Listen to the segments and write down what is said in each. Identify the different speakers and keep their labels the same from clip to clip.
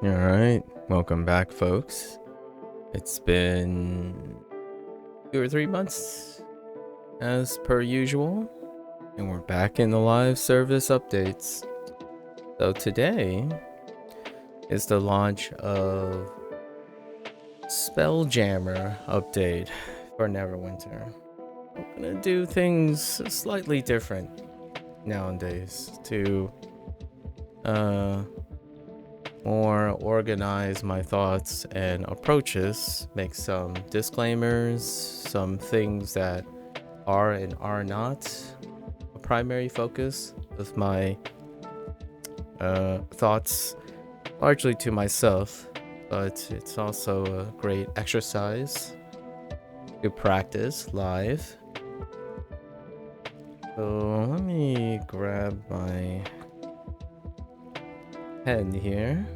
Speaker 1: All right, welcome back, folks. It's been 2 or 3 months as per usual, and we're back in the live service updates. So today is the launch of Spelljammer update for Neverwinter. I'm gonna do things slightly different nowadays to more organize my thoughts and approaches, make some disclaimers, some things that are and are not a primary focus of my thoughts, largely to myself, but it's also a great exercise to practice live. So let me grab my pen here.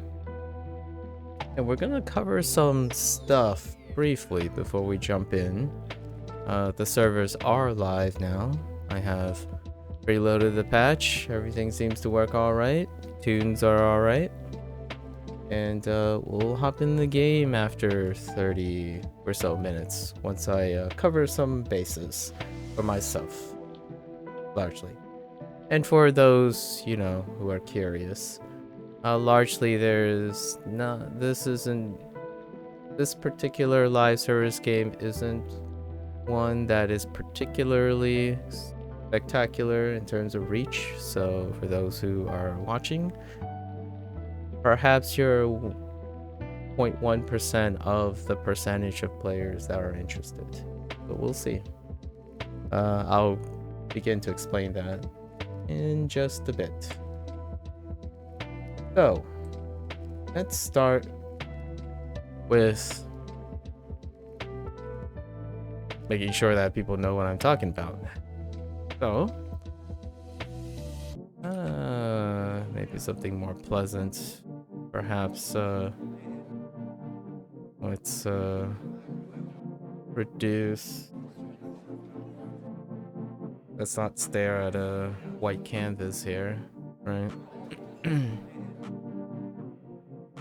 Speaker 1: And we're gonna cover some stuff briefly before we jump in. The servers are live now. I have preloaded the patch. Everything seems to work alright. Tunes are alright. And we'll hop in the game after 30 or so minutes once I cover some bases for myself, largely. And for those, who are curious, largely this particular live service game isn't one that is particularly spectacular in terms of reach. So for those who are watching, perhaps you're 0.1% of the percentage of players that are interested, but we'll see. I'll begin to explain that in just a bit. So, let's start with making sure that people know what I'm talking about. So, maybe something more pleasant. Perhaps, let's reduce. Let's not stare at a white canvas here, right?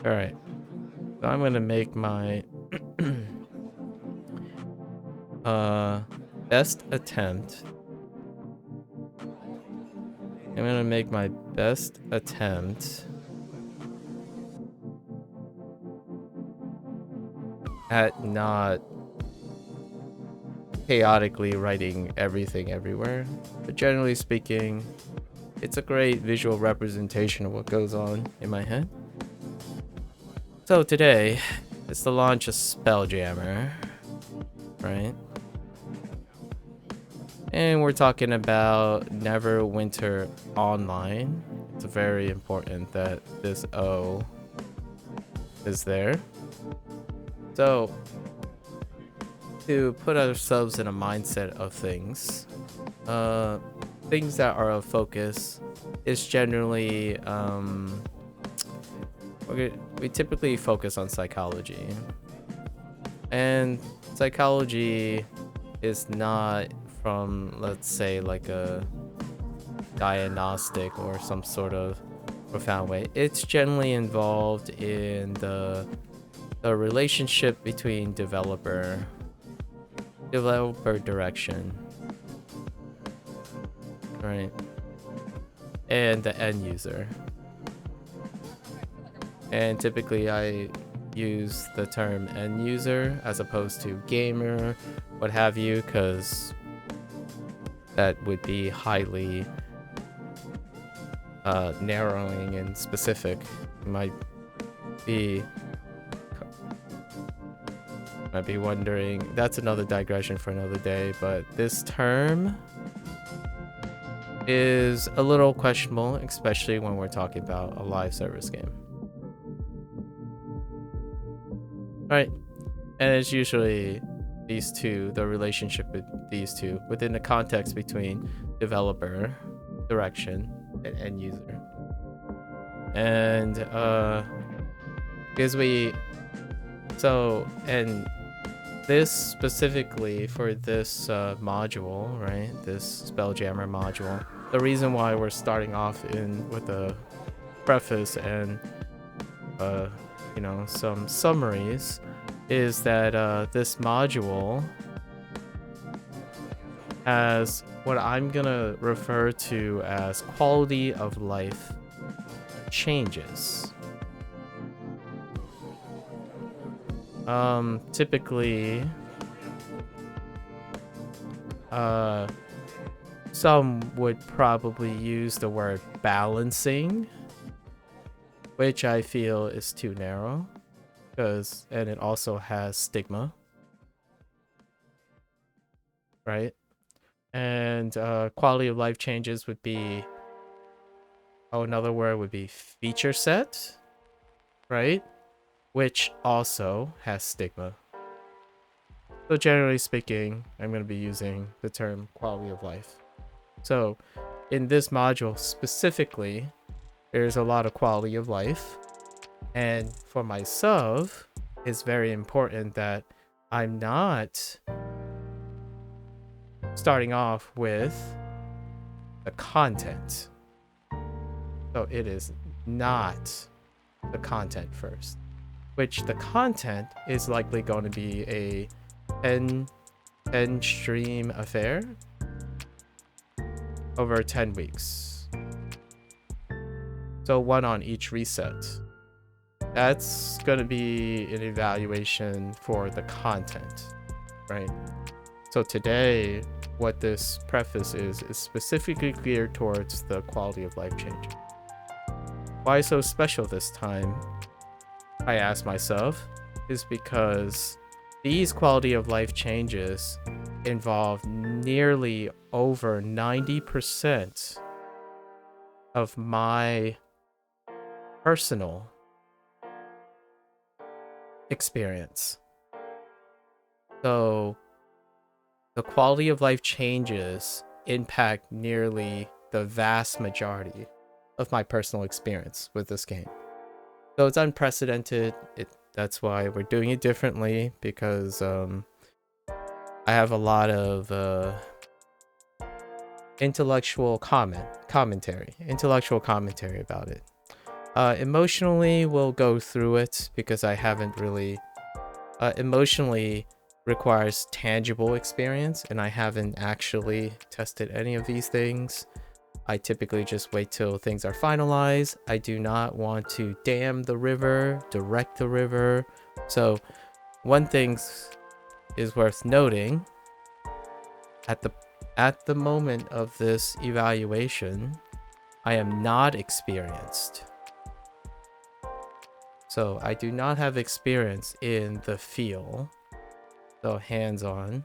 Speaker 1: Alright, so I'm gonna make my best attempt. I'm gonna make my best attempt at not chaotically writing everything everywhere, but generally speaking, it's a great visual representation of what goes on in my head. So today, it's the launch of Spelljammer, right? And we're talking about Neverwinter Online. It's very important that this O is there. So, to put ourselves in a mindset of things, things that are of focus is generally, we typically focus on psychology. And psychology is not from, let's say, like a diagnostic or some sort of profound way. It's generally involved in the relationship between developer direction, right, and the end user. And typically I use the term end user as opposed to gamer, what have you, because that would be highly narrowing and specific. Might be wondering, that's another digression for another day, but this term is a little questionable, especially when we're talking about a live service game. Right, and it's usually these two, the relationship with these two within the context between developer direction and end user. And because and this specifically for this module, right, this Spelljammer module, the reason why we're starting off with a preface and some summaries, is that this module has what I'm gonna refer to as quality of life changes. Typically, some would probably use the word balancing, which I feel is too narrow, and it also has stigma, right? And quality of life changes would be, another word would be feature set, right? Which also has stigma. So generally speaking, I'm going to be using the term quality of life. So in this module specifically, there's a lot of quality of life. And for myself, it's very important that I'm not starting off with the content. So it is not the content first, which the content is likely going to be a 10 stream affair over 10 weeks. So one on each reset. That's going to be an evaluation for the content, right? So today, what this preface is specifically geared towards the quality of life change. Why so special this time, I ask myself, is because these quality of life changes involve nearly over 90% of my personal experience. So the quality of life changes impact nearly the vast majority of my personal experience with this game. So it's unprecedented. That's why we're doing it differently, because I have a lot of intellectual commentary about it. Emotionally, we'll go through it because I haven't really emotionally requires tangible experience, and I haven't actually tested any of these things. I typically just wait till things are finalized. I do not want to dam the river, direct the river. So one thing is worth noting, at the moment of this evaluation, I am not experienced. So I do not have experience in the feel. So hands-on.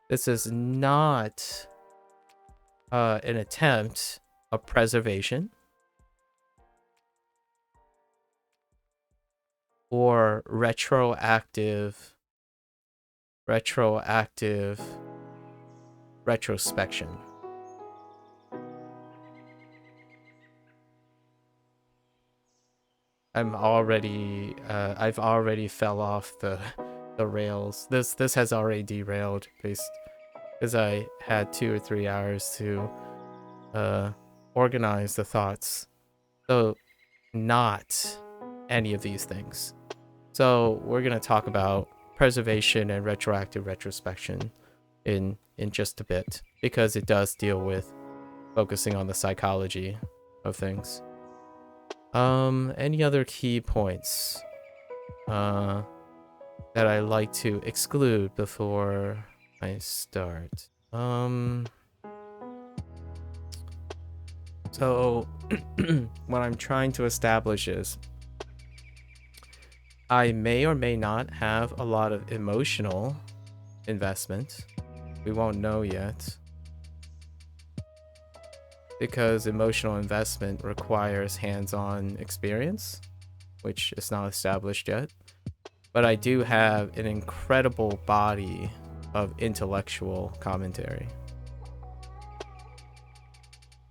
Speaker 1: This is not an attempt of preservation or retroactive retrospection. I've already fell off the rails. This has already derailed because I had 2 or 3 hours to organize the thoughts. So not any of these things. So we're gonna talk about preservation and retroactive retrospection in just a bit, because it does deal with focusing on the psychology of things. Any other key points that I like to exclude before I start? So what I'm trying to establish is I may or may not have a lot of emotional investment. We won't know yet, because emotional investment requires hands-on experience, which is not established yet. But I do have an incredible body of intellectual commentary.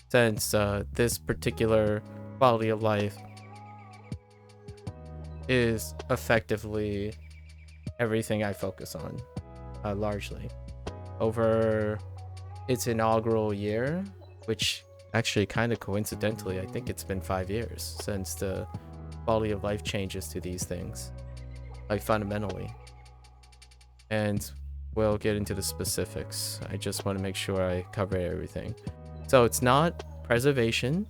Speaker 1: Since this particular quality of life is effectively everything I focus on, largely. Over its inaugural year, which Actually, kind of coincidentally, I think it's been 5 years since the quality of life changes to these things, like fundamentally. And we'll get into the specifics. I just want to make sure I cover everything. So it's not preservation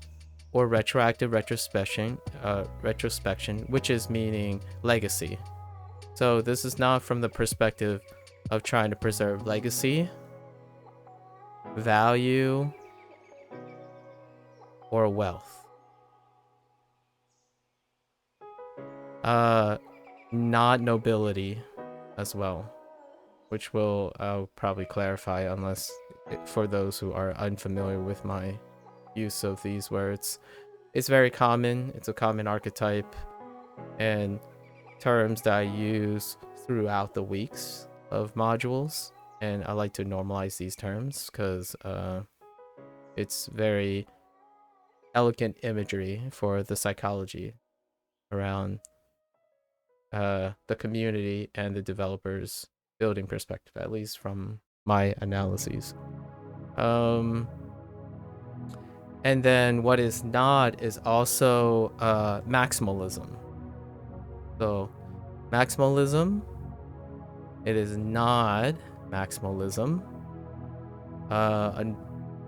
Speaker 1: or retroactive retrospection, which is meaning legacy. So this is not from the perspective of trying to preserve legacy, value, or wealth. Not nobility as well, which I'll probably clarify unless for those who are unfamiliar with my use of these words. It's very common. It's a common archetype and terms that I use throughout the weeks of modules, and I like to normalize these terms because it's very elegant imagery for the psychology around the community and the developers building perspective, at least from my analyses. And then what is not is also maximalism. So maximalism, it is not maximalism.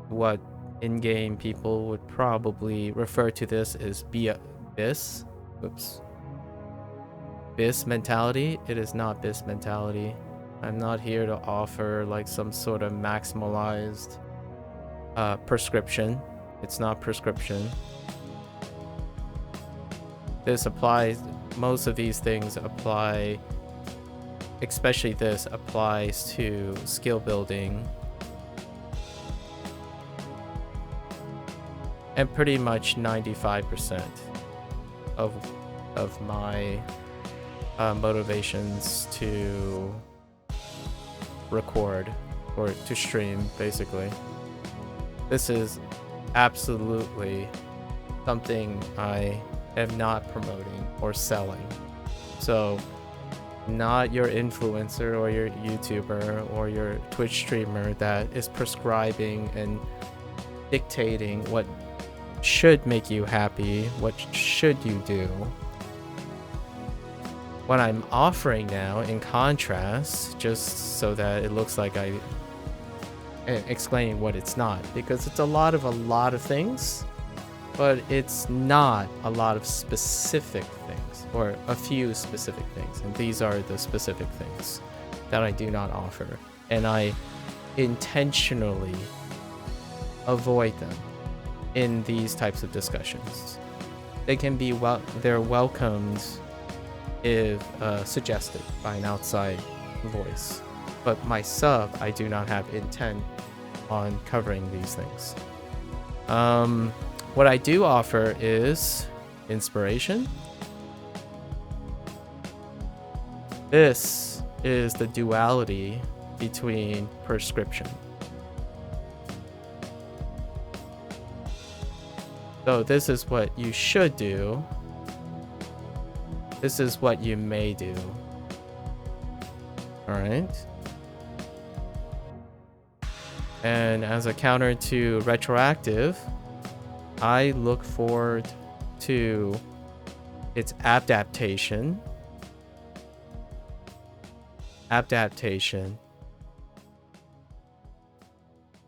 Speaker 1: What in-game people would probably refer to this as BIS. Oops. BIS mentality. It is not BIS mentality. I'm not here to offer like some sort of maximalized prescription. It's not prescription. This applies, most of these things apply, especially this applies to skill building. And pretty much 95% of my motivations to record or to stream, basically. This is absolutely something I am not promoting or selling. So not your influencer or your YouTuber or your Twitch streamer that is prescribing and dictating what should make you happy, what should you do. What I'm offering now, in contrast, just so that it looks like I explaining what it's not, because it's a lot of things, but it's not a lot of specific things, or a few specific things, and these are the specific things that I do not offer, and I intentionally avoid them in these types of discussions. They can be they're welcomed if suggested by an outside voice, but myself, I do not have intent on covering these things. What I do offer is inspiration. This is the duality between prescription. So this is what you should do. This is what you may do. All right. And as a counter to retroactive, I look forward to its adaptation,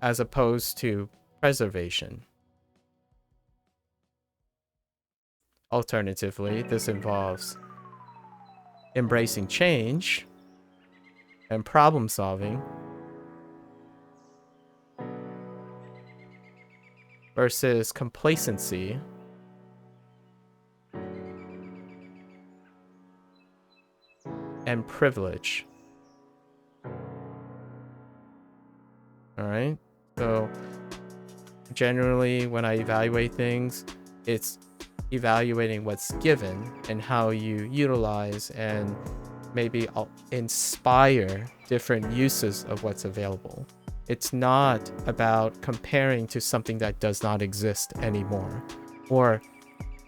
Speaker 1: as opposed to preservation. Alternatively, this involves embracing change and problem solving versus complacency and privilege. All right. So generally, when I evaluate things, it's evaluating what's given and how you utilize and maybe inspire different uses of what's available. It's not about comparing to something that does not exist anymore or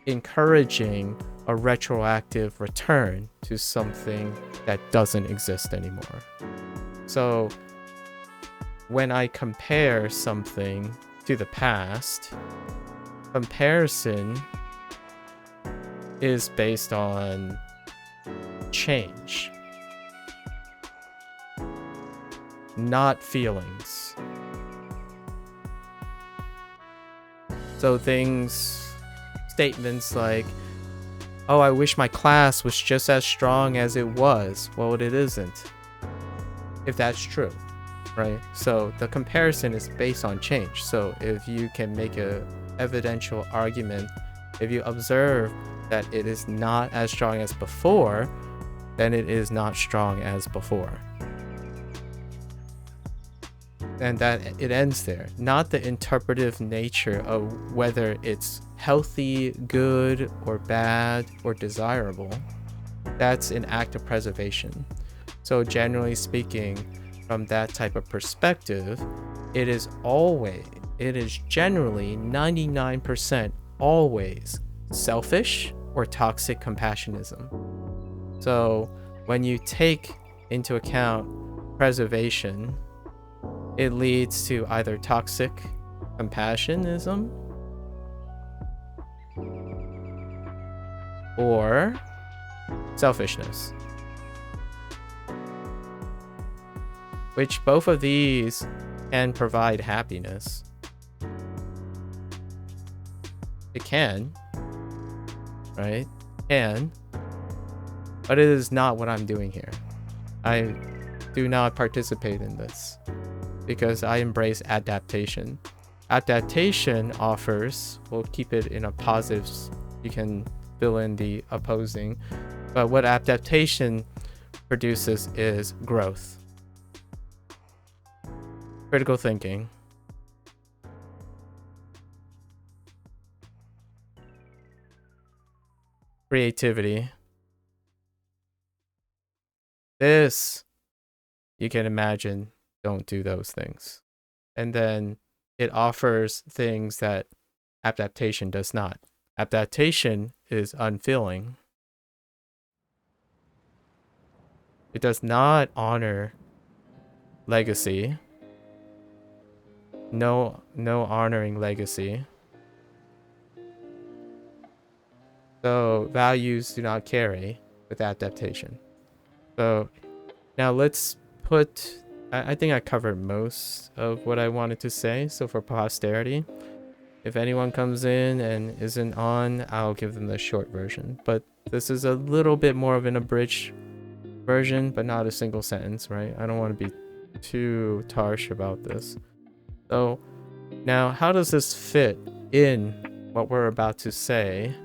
Speaker 1: encouraging a retroactive return to something that doesn't exist anymore. So when I compare something to the past. Comparison is based on change, not feelings. So statements like, oh, I wish my class was just as strong as it was. Well, it isn't, if that's true, right? So the comparison is based on change. So if you can make a evidential argument, if you observe that it is not as strong as before, then it is not strong as before. And that it ends there, not the interpretive nature of whether it's healthy, good, or bad, or desirable. That's an act of preservation. So generally speaking, from that type of perspective, it is generally 99% always selfish or toxic compassionism. So when you take into account preservation, it leads to either toxic compassionism or selfishness, which both of these can provide happiness. It can, right? But it is not what I'm doing here. I do not participate in this because I embrace adaptation. Adaptation offers, we'll keep it in a positive, you can fill in the opposing, but what adaptation produces is growth, critical thinking, creativity. This, you can imagine, don't do those things. And then it offers things that adaptation does not. Adaptation is unfeeling. It does not honor legacy. No honoring legacy. So values do not carry with adaptation. So now let's put, I think I covered most of what I wanted to say. So for posterity, if anyone comes in and isn't on, I'll give them the short version. But this is a little bit more of an abridged version, but not a single sentence, right? I don't want to be too harsh about this. So now, how does this fit in what we're about to say,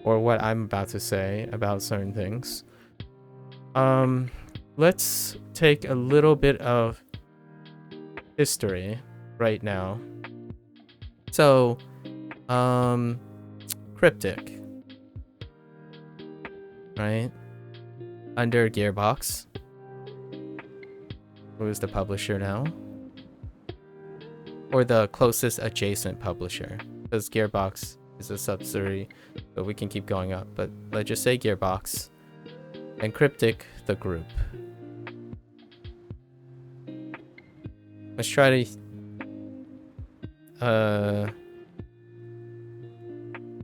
Speaker 1: or what I'm about to say about certain things? Let's take a little bit of history right now. So, Cryptic, right? Under Gearbox, who is the publisher now, or the closest adjacent publisher, because Gearbox is a subsidiary, but we can keep going up. But let's just say Gearbox, and Cryptic, the group. Let's try to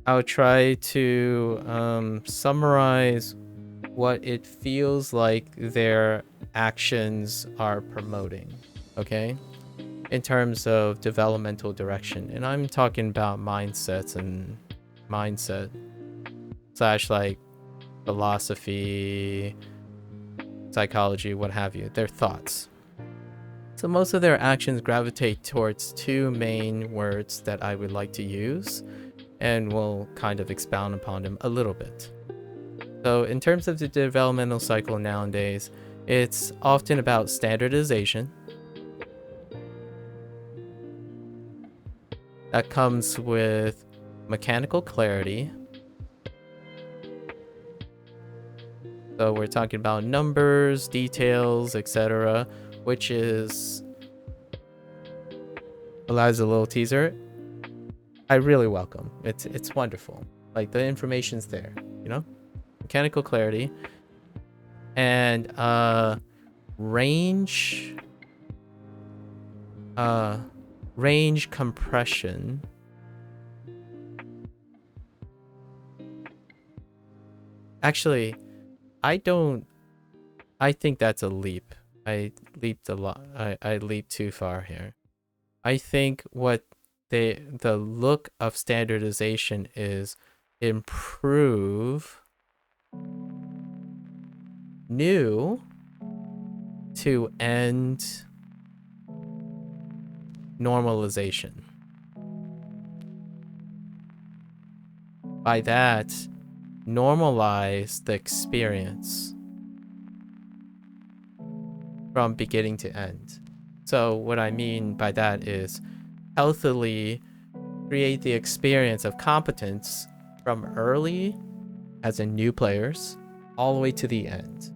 Speaker 1: I'll try to summarize what it feels like their actions are promoting, okay? In terms of developmental direction. And I'm talking about mindsets and mindset / like philosophy, psychology, what have you, their thoughts. So most of their actions gravitate towards two main words that I would like to use, and we'll kind of expound upon them a little bit. So in terms of the developmental cycle nowadays, it's often about standardization. That comes with mechanical clarity. So we're talking about numbers, details, etc., which is, allows a little teaser. I really welcome. It's wonderful. Like, the information's there, you know? Mechanical clarity. And range. range compression. Actually, I think that's a leap. I leaped a lot. I leaped too far here. I think what the look of standardization is improve new to end normalization. By that, normalize the experience from beginning to end. So what I mean by that is healthily create the experience of competence from early, as in new players, all the way to the end.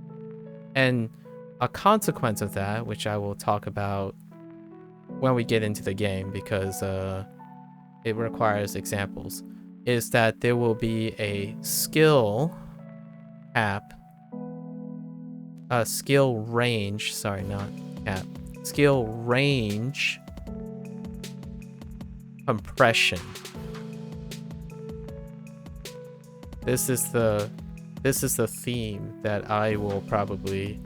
Speaker 1: And a consequence of that, which I will talk about when we get into the game because it requires examples, is that there will be a skill cap, skill range, sorry, not cap, skill range compression. This is the theme that I will probably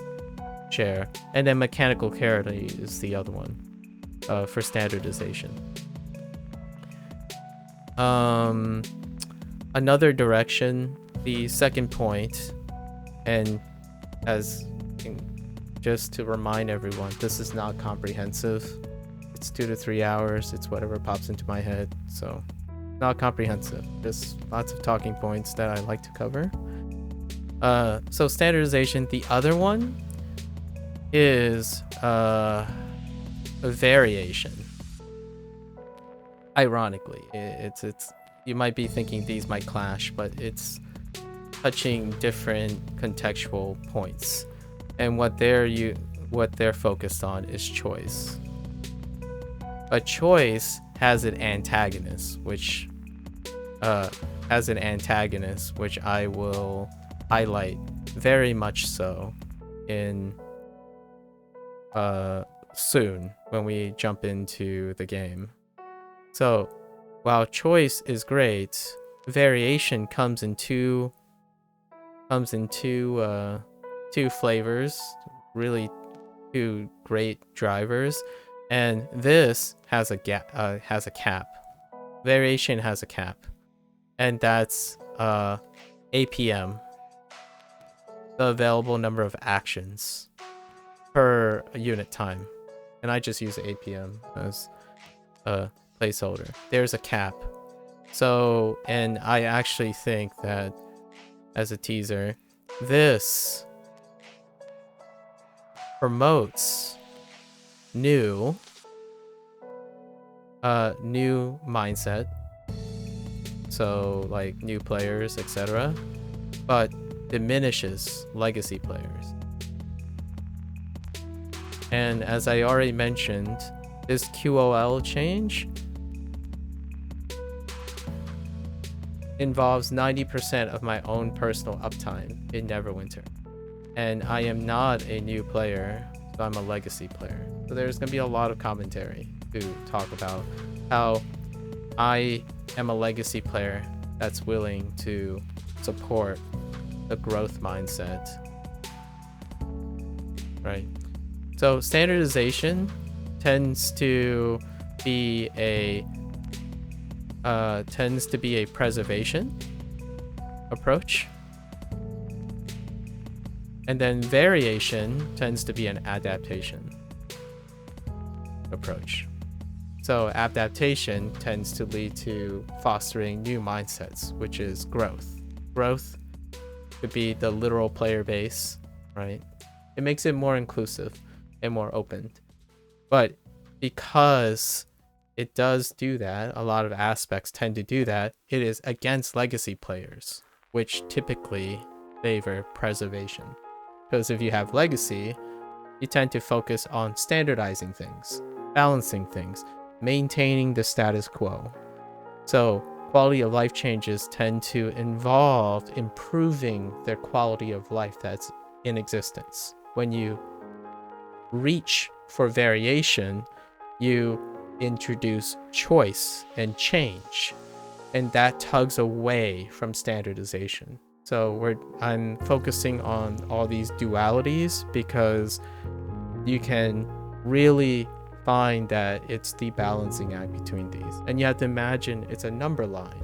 Speaker 1: share, and then mechanical clarity is the other one for standardization. Another direction, the second point, and as just to remind everyone, this is not comprehensive. It's 2 to 3 hours. It's whatever pops into my head. So not comprehensive. Just lots of talking points that I like to cover. So standardization. The other one is a variation. Ironically, it's you might be thinking these might clash, but it's touching different contextual points, and what they're focused on is choice. A choice has an antagonist, which I will highlight very much so in soon when we jump into the game. So while choice is great, variation comes in two flavors, really two great drivers, and this has a cap. Variation has a cap, and that's APM, the available number of actions per unit time, and I just use APM as a placeholder. There's a cap. So, and I actually think that, as a teaser, this promotes new mindset, so like new players, etc., but diminishes legacy players. And as I already mentioned, this QOL change involves 90% of my own personal uptime in Neverwinter. And I am not a new player, so I'm a legacy player. So there's going to be a lot of commentary to talk about how I am a legacy player that's willing to support the growth mindset. Right? So standardization tends to be a preservation approach, and then variation tends to be an adaptation approach. So adaptation tends to lead to fostering new mindsets, which is growth. Growth could be the literal player base, right? It makes it more inclusive and more open. But because it does do that, a lot of aspects tend to do that, it is against legacy players, which typically favor preservation. Because if you have legacy, you tend to focus on standardizing things, balancing things, maintaining the status quo. So quality of life changes tend to involve improving their quality of life that's in existence. When you reach for variation, you introduce choice and change, and that tugs away from standardization. So I'm focusing on all these dualities because you can really find that it's the balancing act between these. And you have to imagine it's a number line.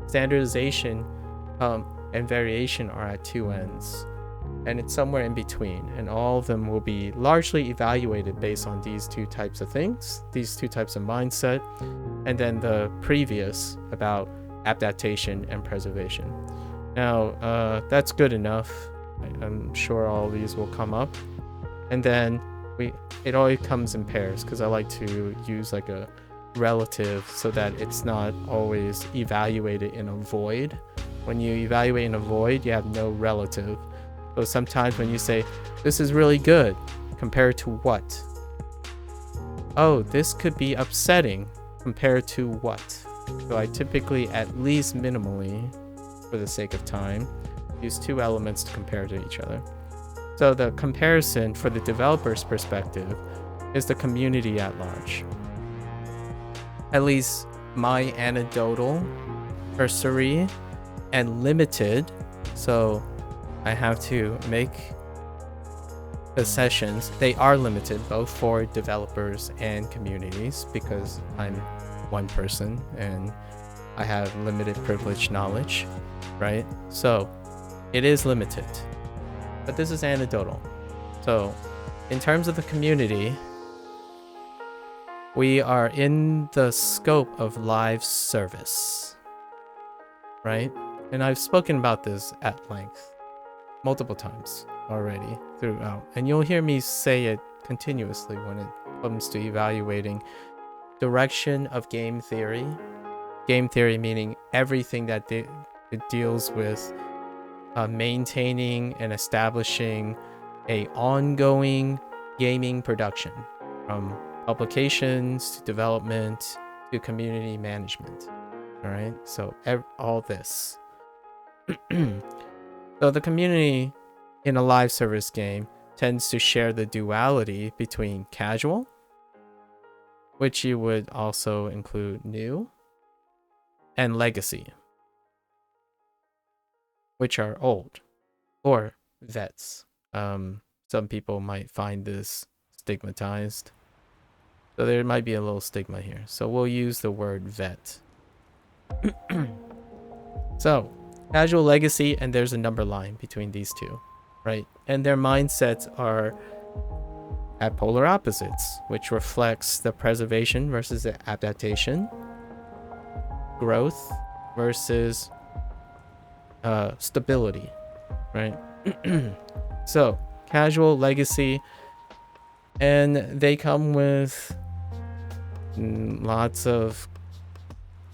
Speaker 1: Standardization and variation are at two ends, and it's somewhere in between, and all of them will be largely evaluated based on these two types of things, these two types of mindset, and then the previous about adaptation and preservation. Now, that's good enough. I'm sure all these will come up. And then it always comes in pairs, because I like to use like a relative so that it's not always evaluated in a void. When you evaluate in a void, you have no relative. So sometimes when you say, this is really good, compared to what? Oh, this could be upsetting, compared to what? So I typically, at least minimally, for the sake of time, use two elements to compare to each other. So the comparison for the developer's perspective is the community at large. At least my anecdotal, cursory, and limited, so I have to make the sessions, they are limited both for developers and communities, because I'm one person and I have limited privileged knowledge, right? So it is limited, but this is anecdotal. So in terms of the community, we are in the scope of live service, right? And I've spoken about this at length multiple times already throughout, and you'll hear me say it continuously when it comes to evaluating direction of game theory. Game theory meaning everything that it deals with maintaining and establishing a ongoing gaming production, from publications to development to community management. All right, so all this. So the community in a live service game tends to share the duality between casual, which you would also include new, and legacy, which are old, or vets. Some people might find this stigmatized, so there might be a little stigma here. So we'll use the word vet. So casual, legacy, and there's a number line between these two, right? And their mindsets are at polar opposites, which reflects the preservation versus the adaptation, growth versus stability, right? So casual, legacy, and they come with lots of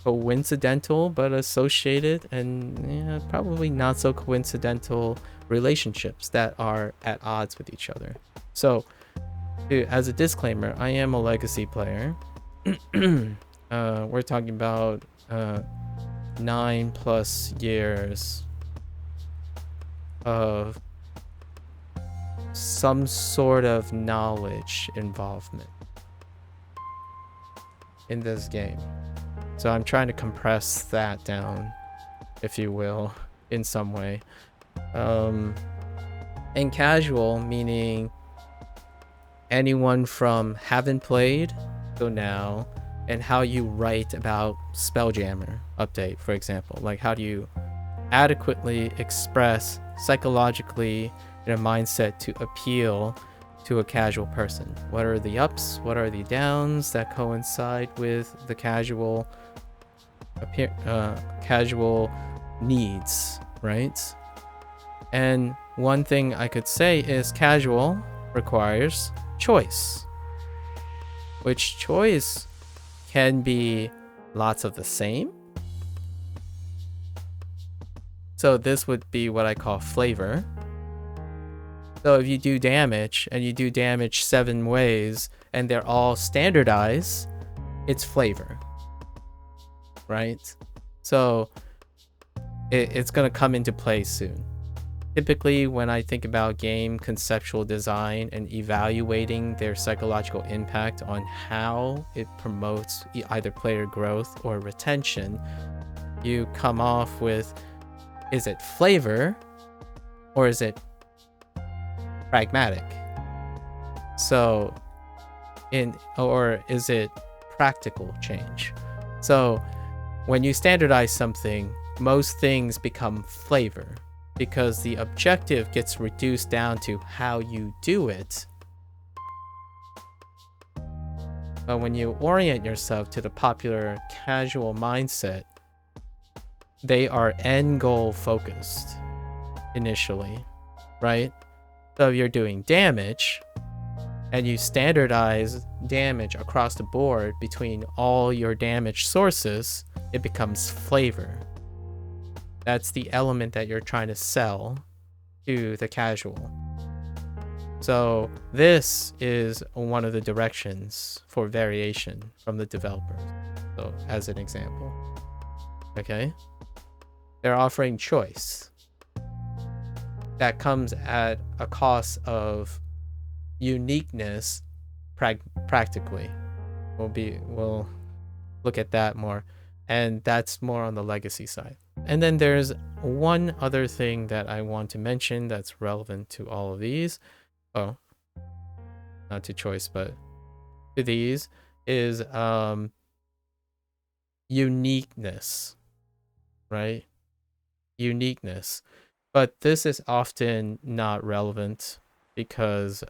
Speaker 1: coincidental but associated and probably not so coincidental relationships that are at odds with each other. So as a disclaimer, I am a legacy player. We're talking about 9+ years of some sort of knowledge involvement in this game. So I'm trying to compress that down, if you will, in some way. And casual, meaning anyone from haven't played to now, and how you write about Spelljammer update, for example. Like, how do you adequately express psychologically in a mindset to appeal to a casual person? What are the ups? What are the downs that coincide with the casual needs, right? And one thing I could say is casual requires choice, which choice can be lots of the same. So this would be what I call flavor. So if you do damage and you do damage 7 ways and they're all standardized, it's flavor, right? So it's going to come into play soon. Typically, when I think about game conceptual design and evaluating their psychological impact on how it promotes either player growth or retention, you come off with, is it flavor or is it pragmatic? So, or is it practical change? So, when you standardize something, most things become flavor, because the objective gets reduced down to how you do it. But when you orient yourself to the popular casual mindset, they are end goal focused initially, right? So if you're doing damage and you standardize damage across the board between all your damage sources, it becomes flavor. That's the element that you're trying to sell to the casual. So this is one of the directions for variation from the developers. So as an example, okay, they're offering choice that comes at a cost of uniqueness practically. We'll look at that more, and that's more on the legacy side. And then there's one other thing that I want to mention that's relevant to all of these. Oh, not to choice, but to these is uniqueness, right? Uniqueness. But this is often not relevant because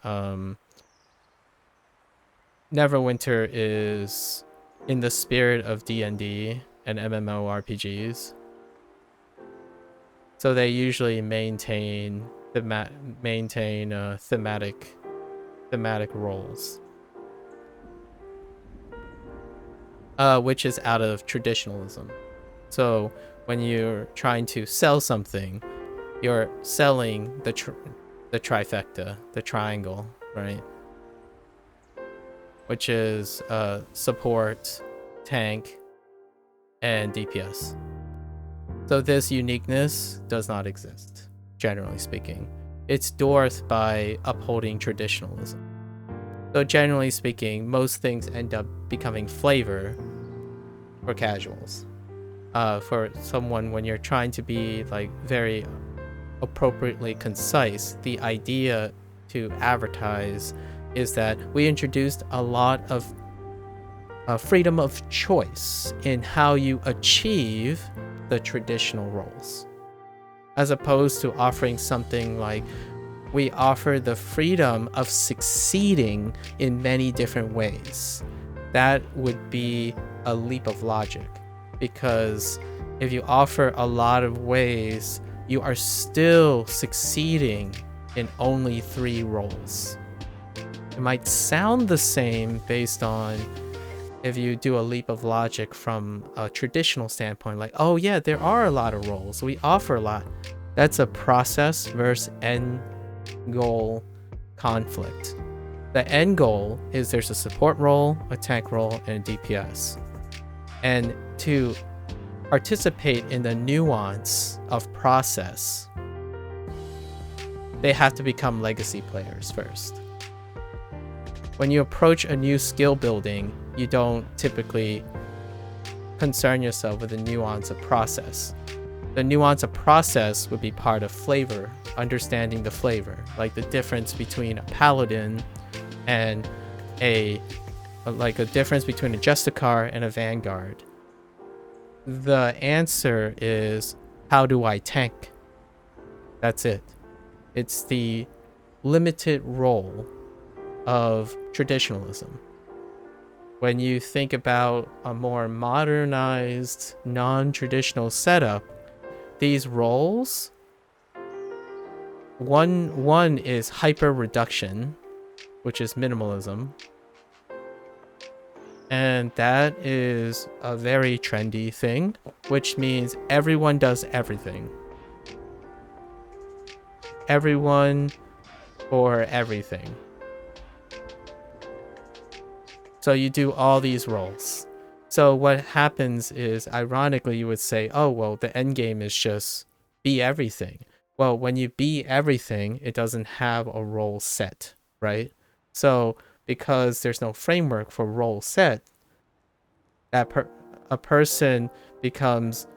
Speaker 1: Neverwinter is in the spirit of D&D and MMORPGs. So they usually maintain thematic roles, which is out of traditionalism. So when you're trying to sell something, you're selling the trifecta, the triangle, right? Which is support, tank, and DPS. So this uniqueness does not exist, generally speaking. It's dwarfed by upholding traditionalism. So generally speaking, most things end up becoming flavor for casuals. For someone, when you're trying to be like very appropriately concise, the idea to advertise is that we introduced a lot of freedom of choice in how you achieve the traditional roles, as opposed to offering something like, we offer the freedom of succeeding in many different ways. That would be a leap of logic, because if you offer a lot of ways, you are still succeeding in only 3 roles. It might sound the same based on if you do a leap of logic from a traditional standpoint, like, oh yeah, there are a lot of roles, we offer a lot. That's a process versus end goal conflict. The end goal is there's a support role, a tank role, and a DPS. And to participate in the nuance of process, they have to become legacy players first. When you approach a new skill building, you don't typically concern yourself with the nuance of process. The nuance of process would be part of flavor, understanding the flavor, like the difference between a paladin and a difference between a Justicar and a Vanguard. The answer is, how do I tank? That's it. It's the limited role of traditionalism. When you think about a more modernized, non-traditional setup, these roles, one is hyper reduction, which is minimalism, and that is a very trendy thing, which means everyone does everything. Everyone for everything. So you do all these roles. So what happens is, ironically, you would say, oh, well, the end game is just be everything. Well, when you beat everything, it doesn't have a role set, right? So because there's no framework for role set, a person becomes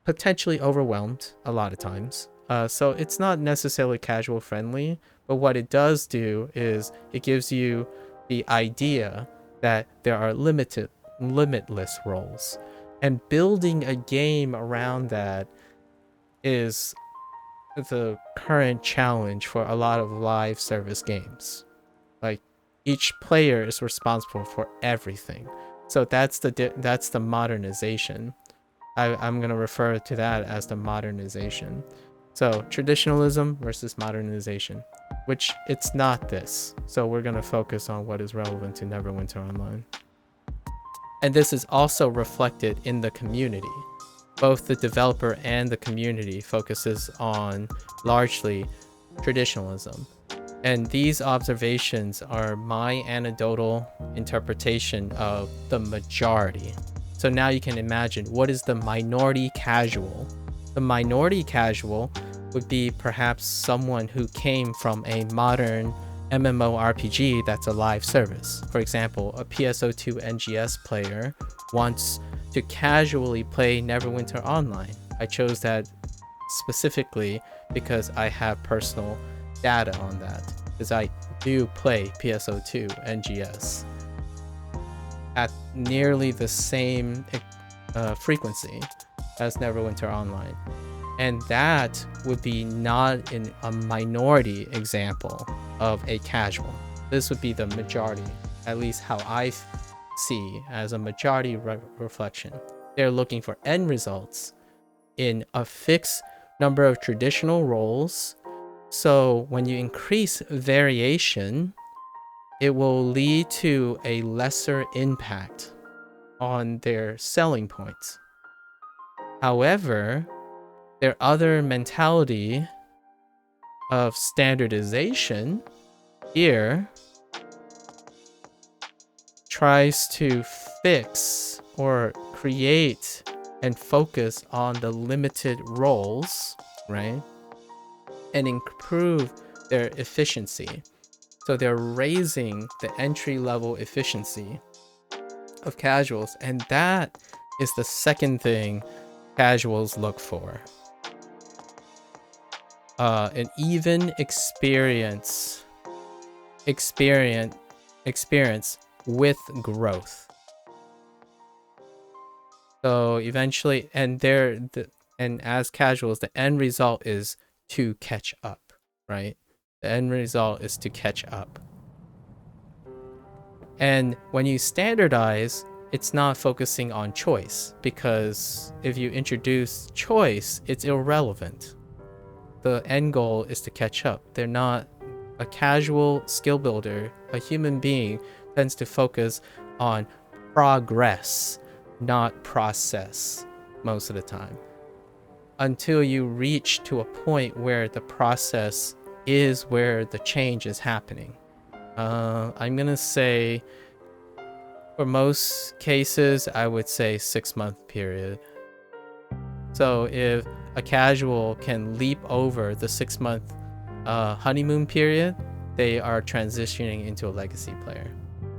Speaker 1: potentially overwhelmed a lot of times. So it's not necessarily casual friendly, but what it does do is it gives you the idea that there are limitless roles, and building a game around that is the current challenge for a lot of live service games. Like, each player is responsible for everything. So that's the modernization. I'm going to refer to that as the modernization. So traditionalism versus modernization, which it's not this. So we're going to focus on what is relevant to Neverwinter Online. And this is also reflected in the community. Both the developer and the community focuses on largely traditionalism. And these observations are my anecdotal interpretation of the majority. So now you can imagine, what is the minority casual? The minority casual would be perhaps someone who came from a modern MMORPG that's a live service. For example, a PSO2 NGS player wants to casually play Neverwinter Online. I chose that specifically because I have personal data on that, because I do play PSO2 NGS at nearly the same frequency as Neverwinter Online. And that would be not in a minority example of a casual. This would be the majority, at least how I see as a majority reflection. They're looking for end results in a fixed number of traditional roles. So when you increase variation, it will lead to a lesser impact on their selling points. However, their other mentality of standardization here tries to fix or create and focus on the limited roles, right? And improve their efficiency. So they're raising the entry-level efficiency of casuals, and that is the second thing casuals look for. An even experience with growth. So eventually, and as casuals, the end result is to catch up, right? The end result is to catch up. And when you standardize, it's not focusing on choice, because if you introduce choice, it's irrelevant. The end goal is to catch up. They're not a casual skill builder. A human being tends to focus on progress, not process, most of the time, until you reach to a point where the process is where the change is happening. I'm gonna say, for most cases, I would say 6-month period. So if a casual can leap over the 6-month honeymoon period, they are transitioning into a legacy player.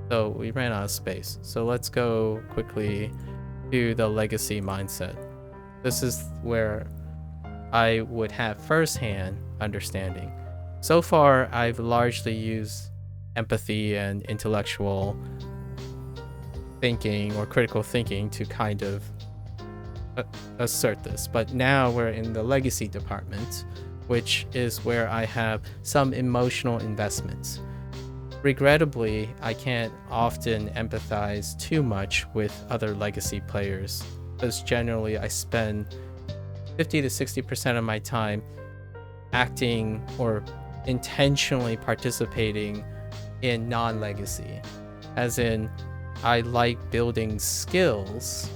Speaker 1: So we ran out of space. So let's go quickly to the legacy mindset. This is where I would have firsthand understanding. So far, I've largely used empathy and intellectual thinking or critical thinking to kind of assert this. But now we're in the legacy department, which is where I have some emotional investments. Regrettably, I can't often empathize too much with other legacy players, because generally I spend 50 to 60% of my time acting or intentionally participating in non-legacy. As in, I like building skills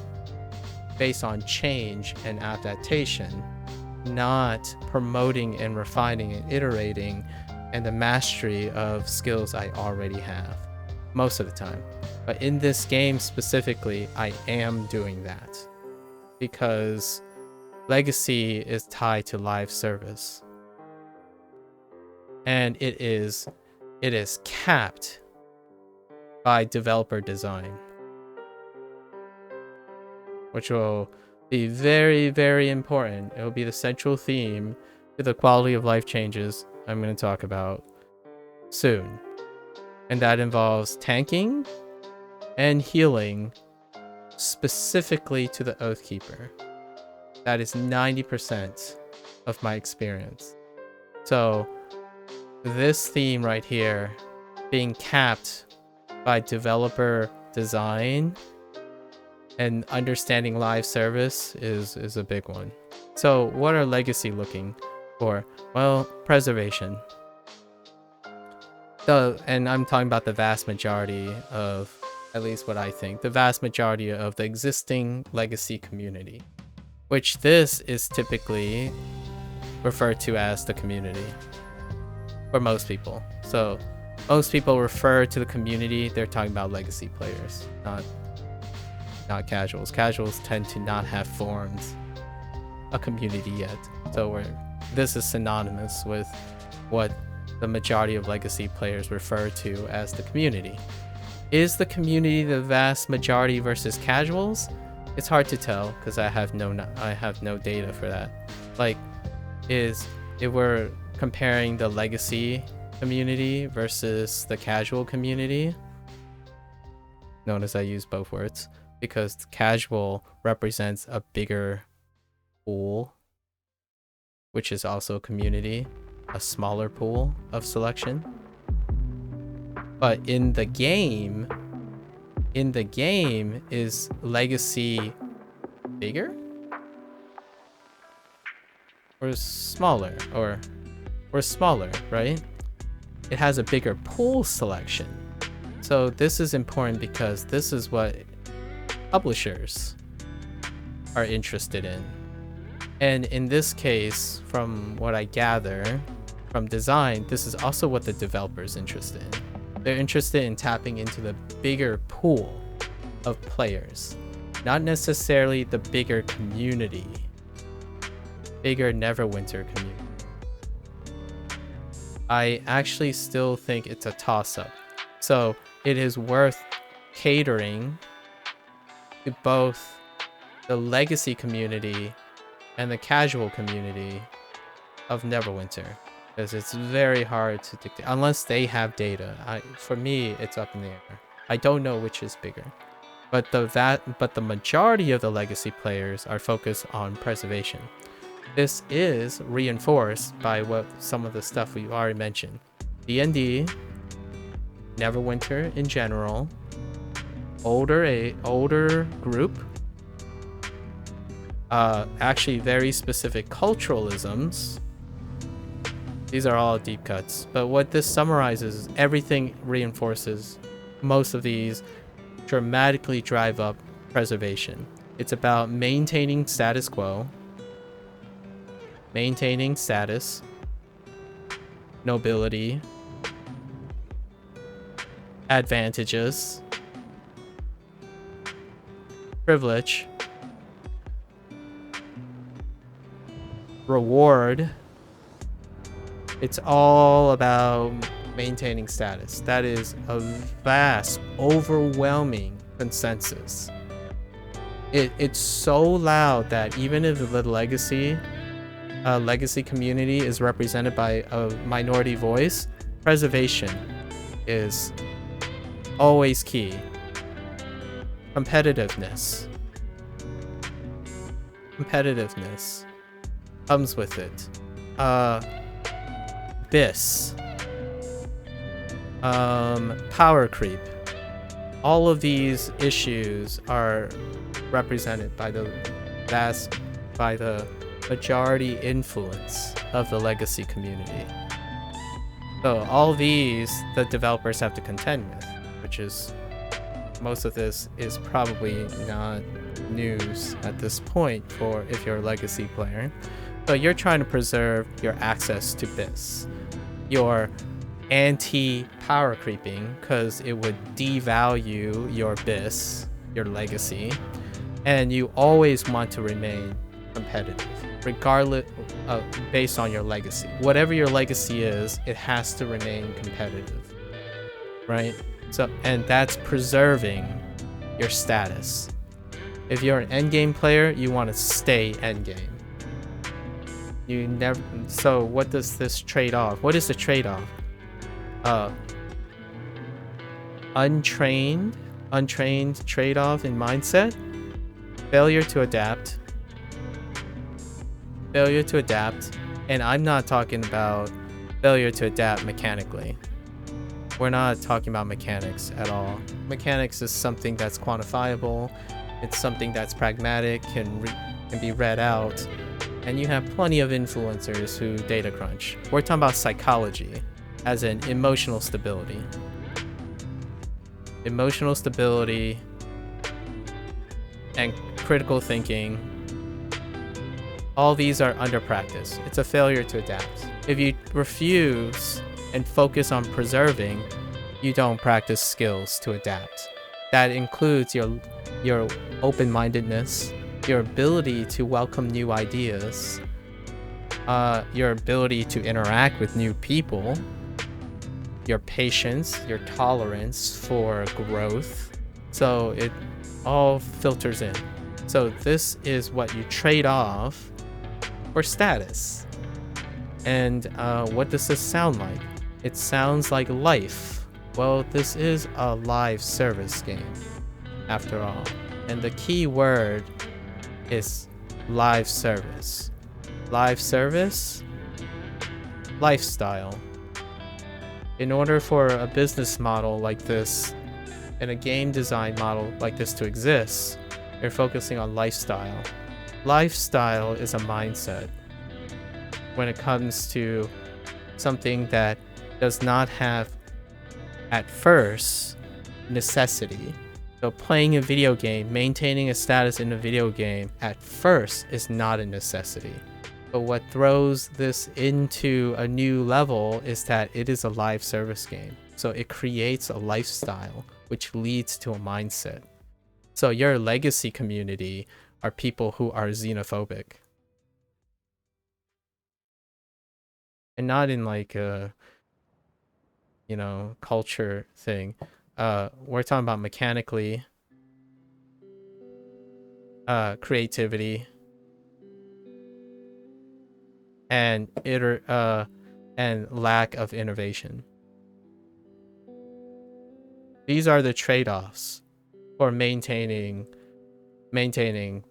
Speaker 1: based on change and adaptation, not promoting and refining and iterating and the mastery of skills I already have most of the time. But in this game specifically, I am doing that, because legacy is tied to live service. And it is capped by developer design, which will be very, very important. It will be the central theme to the quality of life changes I'm going to talk about soon. And that involves tanking and healing specifically to the Oathkeeper. That is 90% of my experience. So this theme right here, being capped by developer design and understanding live service is a big one. So what are Legacy looking for? Well, preservation. And I'm talking about the vast majority of, at least what I think, the vast majority of the existing Legacy community, which this is typically referred to as the community for most people. So most people refer to the community, they're talking about Legacy players, not casuals. Casuals tend to not have formed a community yet. So this is synonymous with what the majority of Legacy players refer to as the community. Is the community the vast majority versus casuals? It's hard to tell because I have no data for that. Like, if we're comparing the Legacy community versus the casual community, notice I use both words because the casual represents a bigger pool, which is also community, a smaller pool of selection. But in the game, is Legacy bigger or smaller? Or smaller, right? It has a bigger pool selection. So this is important because this is what publishers are interested in. And in this case, from what I gather from design, this is also what the developer is interested in. They're interested in tapping into the bigger pool of players, not necessarily the bigger community, bigger Neverwinter community. I actually still think it's a toss-up. So it is worth catering to both the Legacy community and the casual community of Neverwinter, because it's very hard to dictate unless they have data. For me, it's up in the air. I don't know which is bigger, but the majority of the Legacy players are focused on preservation. This is reinforced by some of the stuff we've already mentioned. D&D, Neverwinter in general, older group, actually very specific culturalisms. These are all deep cuts, but what this summarizes is everything reinforces most of these dramatically drive up preservation. It's about maintaining status quo, maintaining status, nobility, advantages, privilege, reward. It's all about maintaining status. That is a vast, overwhelming consensus. It's so loud that even if the Legacy community is represented by a minority voice, preservation is always key. Competitiveness comes with it. This power creep, all of these issues are represented by the majority influence of the Legacy community. So all these the developers have to contend with, which is, most of this is probably not news at this point for if you're a Legacy player. So you're trying to preserve your access to BIS, your anti-power creeping, because it would devalue your BIS, your Legacy, and you always want to remain competitive, regardless based on your legacy. Whatever your legacy is, it has to remain competitive, right? So, and that's preserving your status. If you're an endgame player, you want to stay endgame. You never. So what does this trade off? What is the trade-off? Untrained trade-off in mindset, failure to adapt, and I'm not talking about failure to adapt mechanically. We're not talking about mechanics at all. Mechanics is something that's quantifiable. It's something that's pragmatic, can be read out, and you have plenty of influencers who data crunch. We're talking about psychology, as in emotional stability. Emotional stability and critical thinking. All these are under practice. It's a failure to adapt. If you refuse and focus on preserving, you don't practice skills to adapt. That includes your open-mindedness, your ability to welcome new ideas, your ability to interact with new people, your patience, your tolerance for growth. So it all filters in. So this is what you trade off for status. And what does this sound like? It sounds like life. Well, this is a live service game, after all. And the key word is live service. Live service, lifestyle. In order for a business model like this and a game design model like this to exist, you're focusing on lifestyle. Lifestyle is a mindset when it comes to something that does not have, at first, necessity. So playing a video game, maintaining a status in a video game, at first is not a necessity. But what throws this into a new level is that it is a live service game. So it creates a lifestyle, which leads to a mindset. So your legacy community are people who are xenophobic. And not in like a, culture thing. We're talking about mechanically, creativity, and lack of innovation. These are the trade-offs for maintaining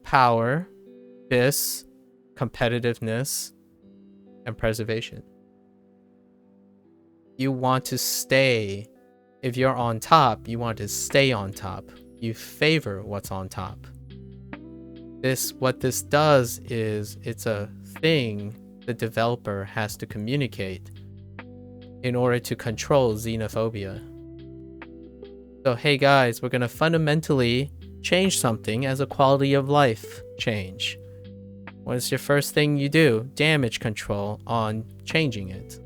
Speaker 1: power, competitiveness, and preservation. You want to stay. If you're on top, you want to stay on top. You favor what's on top. What this does is it's a thing the developer has to communicate in order to control xenophobia. So hey guys, we're gonna fundamentally change something as a quality of life change. What's your first thing you do? Damage control on changing it.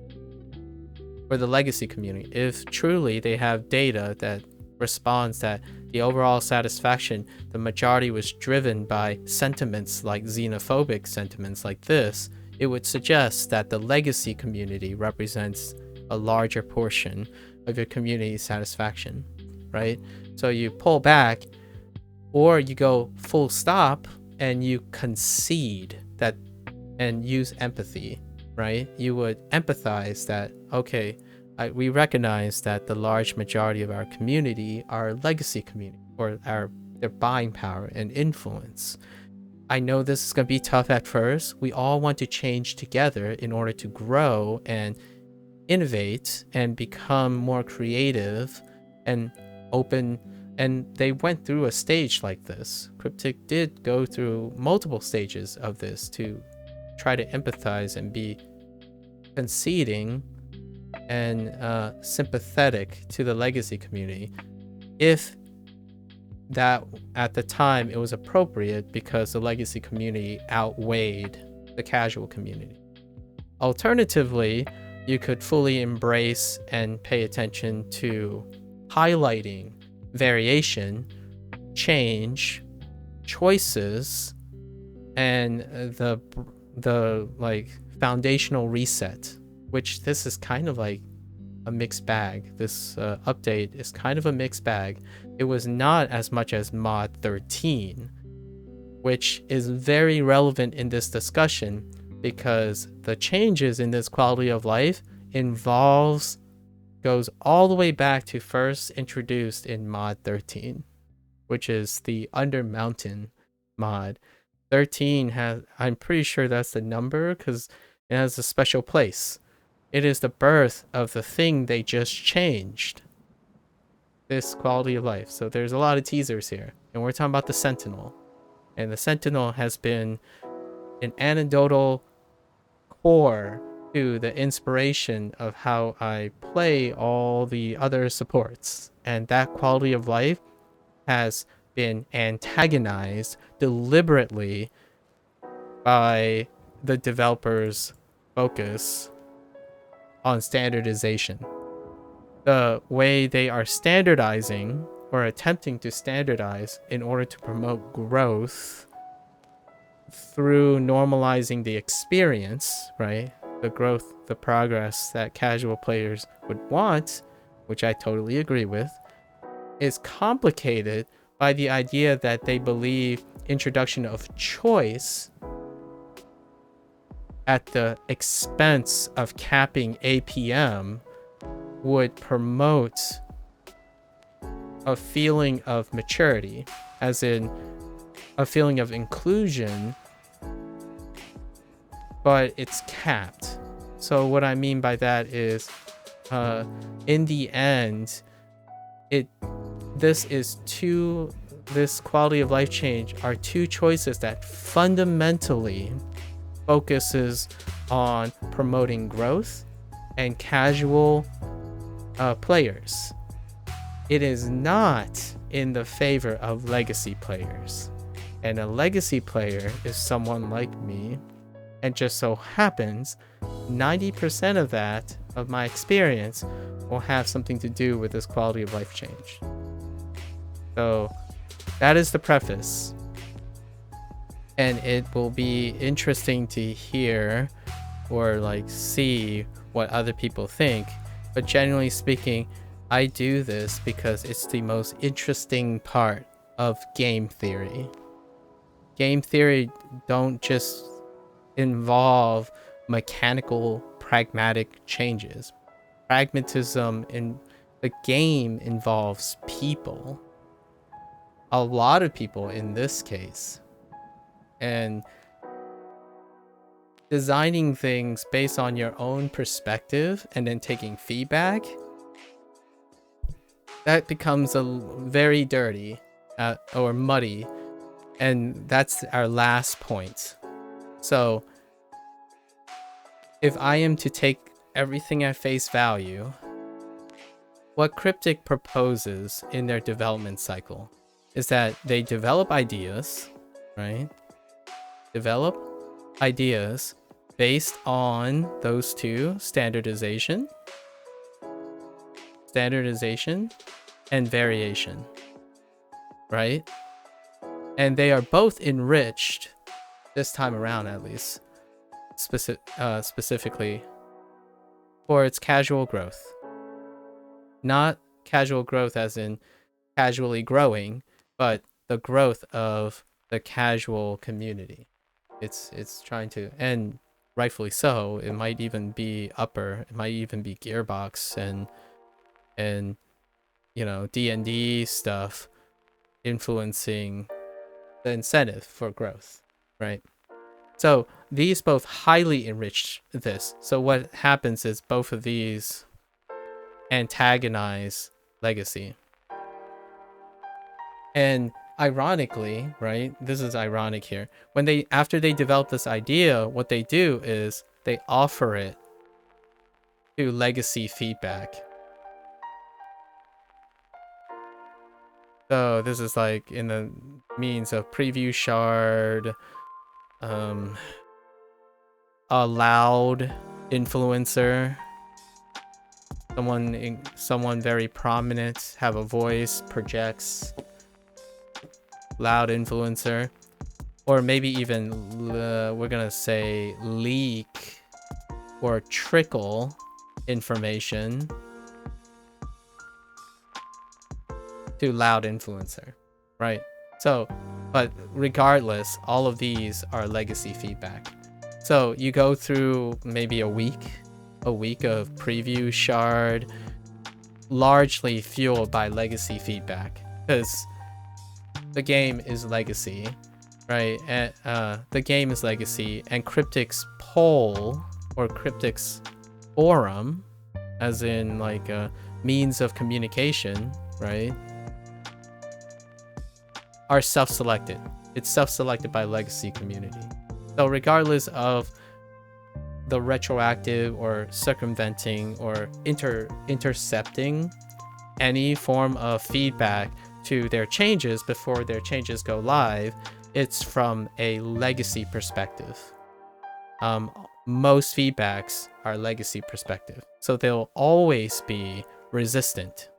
Speaker 1: For the legacy community, if truly they have data that responds that the overall satisfaction, the majority was driven by sentiments like xenophobic sentiments like this, it would suggest that the legacy community represents a larger portion of your community's satisfaction, right? So you pull back, or you go full stop and you concede that and use empathy, right? You would empathize that, okay, we recognize that the large majority of our community are legacy community, or their buying power and influence. I know this is going to be tough at first. We all want to change together in order to grow and innovate and become more creative and open. And they went through a stage like this. Cryptic did go through multiple stages of this to try to empathize and be conceding and sympathetic to the legacy community, if that at the time it was appropriate, because the legacy community outweighed the casual community. Alternatively, you could fully embrace and pay attention to highlighting variation, change, choices, and the like foundational reset, which this is kind of like a mixed bag. This update is kind of a mixed bag. It was not as much as mod 13, which is very relevant in this discussion because the changes in this quality of life goes all the way back to first introduced in mod 13, which is the Under Mountain mod. 13 has, I'm pretty sure that's the number because it has a special place. It is the birth of the thing they just changed. This quality of life. So there's a lot of teasers here. And we're talking about the Sentinel. And the Sentinel has been an anecdotal core to the inspiration of how I play all the other supports. And that quality of life has been antagonized deliberately by the developers' focus on standardization. The way they are standardizing or attempting to standardize in order to promote growth through normalizing the experience, right? The growth, the progress that casual players would want, which I totally agree with, is complicated by the idea that they believe introduction of choice at the expense of capping APM would promote a feeling of maturity, as in a feeling of inclusion, but it's capped. So what I mean by that is, in the end, this quality of life change are two choices that fundamentally focuses on promoting growth and casual players. It is not in the favor of legacy players. And a legacy player is someone like me, and just so happens 90% of my experience will have something to do with this quality of life change. So that is the preface. And it will be interesting to hear or like see what other people think. But generally speaking, I do this because it's the most interesting part of game theory. Game theory don't just involve mechanical, pragmatic changes. Pragmatism in the game involves people. A lot of people in this case. And designing things based on your own perspective and then taking feedback, that becomes a very dirty or muddy, and that's our last point. So if I am to take everything at face value, what Cryptic proposes in their development cycle is that they develop ideas, right? Develop ideas based on those two, standardization and variation, right? And they are both enriched this time around, at least specifically for its casual growth. Not casual growth as in casually growing, but the growth of the casual community. It's trying to, and rightfully so, it might even be it might even be Gearbox and you know, D&D stuff influencing the incentive for growth, right? So these both highly enrich this. So what happens is both of these antagonize legacy. And ironically, right? This is ironic here. After they develop this idea, what they do is they offer it to legacy feedback. So this is like in the means of preview shard, a loud influencer, someone very prominent, have a voice, projects, loud influencer. or maybe even we're gonna say leak or trickle information to loud influencer, right? So, but regardless, all of these are legacy feedback. So you go through maybe a week of preview shard, largely fueled by legacy feedback, because the game is legacy, right? And the game is legacy, and Cryptic's poll or Cryptic's forum, as in like a means of communication, right, are self-selected. It's self-selected by legacy community. So regardless of the retroactive or circumventing or intercepting any form of feedback to their changes before their changes go live, it's from a legacy perspective. Most feedbacks are legacy perspective, so they'll always be resistant.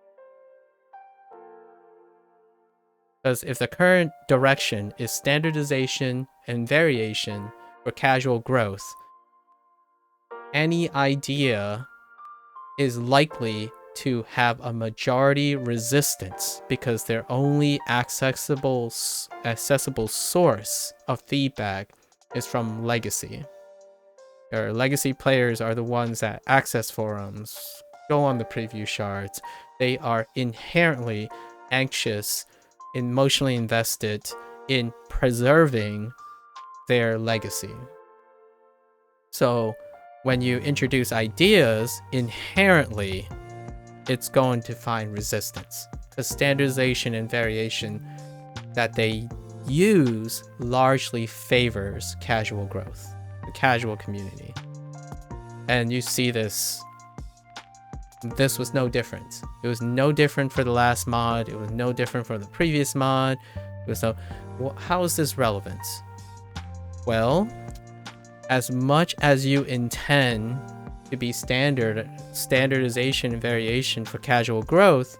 Speaker 1: Because if the current direction is standardization and variation for casual growth, any idea is likely to have a majority resistance because their only accessible source of feedback is from legacy. Or legacy players are the ones that access forums, go on the preview shards. They are inherently anxious, emotionally invested in preserving their legacy. So when you introduce ideas, inherently it's going to find resistance. The standardization and variation that they use largely favors casual growth, the casual community. And you see this was no different. It was no different for the last mod. It was no different for the previous mod. It was no. Well, how is this relevant? Well, as much as you intend to be standardization and variation for casual growth,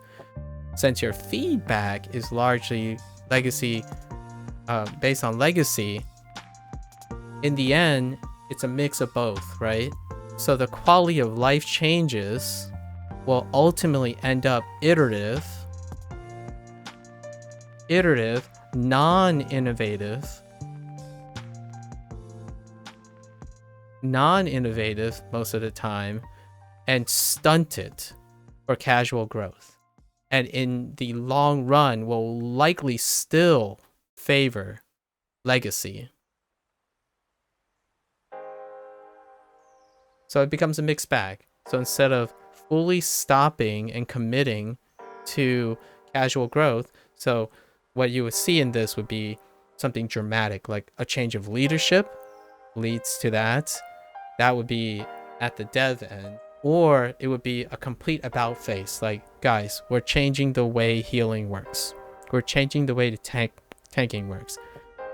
Speaker 1: since your feedback is largely legacy, based on legacy, in the end, it's a mix of both, right? So the quality of life changes will ultimately end up iterative, non-innovative most of the time, and stunted for casual growth. And in the long run will likely still favor legacy. So it becomes a mixed bag. So instead of fully stopping and committing to casual growth, so what you would see in this would be something dramatic, like a change of leadership leads to that. That would be at the dev end. Or it would be a complete about face, like, guys, we're changing the way healing works. We're changing the way the tanking works.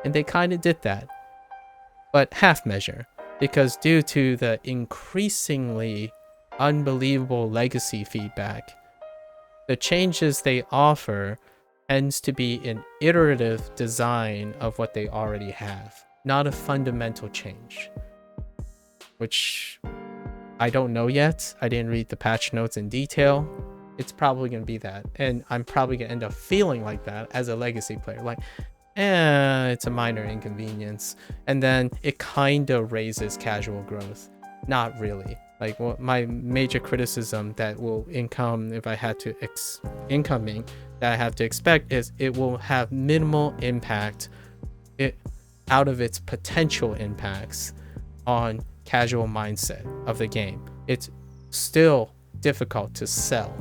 Speaker 1: And they kind of did that, but half measure, because due to the increasingly unbelievable legacy feedback, the changes they offer tends to be an iterative design of what they already have, not a fundamental change, which I don't know yet. I didn't read the patch notes in detail. It's probably going to be that, and I'm probably going to end up feeling like that as a legacy player, like, it's a minor inconvenience, and then it kind of raises casual growth. Not really. Like, what my major criticism that will incoming that I have to expect is it will have minimal impact out of its potential impacts on casual mindset of the game. It's still difficult to sell,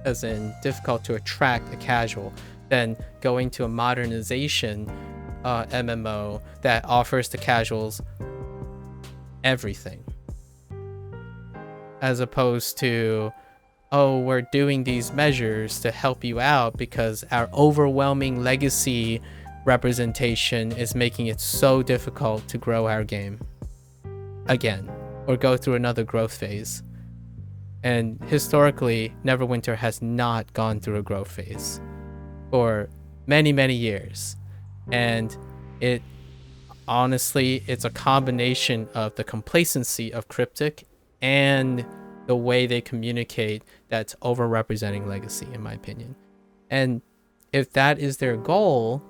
Speaker 1: as in difficult to attract a casual, than going to a modernization MMO that offers the casuals everything, as opposed to, oh, we're doing these measures to help you out because our overwhelming legacy representation is making it so difficult to grow our game again or go through another growth phase. And historically, Neverwinter has not gone through a growth phase for many years, and It honestly, it's a combination of the complacency of Cryptic and the way they communicate that's overrepresenting legacy, in my opinion. And if that is their goal,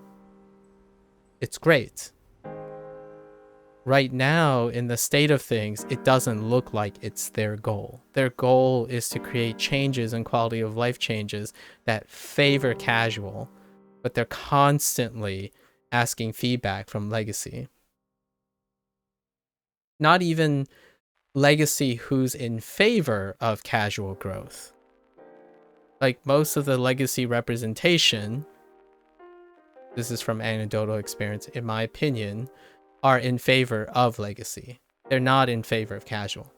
Speaker 1: it's great. Right now, in the state of things, it doesn't look like it's their goal. Their goal is to create changes and quality of life changes that favor casual, but they're constantly asking feedback from legacy. Not even legacy who's in favor of casual growth. Like most of the legacy representation, this is from anecdotal experience, in my opinion, are in favor of legacy. They're not in favor of casual.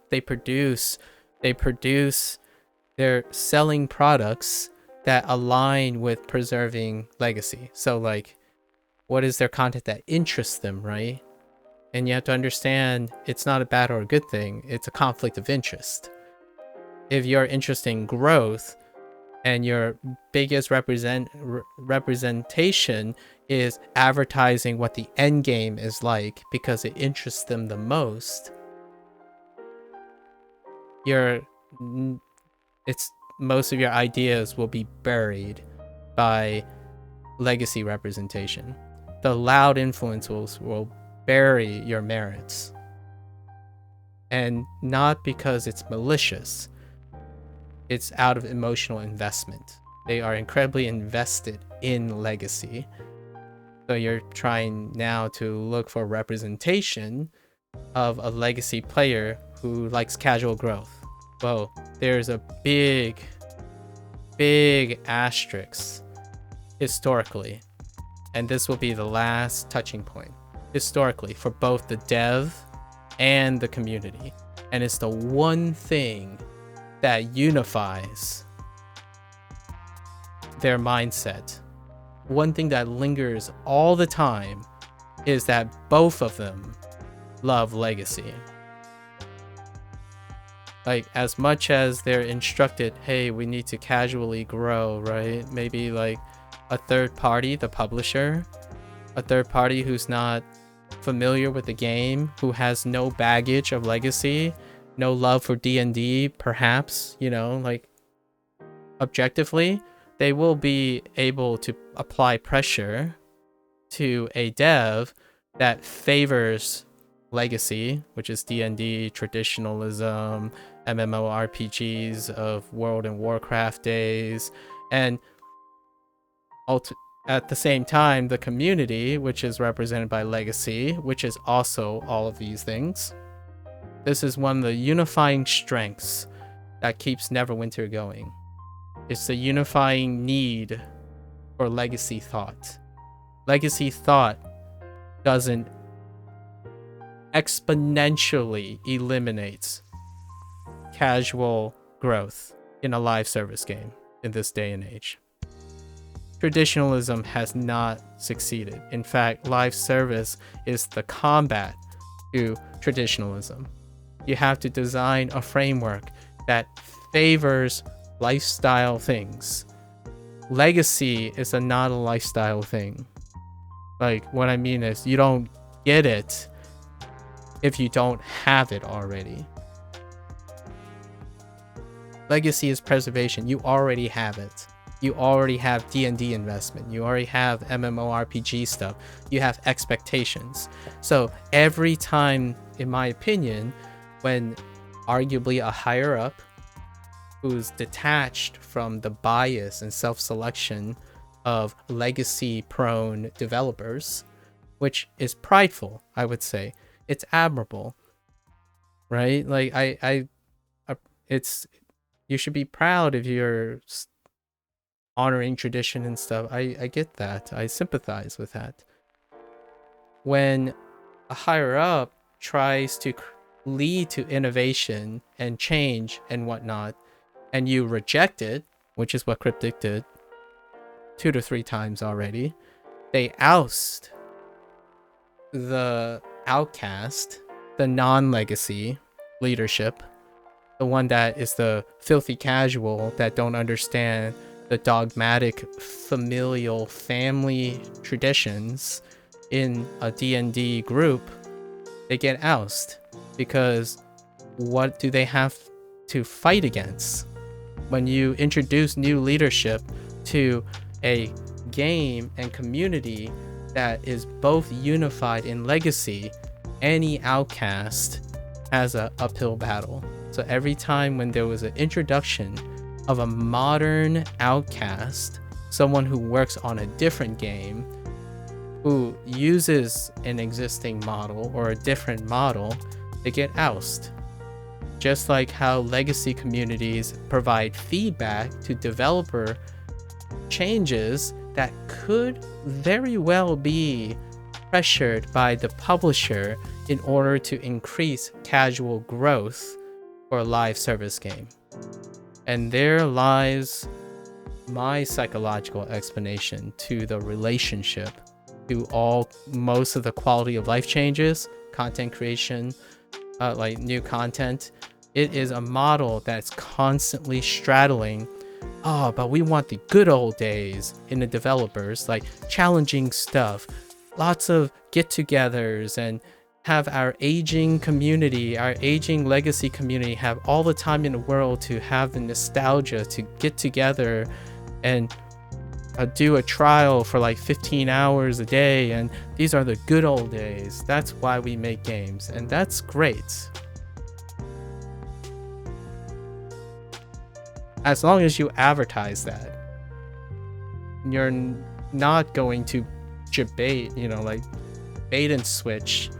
Speaker 1: They're selling products that align with preserving legacy. So like, what is their content that interests them, right? And you have to understand, it's not a bad or a good thing. It's a conflict of interest. If you're interested in growth and your biggest representation is advertising what the end game is like because it interests them the most, most of your ideas will be buried by legacy representation. The loud influencers will bury your merits. And not because it's malicious. It's out of emotional investment. They are incredibly invested in legacy. So you're trying now to look for representation of a legacy player who likes casual growth. Well, there's a big asterisk historically. And this will be the last touching point. Historically, for both the dev and the community. And it's the one thing that unifies their mindset. One thing that lingers all the time is that both of them love legacy. Like, as much as they're instructed, hey, we need to casually grow, right? Maybe like a third party, the publisher, a third party who's not familiar with the game, who has no baggage of legacy, no love for D&D, perhaps, you know, like objectively, they will be able to apply pressure to a dev that favors legacy, which is D&D, traditionalism, MMORPGs of World and Warcraft days, and at the same time, the community, which is represented by legacy, which is also all of these things. This is one of the unifying strengths that keeps Neverwinter going. It's the unifying need for legacy thought. Legacy thought doesn't exponentially eliminate casual growth in a live service game in this day and age. Traditionalism has not succeeded. In fact, live service is the combat to traditionalism. You have to design a framework that favors lifestyle things. Legacy is not a lifestyle thing. Like, what I mean is, you don't get it if you don't have it already. Legacy is preservation. You already have it. You already have D&D investment. You already have MMORPG stuff. You have expectations. So every time, in my opinion, when arguably a higher up who's detached from the bias and self-selection of legacy-prone developers, which is prideful, I would say. It's admirable, right? Like, it's, you should be proud if you're honoring tradition and stuff. I get that. I sympathize with that. When a higher up tries to lead to innovation and change and whatnot, and you reject it, which is what Cryptic did 2 to 3 times already, they oust the outcast, the non-legacy leadership, the one that is the filthy casual that don't understand the dogmatic familial family traditions in a D&D group, they get ousted because what do they have to fight against? When you introduce new leadership to a game and community that is both unified in legacy, any outcast has an uphill battle. So every time when there was an introduction of a modern outcast, someone who works on a different game, who uses an existing model or a different model, they get ousted. Just like how legacy communities provide feedback to developer changes that could very well be pressured by the publisher in order to increase casual growth for a live service game. And there lies my psychological explanation to the relationship to most of the quality of life changes, content creation, like new content. It is a model that's constantly straddling, but we want the good old days in the developers, like challenging stuff, lots of get-togethers, and have our aging community, our aging legacy community have all the time in the world to have the nostalgia to get together and do a trial for like 15 hours a day, and these are the good old days. That's why we make games, and that's great. As long as you advertise that, you're not going to bait and switch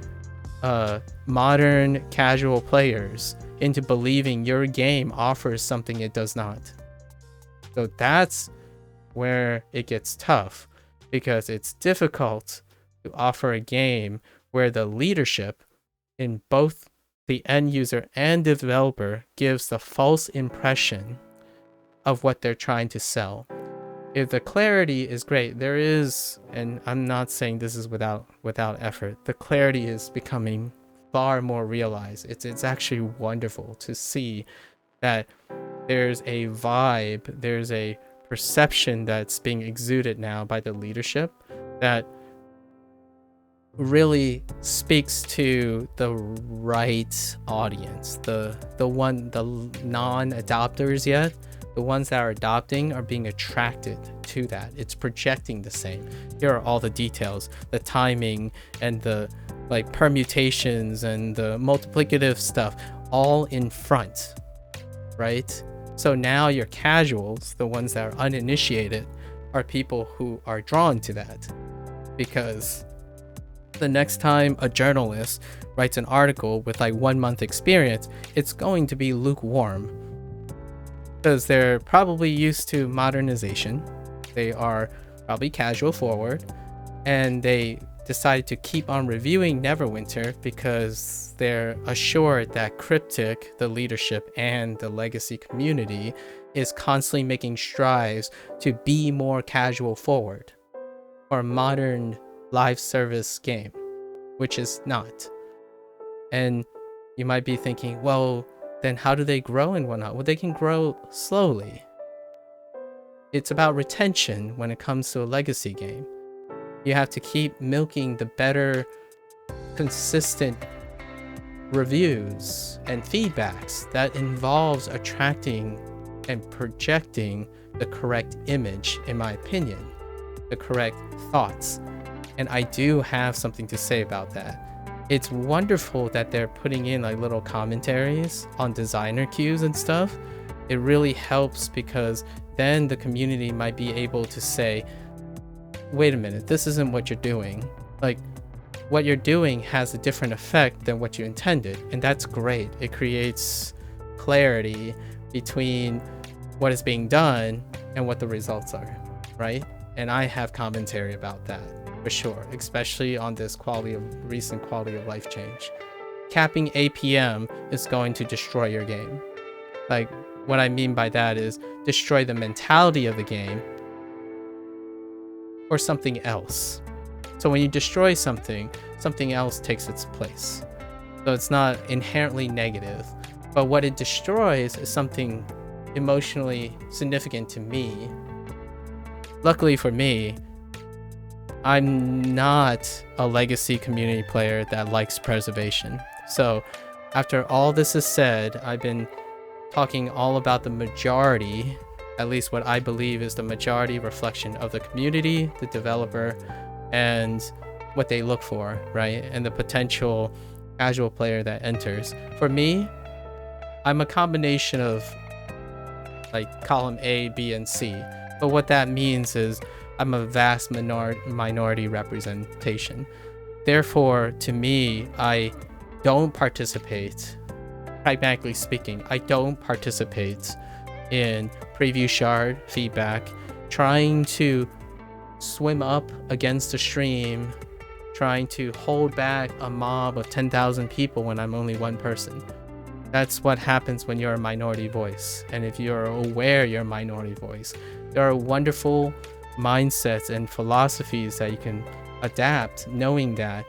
Speaker 1: modern casual players into believing your game offers something it does not. So that's where it gets tough, because it's difficult to offer a game where the leadership in both the end user and developer gives the false impression of what they're trying to sell. If the clarity is great, there is, and I'm not saying this is without effort, the clarity is becoming far more realized. It's actually wonderful to see that there's a vibe, there's a perception that's being exuded now by the leadership that really speaks to the right audience, the non-adopters yet. The ones that are adopting are being attracted to that. It's projecting the same. Here are all the details, the timing and the permutations and the multiplicative stuff all in front, right? So now your casuals, the ones that are uninitiated, are people who are drawn to that, because the next time a journalist writes an article with 1 month experience, it's going to be lukewarm, because they're probably used to modernization. They are probably casual forward, and they decided to keep on reviewing Neverwinter because they're assured that Cryptic, the leadership, and the legacy community is constantly making strides to be more casual forward for a modern live service game, which is not. And you might be thinking, well, then how do they grow and whatnot? Well, they can grow slowly. It's about retention when it comes to a legacy game. You have to keep milking the better, consistent reviews and feedbacks that involves attracting and projecting the correct image, in my opinion, the correct thoughts. And I do have something to say about that. It's wonderful that they're putting in little commentaries on designer cues and stuff. It really helps, because then the community might be able to say, wait a minute, this isn't what you're doing. What you're doing has a different effect than what you intended, and that's great. It creates clarity between what is being done and what the results are, right? And I have commentary about that for sure, especially on this recent quality of life change. Capping APM is going to destroy your game. What I mean by that is destroy the mentality of the game or something else. So when you destroy something else takes its place. So it's not inherently negative, but what it destroys is something emotionally significant to me. Luckily for me, I'm not a legacy community player that likes preservation. So after all this is said, I've been talking all about the majority, at least what I believe is the majority reflection of the community, the developer, and what they look for, right? And the potential casual player that enters. For me, I'm a combination of like column A, B, and C. But what that means is I'm a vast minority representation. Therefore, to me, I don't participate, pragmatically speaking, I don't participate in preview shard feedback, trying to swim up against the stream, trying to hold back a mob of 10,000 people when I'm only one person. That's what happens when you're a minority voice. And if you're aware you're a minority voice, there are wonderful mindsets and philosophies that you can adapt, knowing that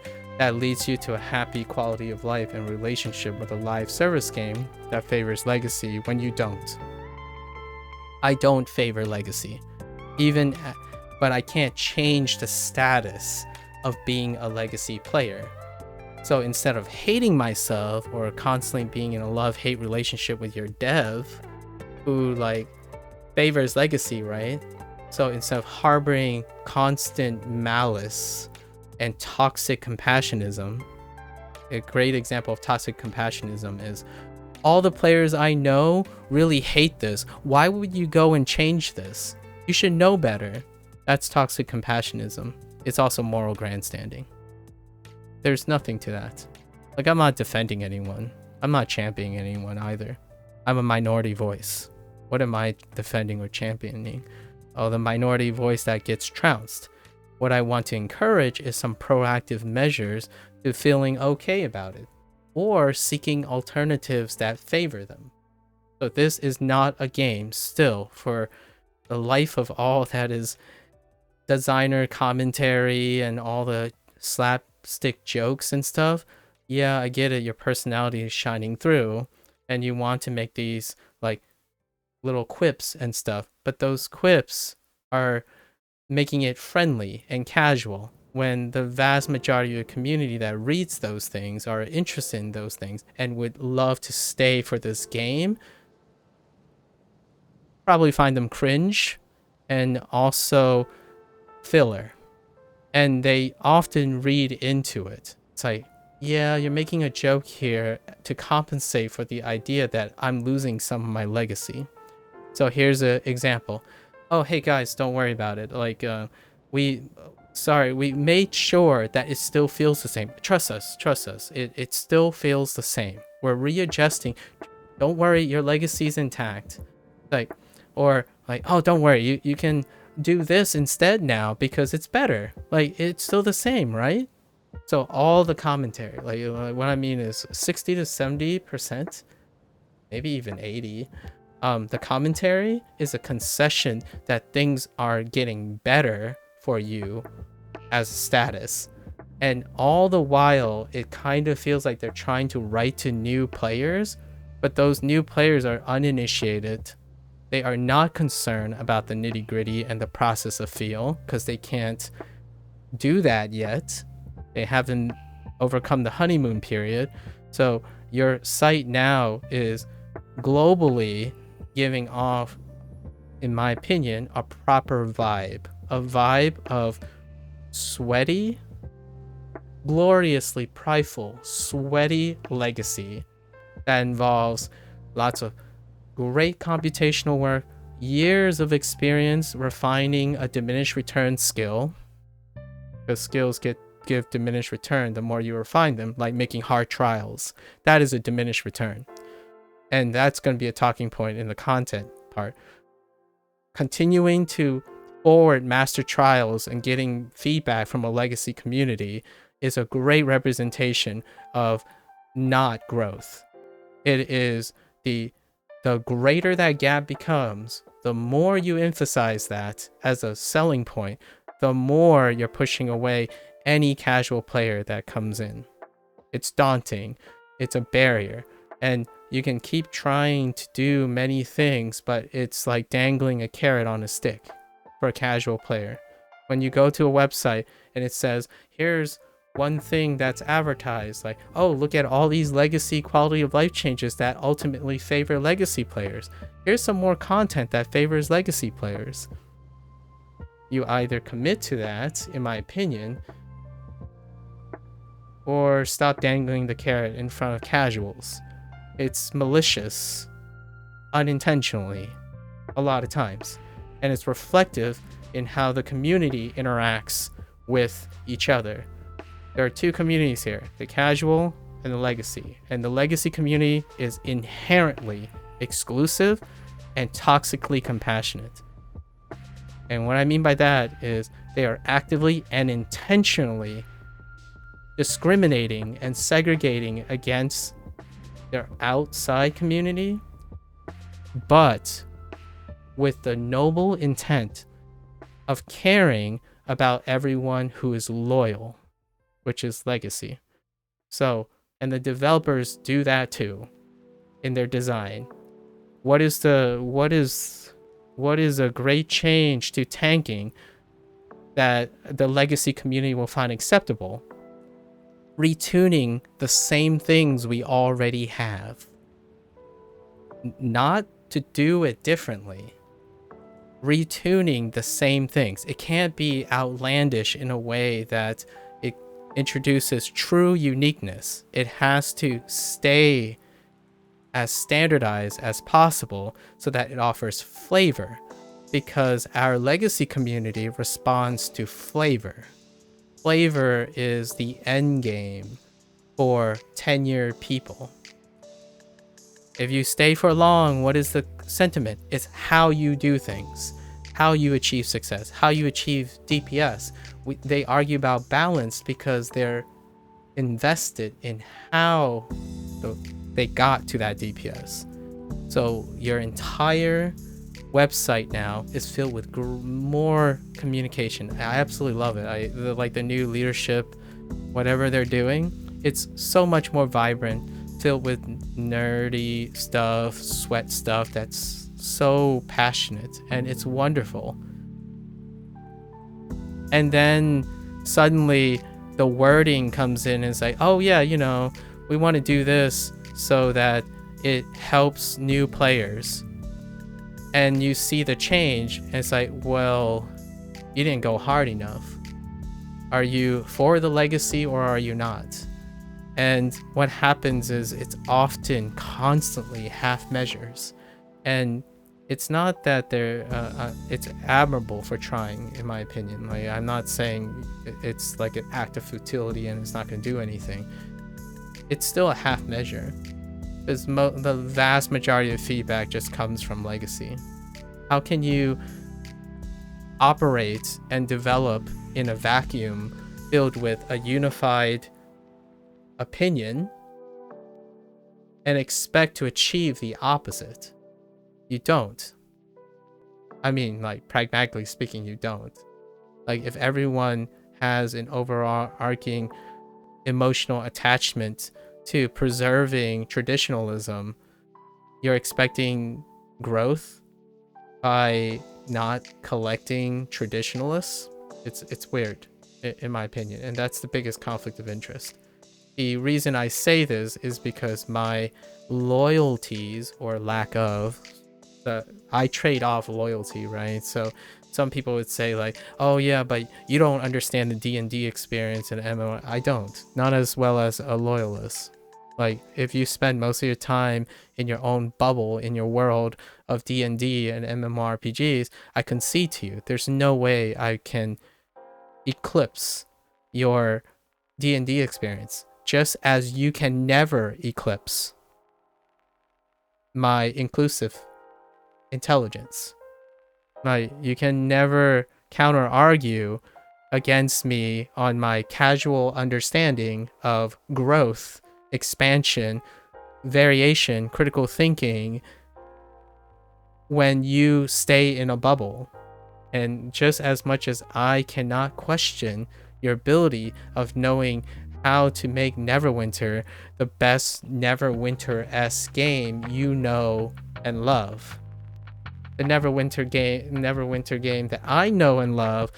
Speaker 1: leads you to a happy quality of life and relationship with a live service game that favors legacy when you don't. I don't favor legacy, but I can't change the status of being a legacy player. So instead of hating myself or constantly being in a love-hate relationship with your dev who like favors legacy, right? So instead of harboring constant malice and toxic compassionism, a great example of toxic compassionism is all the players I know really hate this. Why would you go and change this? You should know better. That's toxic compassionism. It's also moral grandstanding. There's nothing to that. Like, I'm not defending anyone. I'm not championing anyone either. I'm a minority voice. What am I defending or championing? Oh, the minority voice that gets trounced. What I want to encourage is some proactive measures to feeling okay about it, or seeking alternatives that favor them. So this is not a game still for the life of all that is designer commentary and all the slapstick jokes and stuff. Yeah, I get it. Your personality is shining through and you want to make these like little quips and stuff, but those quips are making it friendly and casual when the vast majority of the community that reads those things are interested in those things and would love to stay for this game probably find them cringe and also filler. And they often read into it. It's like, yeah, you're making a joke here to compensate for the idea that I'm losing some of my legacy. So here's an example. Oh, hey guys, don't worry about it. Like, we made sure that it still feels the same. Trust us. It still feels the same. We're readjusting. Don't worry, your legacy's intact. Like, or like, oh, don't worry, you can do this instead now because it's better. Like, it's still the same, right? So all the commentary, like what I mean is 60 to 70%, maybe even 80. The commentary is a concession that things are getting better for you as status. And all the while, it kind of feels like they're trying to write to new players, but those new players are uninitiated. They are not concerned about the nitty gritty and the process of feel because they can't do that yet. They haven't overcome the honeymoon period. So your site now is globally giving off, in my opinion, a proper vibe. A vibe of sweaty, gloriously prideful, sweaty legacy that involves lots of great computational work, years of experience refining a diminished return skill, because skills give diminished return the more you refine them, like making hard trials. That is a diminished return. And that's going to be a talking point in the content part. Continuing to forward master trials and getting feedback from a legacy community is a great representation of not growth. It is the greater that gap becomes, the more you emphasize that as a selling point, the more you're pushing away any casual player that comes in. It's daunting. It's a barrier. And you can keep trying to do many things, but it's like dangling a carrot on a stick for a casual player. When you go to a website and it says, here's one thing that's advertised, like, oh, look at all these legacy quality of life changes that ultimately favor legacy players. Here's some more content that favors legacy players. You either commit to that, in my opinion, or stop dangling the carrot in front of casuals. It's malicious, unintentionally, a lot of times, and it's reflective in how the community interacts with each other. There are two communities here, the casual and the legacy, and the legacy community is inherently exclusive and toxically compassionate. And what I mean by that is they are actively and intentionally discriminating and segregating against their outside community, but with the noble intent of caring about everyone who is loyal, which is legacy. So, and the developers do that too in their design. What is a great change to tanking that the legacy community will find acceptable? Retuning the same things we already have. Not to do it differently. Retuning the same things. It can't be outlandish in a way that it introduces true uniqueness. It has to stay as standardized as possible so that it offers flavor, because our legacy community responds to flavor. Flavor is the end game for tenured people. If you stay for long, what is the sentiment? It's how you do things, how you achieve success, how you achieve DPS. They argue about balance because they're invested in how they got to that DPS. So your entire website now is filled with more communication. I absolutely love it. Like the new leadership, whatever they're doing, it's so much more vibrant, filled with nerdy stuff, sweat stuff that's so passionate, and it's wonderful. And then suddenly the wording comes in and it's like, oh yeah, you know, we want to do this so that it helps new players. And you see the change, and it's like, well, you didn't go hard enough. Are you for the legacy or are you not? And what happens is it's often constantly half measures. And it's not that they're, it's admirable for trying, in my opinion. Like, I'm not saying it's like an act of futility and it's not going to do anything. It's still a half measure. Because the vast majority of feedback just comes from legacy. How can you operate and develop in a vacuum filled with a unified opinion and expect to achieve the opposite? You don't. I mean, like, pragmatically speaking, you don't. Like, if everyone has an overarching emotional attachment to preserving traditionalism, you're expecting growth by not collecting traditionalists. It's weird, in my opinion, and that's the biggest conflict of interest. The reason I say this is because my loyalties, or lack of, I trade off loyalty, right? So some people would say like, oh yeah, but you don't understand the D&D experience in MMO. I don't, not as well as a loyalist. Like, if you spend most of your time in your own bubble, in your world of D&D and MMORPGs, I concede to you, there's no way I can eclipse your D&D experience, just as you can never eclipse my inclusive intelligence. Like, you can never counter argue against me on my casual understanding of growth, expansion, variation, critical thinking, when you stay in a bubble. And just as much as I cannot question your ability of knowing how to make Neverwinter the best Neverwinter-esque game you know and love, the Neverwinter game that I know and love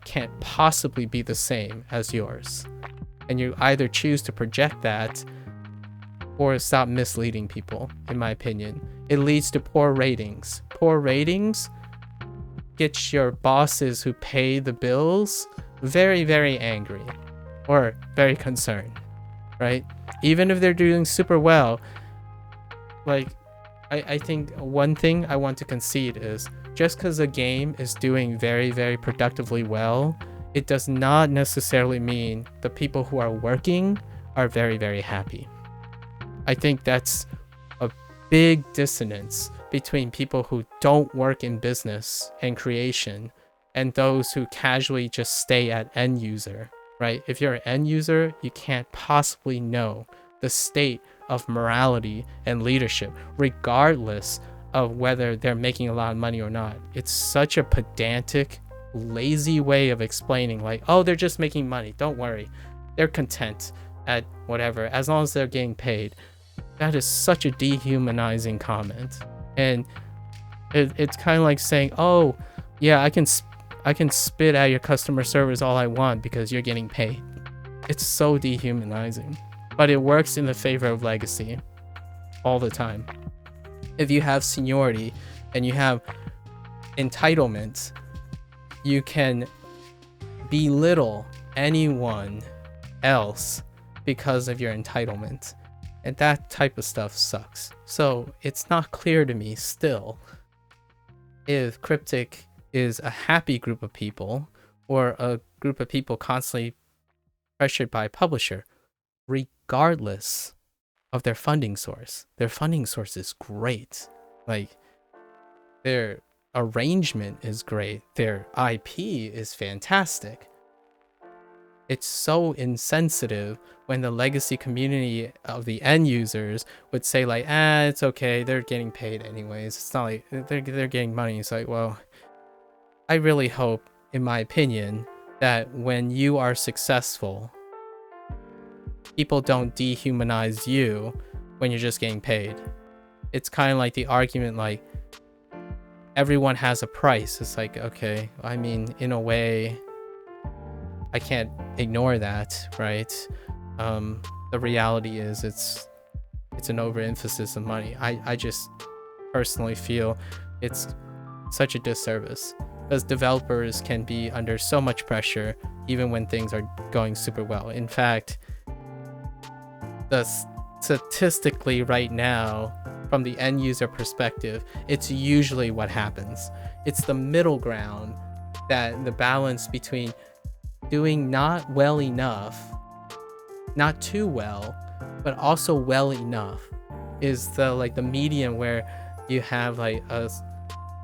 Speaker 1: can't possibly be the same as yours. And you either choose to project that or stop misleading people, in my opinion. It leads to poor ratings. Poor ratings get your bosses who pay the bills very, very angry or very concerned, right? Even if they're doing super well, like, I think one thing I want to concede is just because a game is doing very, very productively well, it does not necessarily mean the people who are working are very, very happy. I think that's a big dissonance between people who don't work in business and creation and those who casually just stay at end user, right? If you're an end user, you can't possibly know the state of morality and leadership, regardless of whether they're making a lot of money or not. It's such a pedantic, lazy way of explaining, like, oh, they're just making money. Don't worry. They're content at whatever, as long as they're getting paid. That is such a dehumanizing comment. And it's kind of like saying, oh, yeah, I can spit at your customer service all I want because you're getting paid. It's so dehumanizing. But it works in the favor of legacy all the time. If you have seniority and you have entitlement, you can belittle anyone else because of your entitlement. And that type of stuff sucks. So it's not clear to me still if Cryptic is a happy group of people or a group of people constantly pressured by a publisher, regardless of their funding source. Their funding source is great. Like, their arrangement is great. Their IP is fantastic. It's so insensitive when the legacy community of the end users would say, like, it's okay, they're getting paid anyways. It's not like they're getting money. It's like, well, I really hope, in my opinion, that when you are successful, people don't dehumanize you when you're just getting paid. It's kind of like the argument, like, everyone has a price. It's like, okay, I mean, in a way, I can't ignore that, right? The reality is it's an overemphasis of money. I just personally feel it's such a disservice because developers can be under so much pressure even when things are going super well. In fact, statistically right now, from the end user perspective, it's usually what happens. It's the middle ground, that the balance between doing not well enough, not too well, but also well enough, is the medium where you have like a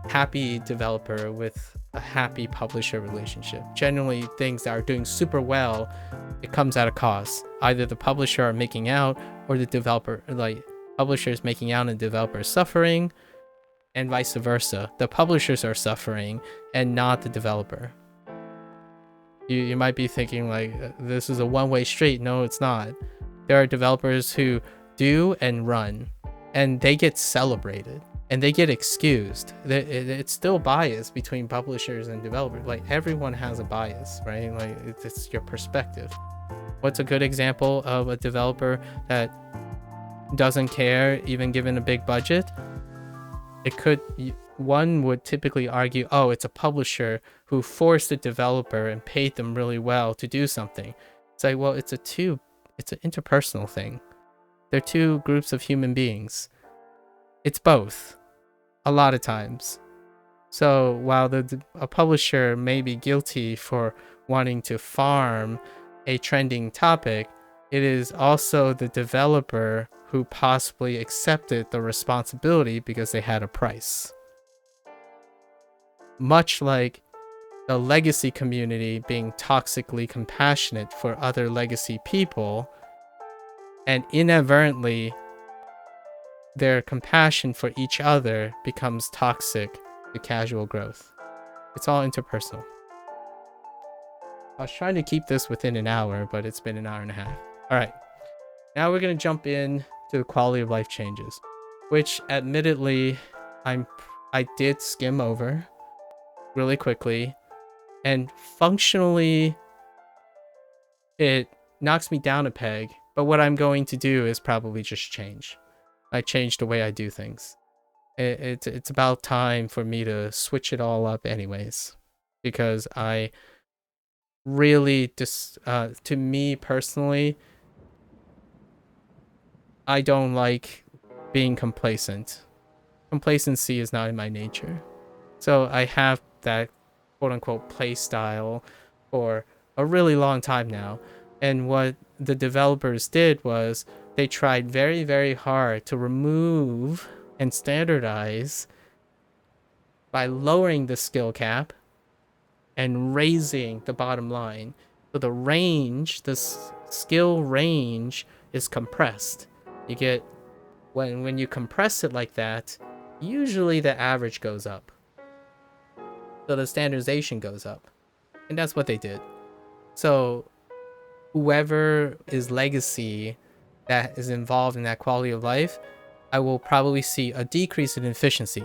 Speaker 1: happy developer with a happy publisher relationship. Generally, things that are doing super well, it comes at a cost. Either the publisher are making out, or the developer, like, publisher is making out and the developer is suffering, and vice versa. The publishers are suffering and not the developer. You might be thinking, like, this is a one-way street. No, it's not. There are developers who do and run, and they get celebrated and they get excused. It's still bias between publishers and developers. Like, everyone has a bias, right? Like, it's your perspective. What's a good example of a developer that doesn't care, even given a big budget? One would typically argue, oh, it's a publisher who forced a developer and paid them really well to do something. It's like, well, it's an interpersonal thing. They're two groups of human beings. It's both, a lot of times. So while a publisher may be guilty for wanting to farm a trending topic, it is also the developer who possibly accepted the responsibility because they had a price. Much like the legacy community being toxically compassionate for other legacy people, and inadvertently their compassion for each other becomes toxic to casual growth. It's all interpersonal. I was trying to keep this within an hour, but it's been an hour and a half. All right, now we're going to jump in to the quality of life changes, which admittedly I did skim over really quickly, And functionally, it knocks me down a peg. But what I'm going to do is probably just change. I change the way I do things. It's about time for me to switch it all up anyways. Because I really, to me personally, I don't like being complacent. Complacency is not in my nature. So I have that quote-unquote play style for a really long time now. And what the developers did was they tried very, very hard to remove and standardize by lowering the skill cap and raising the bottom line. So the range, the skill range is compressed. You get, when you compress it like that, usually the average goes up. So the standardization goes up. And that's what they did. So whoever is legacy that is involved in that quality of life, I will probably see a decrease in efficiency,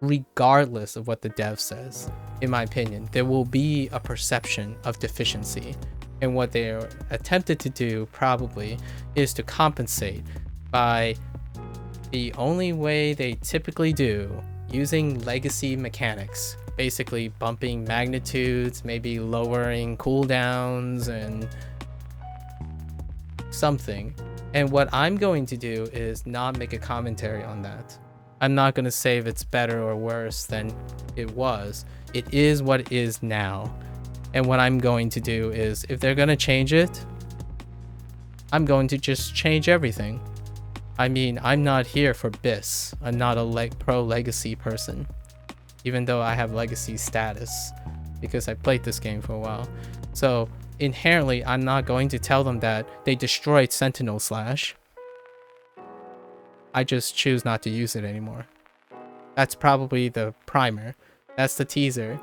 Speaker 1: regardless of what the dev says. In my opinion, there will be a perception of deficiency. And what they're attempted to do probably is to compensate by the only way they typically do, using legacy mechanics. Basically bumping magnitudes, maybe lowering cooldowns and something. And what I'm going to do is not make a commentary on that. I'm not going to say if it's better or worse than it was. It is what it is now. And what I'm going to do is, if they're going to change it, I'm going to just change everything. I mean, I'm not here for BIS. I'm not a pro legacy person. Even though I have legacy status because I played this game for a while. So inherently, I'm not going to tell them that they destroyed Sentinel Slash. I just choose not to use it anymore. That's probably the primer. That's the teaser.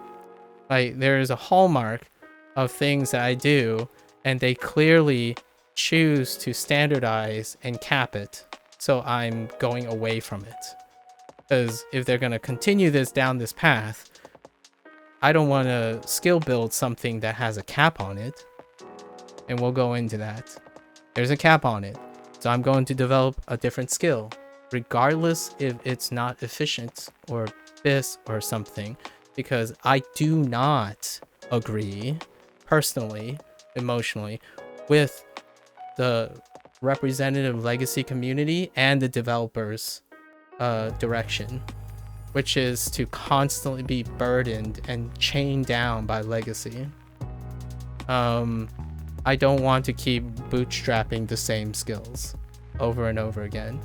Speaker 1: Like, there is a hallmark of things that I do, and they clearly choose to standardize and cap it. So I'm going away from it. Because if they're going to continue this down this path, I don't want to skill build something that has a cap on it. And we'll go into that. There's a cap on it. So I'm going to develop a different skill. Regardless if it's not efficient or BIS or something. Because I do not agree, personally, emotionally, with the representative legacy community and the developers direction, which is to constantly be burdened and chained down by legacy. I don't want to keep bootstrapping the same skills over and over again.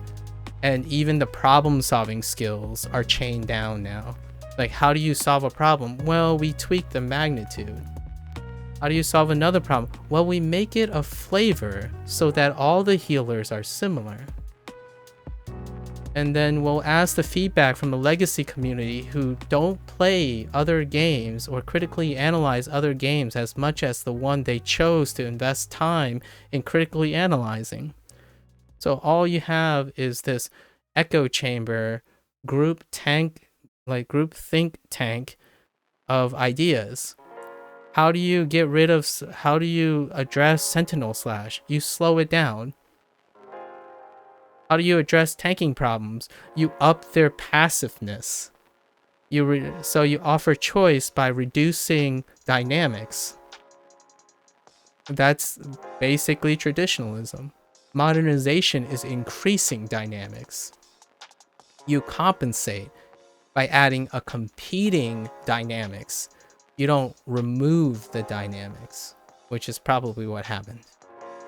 Speaker 1: And even the problem solving skills are chained down now. Like, how do you solve a problem? Well, we tweak the magnitude. How do you solve another problem? Well, we make it a flavor so that all the healers are similar. And then we'll ask the feedback from the legacy community who don't play other games or critically analyze other games as much as the one they chose to invest time in critically analyzing. So all you have is this echo chamber group think tank of ideas. How do you address Sentinel Slash? You slow it down. How do you address tanking problems? You up their passiveness. So you offer choice by reducing dynamics. That's basically traditionalism. Modernization is increasing dynamics. You compensate by adding a competing dynamics. You don't remove the dynamics, which is probably what happened.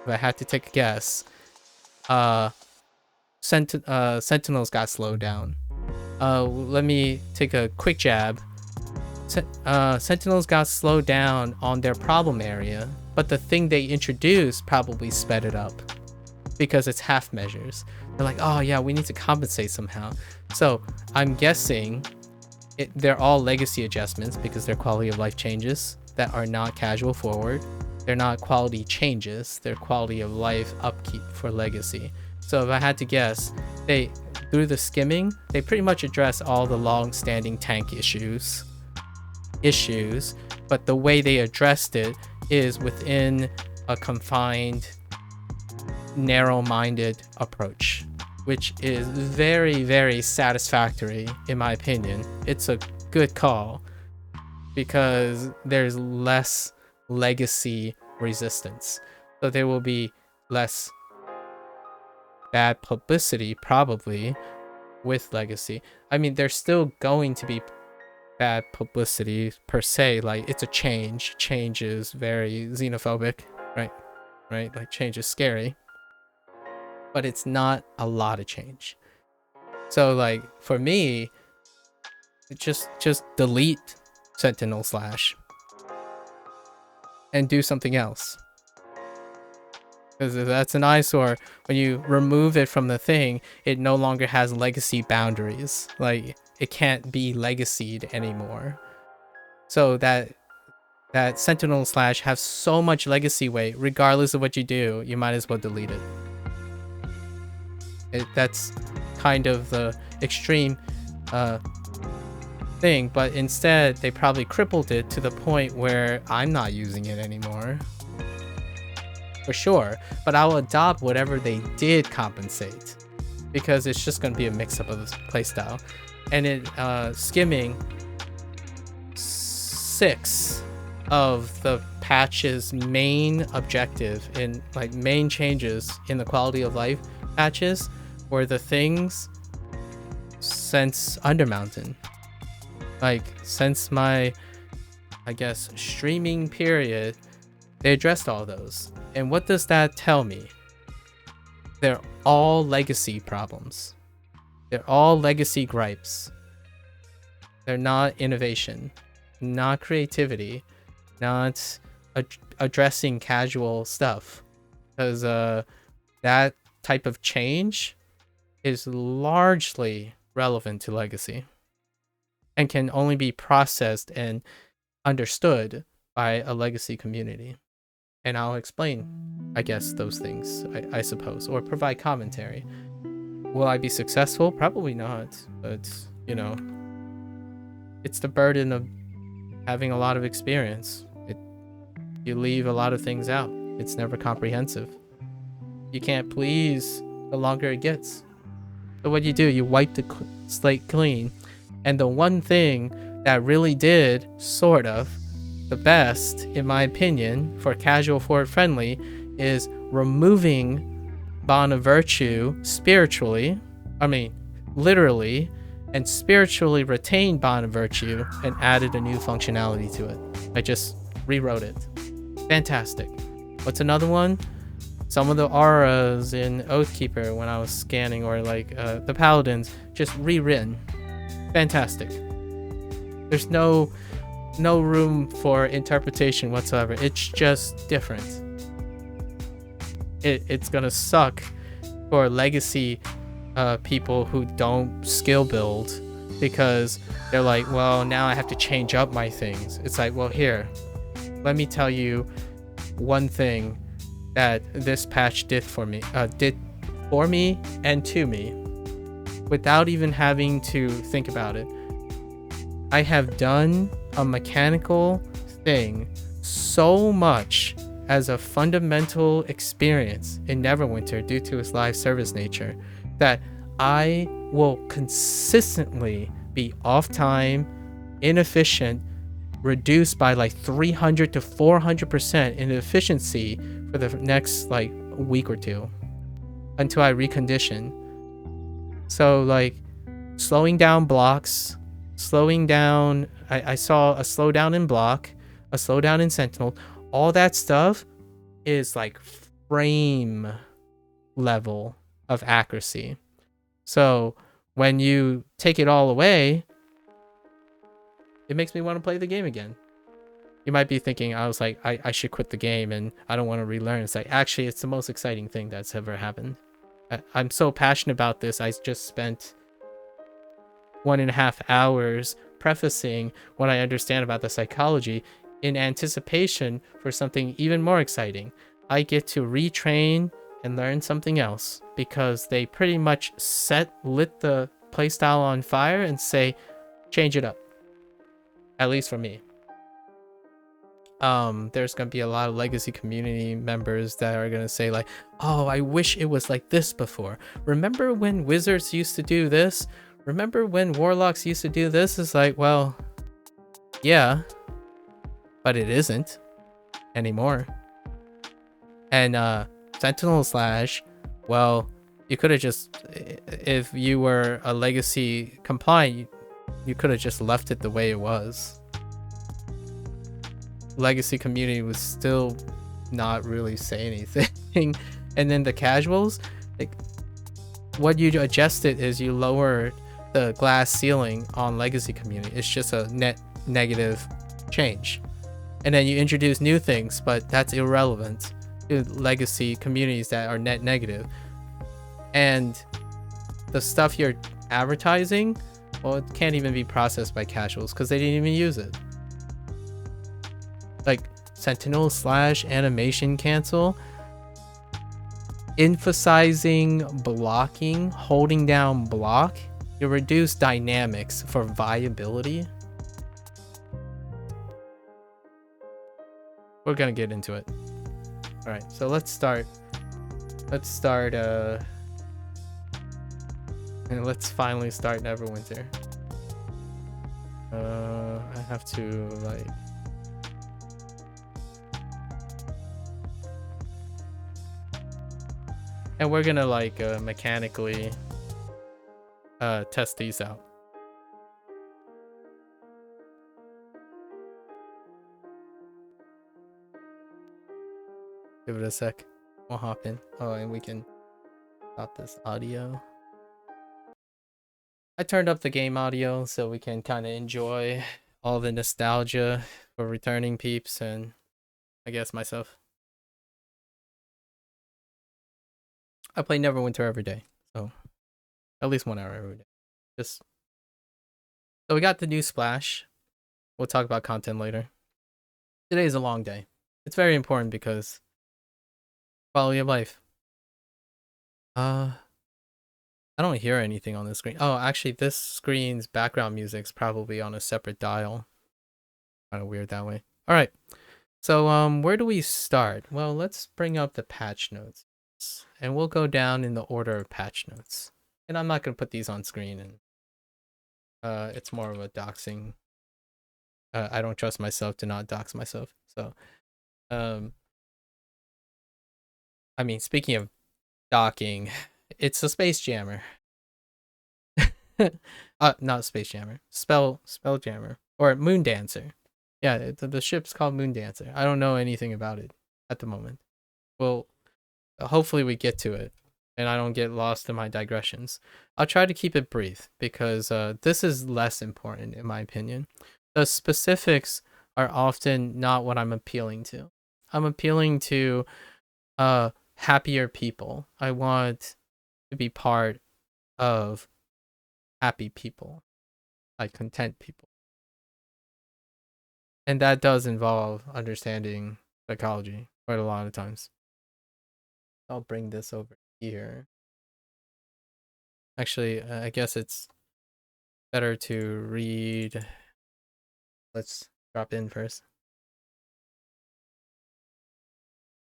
Speaker 1: If I had to take a guess, Sentinels got slowed down. Let me take a quick jab. Sentinels got slowed down on their problem area, but the thing they introduced probably sped it up because it's half measures. They're like, oh yeah, we need to compensate somehow. So I'm guessing they're all legacy adjustments because they're quality of life changes that are not casual forward. They're not quality changes, they're quality of life upkeep for legacy. So if I had to guess, through the skimming, they pretty much address all the long-standing tank issues, but the way they addressed it is within a confined, narrow-minded approach, which is very, very satisfactory in my opinion. It's a good call because there's less legacy resistance, so there will be less bad publicity probably with legacy. I mean, there's still going to be bad publicity per se, like it's a change is very xenophobic, right? Like change is scary, but it's not a lot of change. So like for me, just delete Sentinel Slash and do something else, because that's an eyesore. When you remove it from the thing, it no longer has legacy boundaries. Like it can't be legacied anymore. So that Sentinel Slash has so much legacy weight, regardless of what you do, you might as well delete it. That's kind of the extreme thing, but instead they probably crippled it to the point where I'm not using it anymore. For sure, but I'll adopt whatever they did compensate, because it's just going to be a mix-up of the playstyle. And it skimming 6 of the patch's main objective in like main changes in the quality of life patches were the things since Undermountain. Like since my, I guess, streaming period, they addressed all those. And what does that tell me? They're all legacy problems. They're all legacy gripes. They're not innovation, not creativity, not addressing casual stuff. Because that type of change is largely relevant to legacy and can only be processed and understood by a legacy community. And I'll explain, I guess, those things, I suppose, or provide commentary. Will I be successful? Probably not, but, you know, it's the burden of having a lot of experience. You leave a lot of things out. It's never comprehensive. You can't please the longer it gets. So what you do, you wipe the slate clean. And the one thing that really did, sort of, the best, in my opinion, for casual forward friendly is removing Bond of Virtue spiritually, I mean, literally, and spiritually retained Bond of Virtue and added a new functionality to it. I just rewrote it. Fantastic. What's another one? Some of the auras in Oathkeeper when I was scanning, or like the Paladins, just rewritten. Fantastic. There's no room for interpretation whatsoever. It's just different. It's gonna suck for legacy people who don't skill build, because they're like, well, now I have to change up my things. It's like, well, here, let me tell you one thing that this patch did for me and to me, without even having to think about it. I have done a mechanical thing so much as a fundamental experience in Neverwinter due to its live service nature that I will consistently be off time, inefficient, reduced by like 300 to 400% in efficiency for the next like week or two until I recondition. So like slowing down blocks, slowing down, I saw a slowdown in block, a slowdown in sentinel, all that stuff is like frame level of accuracy. So when you take it all away, it makes me want to play the game again. You might be thinking, I was like, I should quit the game and I don't want to relearn. It's like, actually, it's the most exciting thing that's ever happened. I'm so passionate about this. I just spent 1.5 hours prefacing what I understand about the psychology in anticipation for something even more exciting. I get to retrain and learn something else, because they pretty much lit the playstyle on fire and say, change it up. At least for me. there's gonna be a lot of legacy community members that are gonna say like, oh, I wish it was like this before. Remember when wizards used to do this? Remember when warlocks used to do this? It's like, well, yeah, but it isn't anymore. And Sentinel Slash, well, you could have just, if you were a legacy compliant, you could have just left it the way it was. Legacy community would still not really say anything. And then the casuals, like, what you adjusted is you lower the glass ceiling on legacy community. It's just a net negative change. And then you introduce new things, but that's irrelevant to legacy communities that are net negative. And the stuff you're advertising, well, it can't even be processed by casuals because they didn't even use it. Like Sentinel Slash animation cancel, emphasizing blocking, holding down block, you reduce dynamics for viability. We're gonna get into it. All right, so let's start and let's finally start Neverwinter. I have to like, and we're gonna like mechanically test these out. Give it a sec. We'll hop in. Oh, and we can stop this audio. I turned up the game audio so we can kind of enjoy all the nostalgia for returning peeps and I guess myself. I play Neverwinter every day, so at least 1 hour every day. Just so we got the new splash. We'll talk about content later. Today is a long day. It's very important because quality of life. I don't hear anything on the screen. Oh, actually, this screen's background music's probably on a separate dial. Kind of weird that way. All right. So, where do we start? Well, let's bring up the patch notes, and we'll go down in the order of patch notes. And I'm not gonna put these on screen, and it's more of a doxing. I don't trust myself to not dox myself. So, I mean, speaking of docking, it's a Space Jammer. Not Space Jammer. Spelljammer or Moon Dancer. Yeah, the ship's called Moon Dancer. I don't know anything about it at the moment. Well, hopefully we get to it and I don't get lost in my digressions. I'll try to keep it brief because this is less important in my opinion. The specifics are often not what I'm appealing to. I'm appealing to happier people. I want to be part of happy people, like content people. And that does involve understanding psychology quite a lot of times. I'll bring this over here. Actually, I guess it's better to read. Let's drop in first.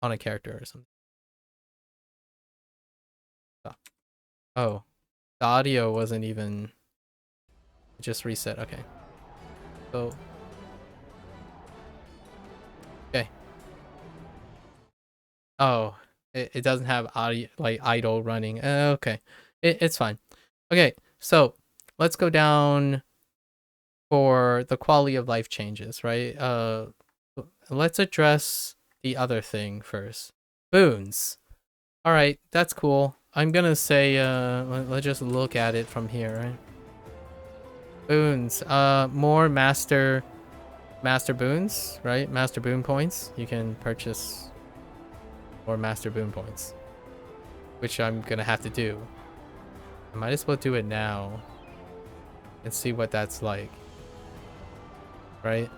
Speaker 1: On a character or something. Oh, the audio wasn't even, just reset. Okay. So, okay. Oh, it doesn't have audio, like idle running. Okay. It's fine. Okay. So let's go down for the quality of life changes, right? Let's address the other thing first. Boons. All right. That's cool. I'm gonna say, let's just look at it from here, right? Boons. More master boons, right? Master boon points. You can purchase more master boon points, which I'm gonna have to do. I might as well do it now and see what that's like, right?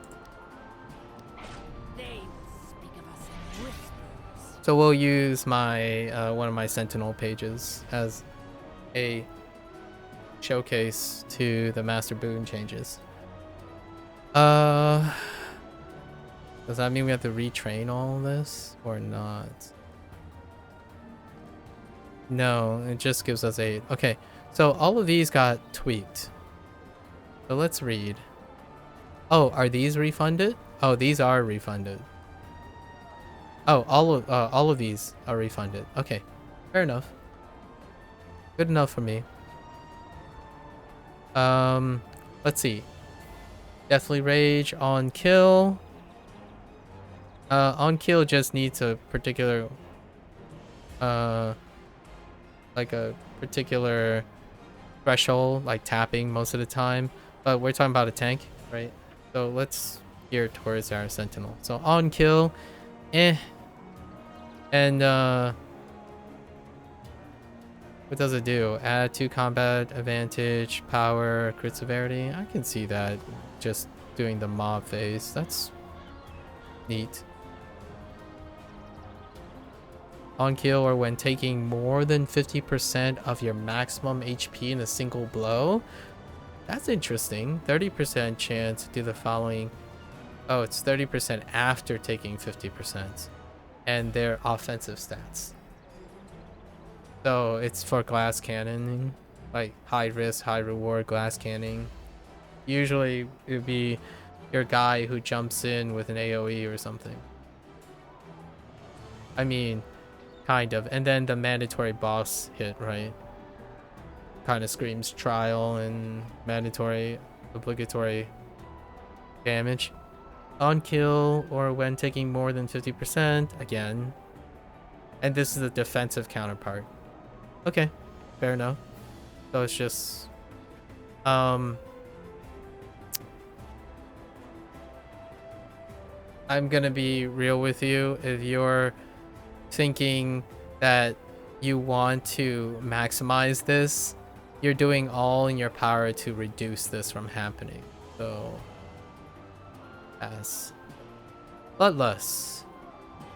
Speaker 1: So we'll use my one of my Sentinel pages as a showcase to the master boon changes. Does that mean we have to retrain all of this or not? No, it just gives us 8. Okay, so all of these got tweaked. So let's read. Oh, are these refunded? Oh, these are refunded. Oh, all of these are refunded. Okay, fair enough. Good enough for me. Let's see. Deathly Rage on kill. On kill just needs a particular like a particular threshold, like tapping most of the time. But we're talking about a tank, right? So let's gear towards our sentinel. So on kill, and what does it do? Add 2 combat advantage, power, crit severity. I can see that just doing the mob phase. That's neat. On kill or when taking more than 50% of your maximum HP in a single blow. That's interesting. 30% chance to do the following. Oh, it's 30% after taking 50%. And their offensive stats. So it's for glass cannoning. Like high risk, high reward glass cannoning. Usually it would be your guy who jumps in with an AoE or something. I mean, kind of. And then the mandatory boss hit, right? Kind of screams trial and mandatory obligatory damage. On kill or when taking more than 50% again. And this is the defensive counterpart. Okay, fair enough. So it's just I'm gonna be real with you. If you're thinking that you want to maximize this, you're doing all in your power to reduce this from happening. So as Bloodlust,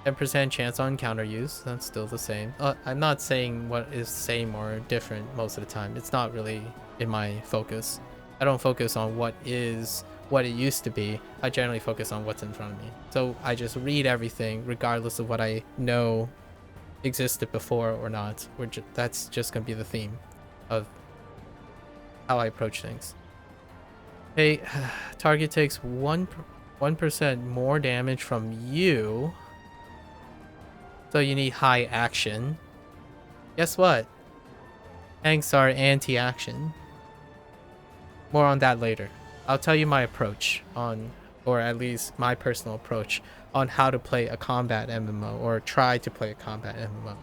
Speaker 1: 10% chance on counter use. That's still the same. I'm not saying what is same or different most of the time. It's not really in my focus. I don't focus on what it used to be. I generally focus on what's in front of me. So I just read everything regardless of what I know existed before or not. That's just gonna be the theme of how I approach things. Hey, target takes 1% more damage from you. So you need high action. Guess what? Tanks are anti-action. More on that later. I'll tell you my approach on, or at least my personal approach on how to play a combat MMO or try to play a combat MMO.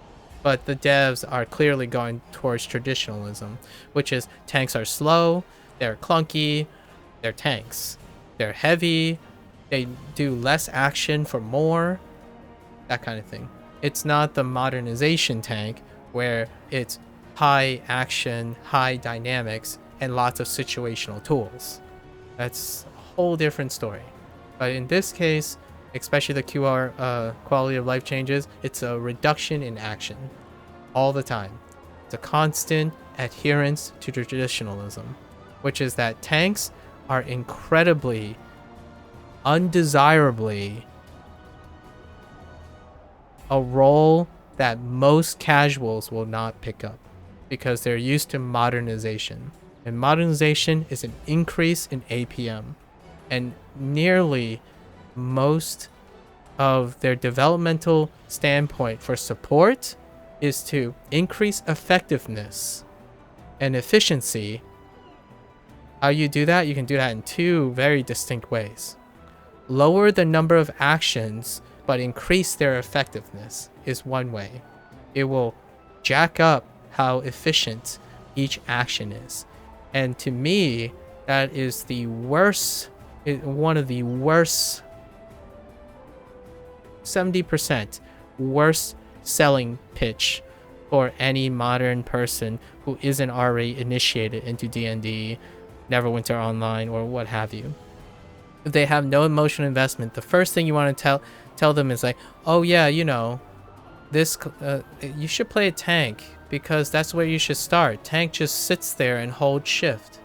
Speaker 1: But the devs are clearly going towards traditionalism, which is tanks are slow, they're clunky, they're tanks. They're heavy, they do less action for more, that kind of thing. It's not the modernization tank where it's high action, high dynamics, and lots of situational tools. That's a whole different story. But in this case, especially the QR quality of life changes, it's a reduction in action all the time. It's a constant adherence to traditionalism, which is that tanks are incredibly, undesirably a role that most casuals will not pick up because they're used to modernization. And modernization is an increase in APM. And nearly most of their developmental standpoint for support is to increase effectiveness and efficiency. How you do that? You can do that in 2 very distinct ways. Lower the number of actions but increase their effectiveness is one way. It will jack up how efficient each action is. And to me, that is the worst, one of the worst, 70% worst selling pitch for any modern person who isn't already initiated into D&D, Neverwinter Online, or what have you. If they have no emotional investment, the first thing you want to tell them is like, oh yeah, you know, this you should play a tank because that's where you should start. Tank just sits there and holds shift.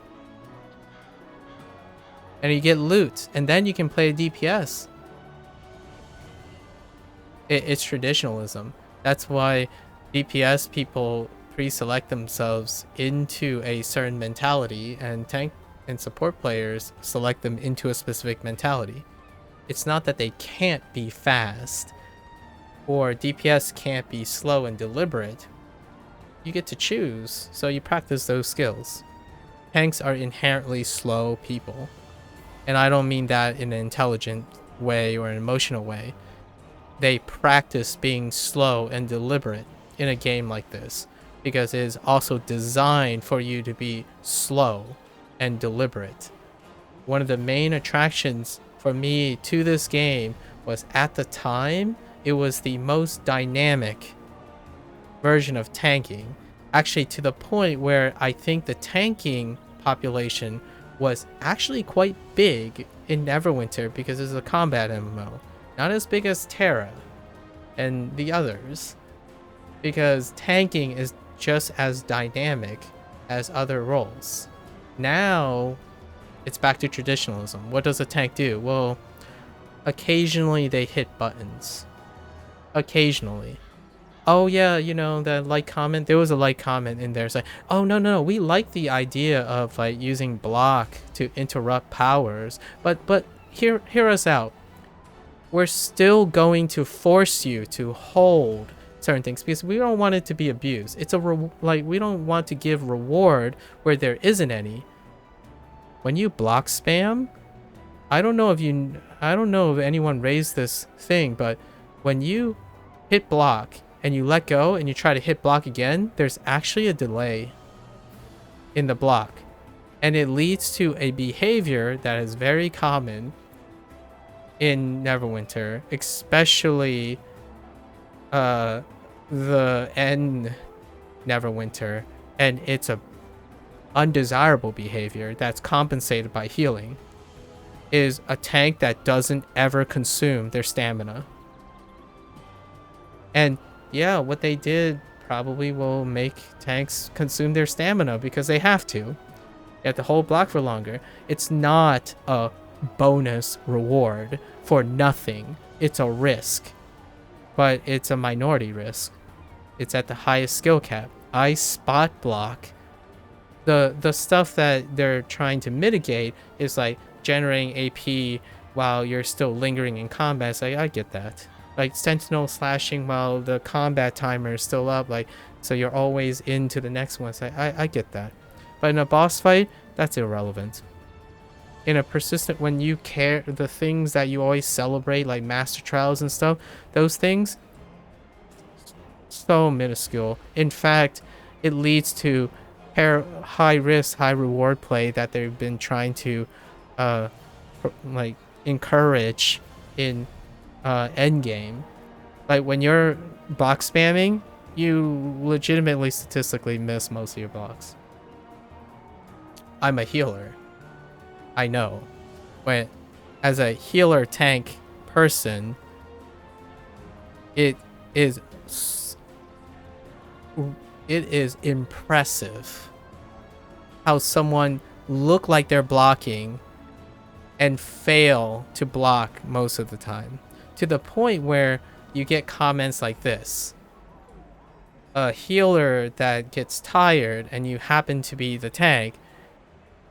Speaker 1: And you get loot, and then you can play DPS. It's traditionalism. That's why DPS people pre-select themselves into a certain mentality, and tank and support players select them into a specific mentality. It's not that they can't be fast, or DPS can't be slow and deliberate. You get to choose, so you practice those skills. Tanks are inherently slow people. And I don't mean that in an intelligent way or an emotional way. They practice being slow and deliberate in a game like this, because it is also designed for you to be slow and deliberate. One of the main attractions for me to this game was, at the time, it was the most dynamic version of tanking. Actually, to the point where I think the tanking population was actually quite big in Neverwinter, because it's a combat MMO. Not as big as Terra and the others, because tanking is just as dynamic as other roles. Now, it's back to traditionalism. What does a tank do? Well, occasionally they hit buttons. Occasionally. Oh yeah, you know, the like comment, there was a like comment in there. It's like, oh no, we like the idea of like using block to interrupt powers, but hear us out. We're still going to force you to hold certain things because we don't want it to be abused. It's we don't want to give reward where there isn't any. When you block spam, I don't know if anyone raised this thing, but when you hit block and you let go and you try to hit block again, there's actually a delay in the block. And it leads to a behavior that is very common in Neverwinter, especially the end Neverwinter, and it's a undesirable behavior that's compensated by healing, is a tank that doesn't ever consume their stamina. And yeah, what they did probably will make tanks consume their stamina because they have to. You have to hold block for longer. It's not a bonus reward for nothing. It's a risk. But it's a minority risk. It's at the highest skill cap. I spot block. The stuff that they're trying to mitigate is like generating AP while you're still lingering in combat. It's like, I get that. Like sentinel slashing while the combat timer is still up, like, so you're always into the next one. So I get that. But in a boss fight, that's irrelevant. In a persistent, when you care, the things that you always celebrate, like master trials and stuff, those things, so minuscule. In fact, it leads to high risk, high reward play that they've been trying to like encourage in endgame. Like when you're block spamming, you legitimately statistically miss most of your blocks. I'm a healer. I know. When, as a healer tank person, it is impressive how someone look like they're blocking and fail to block most of the time. To the point where you get comments like this. A healer that gets tired and you happen to be the tank,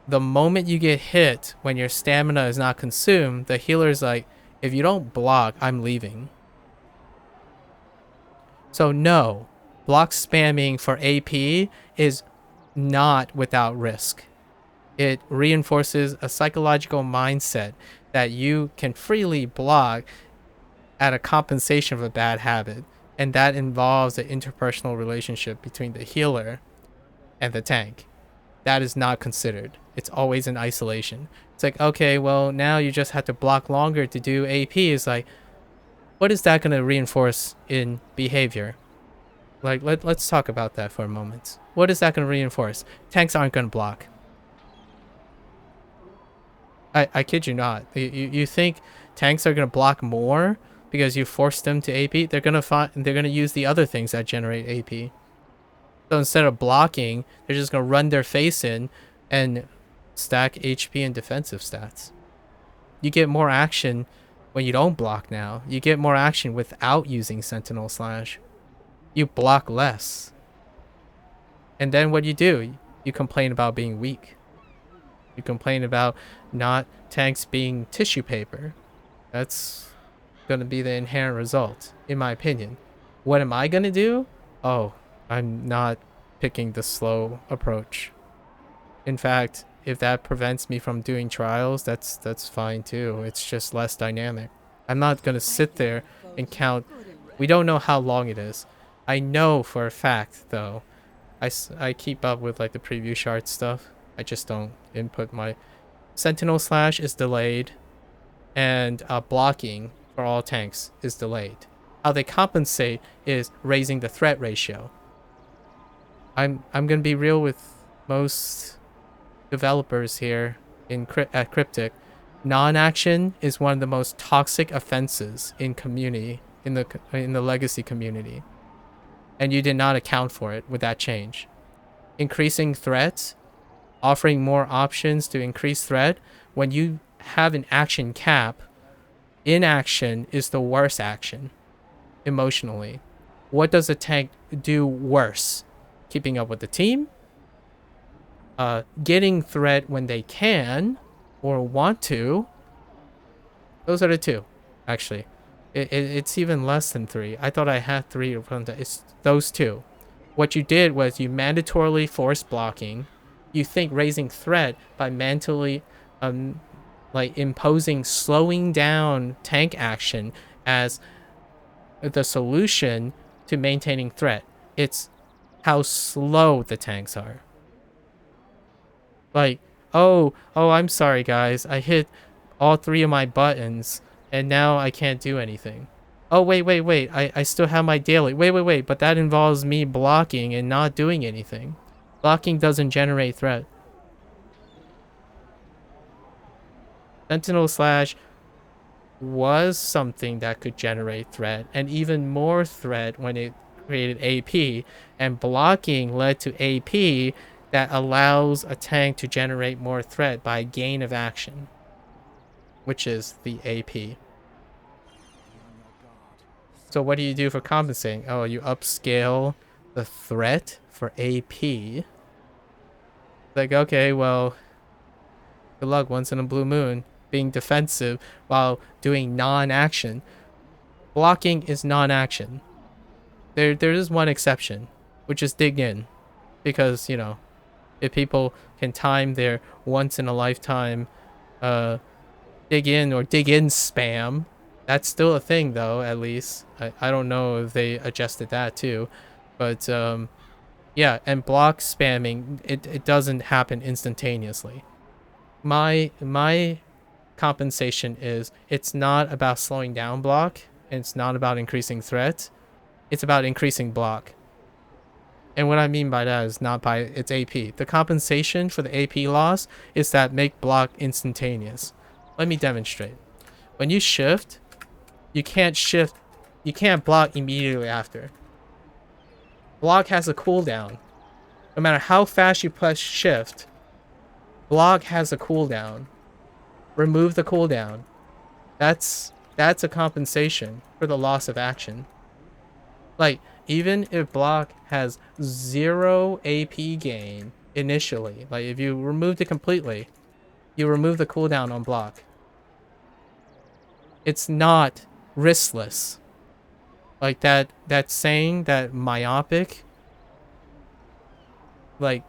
Speaker 1: the moment you get hit when your stamina is not consumed, the healer's like, if you don't block, I'm leaving. So no, block spamming for AP is not without risk. It reinforces a psychological mindset that you can freely block at a compensation of a bad habit, and that involves an interpersonal relationship between the healer and the tank. That is not considered. It's always in isolation. It's like, okay, well, now you just have to block longer to do AP. It's like, what is that going to reinforce in behavior? Like, let's talk about that for a moment. What is that going to reinforce? Tanks aren't going to block. I kid you not. You think tanks are going to block more because you force them to AP? They're going to use the other things that generate AP. So instead of blocking, they're just going to run their face in and stack HP and defensive stats. You get more action when you don't block now. You get more action without using Sentinel Slash. You block less. And then what do? You complain about being weak. You complain about not tanks being tissue paper. That's going to be the inherent result, in my opinion. What am I going to do? Oh, I'm not picking the slow approach. In fact, if that prevents me from doing trials, that's fine too. It's just less dynamic. I'm not going to sit there and count. We don't know how long it is. I know for a fact, though. I keep up with like the preview shard stuff. I just don't input my Sentinel Slash is delayed, and blocking for all tanks is delayed. How they compensate is raising the threat ratio. I'm gonna be real with most developers here at Cryptic. Non-action is one of the most toxic offenses in the legacy community, and you did not account for it with that change. Increasing threats, offering more options to increase threat. When you have an action cap, inaction is the worst action emotionally. What does a tank do worse? Keeping up with the team, getting threat when they can or want to. Those are the two, actually. It's even less than 3. I thought I had 3. It's those two. What you did was you mandatorily forced blocking. You think raising threat by mentally like imposing slowing down tank action as the solution to maintaining threat. It's how slow the tanks are. Like, oh, I'm sorry guys, I hit all 3 of my buttons and now I can't do anything. Oh, wait, I still have my daily. Wait, but that involves me blocking and not doing anything. Blocking doesn't generate threat. Sentinel Slash was something that could generate threat, and even more threat when it created AP, and blocking led to AP that allows a tank to generate more threat by gain of action, which is the AP. So what do you do for compensating? Oh, you upscale the threat for AP. Like, okay, well, good luck once in a blue moon being defensive while doing non-action. Blocking is non-action. There is one exception, which is dig in. Because, you know, if people can time their once in a lifetime dig in spam, that's still a thing though, at least. I don't know if they adjusted that too. But yeah, and block spamming, it doesn't happen instantaneously. My compensation is it's not about slowing down block, and it's not about increasing threat. It's about increasing block. And what I mean by that is not by its AP. The compensation for the AP loss is that make block instantaneous. Let me demonstrate. When you shift, you can't block immediately after. Block has a cooldown. No matter how fast you press shift, block has a cooldown. Remove the cooldown. That's a compensation for the loss of action. Like, even if block has 0 AP gain initially, like if you removed it completely, you remove the cooldown on block. It's not riskless. Like that saying, that myopic, like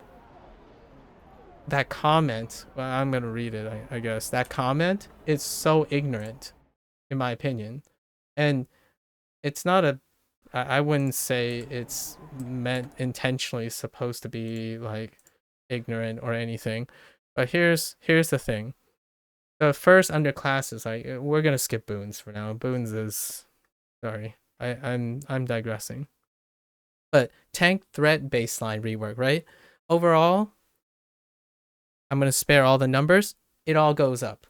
Speaker 1: that comment, well, I'm gonna read it, I guess. That comment is so ignorant, in my opinion. And it's not a, I wouldn't say it's meant intentionally supposed to be like ignorant or anything. But here's the thing. The first underclasses, like, we're gonna skip boons for now. Boons is, sorry, I'm digressing. But tank threat baseline rework, right? Overall, I'm gonna spare all the numbers. It all goes up.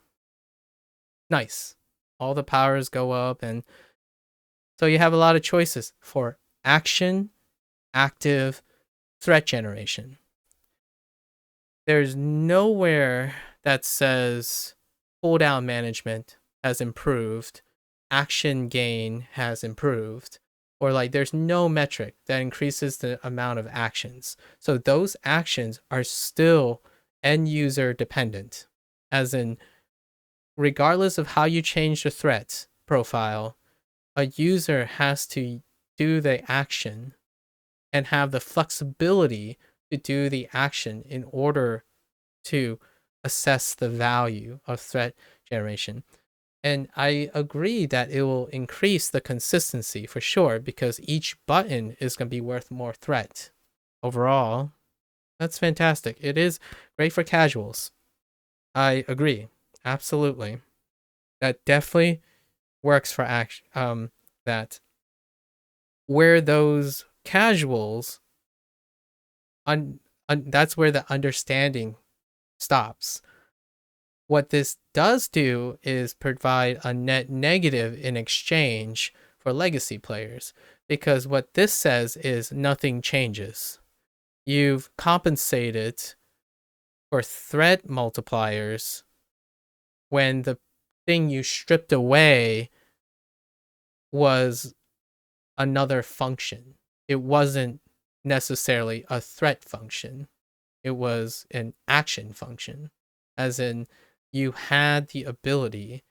Speaker 1: Nice. All the powers go up, and so you have a lot of choices for action, active, threat generation. There's nowhere that says cooldown management has improved action gain has improved, or like there's no metric that increases the amount of actions. So those actions are still end user dependent, as in, regardless of how you change the threat profile, a user has to do the action and have the flexibility to do the action in order to assess the value of threat generation. And I agree that it will increase the consistency for sure, because each button is going to be worth more threat. Overall, that's fantastic. It is great for casuals. I agree. Absolutely. That definitely works for action. That where those casuals, that's where the understanding stops. What this does do is provide a net negative in exchange for legacy players, because what this says is nothing changes. You've compensated for threat multipliers when the thing you stripped away was another function. It wasn't necessarily a threat function. It was an action function, as in you had the ability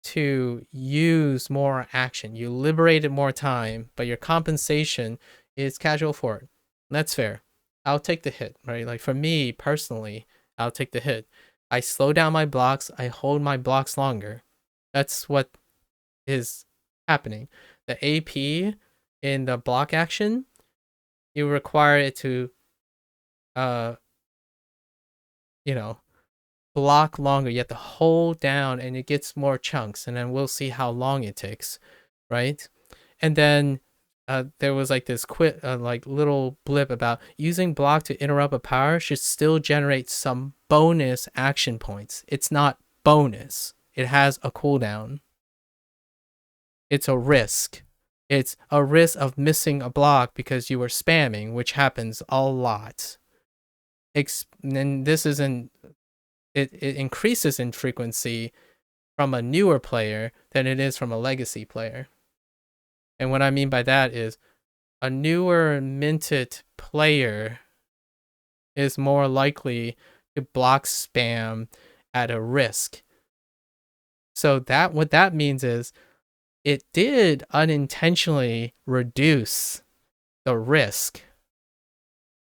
Speaker 1: to use more action. You liberated more time, but your compensation is casual for it. That's fair. I'll take the hit, right? Like for me personally, I'll take the hit. I slow down my blocks, I hold my blocks longer. That's what is happening. The AP in the block action, you require it to you know, block longer. You have to hold down and it gets more chunks, and then we'll see how long it takes, right? And then there was like this like little blip about using block to interrupt a power should still generate some bonus action points. It's not bonus. It has a cooldown. It's a risk. It's a risk of missing a block because you were spamming, which happens a lot. And this isn't, it increases in frequency from a newer player than it is from a legacy player. And what I mean by that is a newer minted player is more likely to block spam at a risk. So that what that means is it did unintentionally reduce the risk,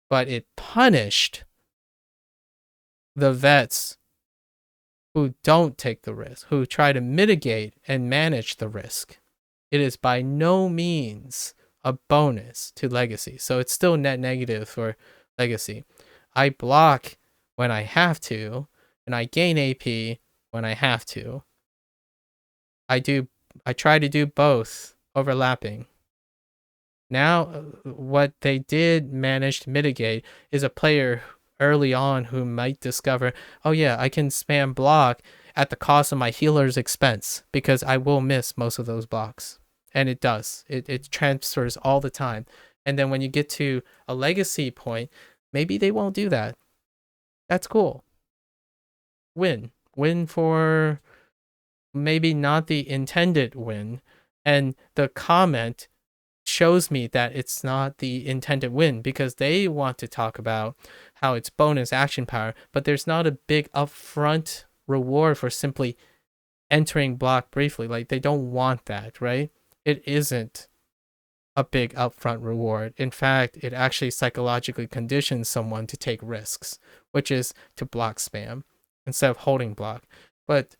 Speaker 1: but it punished the vets who don't take the risk, who try to mitigate and manage the risk. It is by no means a bonus to legacy. So it's still net negative for legacy. I block when I have to, and I gain AP when I have to. I try to do both overlapping. Now, what they did manage to mitigate is a player early on who might discover, oh yeah, I can spam block at the cost of my healer's expense, because I will miss most of those blocks. And it does. It transfers all the time. And then when you get to a legacy point, maybe they won't do that. That's cool. Win for maybe not the intended win. And the comment shows me that it's not the intended win, because they want to talk about how it's bonus action power, but there's not a big upfront reward for simply entering block briefly. Like, they don't want that, right? It isn't a big upfront reward. In fact, it actually psychologically conditions someone to take risks, which is to block spam instead of holding block. But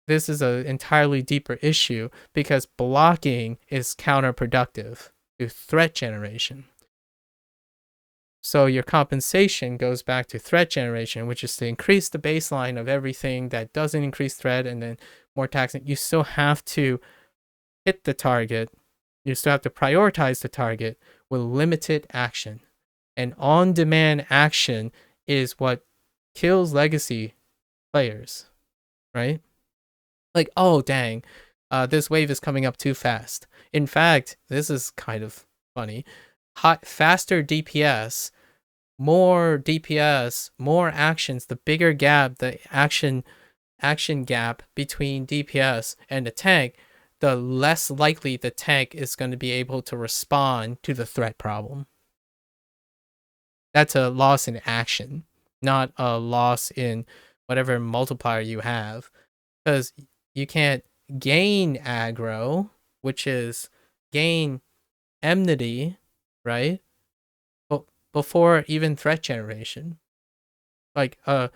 Speaker 1: this is an entirely deeper issue, because blocking is counterproductive to threat generation. So your compensation goes back to threat generation, which is to increase the baseline of everything that doesn't increase threat, and then more taxing. You still have to hit the target. You still have to prioritize the target with limited action. And on-demand action is what kills legacy players, right? Like, oh, dang, this wave is coming up too fast. In fact, this is kind of funny. Faster DPS, more actions, the bigger gap the action action gap between DPS and the tank, the less likely the tank is going to be able to respond to the threat problem. That's a loss in action, not a loss in whatever multiplier you have. Because you can't gain aggro, which is gain enmity, right? Before even threat generation. Like a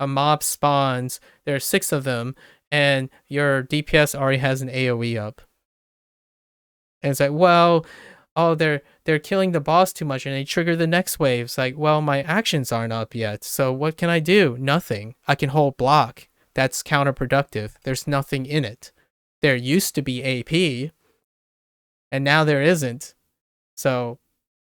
Speaker 1: mob spawns, there are 6 of them, and your DPS already has an AoE up. And it's like, well, oh, they're killing the boss too much and they trigger the next wave. It's like, well, my actions aren't up yet. So what can I do? Nothing. I can hold block. That's counterproductive. There's nothing in it. There used to be AP, and now there isn't. So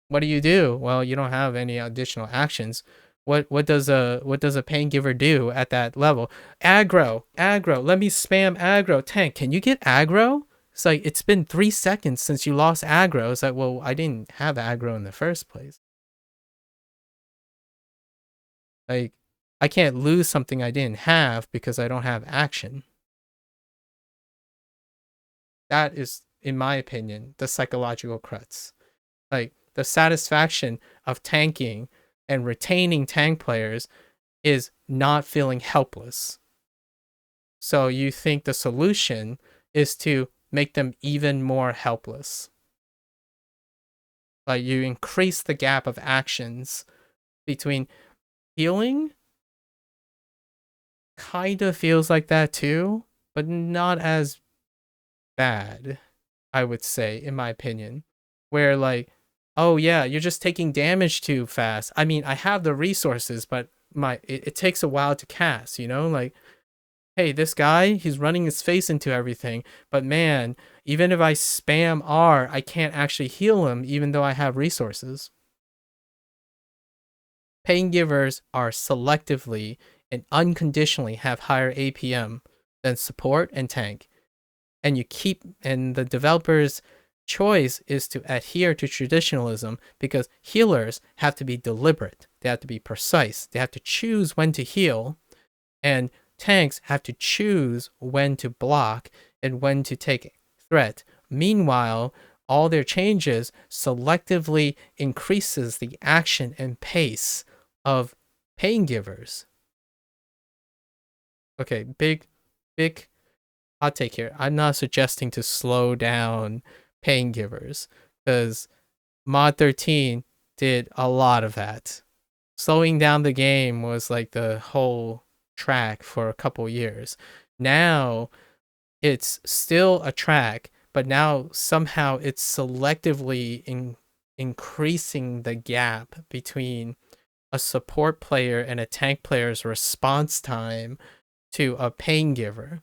Speaker 1: what do? Well, you don't have any additional actions. What does a pain giver do at that level? Aggro. Let me spam aggro. Tank, can you get aggro? It's like, it's been 3 seconds since you lost aggro. It's like, well, I didn't have aggro in the first place. Like, I can't lose something I didn't have because I don't have action. That is, in my opinion, the psychological crux. Like, the satisfaction of tanking and retaining tank players is not feeling helpless. So you think the solution is to make them even more helpless. Like, you increase the gap of actions between healing. Kind of feels like that too, but not as bad, I would say, in my opinion. Where like, oh yeah, you're just taking damage too fast. I mean, I have the resources, but it takes a while to cast, you know? Like, hey, this guy, he's running his face into everything, but man, even if I spam R, I can't actually heal him even though I have resources. Pain givers are selectively and unconditionally have higher APM than support and tank. And the developer's choice is to adhere to traditionalism because healers have to be deliberate. They have to be precise. They have to choose when to heal, and tanks have to choose when to block and when to take threat. Meanwhile, all their changes selectively increases the action and pace of pain givers. Okay, big hot take here. I'm not suggesting to slow down pain givers because Mod 13 did a lot of that. Slowing down the game was like the whole track for a couple years. Now it's still a track, but now somehow it's selectively increasing the gap between a support player and a tank player's response time to a pain giver.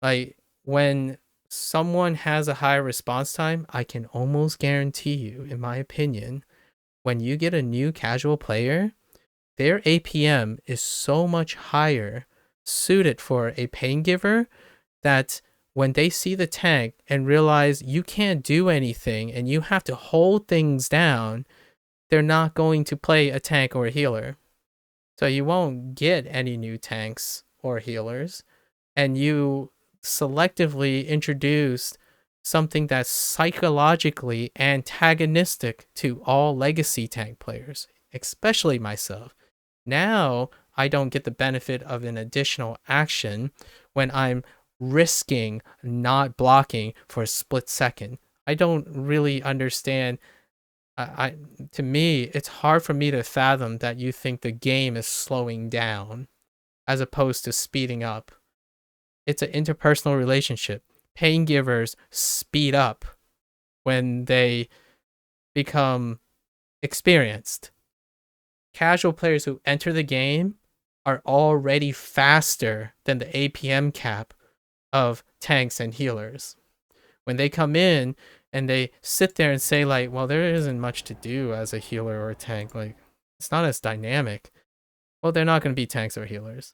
Speaker 1: Like, when someone has a high response time, I can almost guarantee you, in my opinion, when you get a new casual player, their APM is so much higher suited for a pain giver that when they see the tank and realize you can't do anything and you have to hold things down, they're not going to play a tank or a healer. So you won't get any new tanks or healers, and you selectively introduced something that's psychologically antagonistic to all legacy tank players, especially myself. Now I don't get the benefit of an additional action when I'm risking not blocking for a split second. I don't really understand. To me, it's hard for me to fathom that you think the game is slowing down as opposed to speeding up. It's an interpersonal relationship. Pain givers speed up when they become experienced. Casual players who enter the game are already faster than the APM cap of tanks and healers. When they come in and they sit there and say like, well, there isn't much to do as a healer or a tank. Like, it's not as dynamic. Well, they're not going to be tanks or healers.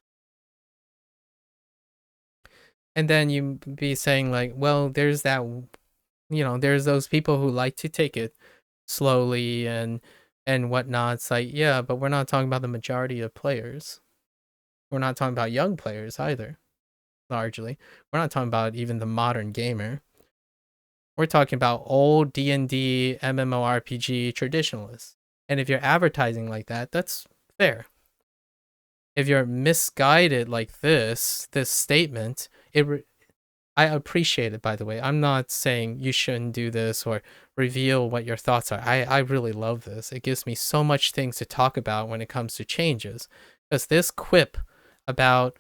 Speaker 1: And then you be saying like, well, there's that, there's those people who like to take it slowly and whatnot. It's like, yeah, but we're not talking about the majority of players. We're not talking about young players either, largely. We're not talking about even the modern gamer. We're talking about old D&D, MMORPG traditionalists. And if you're advertising like that, that's fair. If you're misguided like this statement, I appreciate it, by the way. I'm not saying you shouldn't do this or reveal what your thoughts are. I really love this. It gives me so much things to talk about when it comes to changes. Because this quip about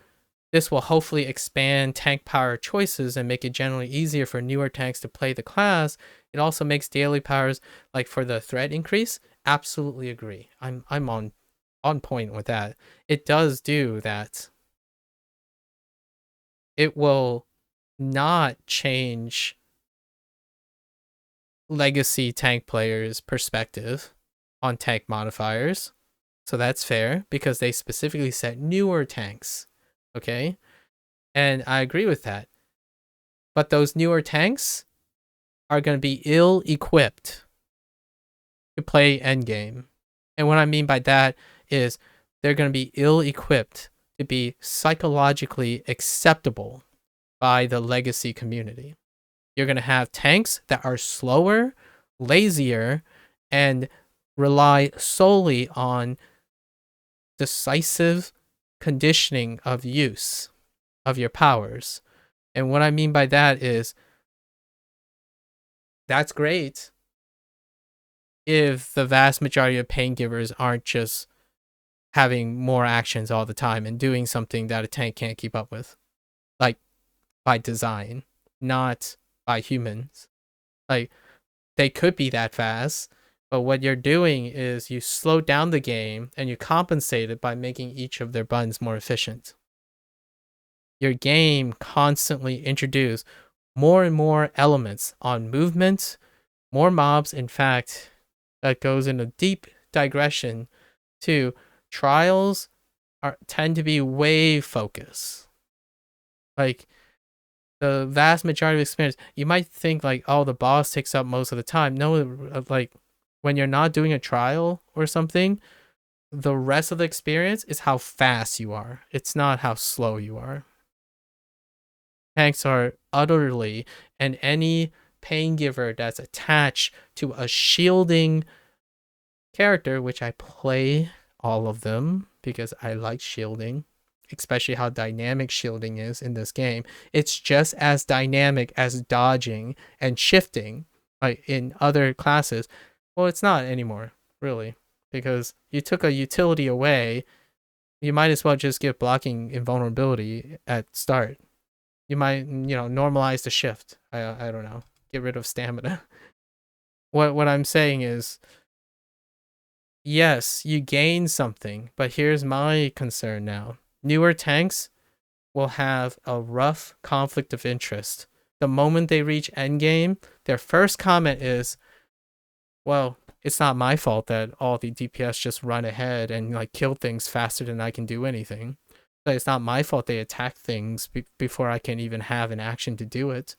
Speaker 1: this will hopefully expand tank power choices and make it generally easier for newer tanks to play the class. It also makes daily powers, like for the threat increase, absolutely agree. I'm on point with that. It does do that. It will not change legacy tank players' perspective on tank modifiers. So that's fair because they specifically said newer tanks. Okay? And I agree with that. But those newer tanks are going to be ill equipped to play endgame. And what I mean by that is they're going to be ill equipped to be psychologically acceptable by the legacy community. You're going to have tanks that are slower, lazier, and rely solely on decisive conditioning of use of your powers. And what I mean by that is that's great if the vast majority of pain givers aren't just having more actions all the time and doing something that a tank can't keep up with, like by design, not by humans. Like they could be that fast, but what you're doing is you slow down the game and you compensate it by making each of their buttons more efficient. Your game constantly introduces more and more elements on movement, more mobs. In fact, that goes in a deep digression to trials tend to be wave focus. Like the vast majority of experience, you might think like, oh, the boss takes up most of the time. No, like when you're not doing a trial or something, the rest of the experience is how fast you are. It's not how slow you are. Tanks are utterly, and any pain giver that's attached to a shielding character, which I play all of them because I like shielding, especially how dynamic shielding is in this game. It's just as dynamic as dodging and shifting like in other classes. Well, it's not anymore, really, because you took a utility away. You might as well just give blocking invulnerability at start. You might, normalize the shift. I don't know. Get rid of stamina. What I'm saying is, yes, you gain something, but here's my concern now. Newer tanks will have a rough conflict of interest. The moment they reach endgame, their first comment is, well, it's not my fault that all the DPS just run ahead and like kill things faster than I can do anything. But it's not my fault they attack things before I can even have an action to do it.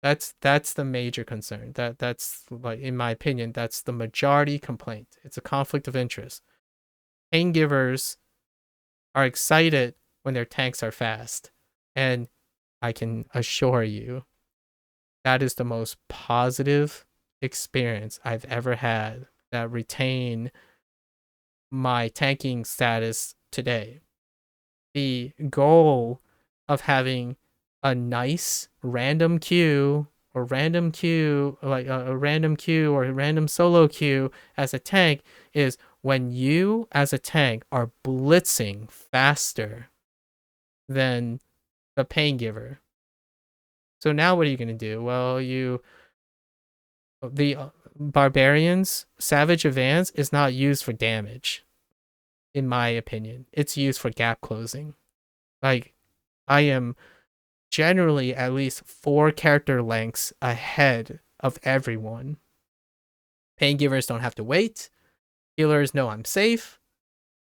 Speaker 1: That's the major concern. That's like, in my opinion, that's the majority complaint. It's a conflict of interest. Pain givers are excited when their tanks are fast, and I can assure you that is the most positive experience I've ever had that retain my tanking status today. The goal of having a nice random queue or random queue, like a random queue or a random solo queue as a tank is when you as a tank are blitzing faster than the pain giver. So now what are you going to do? Well, the barbarians savage advance is not used for damage, in my opinion. It's used for gap closing. Like I am generally at least 4 character lengths ahead of everyone. Pain givers don't have to wait. Healers know I'm safe,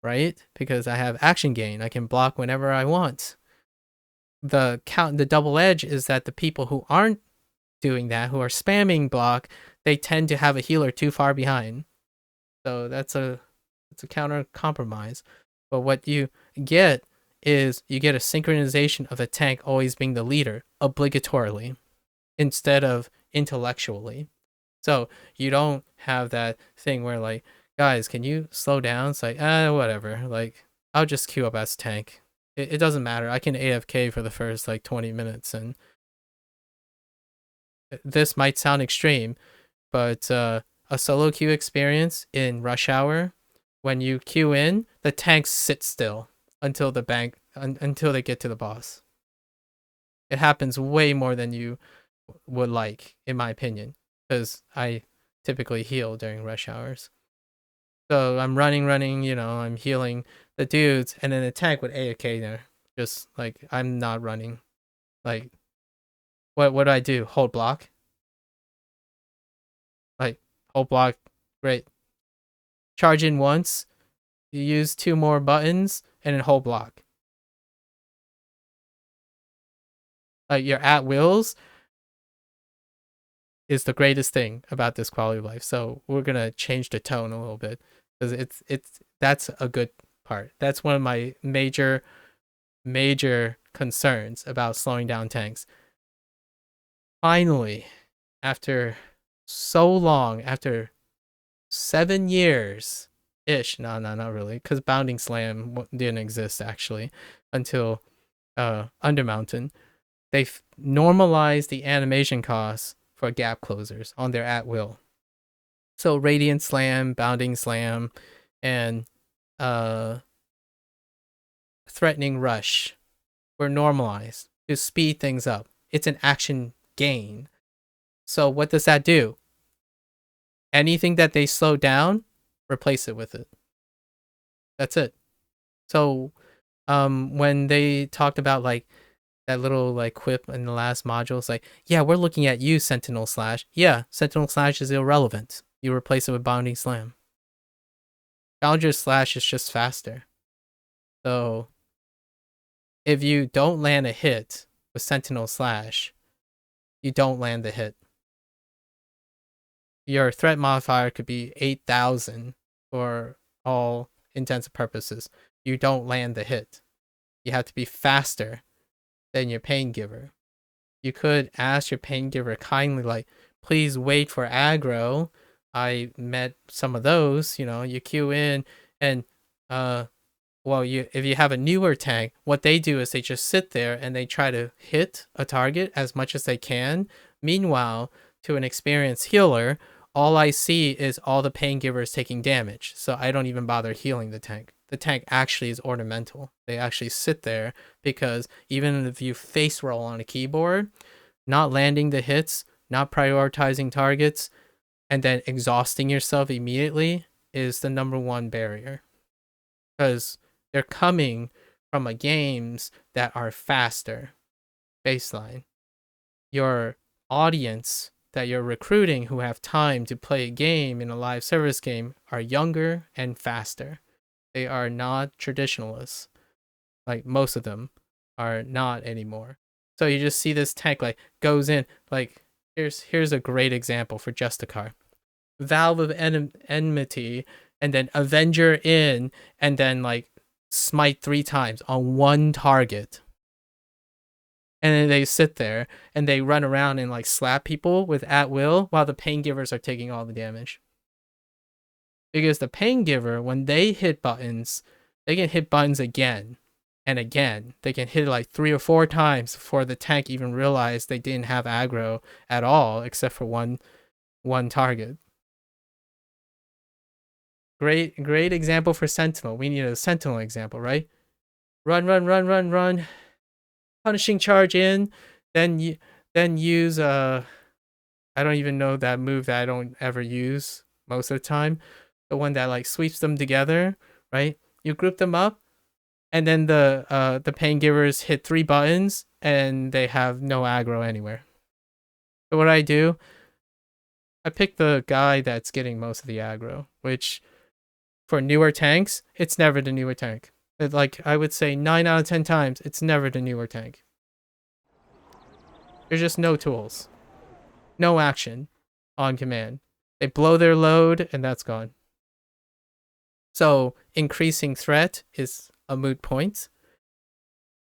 Speaker 1: right? Because I have action gain. I can block whenever I want. The double edge is that the people who aren't doing that, who are spamming block, they tend to have a healer too far behind. So that's a counter compromise. But what you get is you get a synchronization of the tank always being the leader, obligatorily, instead of intellectually. So you don't have that thing where like, guys, can you slow down? It's like, whatever. Like, I'll just queue up as tank. It doesn't matter. I can AFK for the first like 20 minutes, and this might sound extreme, but a solo queue experience in rush hour, when you queue in, the tanks sit still until until they get to the boss. It happens way more than you would like, in my opinion, because I typically heal during rush hours. So I'm running, I'm healing the dudes, and then the tank would AFK there. Just like, I'm not running. Like, what do I do? Hold block? Like, hold block, great. Charge in once, you use 2 more buttons, and then hold block. Like, your at wills is the greatest thing about this quality of life. So we're gonna change the tone a little bit, because that's a good part. That's one of my major concerns about slowing down tanks. Finally, after so long, after 7 years ish, no, not really, because Bounding Slam didn't exist actually until Undermountain. They've normalized the animation costs for gap closers on their at will. So Radiant Slam, Bounding Slam, and Threatening Rush were normalized to speed things up. It's an action gain. So what does that do? Anything that they slow down, replace it with it. That's it. So when they talked about like that little like quip in the last module, it's like, yeah, we're looking at you, Sentinel Slash. Yeah, Sentinel Slash is irrelevant. You replace it with Bounding Slam. Challenger Slash is just faster. So if you don't land a hit with Sentinel Slash, you don't land the hit. Your threat modifier could be 8,000 for all intents and purposes. You don't land the hit. You have to be faster than your pain giver. You could ask your pain giver kindly, like, please wait for aggro. I met some of those, you queue in, and if you have a newer tank, what they do is they just sit there and they try to hit a target as much as they can. Meanwhile, to an experienced healer, all I see is all the pain givers taking damage, so I don't even bother healing the tank. The tank actually is ornamental. They actually sit there because even if you face roll on a keyboard, not landing the hits, not prioritizing targets, and then exhausting yourself immediately is the #1 barrier. Because they're coming from games that are faster baseline. Your audience that you're recruiting who have time to play a game in a live service game are younger and faster. They are not traditionalists. Like, most of them are not anymore. So you just see this tank like goes in, like, here's a great example for Justicar. Valve of Enmity, and then Avenger in, and then like smite 3 times on one target. And then they sit there and they run around and like slap people with at will while the pain givers are taking all the damage. Because the pain giver, when they hit buttons, they can hit buttons again and again. They can hit it like 3 or 4 times before the tank even realized they didn't have aggro at all, except for one target. Great example for Sentinel. We need a Sentinel example, right? Run. Punishing charge in, then use I don't even know that move that I don't ever use most of the time. The one that like sweeps them together, right? You group them up, and then the pain givers hit 3 buttons and they have no aggro anywhere. So what I do, I pick the guy that's getting most of the aggro, which for newer tanks, it's never the newer tank. Like, I would say 9 out of 10 times, it's never the newer tank. There's just no tools. No action on command. They blow their load, and that's gone. So increasing threat is a moot point.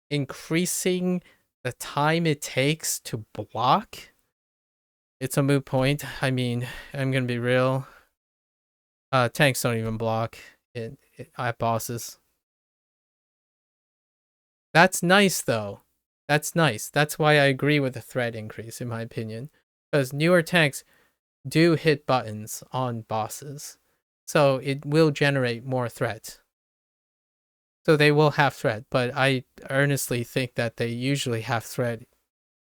Speaker 1: Increasing the time it takes to block, it's a moot point. I mean, I'm gonna be real. Tanks don't even block at bosses. That's nice though. That's nice. That's why I agree with the threat increase, in my opinion, because newer tanks do hit buttons on bosses, so it will generate more threat. So they will have threat, but I earnestly think that they usually have threat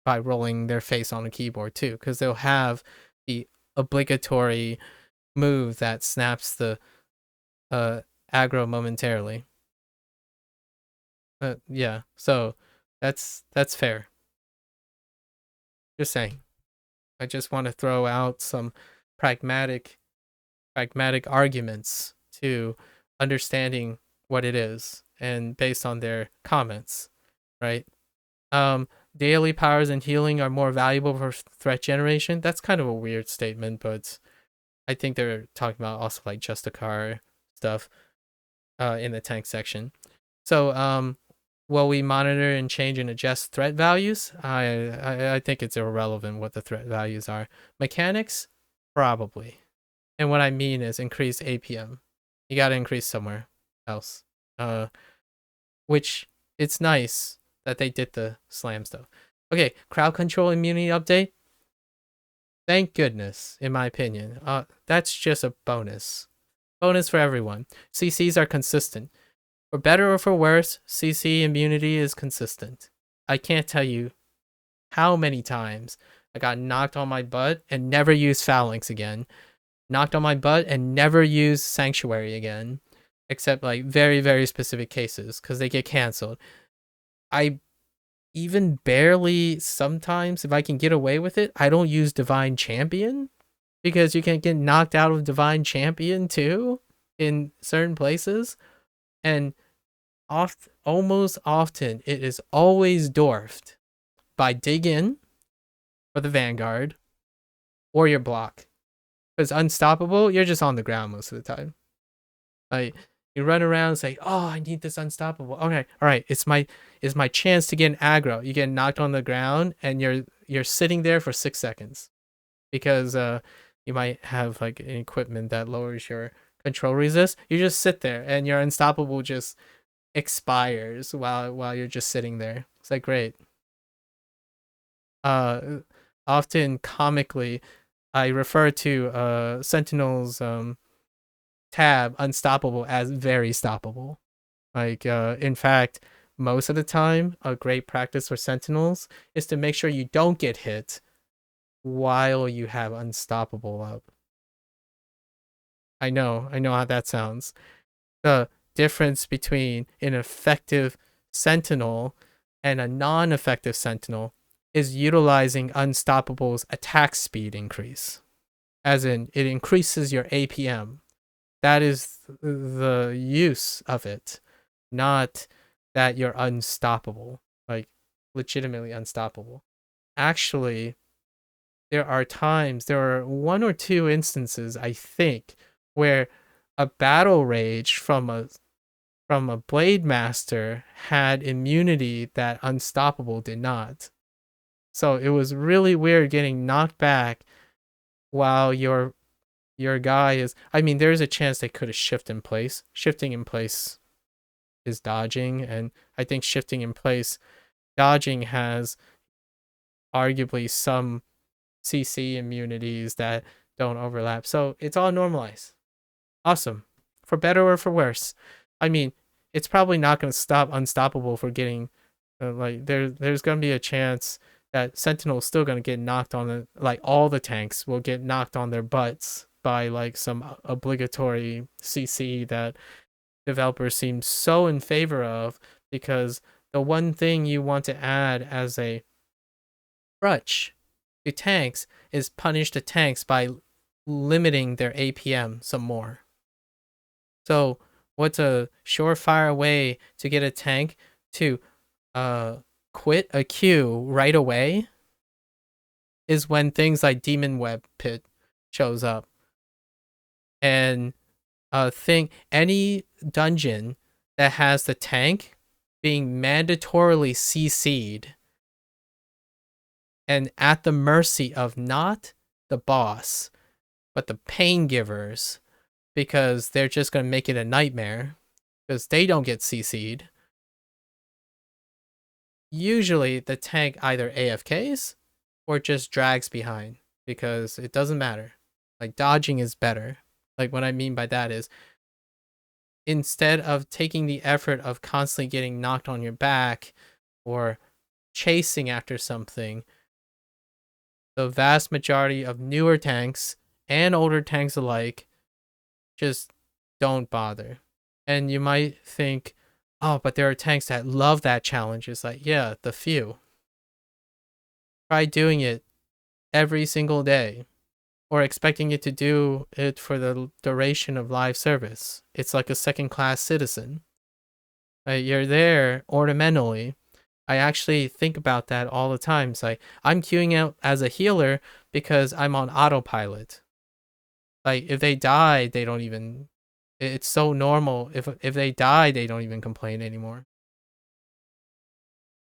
Speaker 1: by rolling their face on a keyboard too, because they'll have the obligatory move that snaps the aggro momentarily. Yeah, so that's fair. Just saying. I just want to throw out some pragmatic arguments to understanding what it is and based on their comments, right? Daily powers and healing are more valuable for threat generation. That's kind of a weird statement, but I think they're talking about also like Justicar stuff in the tank section. So will we monitor and change and adjust threat values? I think it's irrelevant what the threat values are. Mechanics, probably. And what I mean is increase APM. You got to increase somewhere else. Which it's nice that they did the slam stuff. Okay, crowd control immunity update. Thank goodness, in my opinion. That's just a bonus. Bonus for everyone. CCs are consistent. For better or for worse, CC immunity is consistent. I can't tell you how many times I got knocked on my butt and never used Phalanx again. Knocked on my butt and never used Sanctuary again. Except like very, very specific cases, because they get canceled. I even barely, sometimes, if I can get away with it, I don't use Divine Champion. Because you can get knocked out of Divine Champion too in certain places. And almost often, it is always dwarfed by Dig In for the Vanguard or your block. Because Unstoppable, you're just on the ground most of the time. Like, you run around and say, "Oh, I need this Unstoppable." Okay, all right, it's my chance to get an aggro. You get knocked on the ground and you're sitting there for 6 seconds because you might have like an equipment that lowers your control resist. You just sit there and your Unstoppable just expires while you're just sitting there. It's like great. Often comically, I refer to Sentinel's tab Unstoppable as very stoppable. Like in fact, most of the time, a great practice for Sentinels is to make sure you don't get hit while you have Unstoppable up. I know how that sounds. The difference between an effective Sentinel and a non-effective Sentinel is utilizing Unstoppable's attack speed increase. As in, it increases your APM. That is the use of it, not that you're unstoppable, like legitimately unstoppable. Actually, there are 1 or 2 instances, I think, where a battle rage from a Blade Master had immunity that Unstoppable did not. So it was really weird getting knocked back while your guy is. I mean, there's a chance they could have shifted in place. Shifting in place is dodging, and I think shifting in place, dodging has arguably some CC immunities that don't overlap. So it's all normalized. Awesome. For better or for worse. I mean, it's probably not going to stop Unstoppable for getting like there's going to be a chance that Sentinel's still going to get knocked on the, like all the tanks will get knocked on their butts by like some obligatory CC that developers seem so in favor of, because the one thing you want to add as a crutch to tanks is punish the tanks by limiting their APM some more. So what's a surefire way to get a tank to quit a queue right away is when things like Demon Web Pit shows up. And thing, any dungeon that has the tank being mandatorily CC'd and at the mercy of not the boss, but the pain givers, because they're just going to make it a nightmare because they don't get CC'd. Usually the tank either AFKs or just drags behind because it doesn't matter. Like, dodging is better. Like, what I mean by that is, instead of taking the effort of constantly getting knocked on your back or chasing after something, the vast majority of newer tanks and older tanks alike just don't bother. And you might think, oh, but there are tanks that love that challenge. It's like, yeah, the few. Try doing it every single day or expecting it to do it for the duration of live service. It's like a second-class citizen. Right? You're there ornamentally. I actually think about that all the time. It's like, I'm queuing out as a healer because I'm on autopilot. Like, if they die, they don't even... It's so normal. If they die, they don't even complain anymore.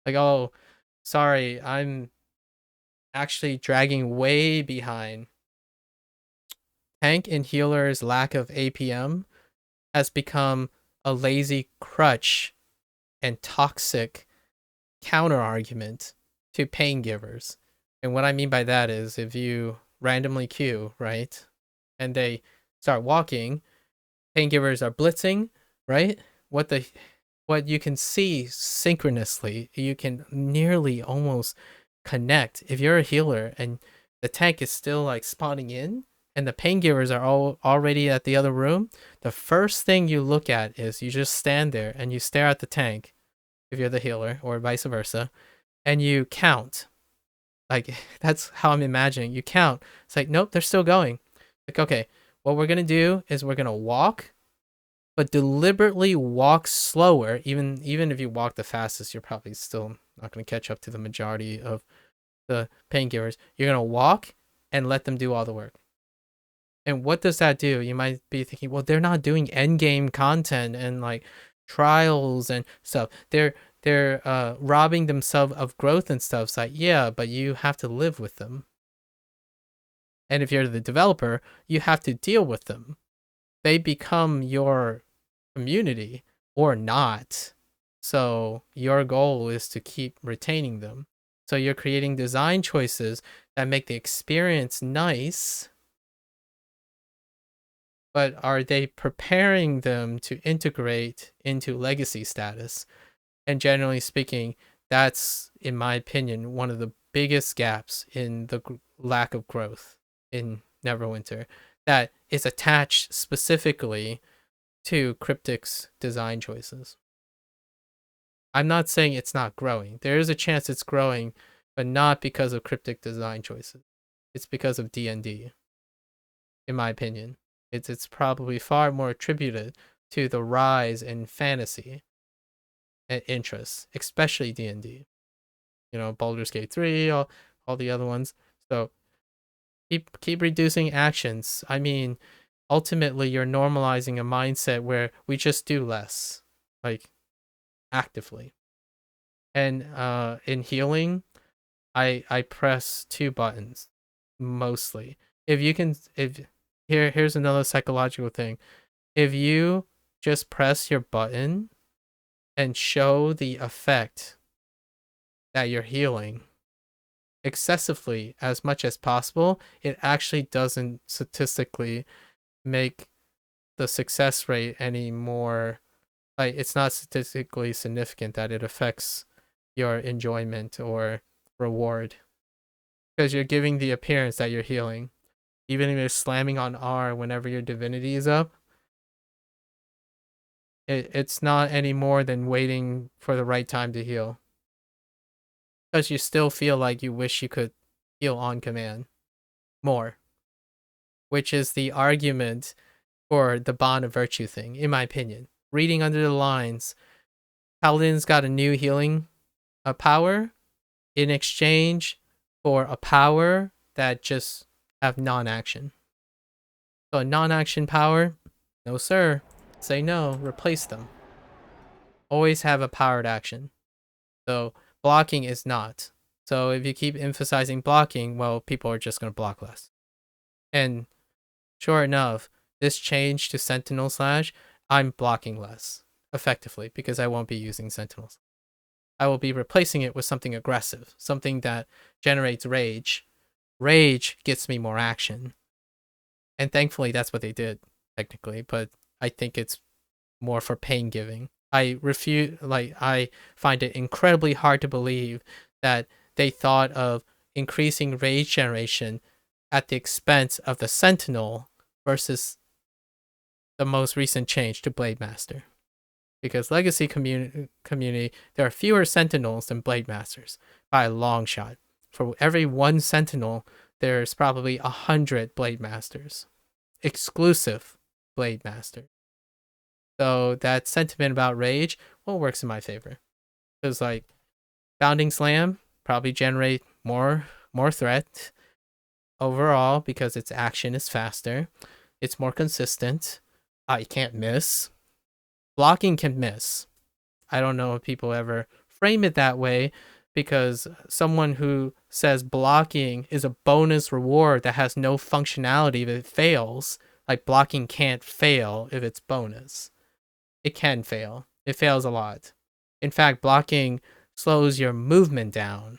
Speaker 1: Like, oh, sorry, I'm actually dragging way behind. Tank and healer's lack of APM has become a lazy crutch and toxic counter argument to pain givers. And what I mean by that is, if you randomly queue, right, and they start walking, pain givers are blitzing, right? What you can see synchronously, you can nearly almost connect. If you're a healer and the tank is still like spawning in and the pain givers are all already at the other room, the first thing you look at is you just stand there and you stare at the tank if you're the healer, or vice versa, and you count. Like, that's how I'm imagining. You count. It's like, nope, they're still going. Like, okay, what we're gonna do is we're gonna walk, but deliberately walk slower. Even if you walk the fastest, you're probably still not gonna catch up to the majority of the pain givers. You're gonna walk and let them do all the work. And what does that do? You might be thinking, well, they're not doing end game content and like trials and stuff. They're robbing themselves of growth and stuff. It's like, yeah, but you have to live with them. And if you're the developer, you have to deal with them. They become your community or not. So your goal is to keep retaining them. So you're creating design choices that make the experience nice, but are they preparing them to integrate into legacy status? And generally speaking, that's, in my opinion, one of the biggest gaps in the lack of growth in Neverwinter, that is attached specifically to Cryptic's design choices. I'm not saying it's not growing. There is a chance it's growing, but not because of Cryptic design choices. It's because of D&D, in my opinion. It's probably far more attributed to the rise in fantasy and interests, especially D&D. You know, Baldur's Gate 3, all the other ones. So keep reducing actions. I mean, ultimately you're normalizing a mindset where we just do less, like actively. And in healing, I press 2 buttons mostly. Here's another psychological thing. If you just press your button and show the effect that you're healing excessively as much as possible, it actually doesn't statistically make the success rate any more, like, it's not statistically significant that it affects your enjoyment or reward, because you're giving the appearance that you're healing. Even if you're slamming on R whenever your divinity is up, it's not any more than waiting for the right time to heal, because you still feel like you wish you could heal on command more, which is the argument for the bond of virtue thing, in my opinion. Reading under the lines, Paladin's got a new healing power in exchange for a power that just have non-action. So a non-action power No, sir. Say no. Replace them. Always have a powered action. So blocking is not. So if you keep emphasizing blocking, well, people are just going to block less. And sure enough, this change to Sentinel Slash, I'm blocking less effectively because I won't be using Sentinels. I will be replacing it with something aggressive, something that generates rage. Rage gets me more action. And thankfully, that's what they did, technically. But I think it's more for pain giving. I find it incredibly hard to believe that they thought of increasing rage generation at the expense of the Sentinel versus the most recent change to Blade Master. Because Legacy community, there are fewer Sentinels than Blade Masters by a long shot. For every one Sentinel, there's probably 100 Blade Masters, exclusive Blade Master. So that sentiment about rage, well, works in my favor. Because like Bounding Slam probably generate more threat overall because its action is faster. It's more consistent. I can't miss. Blocking can miss. I don't know if people ever frame it that way because someone who says blocking is a bonus reward that has no functionality if it fails, like blocking can't fail if it's bonus. It can fail. It fails a lot. In fact, blocking slows your movement down,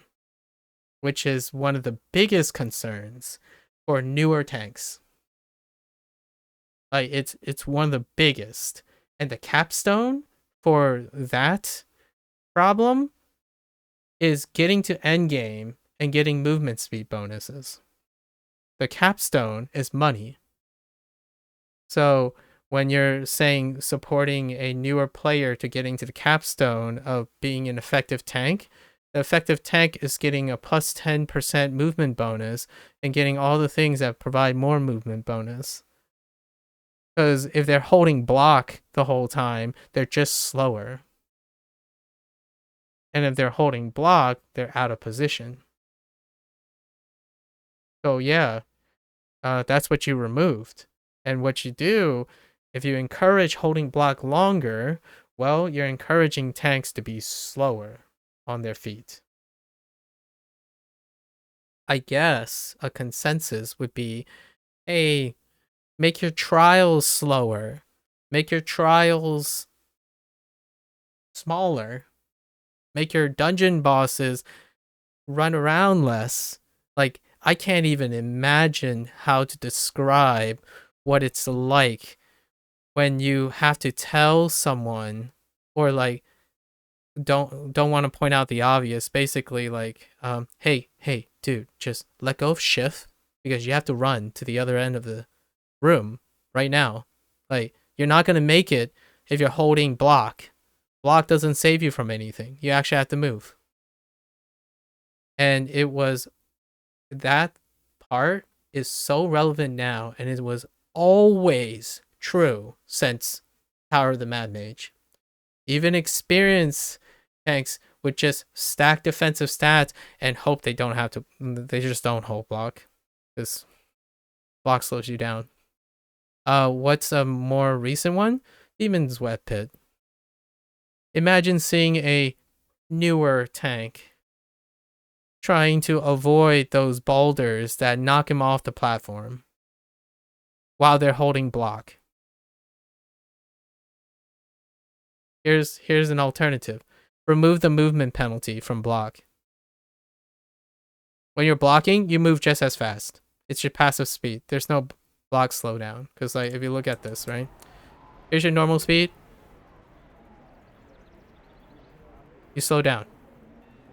Speaker 1: which is one of the biggest concerns for newer tanks. Like it's one of the biggest. And the capstone for that problem is getting to endgame and getting movement speed bonuses. The capstone is money. So when you're saying supporting a newer player to getting to the capstone of being an effective tank, the effective tank is getting a plus 10% movement bonus and getting all the things that provide more movement bonus. Because if they're holding block the whole time, they're just slower. And if they're holding block, they're out of position. So yeah, that's what you removed. And what you do, if you encourage holding block longer, well, you're encouraging tanks to be slower on their feet. I guess a consensus would be, hey, make your trials slower. Make your trials smaller. Make your dungeon bosses run around less. Like, I can't even imagine how to describe what it's like when you have to tell someone or like don't want to point out the obvious, basically like hey dude, just let go of shift because you have to run to the other end of the room right now. Like, you're not going to make it if you're holding block. Block doesn't save you from anything. You actually have to move. And it was that part is so relevant now, and it was always true since Power of the Mad Mage. Even experienced tanks would just stack defensive stats and hope they don't have to. They just don't hold block because block slows you down. What's a more recent one? Demon's Web Pit. Imagine seeing a newer tank trying to avoid those boulders that knock him off the platform while they're holding block. Here's an alternative. Remove the movement penalty from block. When you're blocking, you move just as fast. It's your passive speed. There's no block slowdown. Because like if you look at this, right? Here's your normal speed. You slow down.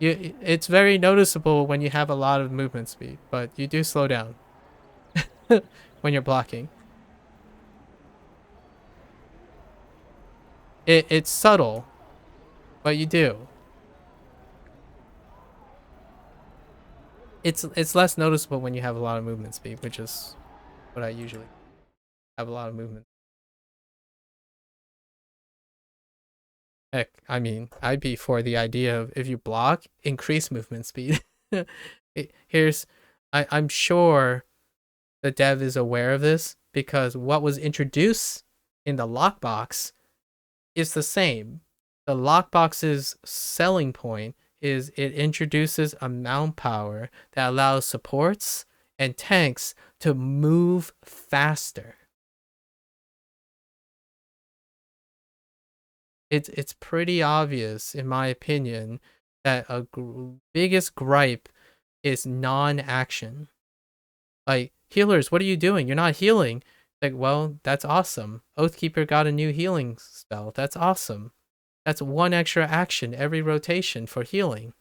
Speaker 1: It's very noticeable when you have a lot of movement speed, but you do slow down when you're blocking. It's subtle, but you do. It's less noticeable when you have a lot of movement speed, which is what I usually have a lot of movement. Heck, I mean, I'd be for the idea of if you block, increase movement speed. I'm sure the dev is aware of this because what was introduced in the lockbox is the same. The lockbox's selling point is it introduces a mount power that allows supports and tanks to move faster. It's pretty obvious, in my opinion, that biggest gripe is non-action. Like, healers, what are you doing? You're not healing. Like, well, that's awesome. Oathkeeper got a new healing spell. That's awesome. That's one extra action every rotation for healing.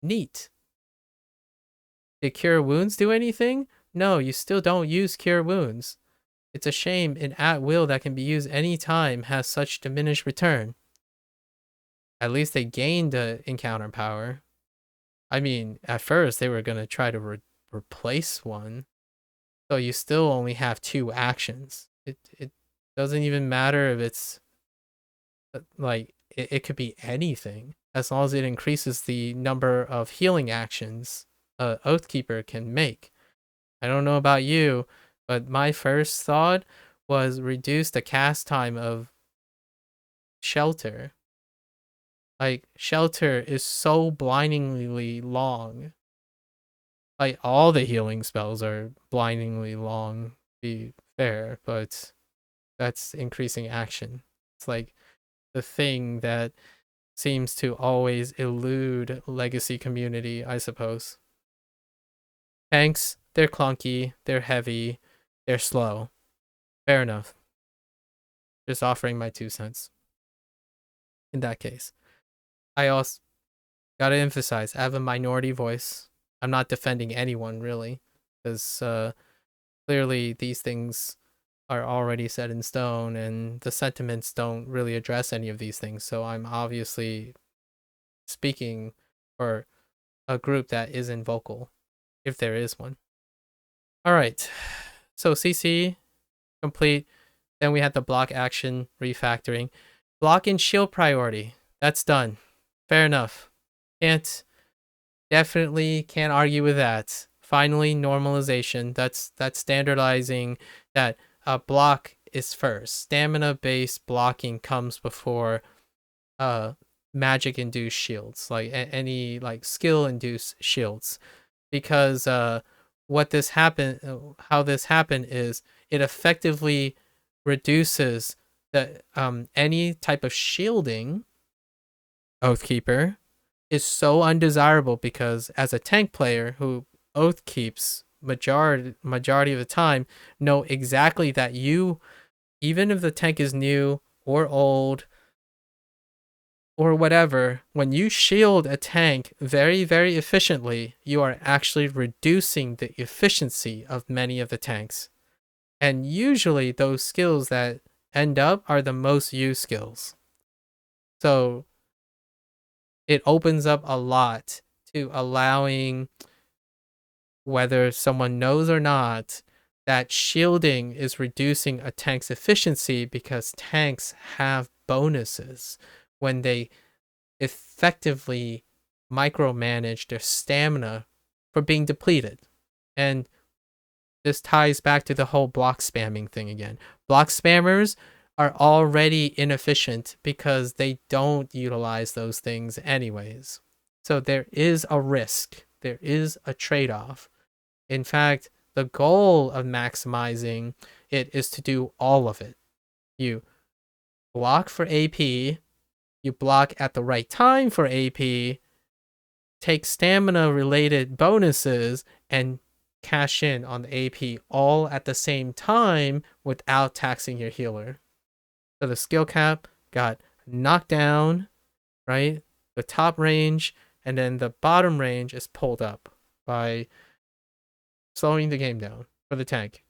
Speaker 1: Neat. Did Cure Wounds do anything? No, you still don't use Cure Wounds. It's a shame an at will that can be used anytime has such diminished return. At least they gained encounter power. I mean, at first they were going to try to replace one. So you still only have 2 actions. It doesn't even matter if it's like it could be anything as long as it increases the number of healing actions Oathkeeper can make. I don't know about you, but my first thought was reduce the cast time of Shelter. Like, Shelter is so blindingly long. Like, all the healing spells are blindingly long, to be fair, but that's increasing action. It's like the thing that seems to always elude legacy community, I suppose. Tanks, they're clunky, they're heavy, they're slow. Fair enough. Just offering my 2 cents. In that case, I also gotta emphasize, I have a minority voice. I'm not defending anyone, really, because clearly these things are already set in stone and the sentiments don't really address any of these things. So I'm obviously speaking for a group that isn't vocal, if there is one. All right, so CC complete. Then we had the block action refactoring. Block and shield priority, that's done. Fair enough. Definitely can't argue with that. Finally, normalization. That's standardizing that block is first. Stamina-based blocking comes before magic-induced shields, like any like skill-induced shields, because how this happened is it effectively reduces the any type of shielding Oathkeeper is so undesirable, because as a tank player who oath keeps majority of the time, know exactly that you, even if the tank is new or old or whatever, when you shield a tank very, very efficiently, you are actually reducing the efficiency of many of the tanks. And usually those skills that end up are the most used skills. So it opens up a lot to allowing, whether someone knows or not, that shielding is reducing a tank's efficiency, because tanks have bonuses when they effectively micromanage their stamina for being depleted. And this ties back to the whole block spamming thing again. Block spammers are already inefficient because they don't utilize those things anyways. So there is a risk. There is a trade-off. In fact, the goal of maximizing it is to do all of it. You block for AP, you block at the right time for AP, take stamina related bonuses, and cash in on the AP all at the same time without taxing your healer. So the skill cap got knocked down, right? The top range, and then the bottom range is pulled up by slowing the game down for the tank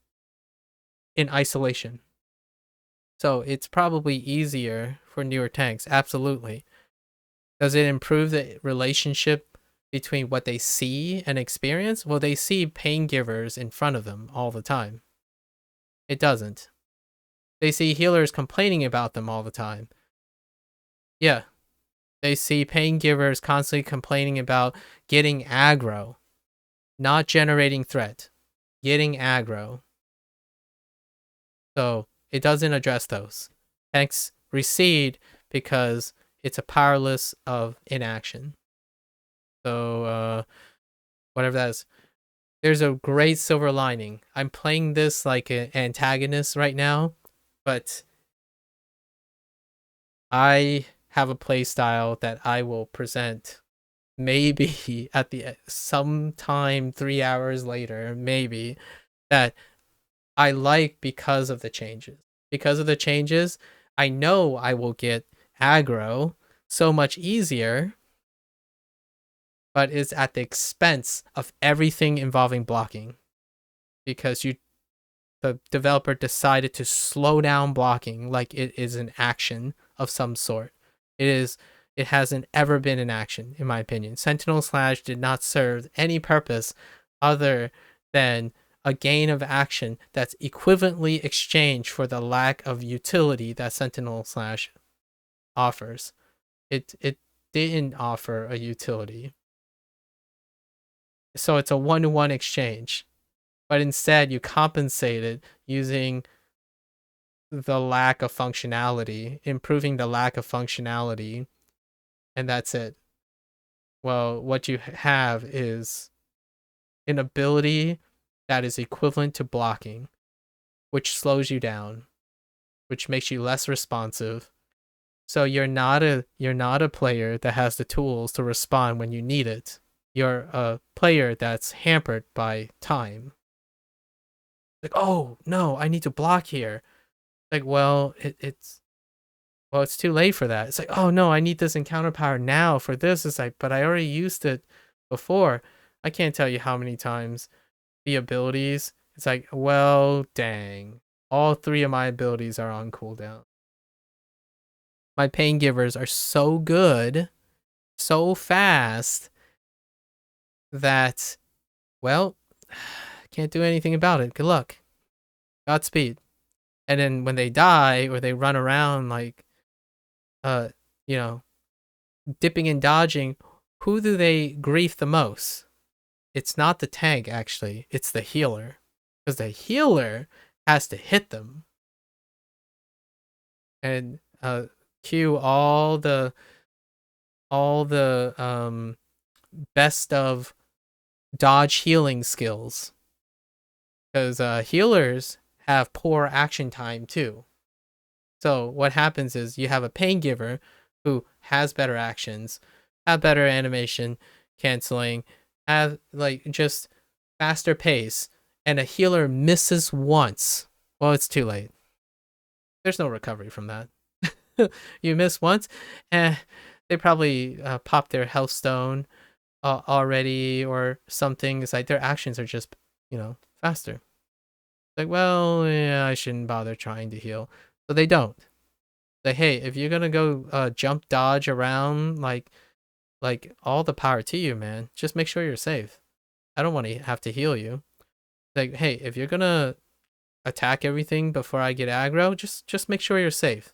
Speaker 1: in isolation. So it's probably easier for newer tanks, absolutely. Does it improve the relationship between what they see and experience? Well, they see pain givers in front of them all the time. It doesn't. They see healers complaining about them all the time. Yeah. They see pain givers constantly complaining about getting aggro, not generating threat, getting aggro. So It doesn't address those. Tanks recede because it's a powerless of inaction. So whatever that is. There's a great silver lining. I'm playing this like an antagonist right now, but I have a play style that I will present maybe at the sometime 3 hours later, maybe, that I like because of the changes. Because of the changes, I know I will get aggro so much easier, but it's at the expense of everything involving blocking. Because the developer decided to slow down blocking like it is an action of some sort. It hasn't ever been an action, in my opinion. Sentinel Slash did not serve any purpose other than a gain of action that's equivalently exchanged for the lack of utility that Sentinel Slash offers. It didn't offer a utility. So it's a one-to-one exchange. But instead you compensate it using the lack of functionality, improving the lack of functionality, and that's it. Well, what you have is an ability that is equivalent to blocking, which slows you down, which makes you less responsive. So you're not a player that has the tools to respond when you need it. You're a player that's hampered by time. Like, oh no, I need to block here. Like, well, it's too late for that. It's like, oh no, I need this encounter power now for this. It's like, but I already used it before. I can't tell you how many times the abilities. It's like, well, dang. All 3 of my abilities are on cooldown. My pain givers are so good, so fast, that, well, can't do anything about it. Good luck. Godspeed. And then when they die or they run around like, you know, dipping and dodging, who do they grief the most? It's not the tank, actually. It's the healer. Because the healer has to hit them. And cue all the best of dodge healing skills. Because healers have poor action time too. So what happens is you have a pain giver who has better actions, have better animation canceling, have like just faster pace, and a healer misses once. Well, it's too late. There's no recovery from that. You miss once, they probably popped their health stone already or something. It's like their actions are just, faster. Like, well, yeah, I shouldn't bother trying to heal. So they don't. Like, hey, if you're gonna go jump dodge around, like all the power to you, man. Just make sure you're safe. I don't want to have to heal you. Like, hey, if you're gonna attack everything before I get aggro, just make sure you're safe.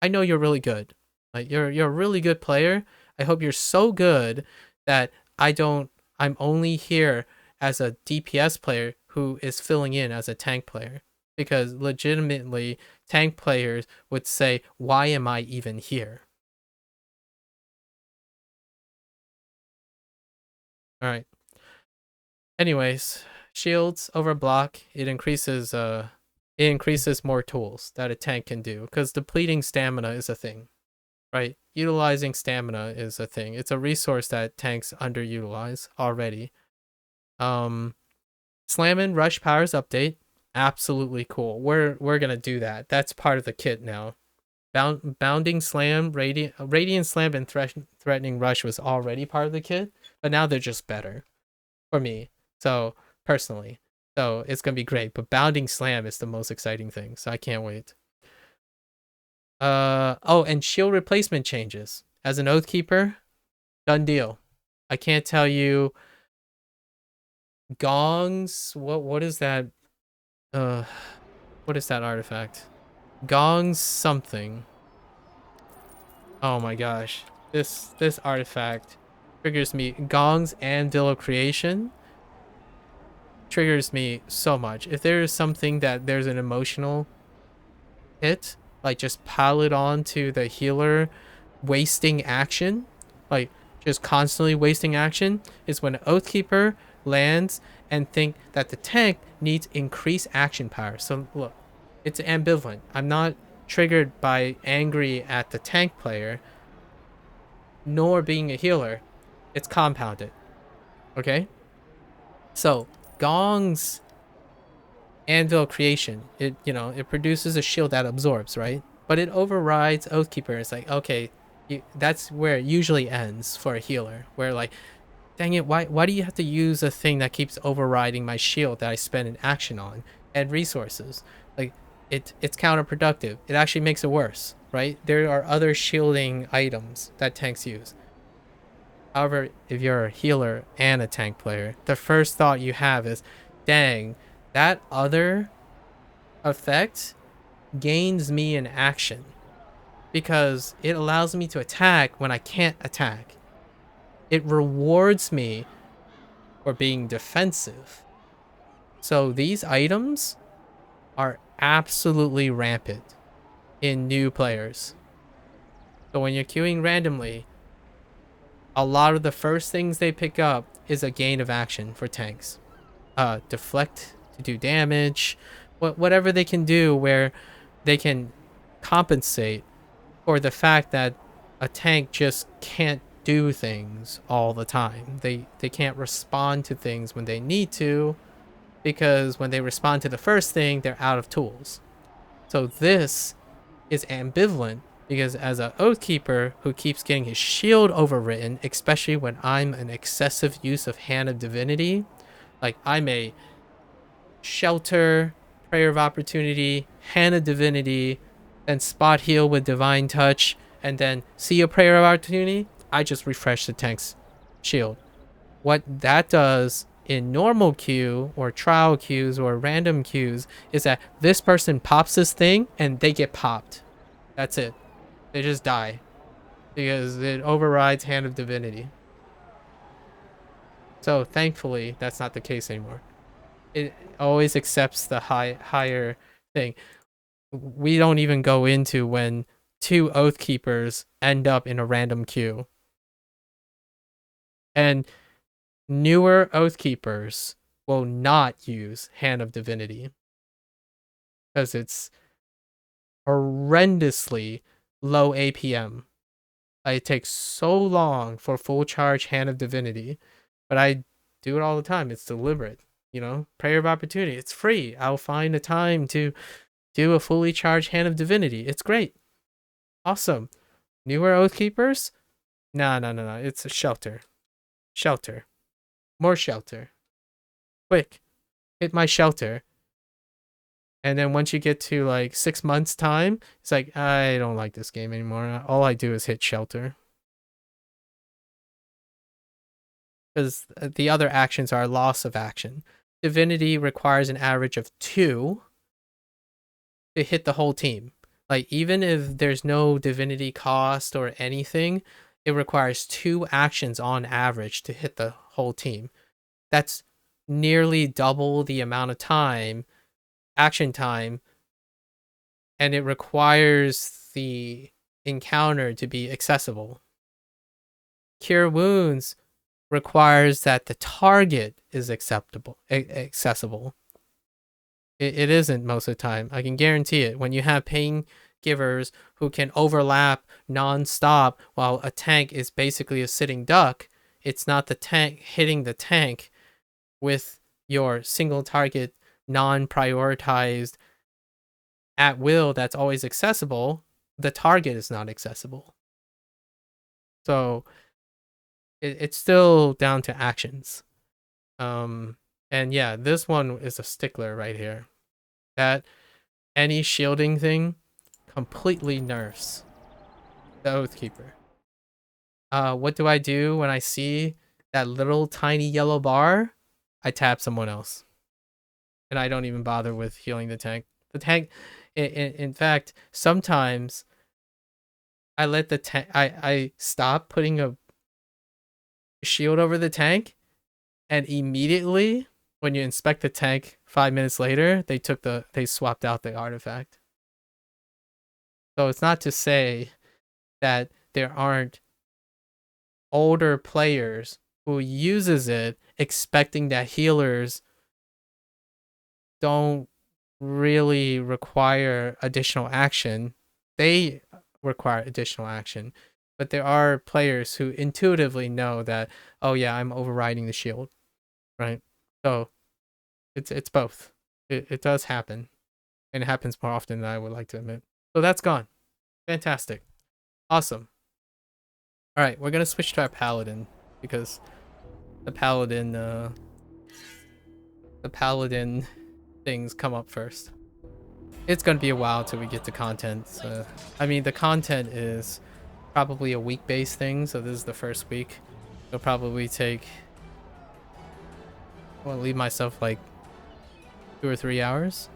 Speaker 1: I know you're really good. Like, you're a really good player. I hope you're so good that I'm only here as a DPS player who is filling in as a tank player. Because legitimately, tank players would say, why am I even here? Alright. Anyways, shields over block, it increases more tools that a tank can do. Because depleting stamina is a thing. Right? Utilizing stamina is a thing. It's a resource that tanks underutilize already. Slammin' Rush Powers update. Absolutely cool. We're gonna do that. That's part of the kit now. Bounding Slam, Radiant Slam, and Threatening Rush was already part of the kit, but now they're just better for me. So personally, so it's gonna be great. But Bounding Slam is the most exciting thing, so I can't wait. Oh, and shield replacement changes. As an Oathkeeper, done deal. I can't tell you. Gongs. What is that? What is that artifact? Gongs something. Oh my gosh. This artifact triggers me. Gongs and Dill of Creation triggers me so much. If there is something that there's an emotional hit, like just pile it on to the healer wasting action, like just constantly wasting action, is when Oathkeeper lands and think that the tank needs increased action power. So look, it's ambivalent. I'm not triggered by angry at the tank player, nor being a healer. It's compounded. Okay? So Gong's Anvil creation, it produces a shield that absorbs, right? But it overrides Oathkeeper. It's like, okay, that's where it usually ends for a healer, where like, dang it, why do you have to use a thing that keeps overriding my shield that I spend an action on and resources? Like, it's counterproductive. It actually makes it worse, right? There are other shielding items that tanks use. However, if you're a healer and a tank player, the first thought you have is, dang, that other effect gains me an action because it allows me to attack when I can't attack. It rewards me for being defensive. So these items are absolutely rampant in new players. So when you're queuing randomly, a lot of the first things they pick up is a gain of action for tanks. Deflect to do damage, whatever they can do where they can compensate for the fact that a tank just can't do things all the time. They can't respond to things when they need to, because when they respond to the first thing, they're out of tools. So this is ambivalent because as an Oathkeeper who keeps getting his shield overwritten, especially when I'm an excessive use of Hand of Divinity, like I may shelter, Prayer of Opportunity, Hand of Divinity, then spot heal with Divine Touch, and then see a Prayer of Opportunity, I just refresh the tank's shield. What that does in normal queue or trial queues or random queues is that this person pops this thing and they get popped. That's it. They just die because it overrides Hand of Divinity. So thankfully, that's not the case anymore. It always accepts the higher thing. We don't even go into when two Oathkeepers end up in a random queue. And newer Oathkeepers will not use Hand of Divinity because it's horrendously low APM. It takes so long for full charge Hand of Divinity, but I do it all the time. It's deliberate, Prayer of Opportunity. It's free. I'll find a time to do a fully charged Hand of Divinity. It's great. Awesome. Newer Oathkeepers? No. It's a shelter. Shelter. More shelter. Quick. Hit my shelter. And then once you get to like 6 months time, it's like, I don't like this game anymore. All I do is hit shelter. Because the other actions are loss of action. Divinity requires an average of 2 to hit the whole team. Like, even if there's no divinity cost or anything, it requires 2 actions on average to hit the whole team. That's nearly double the amount of time, action time, and it requires the encounter to be accessible. Cure Wounds requires that the target is accessible. It isn't most of the time. I can guarantee it. When you have pain givers who can overlap non-stop while a tank is basically a sitting duck, it's not the tank hitting the tank with your single target, non-prioritized at will that's always accessible. The target is not accessible. So it's still down to actions. And yeah, this one is a stickler right here. That any shielding thing completely nerfs the Oathkeeper. What do I do when I see that little tiny yellow bar? I tap someone else. And I don't even bother with healing the tank. The tank, in fact, sometimes I let the tank, I stop putting a shield over the tank, and immediately when you inspect the tank 5 minutes later, they swapped out the artifact. So it's not to say that there aren't older players who uses it expecting that healers don't really require additional action. They require additional action. But there are players who intuitively know that, oh yeah, I'm overriding the shield, right? So it's both. It does happen. And it happens more often than I would like to admit. So that's gone. Fantastic. Awesome. Alright, we're gonna switch to our paladin because the paladin things come up first. It's gonna be a while till we get to content. So, I mean, the content is probably a week-based thing, so this is the first week. It'll probably take... I want to leave myself like 2 or 3 hours.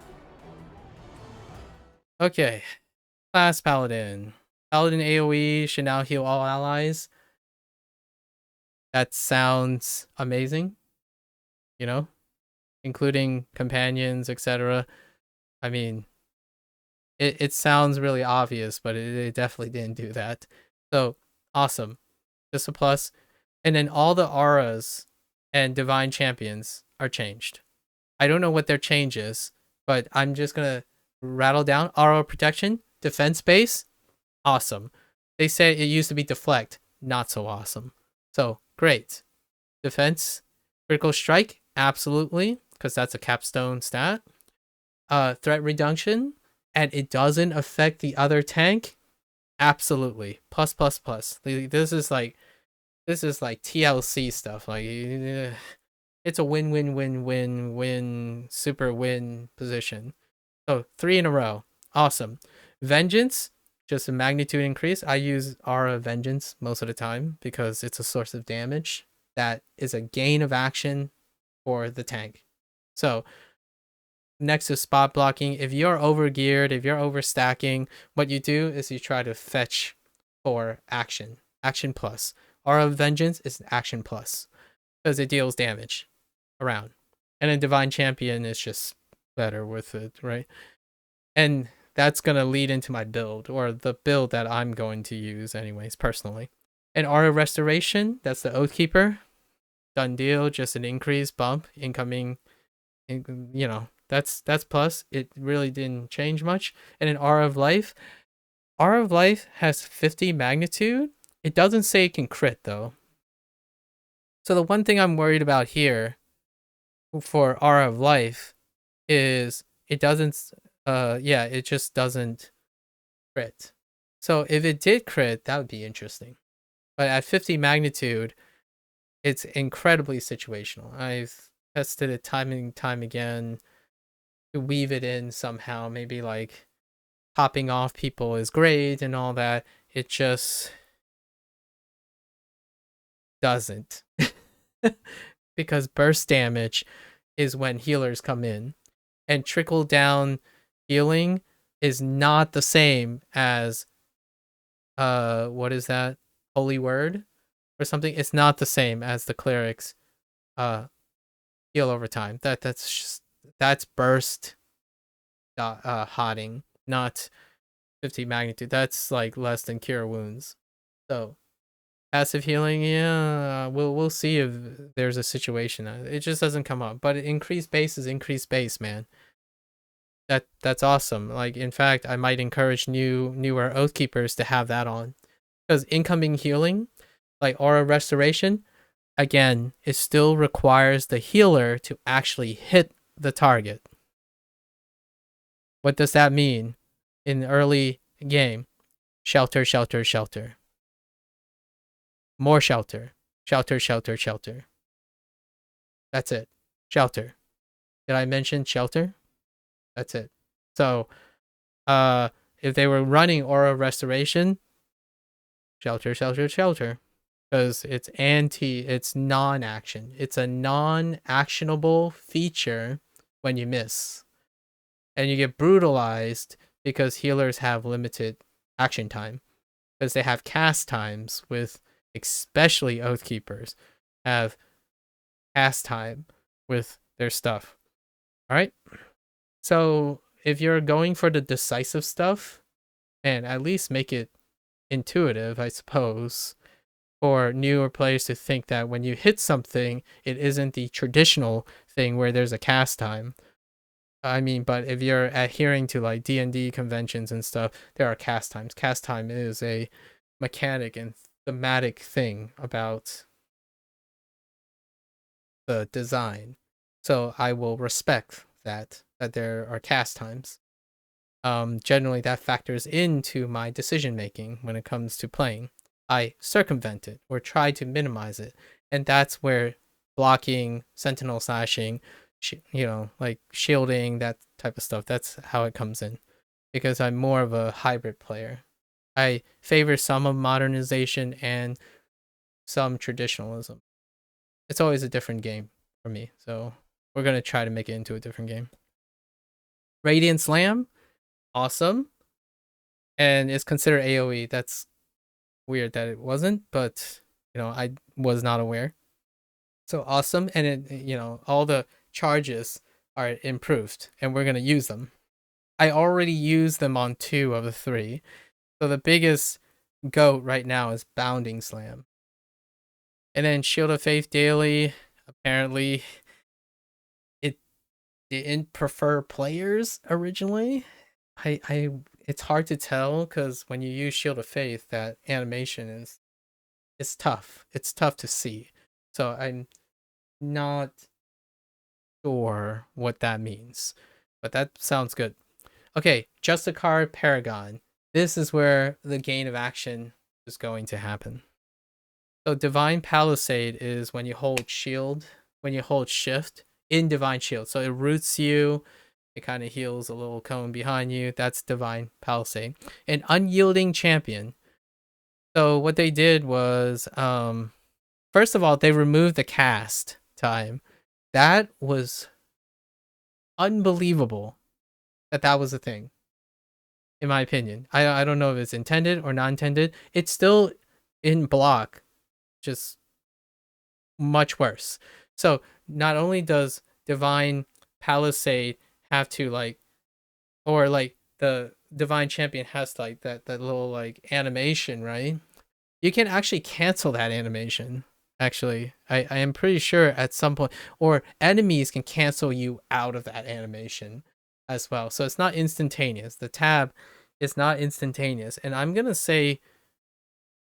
Speaker 1: Okay, class paladin. Paladin AoE should now heal all allies. That sounds amazing, you know, including companions, etc. I mean, it sounds really obvious, but it definitely didn't do that. So, awesome. Just a plus. And then all the auras and divine champions are changed. I don't know what their change is, but I'm just going to rattle down. Aura protection, defense base, awesome. They say it used to be deflect, not so awesome. So, great. Defense, critical strike, absolutely, because that's a capstone stat. Threat reduction, and it doesn't affect the other tank, absolutely. Plus, plus, plus. This is like TLC stuff. Like, it's a win, win, win, win, win, super win position. So 3 in a row. Awesome. Vengeance, just a magnitude increase. I use Aura Vengeance most of the time because it's a source of damage that is a gain of action for the tank. So next to spot blocking, if you're overgeared, if you're overstacking, what you do is you try to fetch for action. Action plus. Aura of Vengeance is action plus because it deals damage around. And then Divine Champion is just better with it, right? And that's going to lead into my build, or the build that I'm going to use anyways, personally. And Aura Restoration, that's the Oathkeeper. Done deal, just an increase, bump, incoming, you know, that's plus. It really didn't change much. And an Aura of Life. Aura of Life has 50 magnitude. It doesn't say it can crit, though. So the one thing I'm worried about here for Aura of Life is it doesn't, it just doesn't crit. So if it did crit, that would be interesting. But at 50 magnitude, it's incredibly situational. I've tested it time and time again to weave it in somehow. Maybe like popping off people is great and all that. It just doesn't. Because burst damage is when healers come in. And trickle down healing is not the same as what is that? Holy Word or something? It's not the same as the clerics heal over time. That's burst hotting, not 50 magnitude. That's like less than cure wounds. So passive healing, yeah, we'll see if there's a situation. It just doesn't come up. But increased base is increased base, man. That's awesome. Like, in fact, I might encourage newer Oathkeepers to have that on, because incoming healing, like Aura Restoration, again, it still requires the healer to actually hit the target. What does that mean in the early game? Shelter, shelter, shelter. More shelter. Shelter, shelter, shelter. That's it. Shelter. Did I mention shelter? That's it. So, if they were running Aura Restoration, shelter, shelter, shelter. Because it's non-action. It's a non-actionable feature when you miss. And you get brutalized because healers have limited action time. Because they have cast times with, especially Oathkeepers, have cast time with their stuff. Alright? So if you're going for the decisive stuff, and at least make it intuitive, I suppose, for newer players to think that when you hit something, it isn't the traditional thing where there's a cast time. I mean, but if you're adhering to like D&D conventions and stuff, there are cast times. Cast time is a mechanic and thematic thing about the design. So I will respect that there are cast times. Generally that factors into my decision making when it comes to playing. I circumvent it or try to minimize it, and that's where blocking, sentinel slashing, like shielding, that type of stuff, that's how it comes in, because I'm more of a hybrid player. I favor some of modernization and some traditionalism. It's always a different game for me, so we're gonna try to make it into a different game. Radiant Slam, awesome, and it's considered AoE. That's weird that it wasn't, but I was not aware. So awesome, and it, all the charges are improved, and we're gonna use them. I already used them on 2 of the 3, so the biggest goat right now is Bounding Slam. And then Shield of Faith daily, apparently it didn't prefer players originally. I it's hard to tell, because when you use Shield of Faith, that animation is tough. It's tough to see. So I'm not sure what that means, but that sounds good. Okay, Justicar Paragon. This is where the gain of action is going to happen. So Divine Palisade is when you hold shift in Divine Shield. So it roots you, it kind of heals a little cone behind you. That's Divine Palisade. An Unyielding Champion. So what they did was, first of all, they removed the cast time. That was unbelievable that was a thing, in my opinion. I don't know if it's intended or not intended. It's still in block, just much worse. So not only does Divine Palisade have to the Divine Champion has that little animation, right? You can actually cancel that animation. Actually, I am pretty sure at some point, or enemies can cancel you out of that animation as well. So it's not instantaneous. The tab is not instantaneous. And I'm gonna say,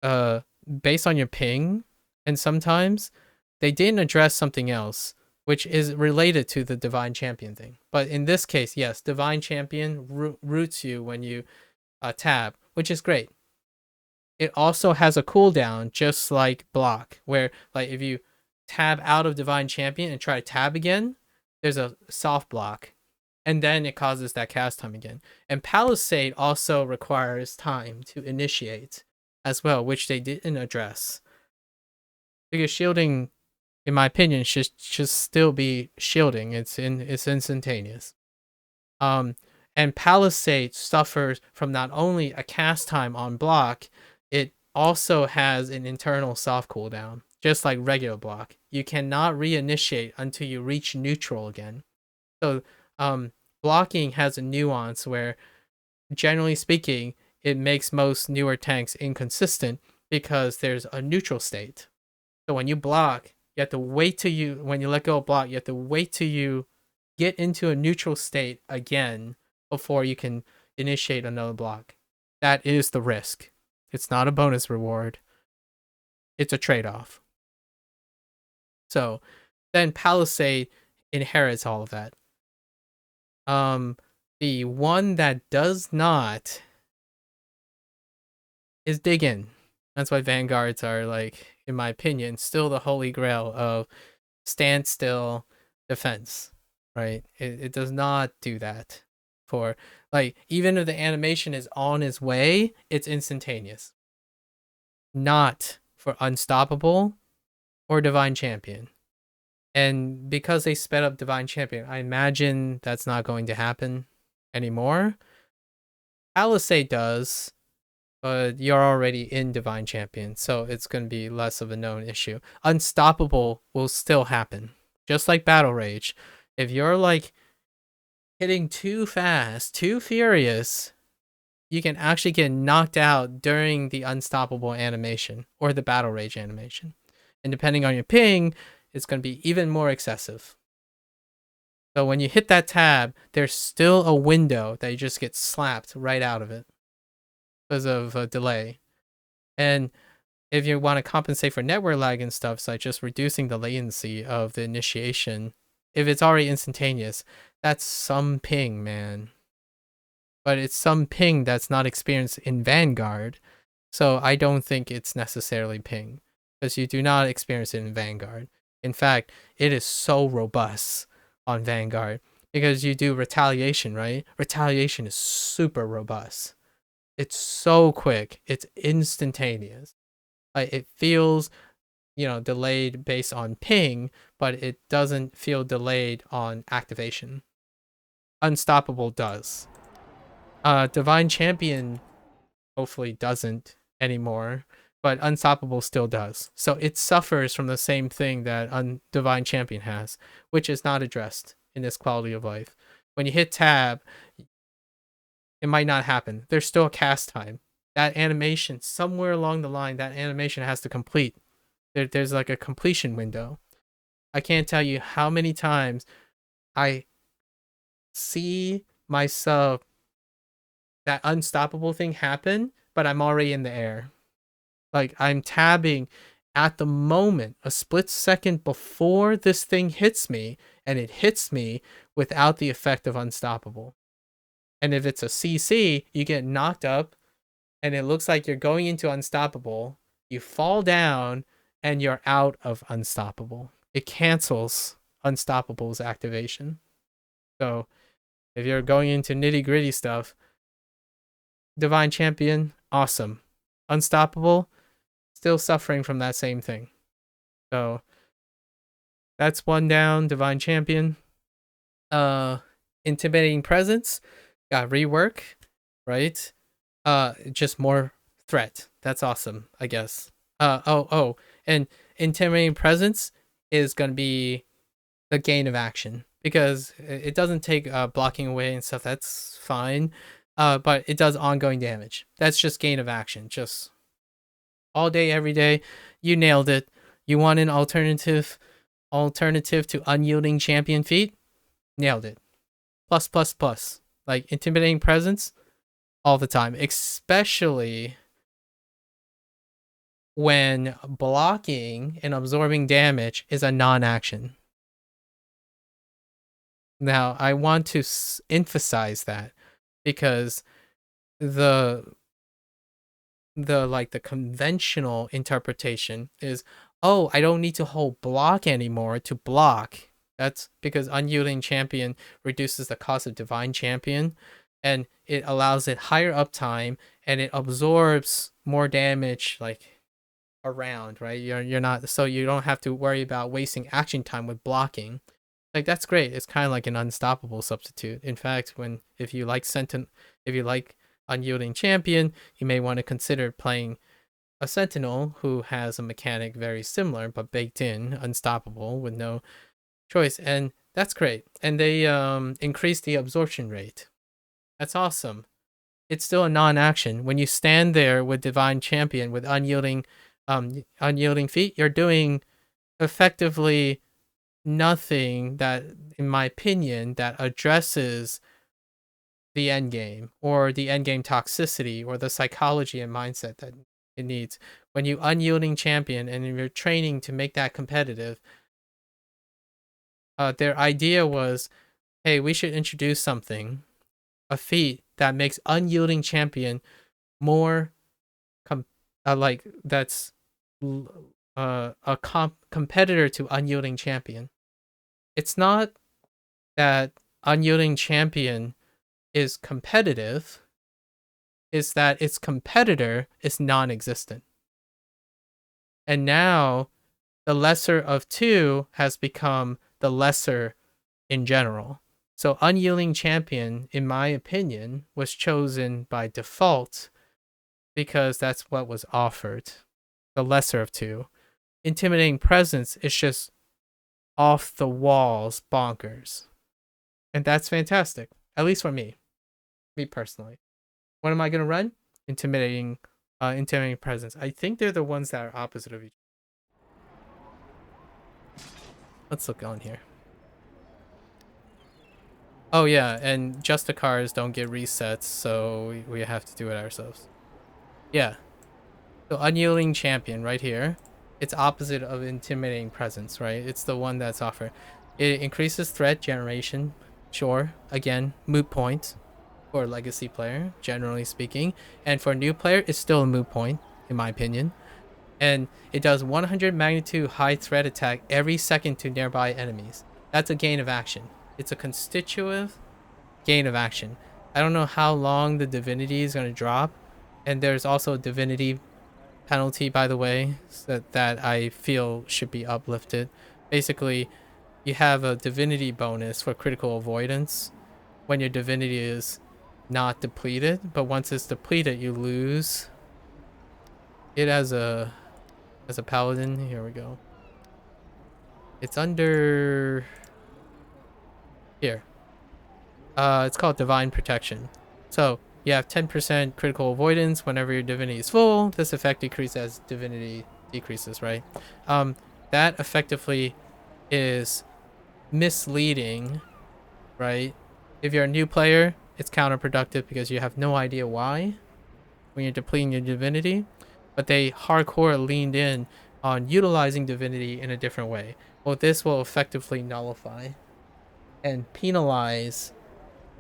Speaker 1: based on your ping, and sometimes they didn't address something else, which is related to the Divine Champion thing. But in this case, yes, Divine Champion roots you when you tab, which is great. It also has a cooldown, just like block, where if you tab out of Divine Champion and try to tab again, there's a soft block, and then it causes that cast time again. And Palisade also requires time to initiate as well, which they didn't address, because shielding, in my opinion, should still be shielding. It's instantaneous. And Palisade suffers from not only a cast time on block, it also has an internal soft cooldown, just like regular block. You cannot reinitiate until you reach neutral again. So blocking has a nuance where, generally speaking, it makes most newer tanks inconsistent because there's a neutral state. So when you block, you have to wait till when you let go of block, you have to wait till you get into a neutral state again before you can initiate another block. That is the risk. It's not a bonus reward. It's a trade-off. So then Palisade inherits all of that. The one that does not is Dig In. That's why Vanguards are, in my opinion, still the holy grail of standstill defense, right? It does not do that. For even if the animation is on its way, it's instantaneous. Not for Unstoppable or Divine Champion. And because they sped up Divine Champion, I imagine that's not going to happen anymore. Palisade does, but you're already in Divine Champion, so it's going to be less of a known issue. Unstoppable will still happen, just like Battle Rage. If you're hitting too fast, too furious, you can actually get knocked out during the unstoppable animation or the battle rage animation. And depending on your ping, it's going to be even more excessive. So when you hit that tab, there's still a window that you just get slapped right out of it because of a delay. And if you want to compensate for network lag and stuff, so just reducing the latency of the initiation, if it's already instantaneous, that's some ping, man. But it's some ping that's not experienced in Vanguard, so I don't think it's necessarily ping, because you do not experience it in Vanguard. In fact, it is so robust on Vanguard, because you do retaliation, right? Retaliation is super robust. It's so quick. It's instantaneous. Like, it feels, delayed based on ping, but it doesn't feel delayed on activation. Unstoppable does. Divine Champion hopefully doesn't anymore, but Unstoppable still does. So it suffers from the same thing that Divine Champion has, which is not addressed in this quality of life. When you hit tab, it might not happen. There's still a cast time. That animation, somewhere along the line, that animation has to complete. There's like a completion window. I can't tell you how many times I see myself, that unstoppable thing happen, but I'm already in the air. Like, I'm tabbing at the moment, a split second before this thing hits me, and it hits me without the effect of unstoppable. And if it's a CC, you get knocked up, and it looks like you're going into unstoppable. You fall down, and you're out of unstoppable. It cancels unstoppable's activation. So if you're going into nitty gritty stuff, Divine Champion, awesome. Unstoppable, still suffering from that same thing. So that's one down. Divine Champion. Intimidating Presence got rework, right? Just more threat. That's awesome, I guess. And Intimidating Presence is gonna be the gain of action, because it doesn't take blocking away and stuff. That's fine. But it does ongoing damage. That's just gain of action. Just all day, every day. You nailed it. You want an alternative to unyielding champion feat? Nailed it. Plus, plus, plus. Like, intimidating presence all the time, especially when blocking and absorbing damage is a non-action. Now, I want to emphasize that, because the conventional interpretation is, oh, I don't need to hold block anymore to block. That's because unyielding champion reduces the cost of divine champion, and it allows it higher uptime, and it absorbs more damage, like, around, right? You're not, so you don't have to worry about wasting action time with blocking. Like, that's great. It's kind of like an unstoppable substitute. In fact, if you like unyielding champion, you may want to consider playing a sentinel who has a mechanic very similar but baked in, unstoppable, with no choice. And that's great. And they increase the absorption rate. That's awesome. It's still a non-action. When you stand there with divine champion with unyielding feat, you're doing effectively nothing that, in my opinion, that addresses the end game, or the end game toxicity, or the psychology and mindset that it needs. When you unyielding champion and you're training to make that competitive, their idea was, hey, we should introduce something, a feat that makes unyielding champion more that's a competitor to unyielding champion. It's not that unyielding champion is competitive, is that its competitor is non-existent. And now the lesser of two has become the lesser in general. So unyielding champion, in my opinion, was chosen by default because that's what was offered. The lesser of two. Intimidating presence is just off the walls bonkers. And that's fantastic. At least for me. Me personally. What am I gonna run? Intimidating presence. I think they're the ones that are opposite of each. Let's look on here. Oh yeah, and just the cars don't get resets, so we have to do it ourselves. Yeah. So unyielding champion right here. It's opposite of intimidating presence, right? It's the one that's offered. It increases threat generation. Sure. Again, moot point for a legacy player, generally speaking. And for a new player, it's still a moot point, in my opinion. And it does 100 magnitude high threat attack every second to nearby enemies. That's a gain of action. It's a constitutive gain of action. I don't know how long the divinity is going to drop. And there's also a divinity penalty, by the way, that I feel should be uplifted. Basically, you have a divinity bonus for critical avoidance when your divinity is not depleted, but once it's depleted, you lose it as a paladin. Here we go. It's under here. It's called divine protection. So you have 10% critical avoidance whenever your divinity is full. This effect decreases as divinity decreases, right? That effectively is misleading, right? If you're a new player, it's counterproductive because you have no idea why when you're depleting your divinity, but they hardcore leaned in on utilizing divinity in a different way. Well, this will effectively nullify and penalize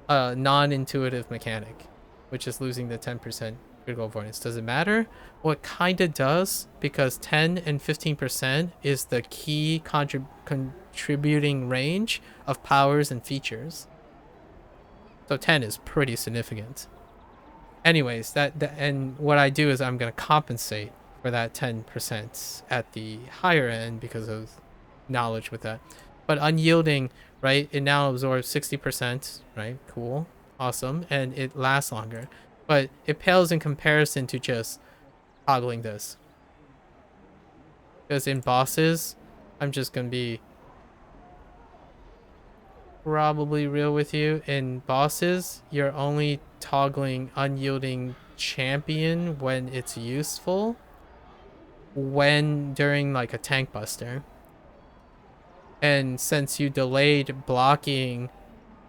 Speaker 1: a non-intuitive mechanic, which is losing the 10% critical avoidance. Does it matter? Well, it kind of does, because 10 and 15% is the key contributing range of powers and features. So 10 is pretty significant. Anyways, and what I do is I'm going to compensate for that 10% at the higher end because of knowledge with that. But unyielding, right, it now absorbs 60%, right? Cool. Awesome. And it lasts longer. But it pales in comparison to just toggling this. Because in bosses, I'm just going to be probably real with you. In bosses, you're only toggling unyielding champion when it's useful, when during like a tank buster. And since you delayed blocking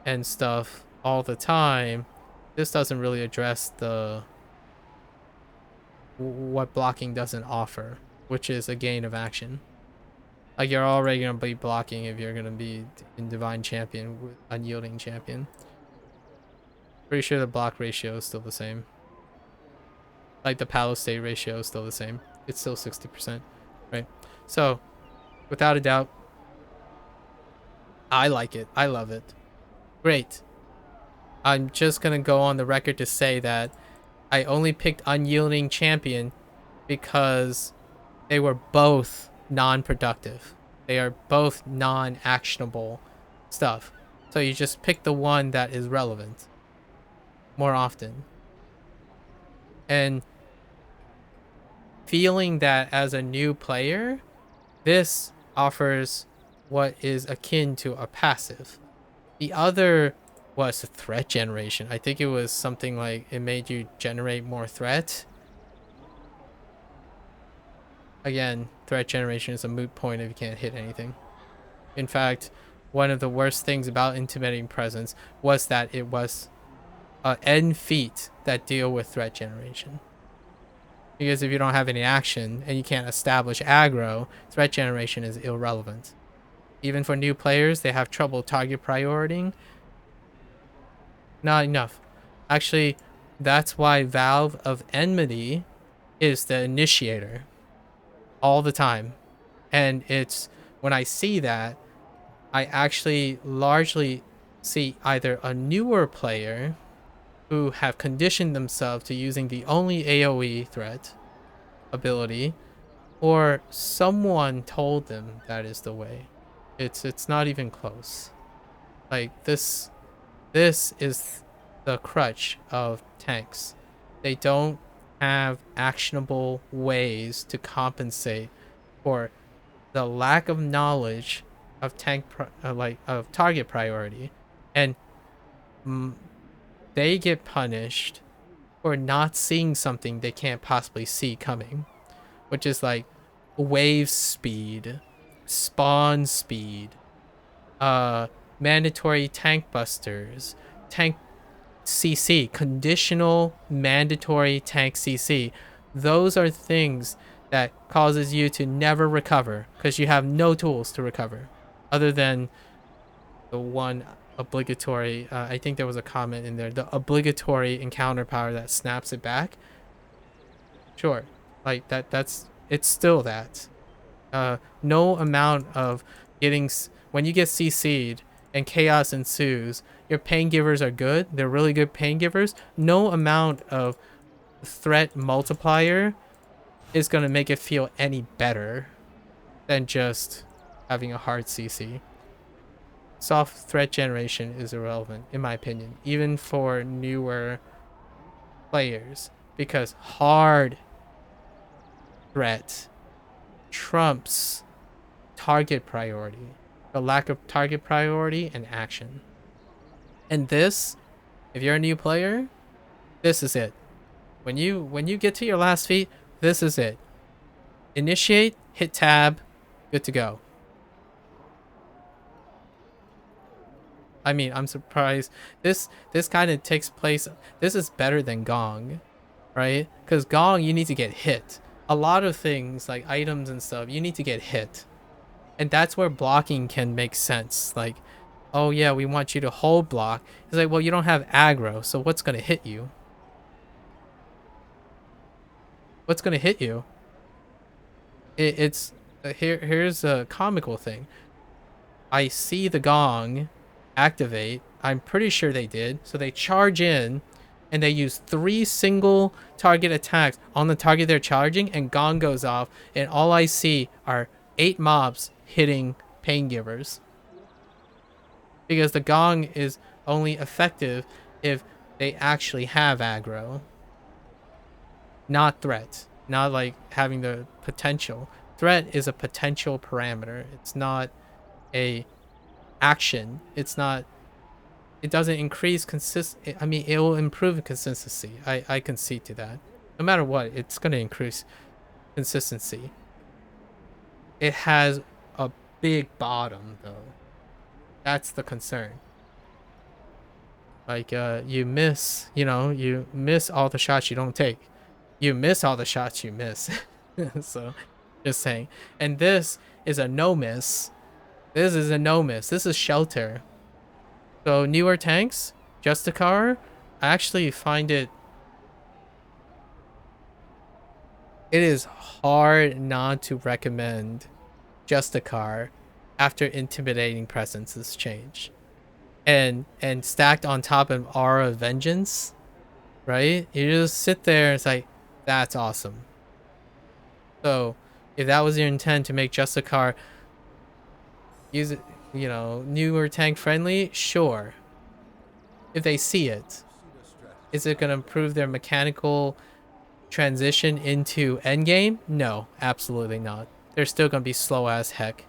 Speaker 1: and stuff all the time, this doesn't really address the what blocking doesn't offer, which is a gain of action. Like, you're already gonna be blocking if you're gonna be in divine champion with unyielding champion. Pretty sure the block ratio is still the same. Like, the palisade ratio is still the same. It's still 60%, right? So, without a doubt, I like it. I love it. Great. I'm just gonna go on the record to say that I only picked unyielding champion because they were both non-productive. They are both non-actionable stuff. So you just pick the one that is relevant more often. And feeling that as a new player, this offers what is akin to a passive. The other was threat generation. I think it was something like it made you generate more threat. Again, threat generation is a moot point if you can't hit anything. In fact, one of the worst things about intimidating presence was that it was end feat that deal with threat generation. Because if you don't have any action and you can't establish aggro, threat generation is irrelevant. Even for new players, they have trouble target prioritizing. Not enough. Actually, that's why Valve of Enmity is the initiator all the time. And it's when I see that, I actually largely see either a newer player who have conditioned themselves to using the only AoE threat ability, or someone told them that is the way. It's not even close. Like, this is the crutch of tanks. They don't have actionable ways to compensate for the lack of knowledge of of target priority, and they get punished for not seeing something they can't possibly see coming, which is like wave speed, spawn speed, mandatory tank busters, tank CC, conditional mandatory tank CC. Those are things that causes you to never recover because you have no tools to recover other than the one obligatory, I think there was a comment in there, the obligatory encounter power that snaps it back. Sure, like that's it's still that. No amount of getting, when you get CC'd and chaos ensues, your pain givers are good. They're really good pain givers. No amount of threat multiplier is going to make it feel any better than just having a hard CC. Soft threat generation is irrelevant, in my opinion, even for newer players, because hard threat trumps target priority, the lack of target priority and action. And this, if you're a new player, this is it. When you get to your last feat, this is it. Initiate, hit tab, good to go. I mean, I'm surprised. This kind of takes place. This is better than Gong, right? Because Gong, you need to get hit. A lot of things like items and stuff, you need to get hit. And that's where blocking can make sense. Like, oh yeah, we want you to hold block. It's like, well, you don't have aggro, so what's gonna hit you? What's gonna hit you? It's here's a comical thing. I see the Gong activate. I'm pretty sure they did. So they charge in and they use 3 single target attacks on the target they're charging, and Gong goes off, and all I see are 8 mobs hitting pain givers. Because the Gong is only effective if they actually have aggro. Not threat. Not like having the potential. Threat is a potential parameter. It's not a action. It's not, it doesn't increase I mean, it will improve consistency. I concede to that. No matter what, it's going to increase consistency. It has a big bottom though. That's the concern. Like you miss, you miss all the shots you don't take. You miss all the shots you miss. So just saying. And this is a no miss. This is a no miss. This is shelter. So newer tanks, Justicar, I actually find it is hard not to recommend Justicar after intimidating presences change. And stacked on top of Aura of Vengeance, right? You just sit there and it's like, that's awesome. So if that was your intent to make Justicar use it, newer tank friendly, sure. If they see it, is it going to improve their mechanical transition into endgame? No, absolutely not. They're still going to be slow as heck.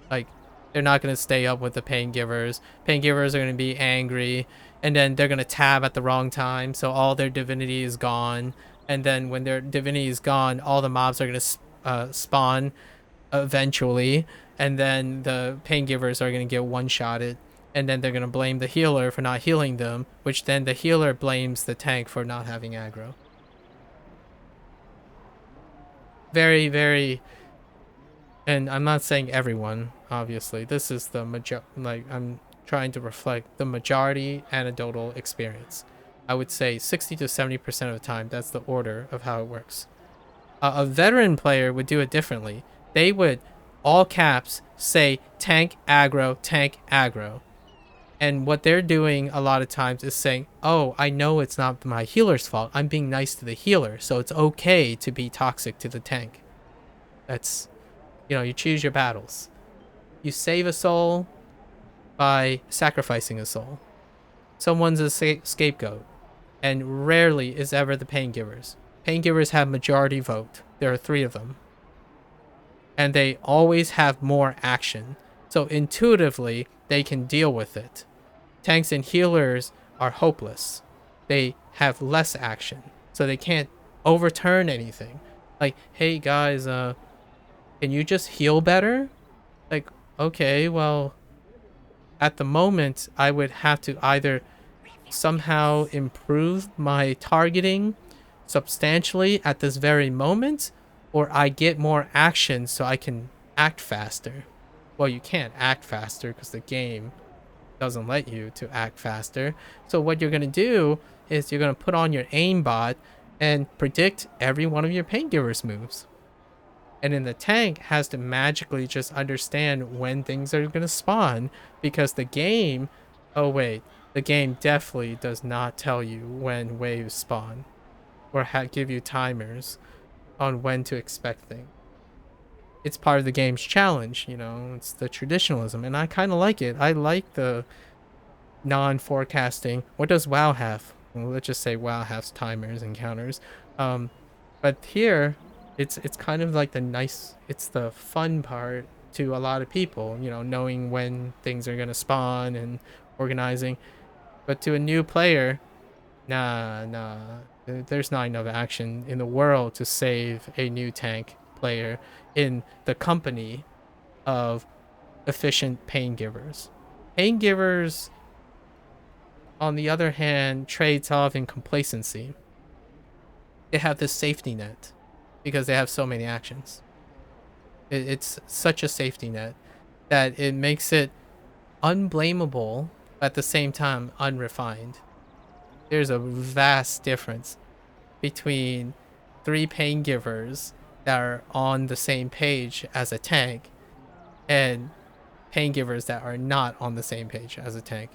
Speaker 1: Like, they're not going to stay up with the pain givers. Pain givers are going to be angry, and then they're going to tab at the wrong time, so all their divinity is gone. And then when their divinity is gone, all the mobs are going to spawn eventually, and then the pain givers are going to get one-shotted, and then they're going to blame the healer for not healing them, which then the healer blames the tank for not having aggro. Very, very, and I'm not saying everyone, obviously. This is the I'm trying to reflect the majority anecdotal experience. I would say 60 to 70% of the time, that's the order of how it works. A veteran player would do it differently. They would, all caps, say tank aggro. And what they're doing a lot of times is saying, oh, I know it's not my healer's fault. I'm being nice to the healer, so it's okay to be toxic to the tank. That's, you choose your battles. You save a soul by sacrificing a soul. Someone's a scapegoat, and rarely is ever the pain givers. Pain givers have majority vote. There are 3 of them. And they always have more action. So intuitively, they can deal with it. Tanks and healers are hopeless. they have less action, so they can't overturn anything. Like, hey guys, can you just heal better? Like, okay, well, at the moment, I would have to either somehow improve my targeting substantially at this very moment, or I get more action so I can act faster. Well, you can't act faster because the game doesn't let you to act faster. So what you're going to do is you're going to put on your aimbot and predict every one of your pain givers moves. And then the tank has to magically just understand when things are going to spawn, because the game, oh wait, the game definitely does not tell you when waves spawn or give you timers on when to expect things. It's part of the game's challenge, you know, it's the traditionalism, and I kind of like it. I like the non-forecasting. What does WoW have? Well, let's just say WoW has timers and counters. But here, it's kind of like it's the fun part to a lot of people, you know, knowing when things are gonna spawn and organizing. But to a new player, nah, there's not enough action in the world to save a new tank player in the company of efficient pain givers. Pain givers, on the other hand, trades off in complacency. They have this safety net because they have so many actions. It's such a safety net that it makes it unblameable, but at the same time unrefined. There's a vast difference between 3 pain givers that are on the same page as a tank and pain givers that are not on the same page as a tank.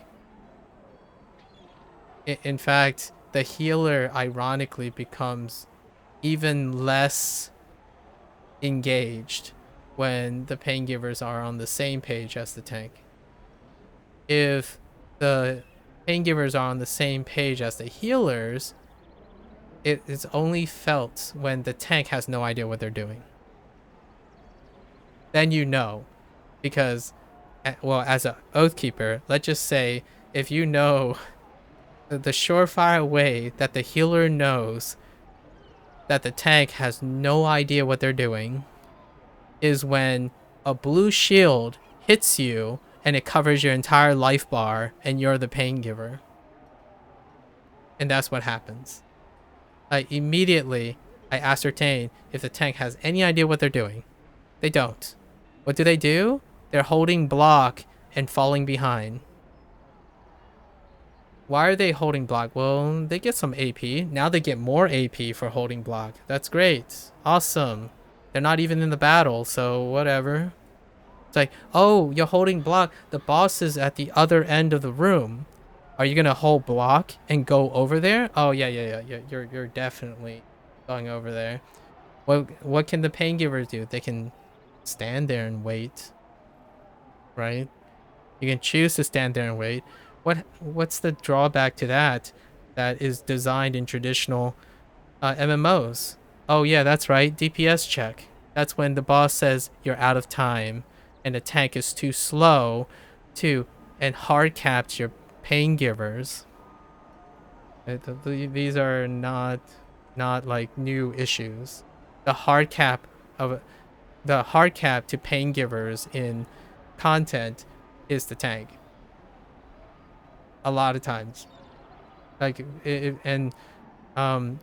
Speaker 1: In fact, the healer ironically becomes even less engaged when the pain givers are on the same page as the tank. If the pain givers are on the same page as the healers, it is only felt when the tank has no idea what they're doing. Then you know, because, well, as an Oathkeeper, let's just say if you know the surefire way that the healer knows that the tank has no idea what they're doing is when a blue shield hits you and it covers your entire life bar and you're the pain giver. And that's what happens. Immediately, I ascertain if the tank has any idea what they're doing. They don't. What do? They're holding block and falling behind. Why are they holding block? Well, they get some AP. Now they get more AP for holding block. That's great. Awesome. They're not even in the battle, so whatever. It's like, oh, you're holding block. The boss is at the other end of the room. Are you gonna hold block and go over there? Oh yeah. You're definitely going over there. What can the pain givers do? They can stand there and wait. Right? You can choose to stand there and wait. What's the drawback to that is designed in traditional MMOs? Oh yeah, that's right. DPS check. That's when the boss says you're out of time and the tank is too slow and hard caps your pain givers. These are not like new issues. The hard cap to pain givers in content is the tank. A lot of times,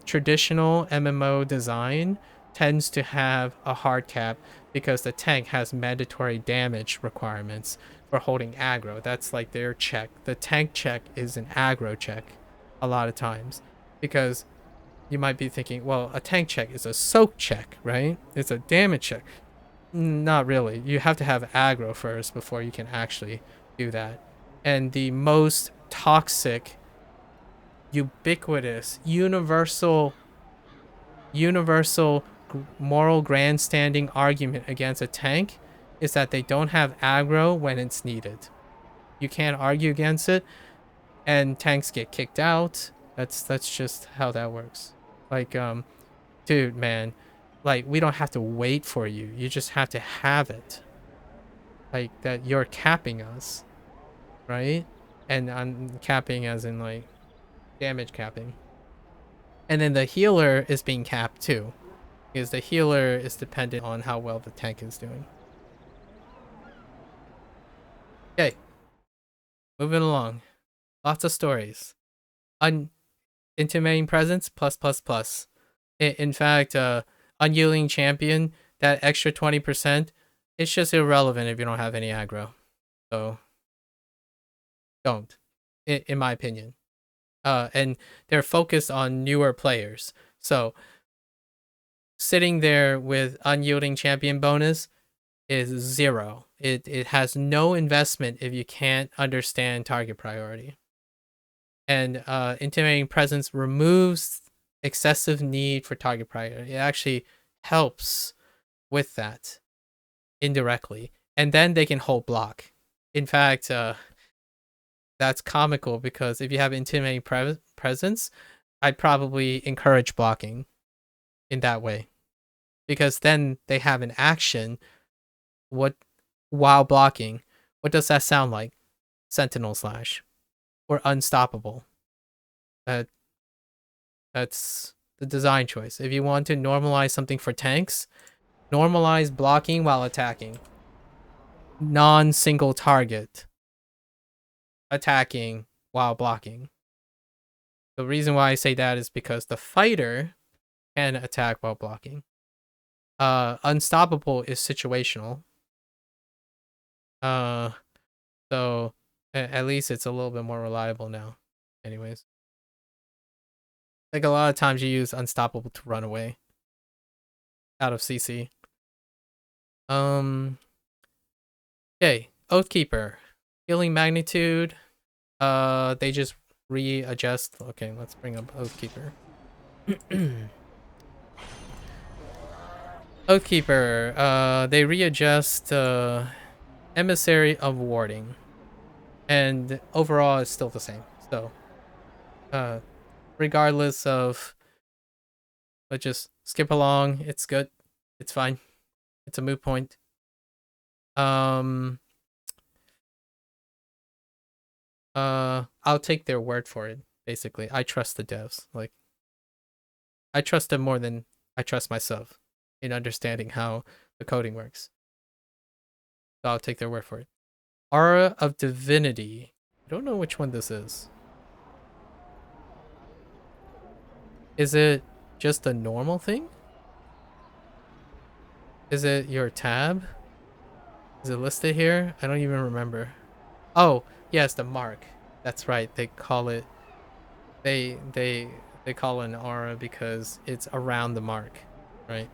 Speaker 1: traditional MMO design tends to have a hard cap because the tank has mandatory damage requirements for holding aggro. That's like their check. The tank check is an aggro check a lot of times, because you might be thinking, well, a tank check is a soak check, right? It's a damage check. Not really. You have to have aggro first before you can actually do that. And the most toxic, ubiquitous, universal moral grandstanding argument against a tank is that they don't have aggro when it's needed. You can't argue against it, and tanks get kicked out. That's just how that works. Like, dude, man, like, we don't have to wait for you. You just have to have it. Like, that you're capping us, right? And I'm capping as in, like, damage capping. And then the healer is being capped too, because the healer is dependent on how well the tank is doing. Okay, moving along. Lots of stories. Intimating presence, plus, plus, plus. In fact, unyielding champion, that extra 20%, it's just irrelevant if you don't have any aggro. So, don't, in my opinion. And they're focused on newer players. So, sitting there with unyielding champion bonus is zero. It has no investment if you can't understand target priority. And intimidating presence removes excessive need for target priority. It actually helps with that indirectly. And then they can hold block. In fact, that's comical because if you have intimidating presence, I'd probably encourage blocking in that way. Because then they have an action while blocking. What does that sound like? Sentinel slash or unstoppable. That's the design choice. If you want to normalize something for tanks, normalize blocking while attacking. Non-single target attacking while blocking. The reason why I say that is because the fighter can attack while blocking. Unstoppable is situational. So at least it's a little bit more reliable now. Anyways. Like a lot of times you use unstoppable to run away out of CC. Okay, Oathkeeper. Healing magnitude. They just readjust. Okay, let's bring up Oathkeeper. Oathkeeper, they readjust Emissary of Warding. And overall it's still the same. So regardless of, let's just skip along. It's good. It's fine. It's a moot point. I'll take their word for it. Basically, I trust the devs. Like, I trust them more than I trust myself in understanding how the coding works. So I'll take their word for it. Aura of Divinity. I don't know which one this is. Is it just a normal thing? Is it your tab? Is it listed here? I don't even remember. Oh, yes, the mark. That's right. They call it. They call it an aura because it's around the mark, right?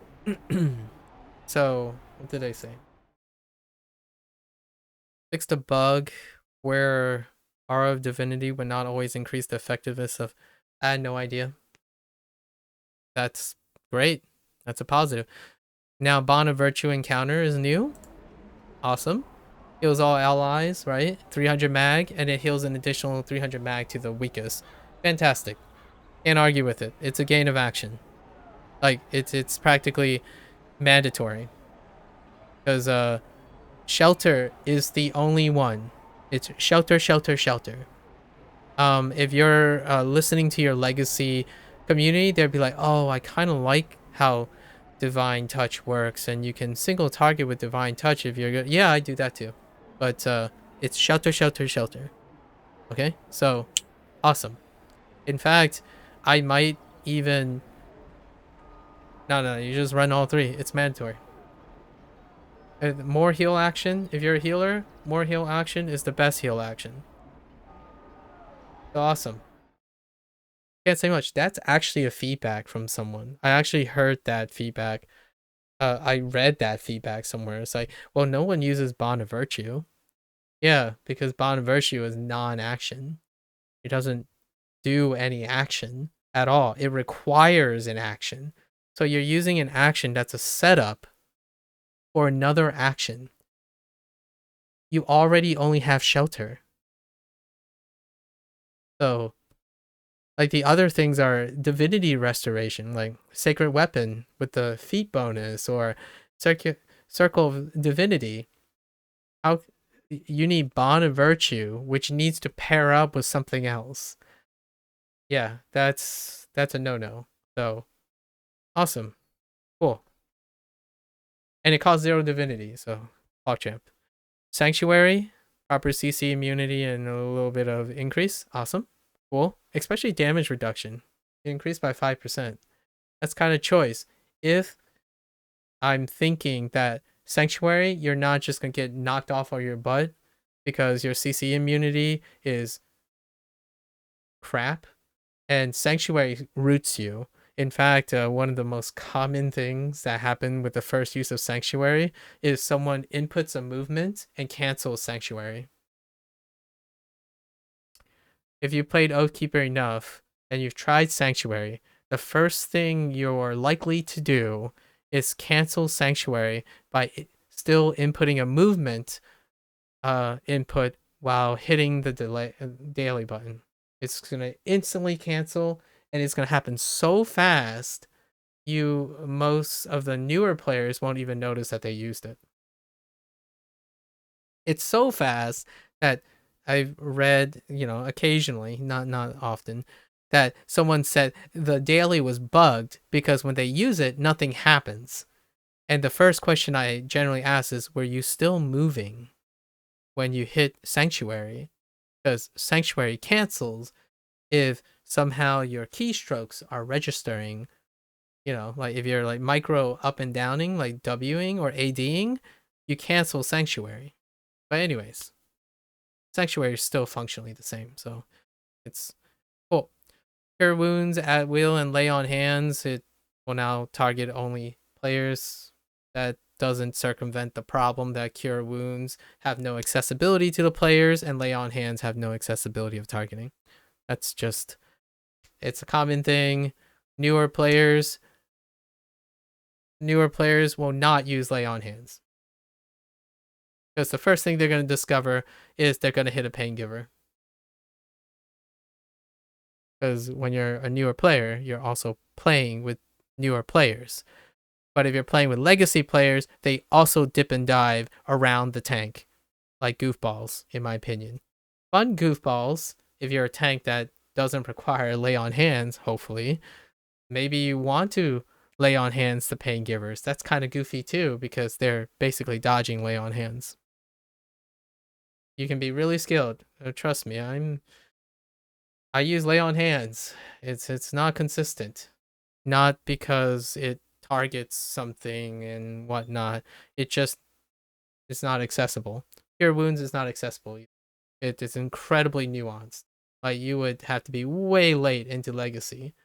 Speaker 1: So what did I say? Fixed a bug where Aura of Divinity would not always increase the effectiveness of. I had no idea. That's great. That's a positive. Now Bond of Virtue encounter is new. Awesome. Heals all allies, right? 300 mag, and it heals an additional 300 mag to the weakest. Fantastic. Can't argue with it. It's a gain of action. Like, it's practically mandatory. Because Shelter is the only one. It's Shelter, Shelter, Shelter. If you're listening to your Legacy community, they'd be like, oh, I kind of like how Divine Touch works, and you can single target with Divine Touch if you're good. Yeah, I do that too. But it's Shelter, Shelter, Shelter. Okay? So, awesome. In fact, I might even... No, you just run all three. It's mandatory. More heal action. If you're a healer, more heal action is the best heal action. So awesome. Can't say much. That's actually a feedback from someone. I actually heard that feedback. I read that feedback somewhere. It's like, well, no one uses Bond of Virtue. Yeah, because Bond of Virtue is non-action. It doesn't do any action at all. It requires an action. So you're using an action that's a setup for another action. You already only have Shelter. So, like, the other things are Divinity Restoration, like Sacred Weapon with the feat bonus, or Circle of Divinity. How you need Bond of Virtue, which needs to pair up with something else. Yeah, that's a no-no. So awesome. Cool. And it costs 0 divinity, so PogChamp. Sanctuary, proper CC immunity, and a little bit of increase. Awesome. Cool. Especially damage reduction. Increased by 5%. That's kind of choice. If I'm thinking that Sanctuary, you're not just going to get knocked off of your butt because your CC immunity is crap, and Sanctuary roots you. In fact, one of the most common things that happen with the first use of Sanctuary is someone inputs a movement and cancels Sanctuary. If you played Oathkeeper enough and you've tried Sanctuary, the first thing you're likely to do is cancel Sanctuary by still inputting a movement input while hitting the daily button. It's going to instantly cancel, and it's going to happen so fast most of the newer players won't even notice that they used it. It's so fast that I've read, occasionally, not often, that someone said the daily was bugged because when they use it, nothing happens. And the first question I generally ask is, were you still moving when you hit Sanctuary? Because Sanctuary cancels if somehow your keystrokes are registering, like if you're like micro up and downing, like Wing or ADing, you cancel Sanctuary. But anyways, Sanctuary is still functionally the same, so it's cool. Cure wounds at will and lay on hands. It will now target only players. That doesn't circumvent the problem that cure wounds have no accessibility to the players and lay on hands have no accessibility of targeting. That's just, it's a common thing. Newer players will not use lay on hands, because the first thing they're going to discover is they're going to hit a pain giver. Because when you're a newer player, you're also playing with newer players. But if you're playing with legacy players, they also dip and dive around the tank, like goofballs, in my opinion. Fun goofballs, if you're a tank that doesn't require lay on hands, hopefully. Maybe you want to lay on hands to pain givers. That's kind of goofy too, because they're basically dodging lay on hands. You can be really skilled. Trust me, I use lay on hands. It's not consistent. Not because it targets something and whatnot. It's not accessible. Cure wounds is not accessible. It's incredibly nuanced. Like, you would have to be way late into legacy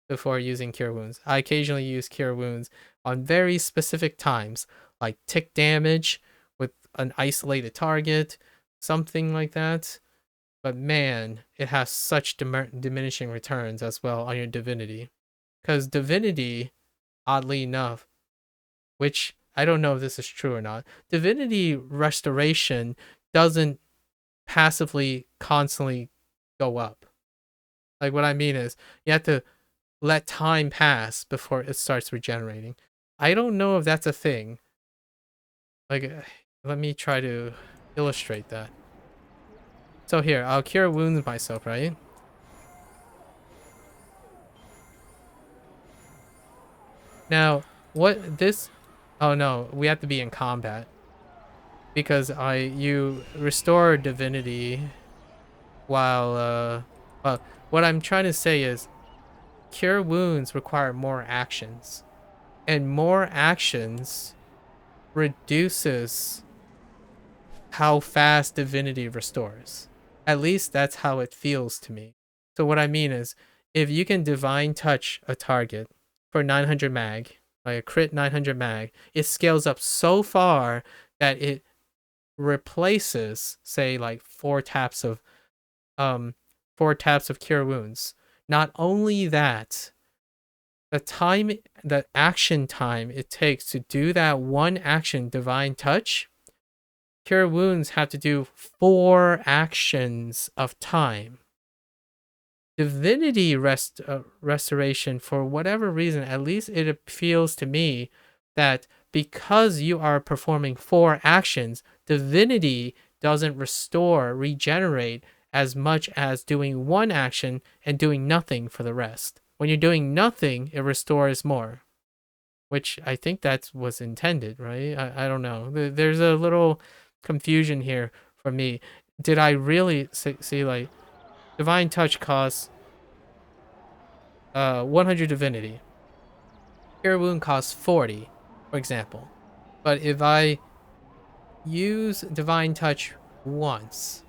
Speaker 1: before using cure wounds. I occasionally use cure wounds on very specific times, like tick damage with an isolated target, something like that. But man, it has such diminishing returns as well on your divinity. Because divinity, oddly enough, which I don't know if this is true or not, divinity restoration doesn't passively constantly go up. Like, what I mean is, you have to let time pass before it starts regenerating. I don't know if that's a thing. Like, let me try to illustrate that. So here, I'll cure wounds myself, right? Now, what this... Oh no, we have to be in combat. Because you restore divinity while, well, what I'm trying to say is, cure wounds require more actions. And more actions reduces how fast divinity restores. At least that's how it feels to me. So what I mean is, if you can divine touch a target for 900 mag, like a crit 900 mag, it scales up so far that it replaces, say, like 4 taps of cure wounds. Not only that, the action time it takes to do that one action, divine touch, cure wounds have to do 4 actions of time. Divinity restoration, for whatever reason, at least it appeals to me that because you are performing 4 actions, divinity doesn't regenerate as much as doing one action and doing nothing for the rest. When you're doing nothing, it restores more, which I think that was intended, right? I don't know. There's a little confusion here for me. Did I really see like Divine Touch costs 100 divinity? Cure Wound costs 40, for example. But if I use Divine Touch once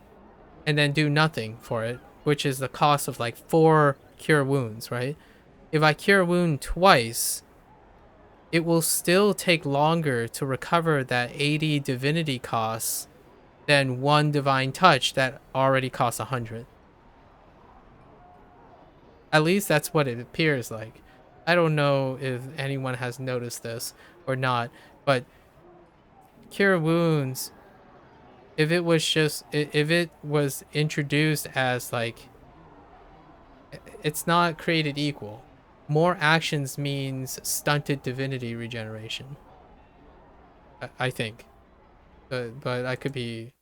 Speaker 1: and then do nothing for it, which is the cost of like 4 Cure Wounds, right? If I Cure Wound twice, it will still take longer to recover that 80 divinity costs than one Divine Touch that already costs 100. At least that's what it appears like. I don't know if anyone has noticed this or not, but Cure Wounds, if it was introduced as like, it's not created equal. More actions means stunted divinity regeneration. I think. But I could be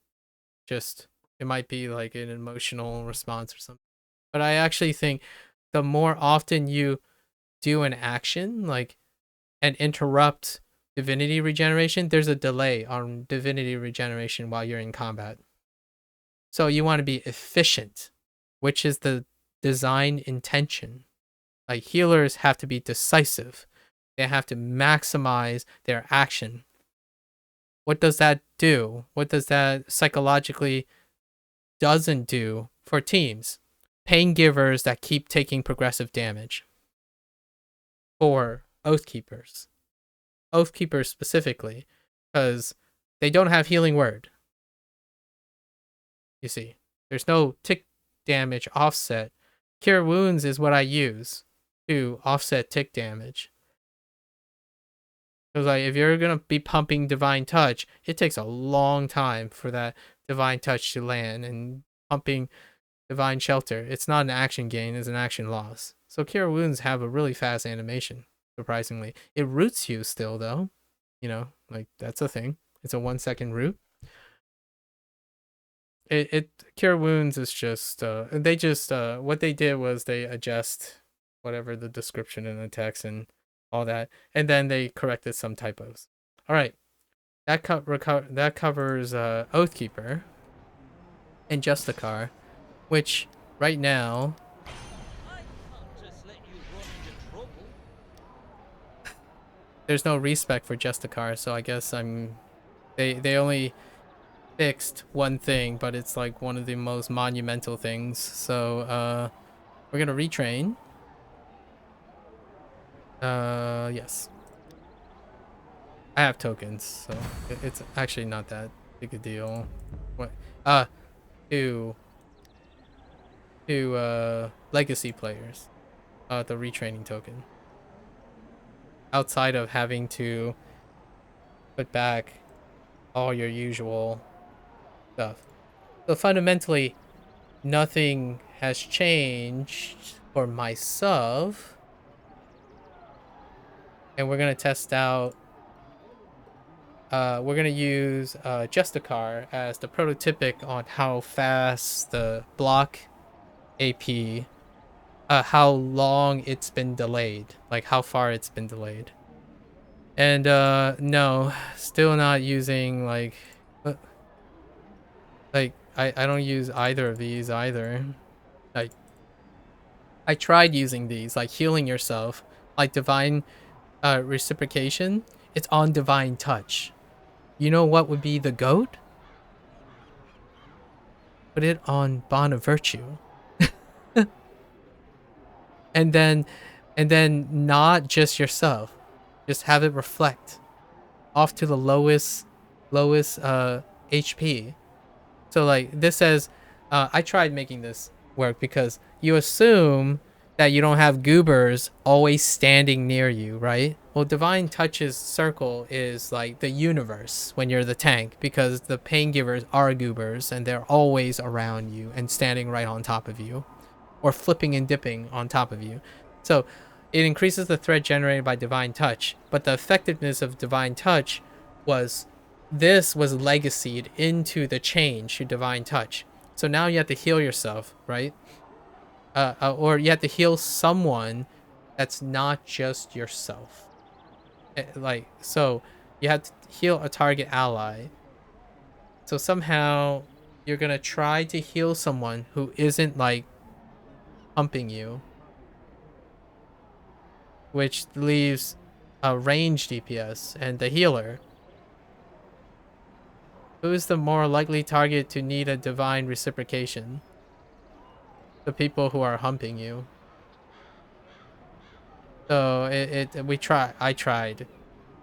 Speaker 1: just, it might be like an emotional response or something. But I actually think the more often you do an action, like, and interrupt divinity regeneration, there's a delay on divinity regeneration while you're in combat. So you want to be efficient, which is the design intention. Like, healers have to be decisive. They have to maximize their action. What does that do? What does that psychologically doesn't do for teams? Pain givers that keep taking progressive damage. For Oathkeepers. Oathkeepers specifically, because they don't have healing word. You see, there's no tick damage offset. Cure Wounds is what I use to offset tick damage. Because like, if you're gonna be pumping Divine Touch, it takes a long time for that Divine Touch to land, and pumping Divine Shelter, it's not an action gain, it's an action loss. So Cure Wounds have a really fast animation, surprisingly. It roots you still though. You know, like, that's a thing. It's a 1 second root. It Cure Wounds is just they just what they did was they adjust whatever the description in the text and all that, and then they corrected some typos. All right, that covers Oathkeeper and Justicar, which right now there's no respec for Justicar, so I guess they only fixed one thing, but it's like one of the most monumental things. So we're gonna retrain. Yes, I have tokens, so it's actually not that big a deal. What to legacy players, the retraining token, outside of having to put back all your usual stuff. So fundamentally, nothing has changed for myself. And we're going to test out, we're going to use Justicar as the prototypic on how fast the block AP, how long it's been delayed, like how far it's been delayed. And no, still not using like I don't use either of these either. I tried using these, like healing yourself, like Divine Reciprocation. It's on Divine Touch. You know what would be the GOAT? Put it on Bond of Virtue. and then not just yourself. Just have it reflect off to the lowest HP. So like this says, I tried making this work because you assume that you don't have goobers always standing near you, right? Well, Divine Touch's circle is like the universe when you're the tank, because the pain givers are goobers and they're always around you and standing right on top of you, or flipping and dipping on top of you. So it increases the threat generated by Divine Touch, but the effectiveness of Divine Touch was legacied into the change to Divine Touch. So now you have to heal yourself, right? Or you have to heal someone that's not just yourself. Like, so you have to heal a target ally. So somehow you're gonna try to heal someone who isn't like pumping you, which leaves a range DPS and the healer. Who is the more likely target to need a divine reciprocation? The people who are humping you. So I tried.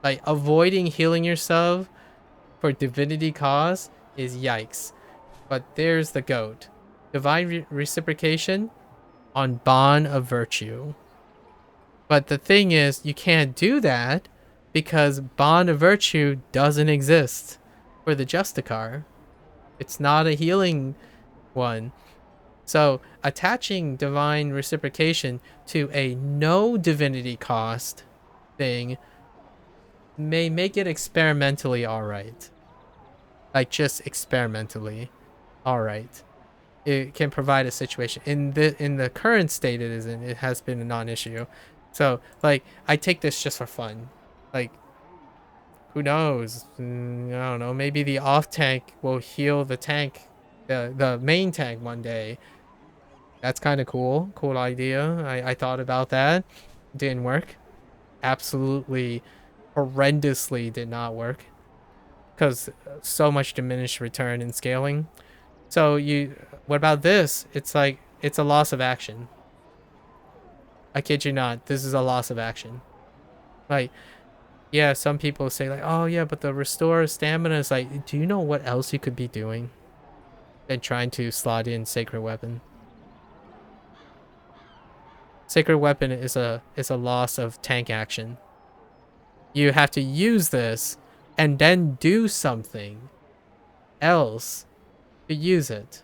Speaker 1: Like, avoiding healing yourself for divinity cause is yikes. But there's the goat. Divine reciprocation on Bond of Virtue. But the thing is, you can't do that because Bond of Virtue doesn't exist for the Justicar. It's not a healing one. So attaching divine reciprocation to a no divinity cost thing may make it experimentally alright. Like, just experimentally alright. It can provide a situation. In the current state it isn't. It has been a non-issue. So, like, I take this just for fun. Like, who knows? I don't know. Maybe the off tank will heal the tank, the main tank one day. That's kind of cool. Cool idea. I thought about that. Didn't work. Absolutely horrendously did not work. Because so much diminished return in scaling. So what about this? It's like, it's a loss of action. I kid you not. This is a loss of action. Like, yeah, some people say like, oh yeah, but the restore stamina is like, do you know what else you could be doing than trying to slot in sacred weapon? Sacred weapon is a loss of tank action. You have to use this and then do something else to use it.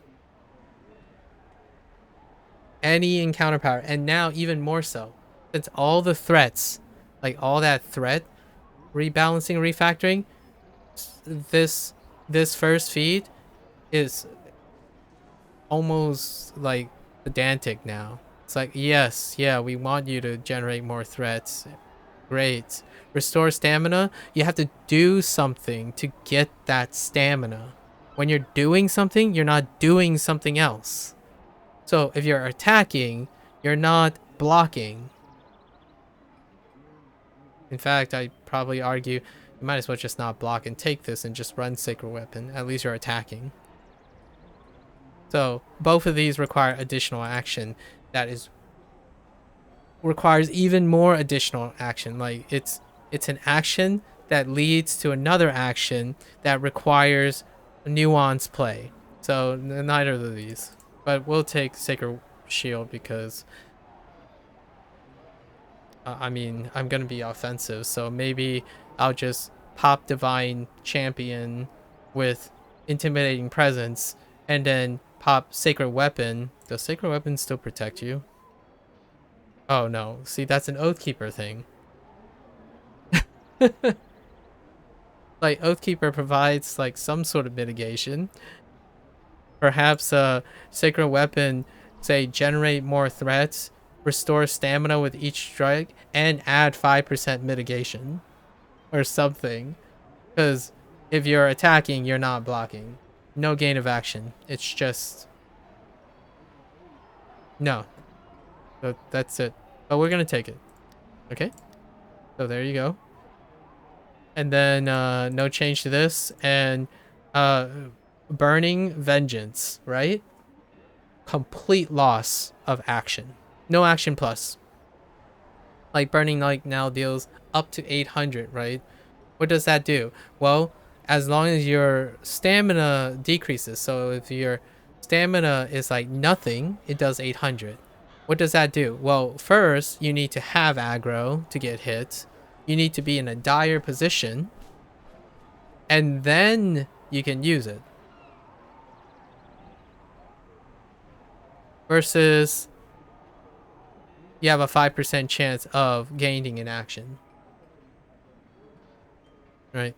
Speaker 1: Any encounter power, and now even more so, since all the threats, like all that threat rebalancing, refactoring, this first feed is almost like pedantic now. It's like, yes, yeah, we want you to generate more threats. Great. Restore stamina. You have to do something to get that stamina. When you're doing something, you're not doing something else. So if you're attacking, you're not blocking. In fact, I'd probably argue you might as well just not block and take this and just run Sacred Weapon. At least you're attacking. So both of these require additional action that requires even more additional action. Like, it's an action that leads to another action that requires nuanced play. So neither of these. But we'll take Sacred Shield because I mean, I'm gonna be offensive, so maybe I'll just pop Divine Champion with Intimidating Presence and then pop Sacred Weapon. Does Sacred Weapon still protect you? Oh no, see, that's an Oathkeeper thing. Like, Oathkeeper provides like some sort of mitigation. Perhaps Sacred Weapon, say, generate more threats, restore stamina with each strike, and add 5% mitigation or something. Because if you're attacking, you're not blocking. No gain of action. It's just no. So that's it. But we're gonna take it. Okay. So there you go. And then no change to this, and burning vengeance, right? Complete loss of action. No action plus. Like, burning like now deals up to 800, right? What does that do? Well, as long as your stamina decreases, so if your stamina is like nothing, it does 800. What does that do? Well, first you need to have aggro to get hit. You need to be in a dire position, and then you can use it. Versus you have a 5% chance of gaining an action. Right?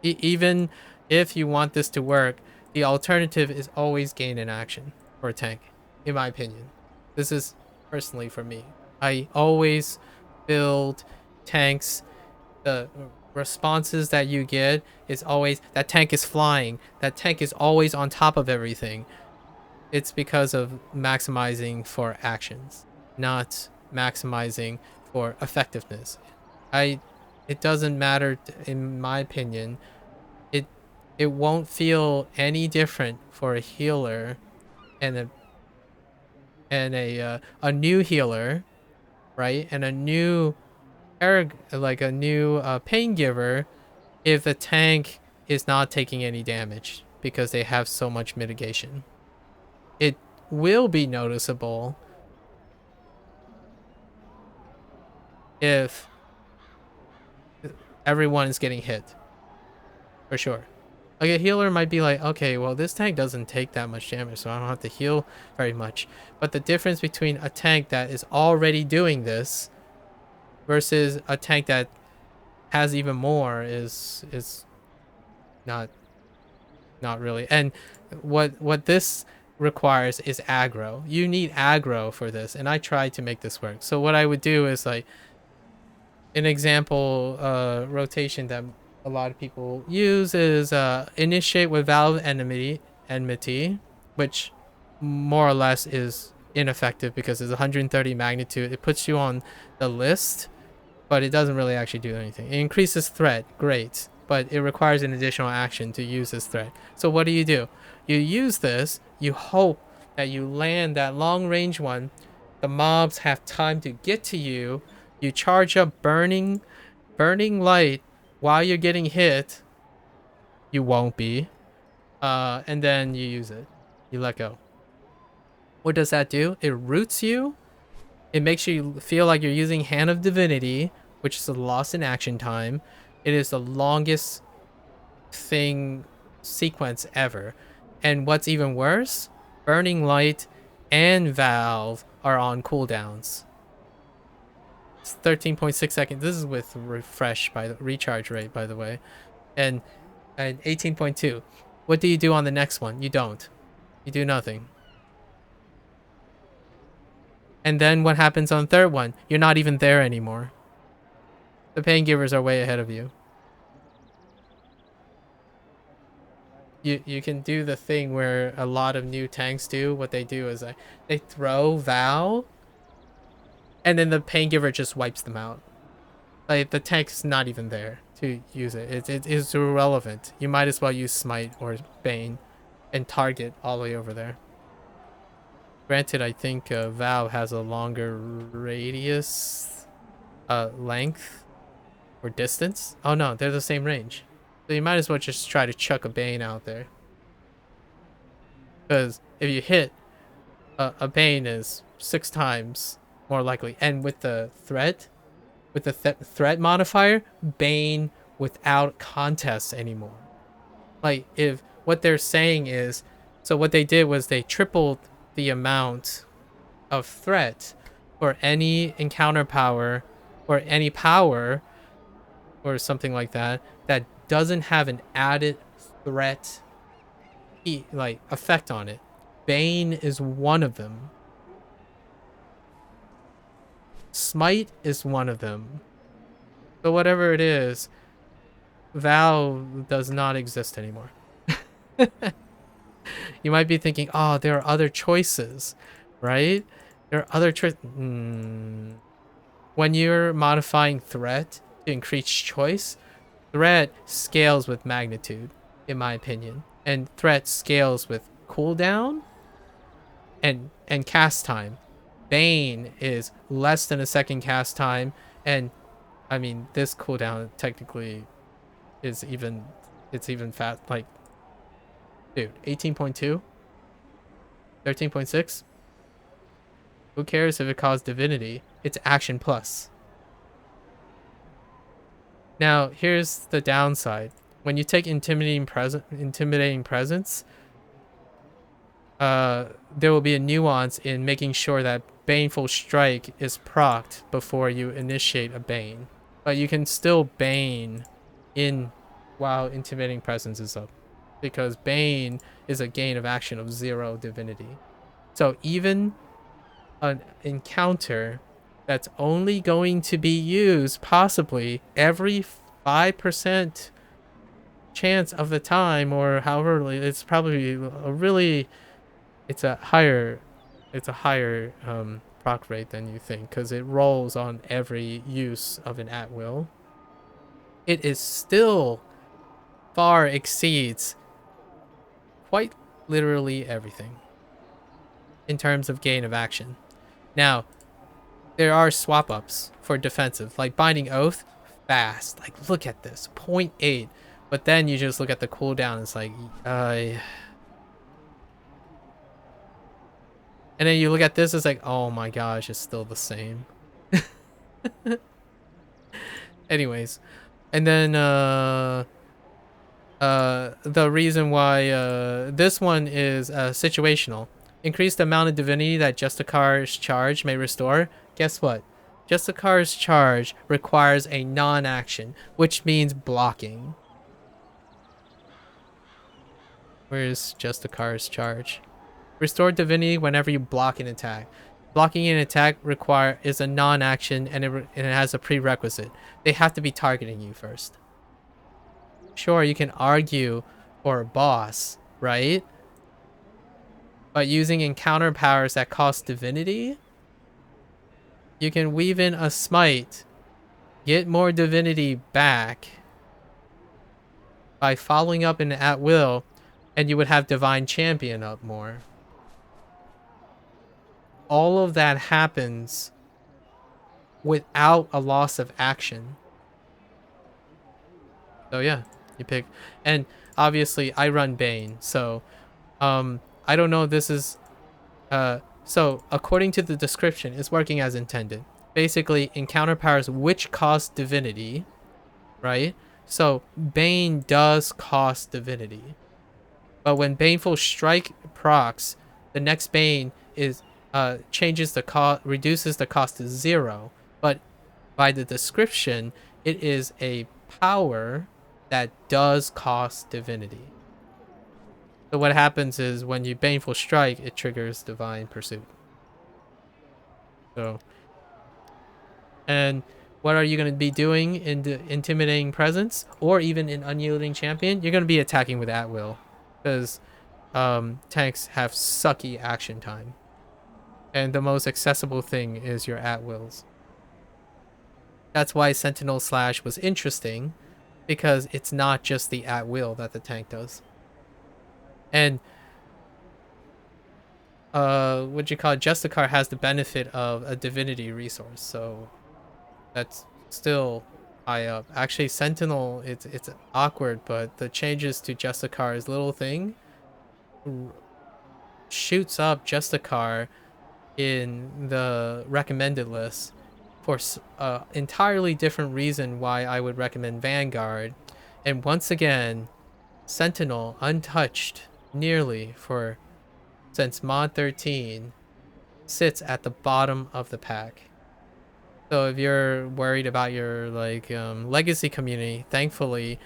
Speaker 1: Even if you want this to work,
Speaker 2: The alternative is always gain in action for a tank, in my opinion. This is personally for me. I always build tanks. The responses that you get is always that tank is flying. That tank is always on top of everything. It's because of maximizing for actions, not maximizing for effectiveness. I it doesn't matter in my opinion. It it won't feel any different for a healer and a new healer, right? And a new like a new pain giver if the tank is not taking any damage because they have so much mitigation. It will be noticeable if everyone is getting hit, for sure. Like a healer might be like, okay, well, this tank doesn't take that much damage, so I don't have to heal very much. But the difference between a tank that is already doing this versus a tank that has even more is not not really. And what this requires is aggro. You need aggro for this, and I tried to make this work. So what I would do is like an example rotation that a lot of people use is initiate with valve enmity, which more or less is ineffective because it's 130 magnitude. It puts you on the list, but it doesn't really actually do anything. It increases threat, great, but it requires an additional action to use this threat. So what do? You use this, you hope that you land that long range one, the mobs have time to get to you, you charge up burning light while you're getting hit, you won't be, and then you use it. You let go. What does that do? It roots you. It makes you feel like you're using Hand of Divinity, which is a loss in action time. It is the longest thing sequence ever. And what's even worse, Burning Light and Valve are on cooldowns. It's 13.6 seconds. This is with refresh by the recharge rate, by the way. And 18.2. What do you do on the next one? You don't. You do nothing. And then what happens on the third one? You're not even there anymore. The pain givers are way ahead of you. You can do the thing where a lot of new tanks do. What they do is they throw Val, and then the pain giver just wipes them out. Like the tank's not even there to use it. It is irrelevant. You might as well use Smite or Bane and target all the way over there. Granted, I think Val has a longer radius, length, or distance. Oh no, they're the same range. So you might as well just try to chuck a Bane out there. Because if you hit, a Bane is 6 times more likely. And with the threat, with the threat modifier, Bane without contest anymore. Like, if what they're saying is, so what they did was they tripled the amount of threat for any encounter power or any power or something like that that doesn't have an added threat like effect on it. Bane is one of them. Smite is one of them. So whatever it is, Val does not exist anymore. You might be thinking, oh, there are other choices, right? There are other choices. When you're modifying threat to increase choice, threat scales with magnitude, in my opinion. And threat scales with cooldown and cast time. Bane is less than a second cast time, and I mean this cooldown technically is even fast. Like, dude, 18.2, 13.6. Who cares if it caused divinity? It's action plus. Now here's the downside. When you take intimidating presence, there will be a nuance in making sure that Baneful Strike is procced before you initiate a Bane. But you can still Bane in while Intimidating Presence is up. because Bane is a gain of action of 0 divinity. So even an encounter that's only going to be used possibly every 5% chance of the time, or however, it's probably a really, it's a higher proc rate than you think, because it rolls on every use of an at will. It is still far exceeds quite literally everything in terms of gain of action. Now, there are swap ups for defensive, like Binding Oath, fast. Like, look at this, 0.8. But then you just look at the cooldown, it's like, and then you look at this, it's like, oh my gosh, it's still the same. Anyways, and then the reason why this one is situational. Increase the amount of divinity that Justicar's charge may restore. Guess what? Justicar's charge requires a non-action, which means blocking. Where's Justicar's charge? Restore divinity whenever you block an attack. Blocking an attack is a non-action, and it has a prerequisite. They have to be targeting you first. Sure, you can argue for a boss, right? But using encounter powers that cost divinity, you can weave in a smite, get more divinity back by following up an at will, and you would have divine champion up more. All of that happens without a loss of action. So yeah, you pick. And obviously I run Bane, so I don't know if this is so according to the description, it's working as intended. Basically, encounter powers which cost divinity, right? So Bane does cost divinity. But when Baneful Strike procs, the next Bane is changes the cost, reduces the cost to 0. But by the description, it is a power that does cost divinity. So what happens is when you Baneful Strike, it triggers Divine Pursuit. So, and what are you going to be doing in the Intimidating Presence, or even in Unyielding Champion? You're going to be attacking with at will, because tanks have sucky action time, and the most accessible thing is your at wills. That's why Sentinel Slash was interesting, because it's not just the at will that the tank does. And what you call it, Justicar has the benefit of a divinity resource, so that's still high up. Actually, Sentinel, it's awkward, but the changes to Justicar's little thing shoots up Justicar in the recommended list for entirely different reason why I would recommend Vanguard. And once again, Sentinel, untouched nearly since mod 13, sits at the bottom of the pack. So if you're worried about your legacy community, thankfully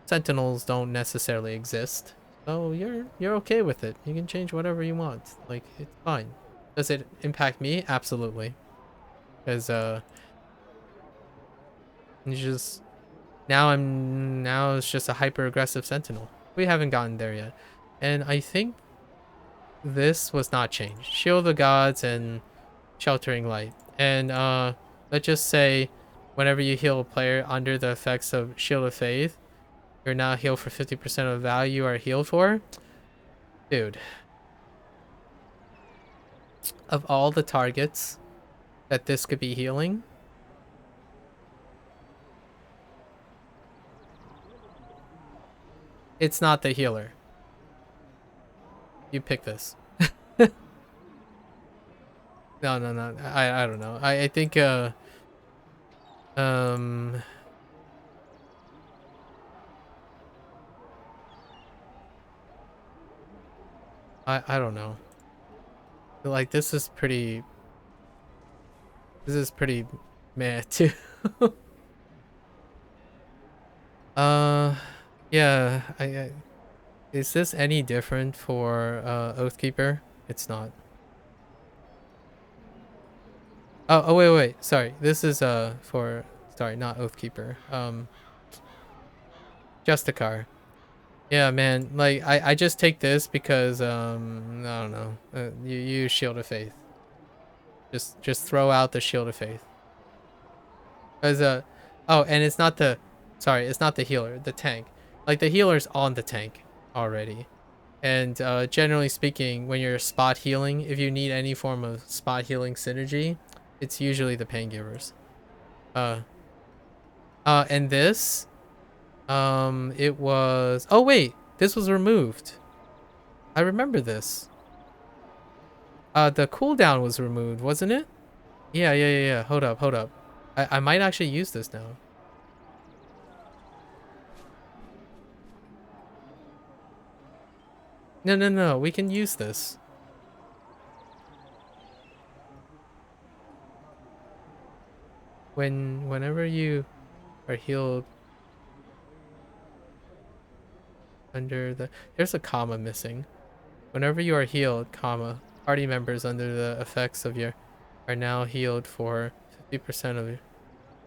Speaker 2: Sentinels don't necessarily exist. So you're okay with it. You can change whatever you want. Like, it's fine. Does it impact me? Absolutely. Because you just now it's just a hyper aggressive Sentinel. We haven't gotten there yet. And I think this was not changed. Shield of the Gods and Sheltering Light. And let's just say whenever you heal a player under the effects of Shield of Faith, you're now healed for 50% of the value you are healed for. Dude. Of all the targets that this could be healing, it's not the healer. You pick this. No. I don't know. I think I don't know. Like, this is pretty meh too. Yeah, Is this any different for Oathkeeper? It's not. Oh wait. Sorry. This is for sorry, not Oathkeeper. Justicar. Yeah, man. Like I just take this because I don't know. You use Shield of Faith. Just throw out the Shield of Faith. Cause oh, and it's not the sorry, it's not the healer, the tank. Like the healer's on the tank already. And generally speaking, when you're spot healing, if you need any form of spot healing synergy, it's usually the pain givers. And this, it was. Oh wait, this was removed. I remember this. The cooldown was removed, wasn't it? Yeah. Hold up. I might actually use this now. No. We can use this. Whenever you are healed under the there's a comma missing. Whenever you are healed, comma, party members under the effects of your are now healed for 50% of your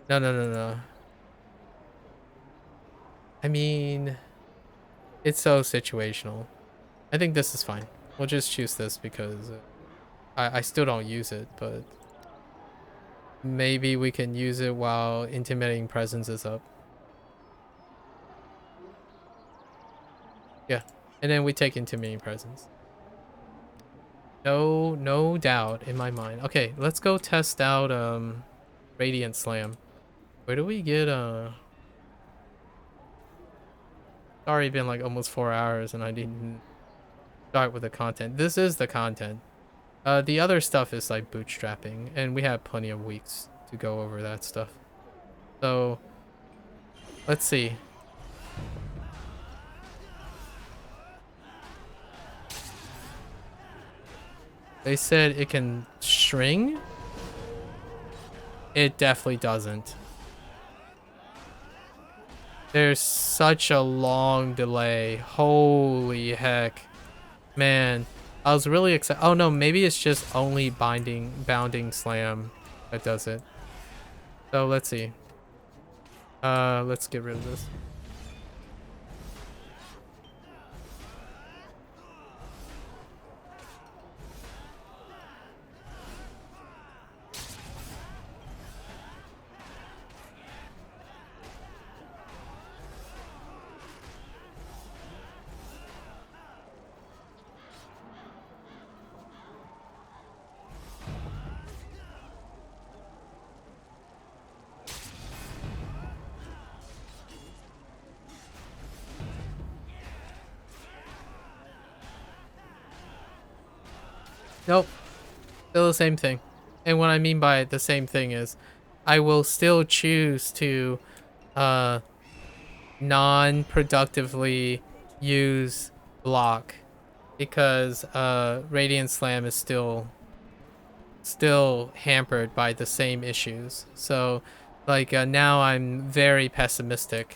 Speaker 2: no. I mean, it's so situational. I think this is fine. We'll just choose this because I still don't use it, but maybe we can use it while intimidating presence is up. Yeah, and then we take intimidating presence. No doubt in my mind. Okay, let's go test out Radiant Slam. Where do we get It's already been like almost 4 hours and I didn't start with the content. This is the content. The other stuff is like bootstrapping, and we have plenty of weeks to go over that stuff. So, let's see. They said it can string? It definitely doesn't. There's such a long delay. Holy heck. Man, I was really excited. Oh no, maybe it's just only bounding slam that does it. So let's see. Let's get rid of this. Nope. Still the same thing. And what I mean by the same thing is I will still choose to non-productively use block because Radiant Slam is still hampered by the same issues. So like now I'm very pessimistic.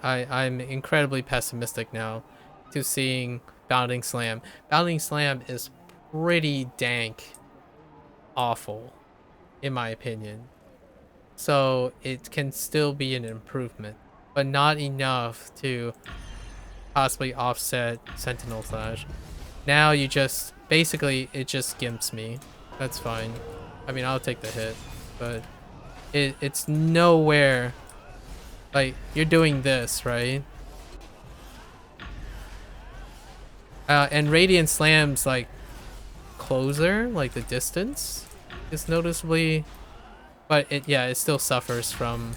Speaker 2: I'm incredibly pessimistic now to seeing Bounding Slam. Bounding Slam is pretty dank awful in my opinion, so it can still be an improvement but not enough to possibly offset Sentinel Slash. Now you just basically it just gimps me. That's fine. I mean, I'll take the hit, but it's nowhere like you're doing this right. And Radiant Slam's like closer, like the distance is noticeably, but it still suffers from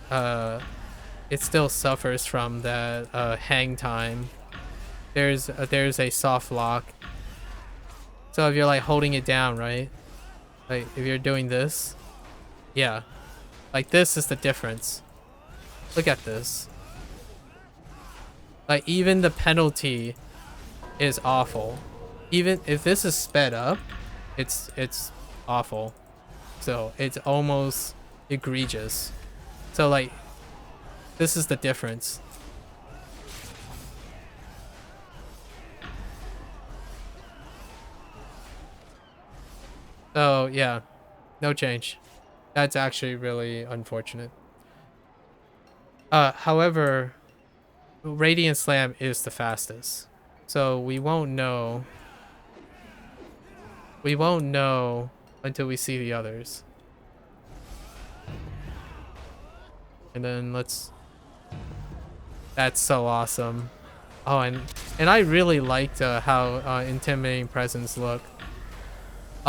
Speaker 2: that hang time. There's a soft lock, so if you're like holding it down, right, like if you're doing this, yeah, like this is the difference. Look at this. Like even the penalty is awful. Even if this is sped up, it's awful. So it's almost egregious. So like this is the difference. So yeah, no change. That's actually really unfortunate. However, Radiant Slam is the fastest. So we won't know. We won't know until we see the others. And then let's... That's so awesome. Oh, and I really liked how Intimidating Presence look.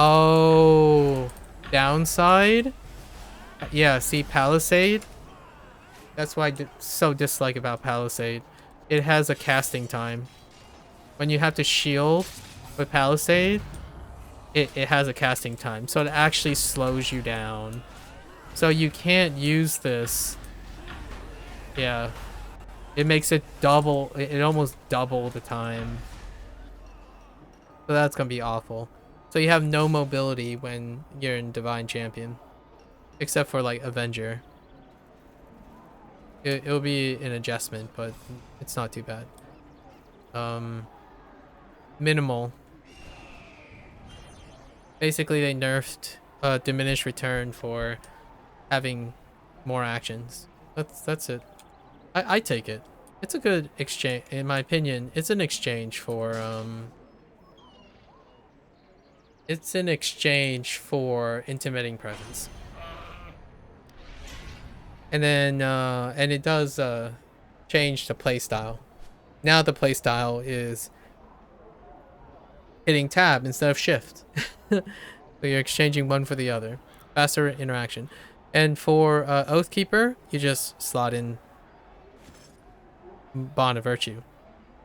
Speaker 2: Oh, downside? Yeah, see, Palisade? That's why I so dislike about Palisade. It has a casting time. When you have to shield with Palisade, it has a casting time. So it actually slows you down. So you can't use this. Yeah. It makes it double. It almost double the time. So that's going to be awful. So you have no mobility when you're in Divine Champion. Except for like Avenger. It'll be an adjustment, but it's not too bad. Minimal. Basically, they nerfed diminished return for having more actions. That's it. I take it. It's a good exchange, in my opinion. It's an exchange for It's an exchange for Intimidating Presence. And then and it does change the playstyle. Now the playstyle is hitting tab instead of shift. So you're exchanging one for the other. Faster interaction. And for Oathkeeper, you just slot in Bond of Virtue.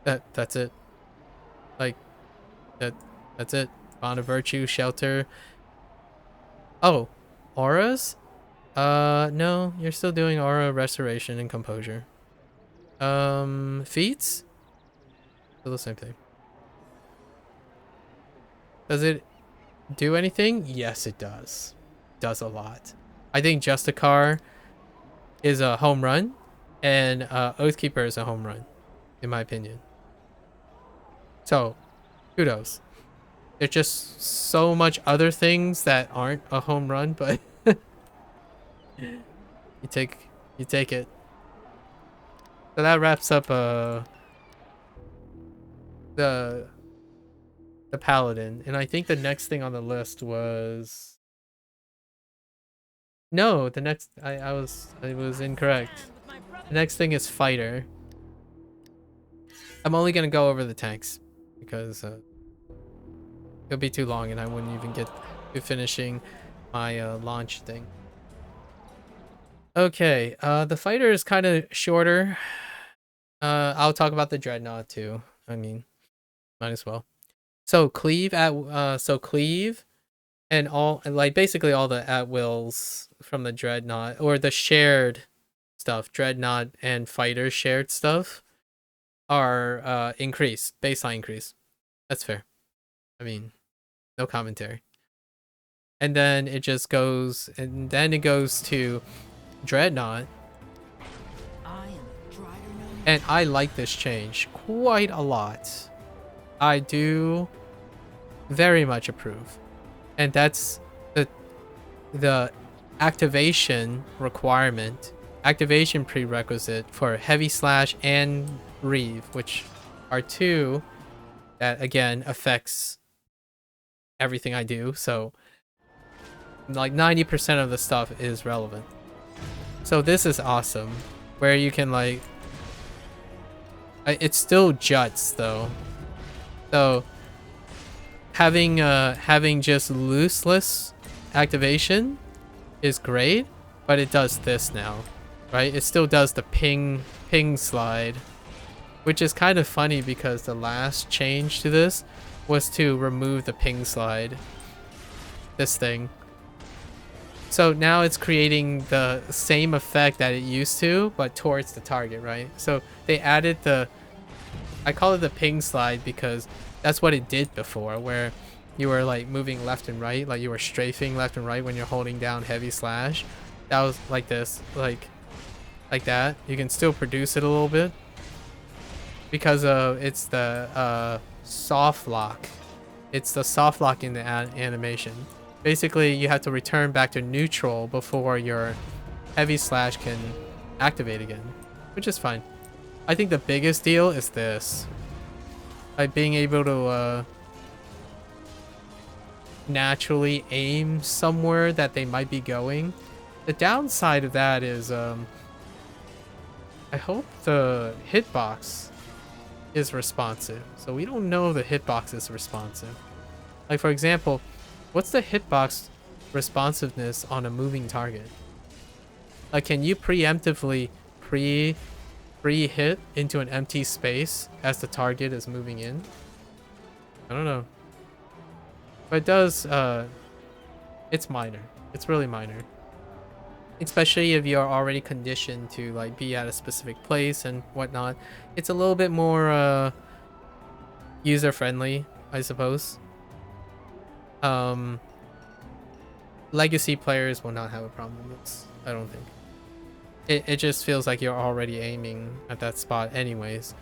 Speaker 2: That's it. Like that's it. Bond of Virtue, Shelter. Oh, auras? No, you're still doing aura, restoration, and composure. Feats? Still the same thing. Does it do anything? Yes, it does. Does a lot. I think Justicar is a home run, and Oathkeeper is a home run, in my opinion. So, kudos. There's just so much other things that aren't a home run, but you take it. So that wraps up the Paladin, and I think the next thing on the list was no, the next I was incorrect. The next thing is Fighter. I'm only gonna go over the tanks because it'll be too long and I wouldn't even get to finishing my launch thing. Okay, the Fighter is kind of shorter. I'll talk about the Dreadnought too. I mean, might as well. So cleave and all, like basically all the at wills from the Dreadnought, or the shared stuff, Dreadnought and Fighter shared stuff, are increased, baseline increase. That's fair. I mean, no commentary. And then it just goes, and then it goes to Dreadnought. And I like this change quite a lot. I do very much approve. And that's the activation requirement, activation prerequisite for Heavy Slash and Reeve, which are two that again affects everything I do. So like 90% of the stuff is relevant. So this is awesome, where you can like, it's still juts though. So having just looseless activation is great, but it does this now, right? It still does the ping slide, which is kind of funny because the last change to this was to remove the ping slide, this thing. So now it's creating the same effect that it used to, but towards the target, right? So they added I call it the ping slide because that's what it did before, where you were like moving left and right, like you were strafing left and right when you're holding down Heavy Slash. That was like this, like that. You can still produce it a little bit because it's the soft lock. It's the soft lock in the animation. Basically, you have to return back to neutral before your heavy slash can activate again, which is fine. I think the biggest deal is this. Like being able to naturally aim somewhere that they might be going. The downside of that is I hope the hitbox is responsive. So we don't know the hitbox is responsive. Like for example, what's the hitbox responsiveness on a moving target? Like can you preemptively pre-hit into an empty space as the target is moving in? I don't know. But it does, it's minor. It's really minor. Especially if you're already conditioned to like be at a specific place and whatnot. It's a little bit more user-friendly, I suppose. Legacy players will not have a problem with this, I don't think. It just feels like you're already aiming at that spot anyways.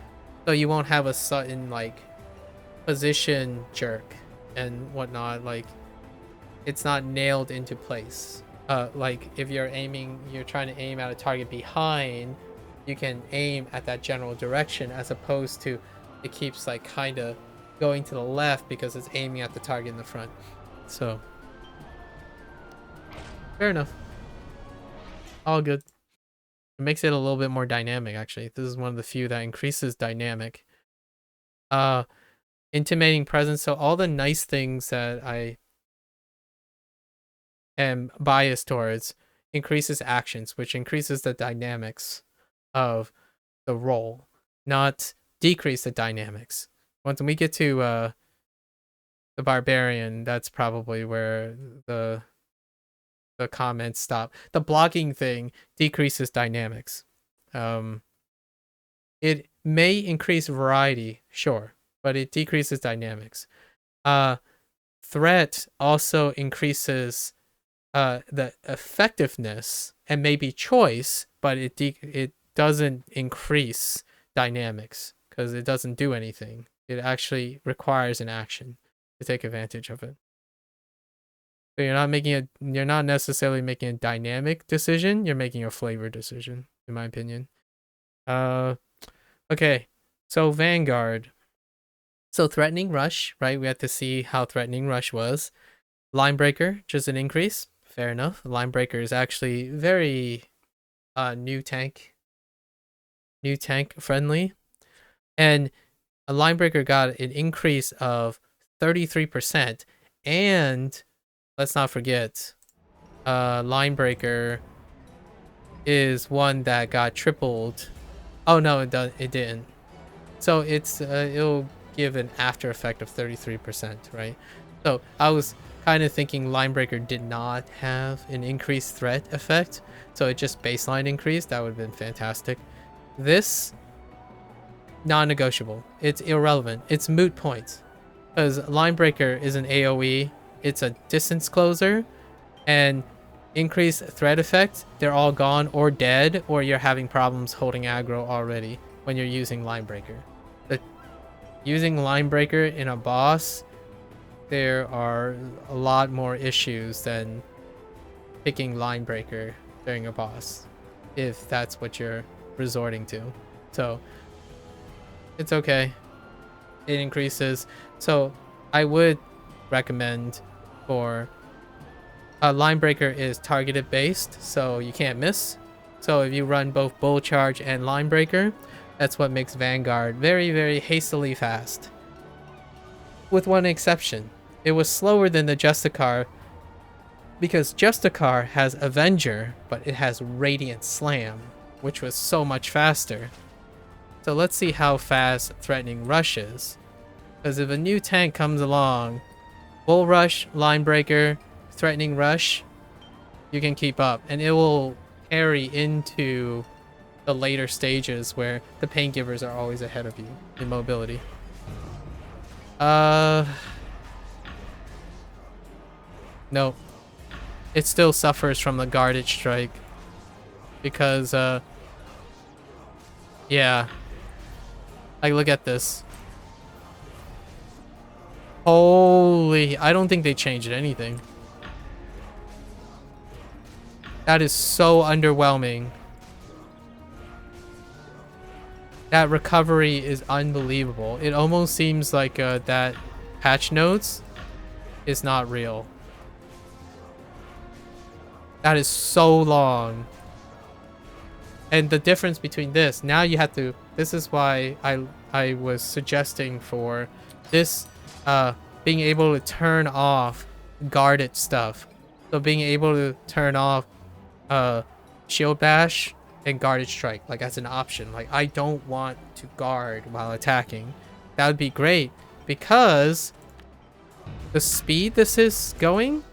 Speaker 2: So you won't have a sudden like position jerk and whatnot. Like it's not nailed into place. Like if you're trying to aim at a target behind, you can aim at that general direction, as opposed to it keeps like kind of going to the left because it's aiming at the target in the front. So fair enough. All good. It makes it a little bit more dynamic, actually. This is one of the few that increases dynamic. Intimating presence. So all the nice things that I am biased towards increases actions, which increases the dynamics of the role, not decrease the dynamics. Once we get to the barbarian, that's probably where the comments stop. The blocking thing decreases dynamics. It may increase variety, sure, but it decreases dynamics. Threat also increases the effectiveness and maybe choice, but it doesn't increase dynamics because it doesn't do anything. It actually requires an action to take advantage of it. So you're not necessarily making a dynamic decision, you're making a flavor decision, in my opinion. Okay, so Vanguard. So Threatening Rush, right? We had to see how Threatening Rush was. Linebreaker, just an increase. Fair enough. Linebreaker is actually very new tank friendly. And a Linebreaker got an increase of 33%. And let's not forget, Linebreaker is one that got tripled. Oh no, it didn't. So it'll give an after effect of 33%, right? So I was kind of thinking Linebreaker did not have an increased threat effect, so it just baseline increased. That would have been fantastic. This, non-negotiable. It's irrelevant. It's moot points, because Linebreaker is an AoE. It's a distance closer, and increased threat effect, they're all gone or dead, or you're having problems holding aggro already when you're using Linebreaker. Using Linebreaker in a boss, there are a lot more issues than picking Linebreaker during a boss, if that's what you're resorting to. So it's okay. It increases. So I would recommend for Linebreaker is targeted based, so you can't miss. So if you run both Bull Charge and Linebreaker, that's what makes Vanguard very, very hastily fast. With one exception. It was slower than the Justicar because Justicar has Avenger, but it has Radiant Slam, which was so much faster. So let's see how fast Threatening Rush is. Because if a new tank comes along, Bull Rush, Linebreaker, Threatening Rush, you can keep up. And it will carry into the later stages where the Paingivers are always ahead of you in mobility. No. It still suffers from the Guarded Strike. Because, yeah. Like, look at this. Holy, I don't think they changed anything. That is so underwhelming. That recovery is unbelievable. It almost seems like that patch notes is not real. That is so long. And the difference between this, now you have to, this is why I was suggesting for this being able to turn off guarded stuff. So being able to turn off shield bash and guarded strike, like as an option. Like I don't want to guard while attacking. That would be great because the speed this is going,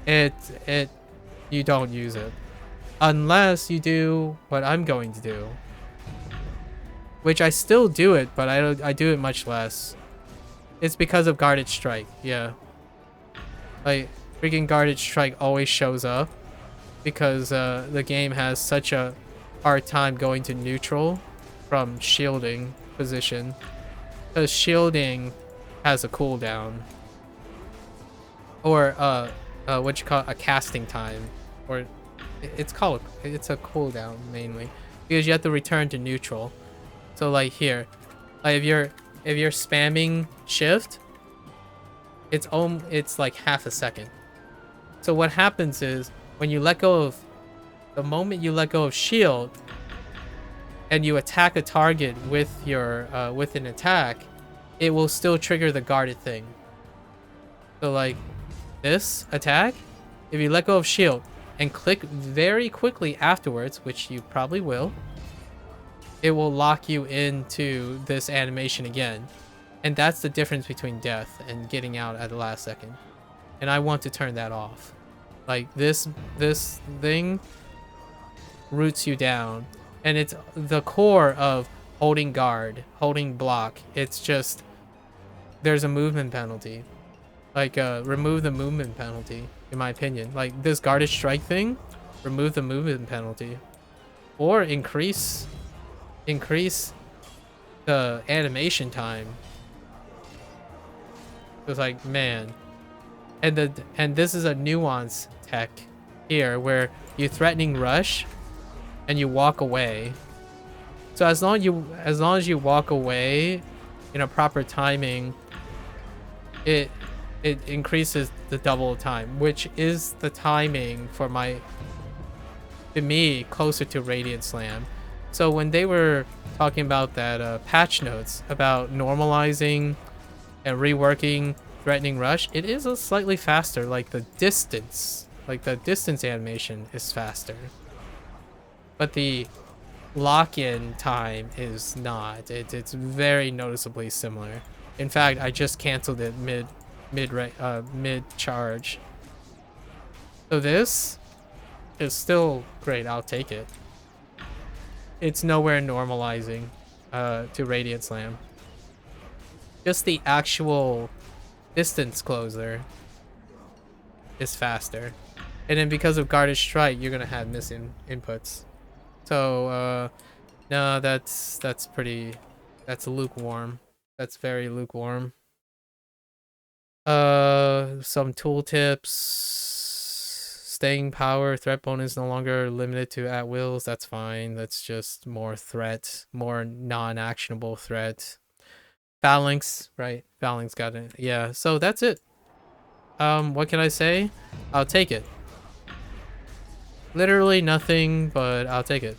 Speaker 2: you don't use it unless you do what I'm going to do, which I still do it, but I do it much less. It's because of guarded strike. Yeah, like freaking guarded strike always shows up because the game has such a hard time going to neutral from shielding position, because shielding has a cooldown, or what you call a casting time, or it's a cooldown mainly, because you have to return to neutral. So like here, like if you're spamming shift, it's like half a second. So what happens is when you let go of, the moment you let go of shield and you attack a target with your with an attack, it will still trigger the guarded thing. So like this attack, if you let go of shield and click very quickly afterwards, which you probably will, it will lock you into this animation again. And that's the difference between death and getting out at the last second. And I want to turn that off. Like this thing roots you down, and it's the core of holding guard, holding block. It's just, there's a movement penalty. Like remove the movement penalty, in my opinion. Like this guarded strike thing, remove the movement penalty, or increase the animation time. It's like, man. And this is a nuance tech here where you threatening rush and you walk away. So as long as you walk away in a proper timing, it increases the double time, which is the timing for to me closer to Radiant Slam. So when they were talking about that patch notes about normalizing and reworking threatening rush, it is a slightly faster. Like the distance animation is faster, but the lock-in time is not. It's very noticeably similar. In fact, I just canceled it mid charge. So this is still great. I'll take it. It's nowhere normalizing to Radiant Slam. Just the actual distance closer is faster, and then because of guarded strike, you're gonna have missing inputs. So no, that's lukewarm. That's very lukewarm. Some tooltips: staying power, threat bonus no longer limited to at wills. That's fine. That's just more threat, more non-actionable threat. Phalanx, right? Phalanx got it. Yeah, so that's it. What can I say? I'll take it. Literally nothing, but I'll take it.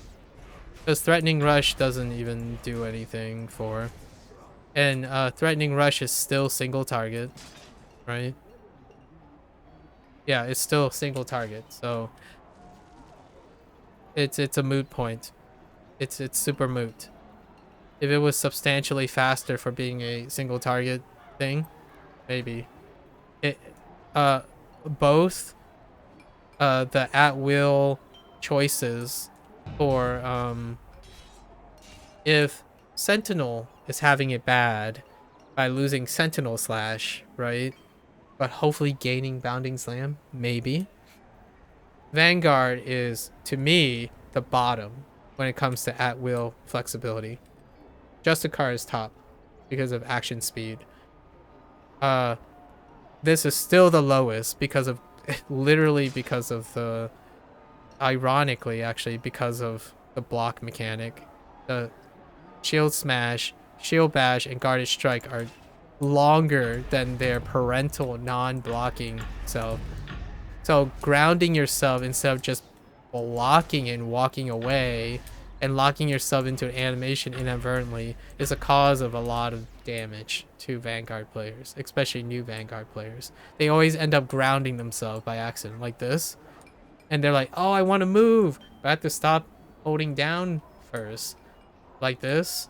Speaker 2: Because Threatening Rush doesn't even do anything for... And Threatening Rush is still single target, right? Yeah, it's still single target, so... It's a moot point. It's super moot. If it was substantially faster for being a single target thing, maybe. Both the at-will choices for if Sentinel is having it bad by losing Sentinel Slash, right? But hopefully gaining Bounding Slam, maybe. Vanguard is, to me, the bottom when it comes to at-will flexibility. Justicar is top because of action speed. This is still the lowest because of literally because of the, ironically actually, because of the block mechanic. The shield smash, shield bash, and guarded strike are longer than their parental non-blocking self. So grounding yourself instead of just blocking and walking away and locking yourself into an animation inadvertently is a cause of a lot of damage to Vanguard players, especially new Vanguard players. They always end up grounding themselves by accident like this. And they're like, oh, I want to move, but I have to stop holding down first. Like this.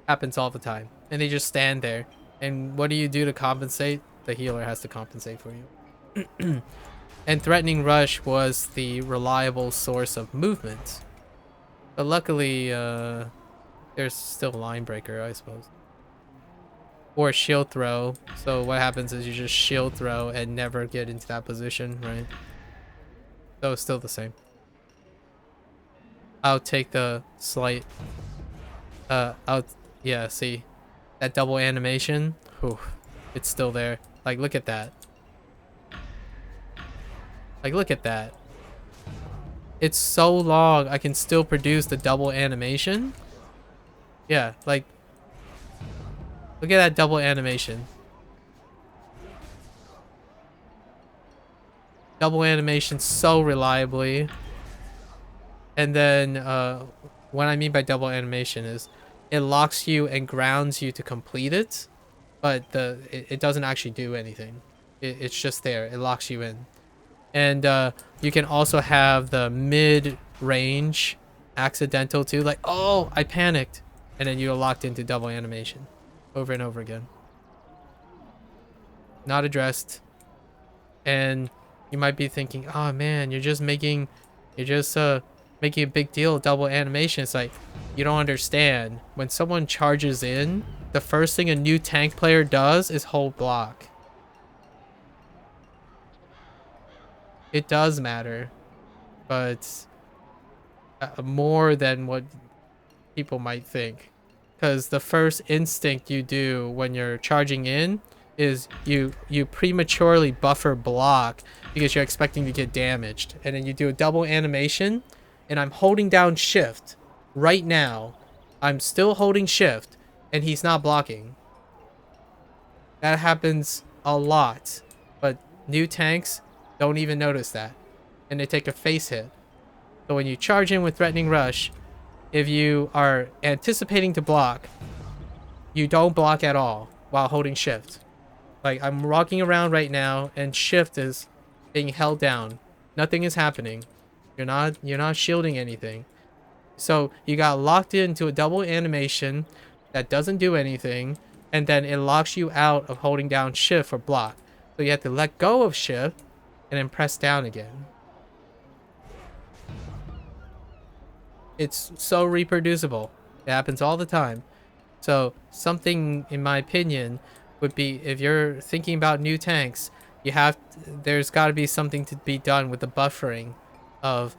Speaker 2: Happens all the time. And they just stand there. And what do you do to compensate? The healer has to compensate for you. And Threatening Rush was the reliable source of movement. But luckily, there's still Line Breaker, I suppose. Or Shield Throw. So what happens is you just Shield Throw and never get into that position, right? So it's still the same. I'll take the slight... yeah, see? That double animation? Whew, it's still there. Like, look at that. Like, look at that. It's so long, I can still produce the double animation. Yeah, like... Look at that double animation. Double animation so reliably. And then, what I mean by double animation is it locks you and grounds you to complete it, but it doesn't actually do anything. It's just there. It locks you in. And you can also have the mid-range accidental too, like, oh, I panicked, and then you're locked into double animation over and over again. Not addressed. And you might be thinking, oh man, you're just making a big deal of double animation. It's like, you don't understand. When someone charges in, the first thing a new tank player does is hold block. It does matter, but more than what people might think. Because the first instinct you do when you're charging in is you prematurely buffer block because you're expecting to get damaged. And then you do a double animation, and I'm holding down shift right now. I'm still holding shift, and he's not blocking. That happens a lot, but new tanks don't even notice that, and they take a face hit. So when you charge in with Threatening Rush, if you are anticipating to block, you don't block at all while holding shift. Like, I'm walking around right now and shift is being held down. Nothing is happening. You're not shielding anything. So you got locked into a double animation that doesn't do anything, and then it locks you out of holding down shift for block. So you have to let go of shift and then press down again. It's so reproducible. It happens all the time. So something, in my opinion, would be, if you're thinking about new tanks, there's got to be something to be done with the buffering of,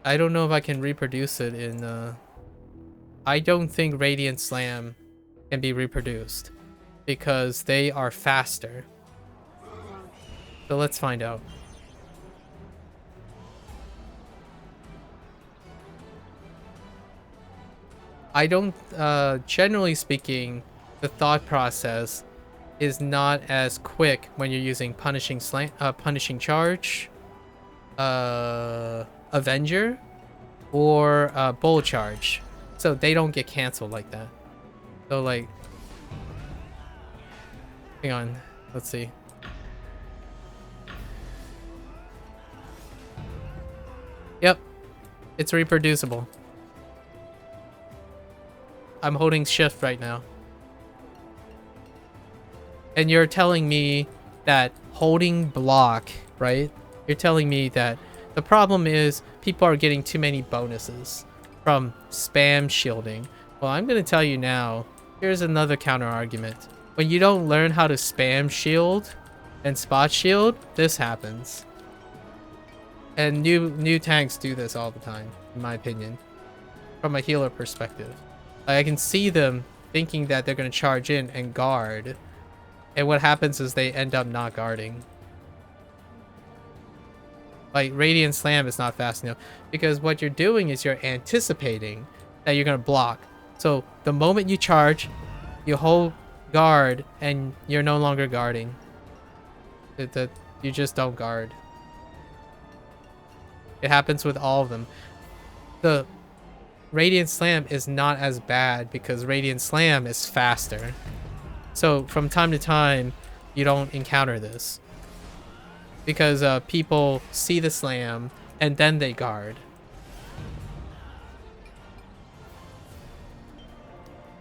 Speaker 2: I don't know if I can reproduce it in, I don't think Radiant Slam can be reproduced because they are faster. So let's find out. I don't, generally speaking, the thought process is not as quick when you're using punishing charge, Avenger, or bull charge. So they don't get canceled like that. So like, hang on, let's see. Yep, it's reproducible. I'm holding shift right now. And you're telling me that holding block, right? You're telling me that the problem is people are getting too many bonuses from spam shielding. Well, I'm going to tell you now, here's another counter argument. When you don't learn how to spam shield and spot shield, this happens. And new tanks do this all the time, in my opinion, from a healer perspective. Like, I can see them thinking that they're going to charge in and guard. And what happens is they end up not guarding. Like Radiant Slam is not fast enough because what you're doing is you're anticipating that you're gonna block. So the moment you charge, you hold guard and you're no longer guarding. You just don't guard. It happens with all of them. The Radiant Slam is not as bad because Radiant Slam is faster. So from time to time, you don't encounter this. Because people see the slam and then they guard.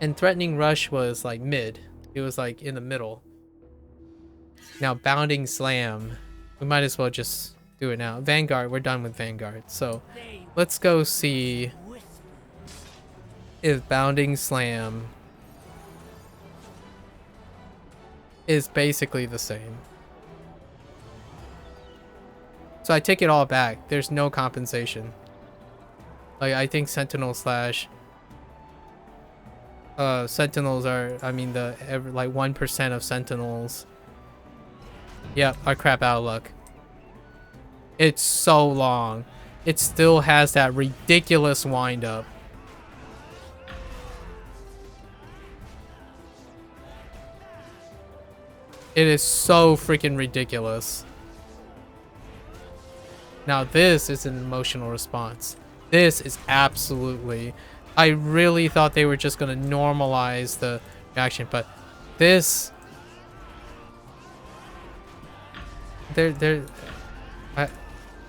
Speaker 2: And Threatening Rush was like mid. It was like in the middle. Now Bounding Slam, we might as well just do it now. Vanguard, we're done with Vanguard. So let's go see if Bounding Slam is basically the same. So I take it all back. There's no compensation. Like I think Sentinel Slash Sentinels are, I mean like 1% of Sentinels, yep, are crap out of luck. It's so long. It still has that ridiculous wind up. It is so freaking ridiculous. Now this is an emotional response. This is absolutely... I really thought they were just going to normalize the reaction, but this... Did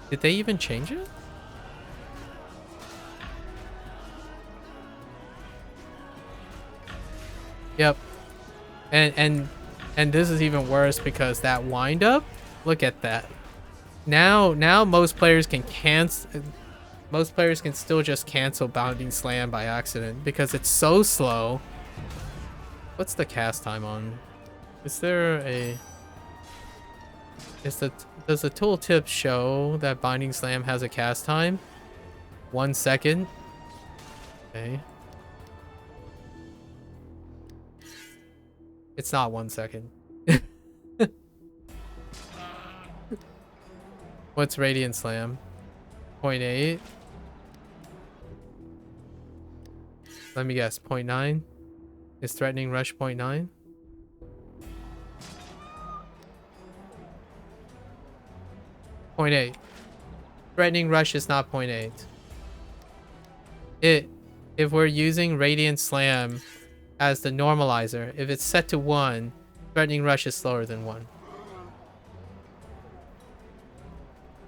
Speaker 2: they even change it? Yep. And this is even worse because that wind up, look at that. Now most players can still just cancel Bounding Slam by accident because it's so slow. What's the cast time on? Is there a... does the tooltip show that Binding Slam has a cast time? 1 second. Okay. It's not 1 second. What's Radiant Slam? 0.8. Let me guess. 0.9. Is Threatening Rush 0.9? .8. Threatening Rush is not 0.8. If we're using Radiant Slam as the normalizer, if it's set to 1, Threatening Rush is slower than 1.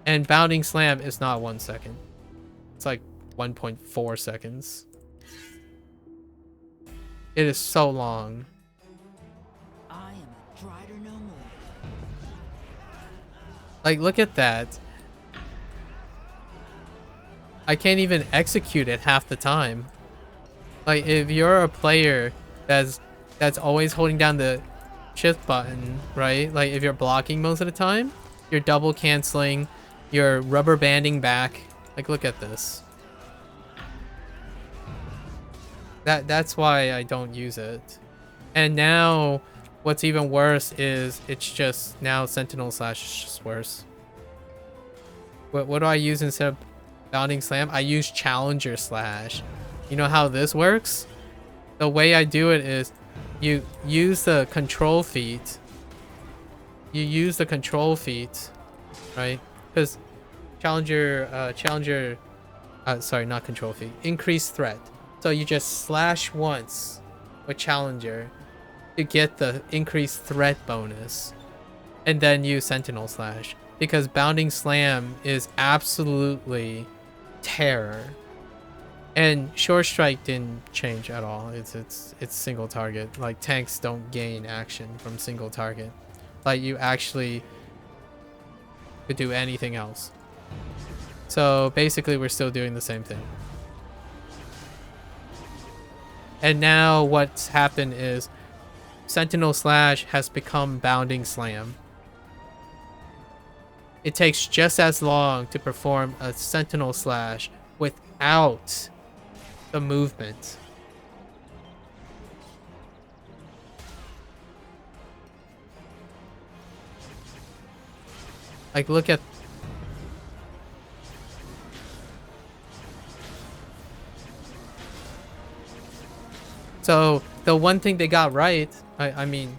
Speaker 2: And Bounding Slam is not 1 second. It's like 1.4 seconds. It is so long.
Speaker 3: I am a Drider no more.
Speaker 2: Like, look at that. I can't even execute it half the time. Like, if you're a player that's always holding down the shift button, right? Like, if you're blocking most of the time, you're double canceling, you're rubber banding back. Like, look at this. That's why I don't use it. And now, what's even worse is it's just now Sentinel Slash is just worse. What do I use instead of Bounding Slam? I use Challenger Slash. You know how this works? The way I do it is you use the control feat. You use the control feat, right? Because sorry, not control feat. Increase threat. So you just slash once with Challenger to get the increased threat bonus. And then use Sentinel Slash. Because Bounding Slam is absolutely terror. And Short Strike didn't change at all. It's single target. Like, tanks don't gain action from single target. Like, you actually could do anything else. So basically we're still doing the same thing. And now what's happened is Sentinel Slash has become Bounding Slam. It takes just as long to perform a Sentinel Slash without the movement. Like, look at So the one thing they got right, I mean,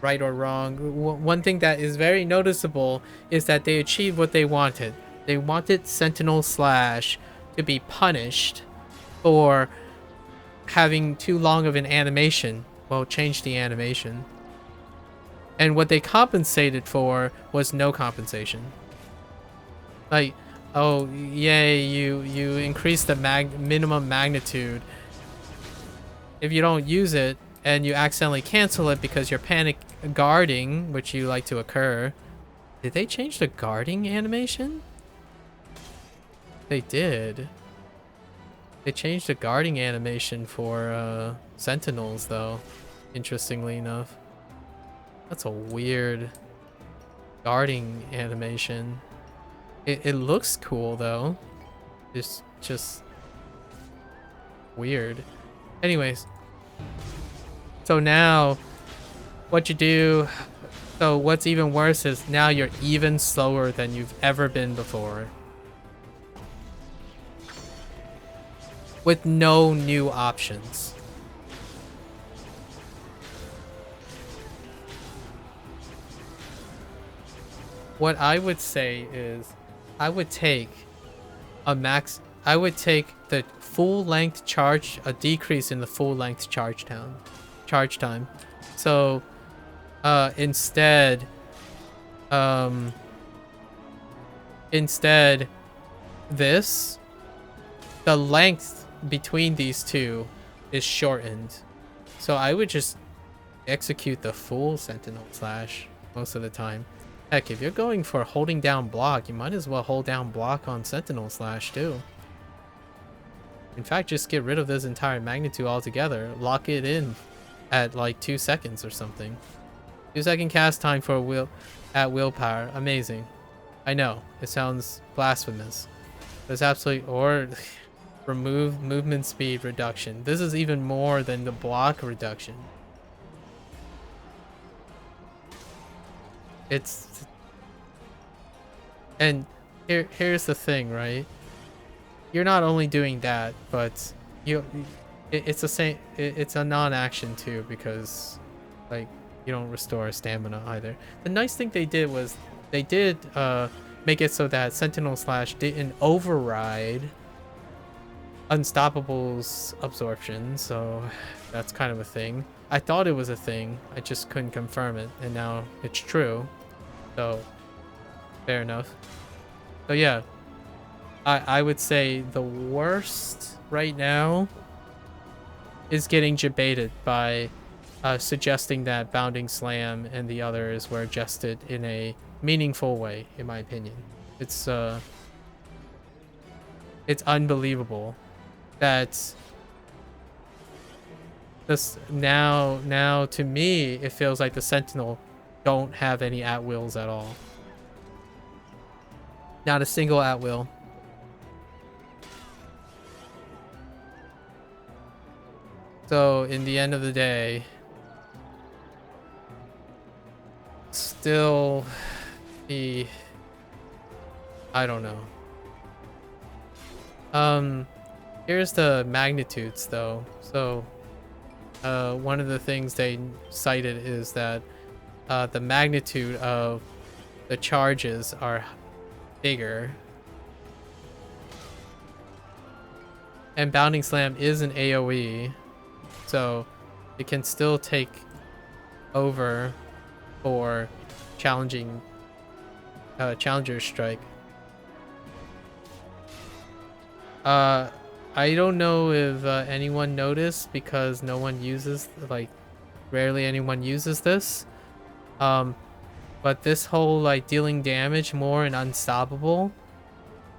Speaker 2: right or wrong, one thing that is very noticeable is that they achieved what they wanted. They wanted Sentinel Slash to be punished for having too long of an animation. Well, change the animation. And what they compensated for was no compensation. Like, oh, yay, you increase the minimum magnitude. If you don't use it and you accidentally cancel it because you're panic guarding, which you like to occur. Did they change the guarding animation? They did. They changed the guarding animation for Sentinels, though, interestingly enough. That's a weird guarding animation. It looks cool, though. It's just weird. Anyways. So now, what you do... So what's even worse is now you're even slower than you've ever been before. With no new options. What I would say is I would take the full length charge, a decrease in the full length charge time. So instead this, the length between these two is shortened. So I would just execute the full Sentinel Slash most of the time. Heck, if you're going for holding down block, you might as well hold down block on Sentinel Slash too. In fact, just get rid of this entire magnitude altogether. Lock it in at like 2 seconds or something. 2-second cast time for willpower. Amazing. I know, it sounds blasphemous. There's absolutely... Or remove movement speed reduction. This is even more than the block reduction. It's... And here's the thing, right? You're not only doing that, but it's the same. It's a non-action too, because like you don't restore stamina either. The nice thing they did was they did make it so that Sentinel Slash didn't override Unstoppable's absorption, so that's kind of a thing. I thought it was a thing, I just couldn't confirm it, and now it's true. So fair enough. So yeah, I would say the worst right now is getting debated by suggesting that Bounding Slam and the others were adjusted in a meaningful way, in my opinion. It's unbelievable that this now to me it feels like the Sentinel don't have any at-wills at all. Not a single at-will. So in the end of the day, still I don't know. Here's the magnitudes though. So one of the things they cited is that the magnitude of the charges are bigger. And Bounding Slam is an AoE, so it can still take over for challenging Challenger Strike. I don't know if anyone noticed, because no one uses, like, rarely anyone uses this. But this whole, like, dealing damage more and unstoppable.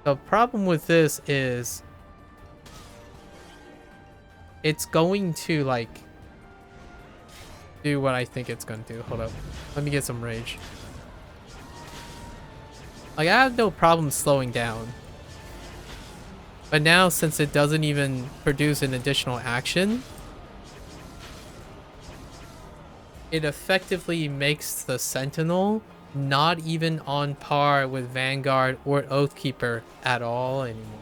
Speaker 2: The problem with this is it's going to, like, do what I think it's going to do. Hold up. Let me get some rage. Like, I have no problem slowing down. But now, since it doesn't even produce an additional action, it effectively makes the Sentinel not even on par with Vanguard or Oathkeeper at all anymore.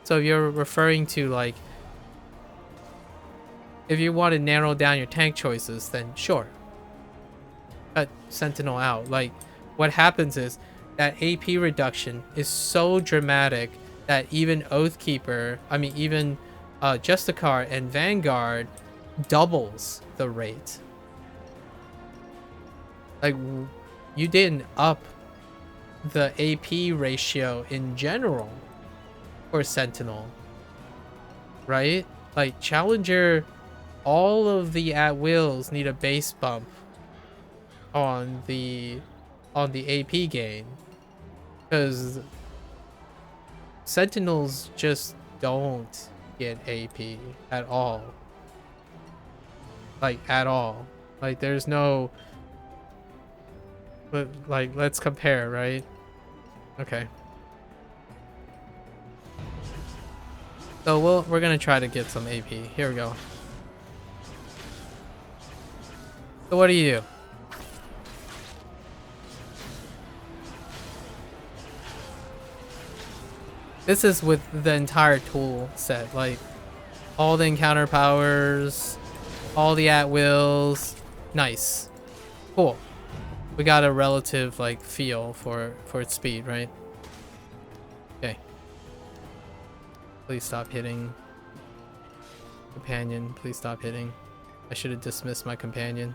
Speaker 2: So if you're referring to, like, If you want to narrow down your tank choices, then sure. Cut Sentinel out. Like, what happens is that AP reduction is so dramatic that even Oathkeeper, I mean, even Justicar and Vanguard doubles the rate. Like, you didn't up the AP ratio in general for Sentinel, right? Like, Challenger, all of the at-wills need a base bump on the AP gain, because Sentinels just don't get AP at all. Like, at all. Like, there's no... But, like, let's compare, right? Okay. So we're gonna try to get some AP. Here we go. So what do you do? This is with the entire tool set, like all the encounter powers, all the at-wills. Nice. Cool. We got a relative like feel for its speed, right? Okay. Please stop hitting. Companion, please stop hitting. I should have dismissed my companion.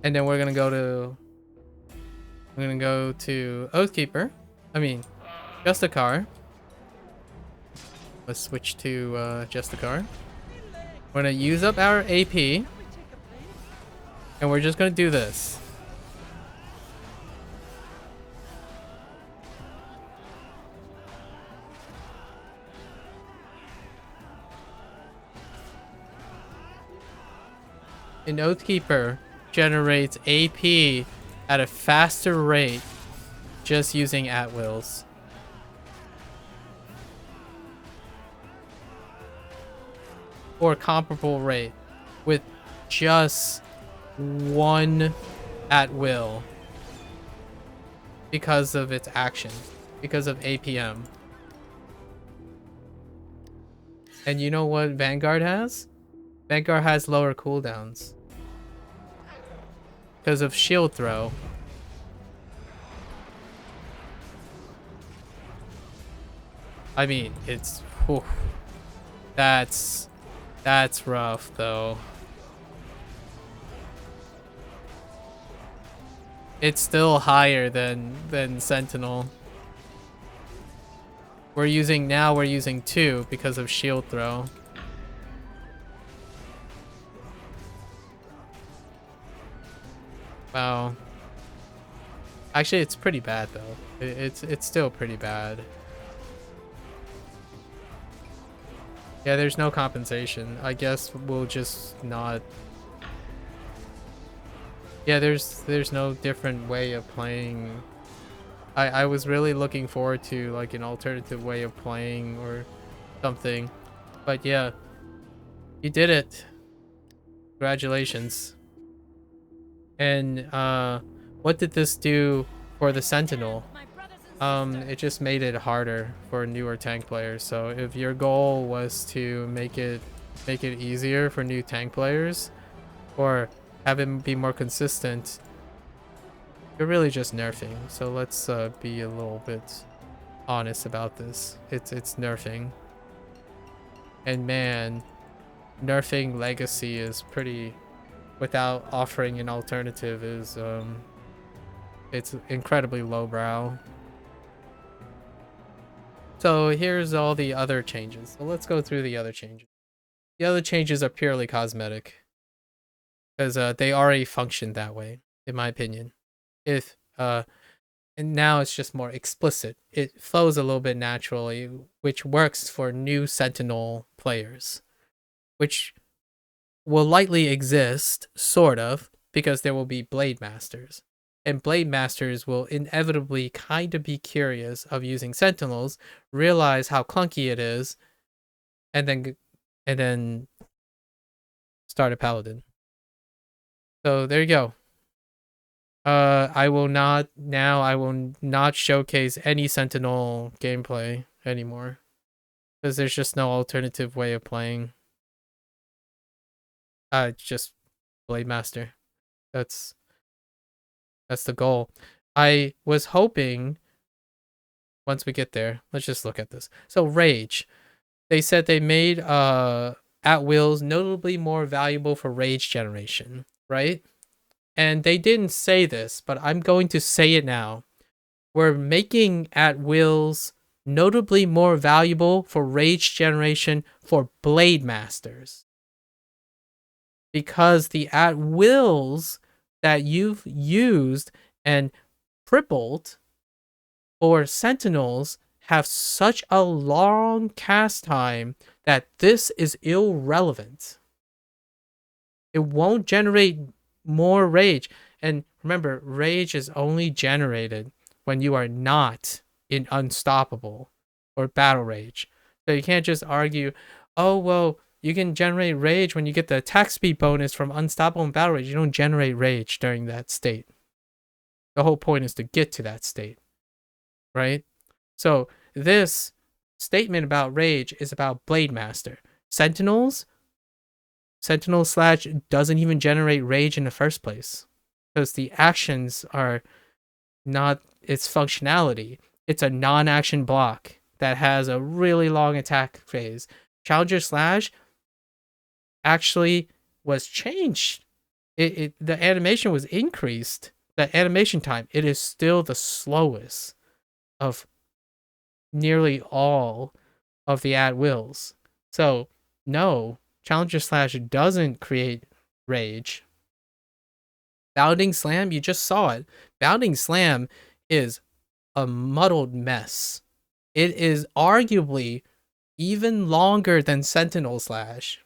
Speaker 2: And then we're gonna go to Oathkeeper. I mean, Justicar. Let's switch to Justicar. We're gonna use up our AP, and we're just gonna do this. An Oathkeeper generates AP at a faster rate just using at-wills. Or comparable rate with just one at-will because of its action, because of APM. And you know what Vanguard has? Vanguard has lower cooldowns because of shield throw. I mean, it's... Whew, that's rough, though. It's still higher than Sentinel. We're using 2 because of shield throw. Wow. Actually, it's pretty bad though. It's still pretty bad. Yeah, there's no compensation. I guess we'll just not... Yeah, there's no different way of playing. I was really looking forward to like an alternative way of playing or something. But yeah, you did it. Congratulations. And what did this do for the Sentinel? It just made it harder for newer tank players. So if your goal was to make it easier for new tank players or have it be more consistent, you're really just nerfing. So let's be a little bit honest about this. It's nerfing. And man, nerfing Legacy is pretty, without offering an alternative, is it's incredibly lowbrow. So here's all the other changes. So let's go through the other changes. The other changes are purely cosmetic because they already function that way, in my opinion. And now it's just more explicit. It flows a little bit naturally, which works for new Sentinel players, which will likely exist, sort of, because there will be Blade Masters. And Blade Masters will inevitably kind of be curious of using Sentinels, realize how clunky it is, and then start a Paladin. So there you go. I will not showcase any Sentinel gameplay anymore. Because there's just no alternative way of playing. Just Blade Master. That's the goal. I was hoping once we get there, let's just look at this. So Rage. They said they made at wills notably more valuable for rage generation, right? And they didn't say this, but I'm going to say it now. We're making at wills notably more valuable for rage generation for Blade Masters. Because the at wills that you've used and crippled for Sentinels have such a long cast time that this is irrelevant. It won't generate more rage. And remember, rage is only generated when you are not in Unstoppable or Battle Rage. So you can't just argue, oh, well, you can generate rage when you get the attack speed bonus from Unstoppable and Battle Rage. You don't generate rage during that state. The whole point is to get to that state, right? So this statement about rage is about Blade Master. Sentinel slash doesn't even generate rage in the first place because the actions are not its functionality. It's a non-action block that has a really long attack phase. Challenger slash actually was changed. The animation was increased. The animation time, it is still the slowest of nearly all of the at wills. So no, Challenger slash doesn't create rage. Bounding Slam, you just saw it. Bounding Slam is a muddled mess. It is arguably even longer than Sentinel Slash.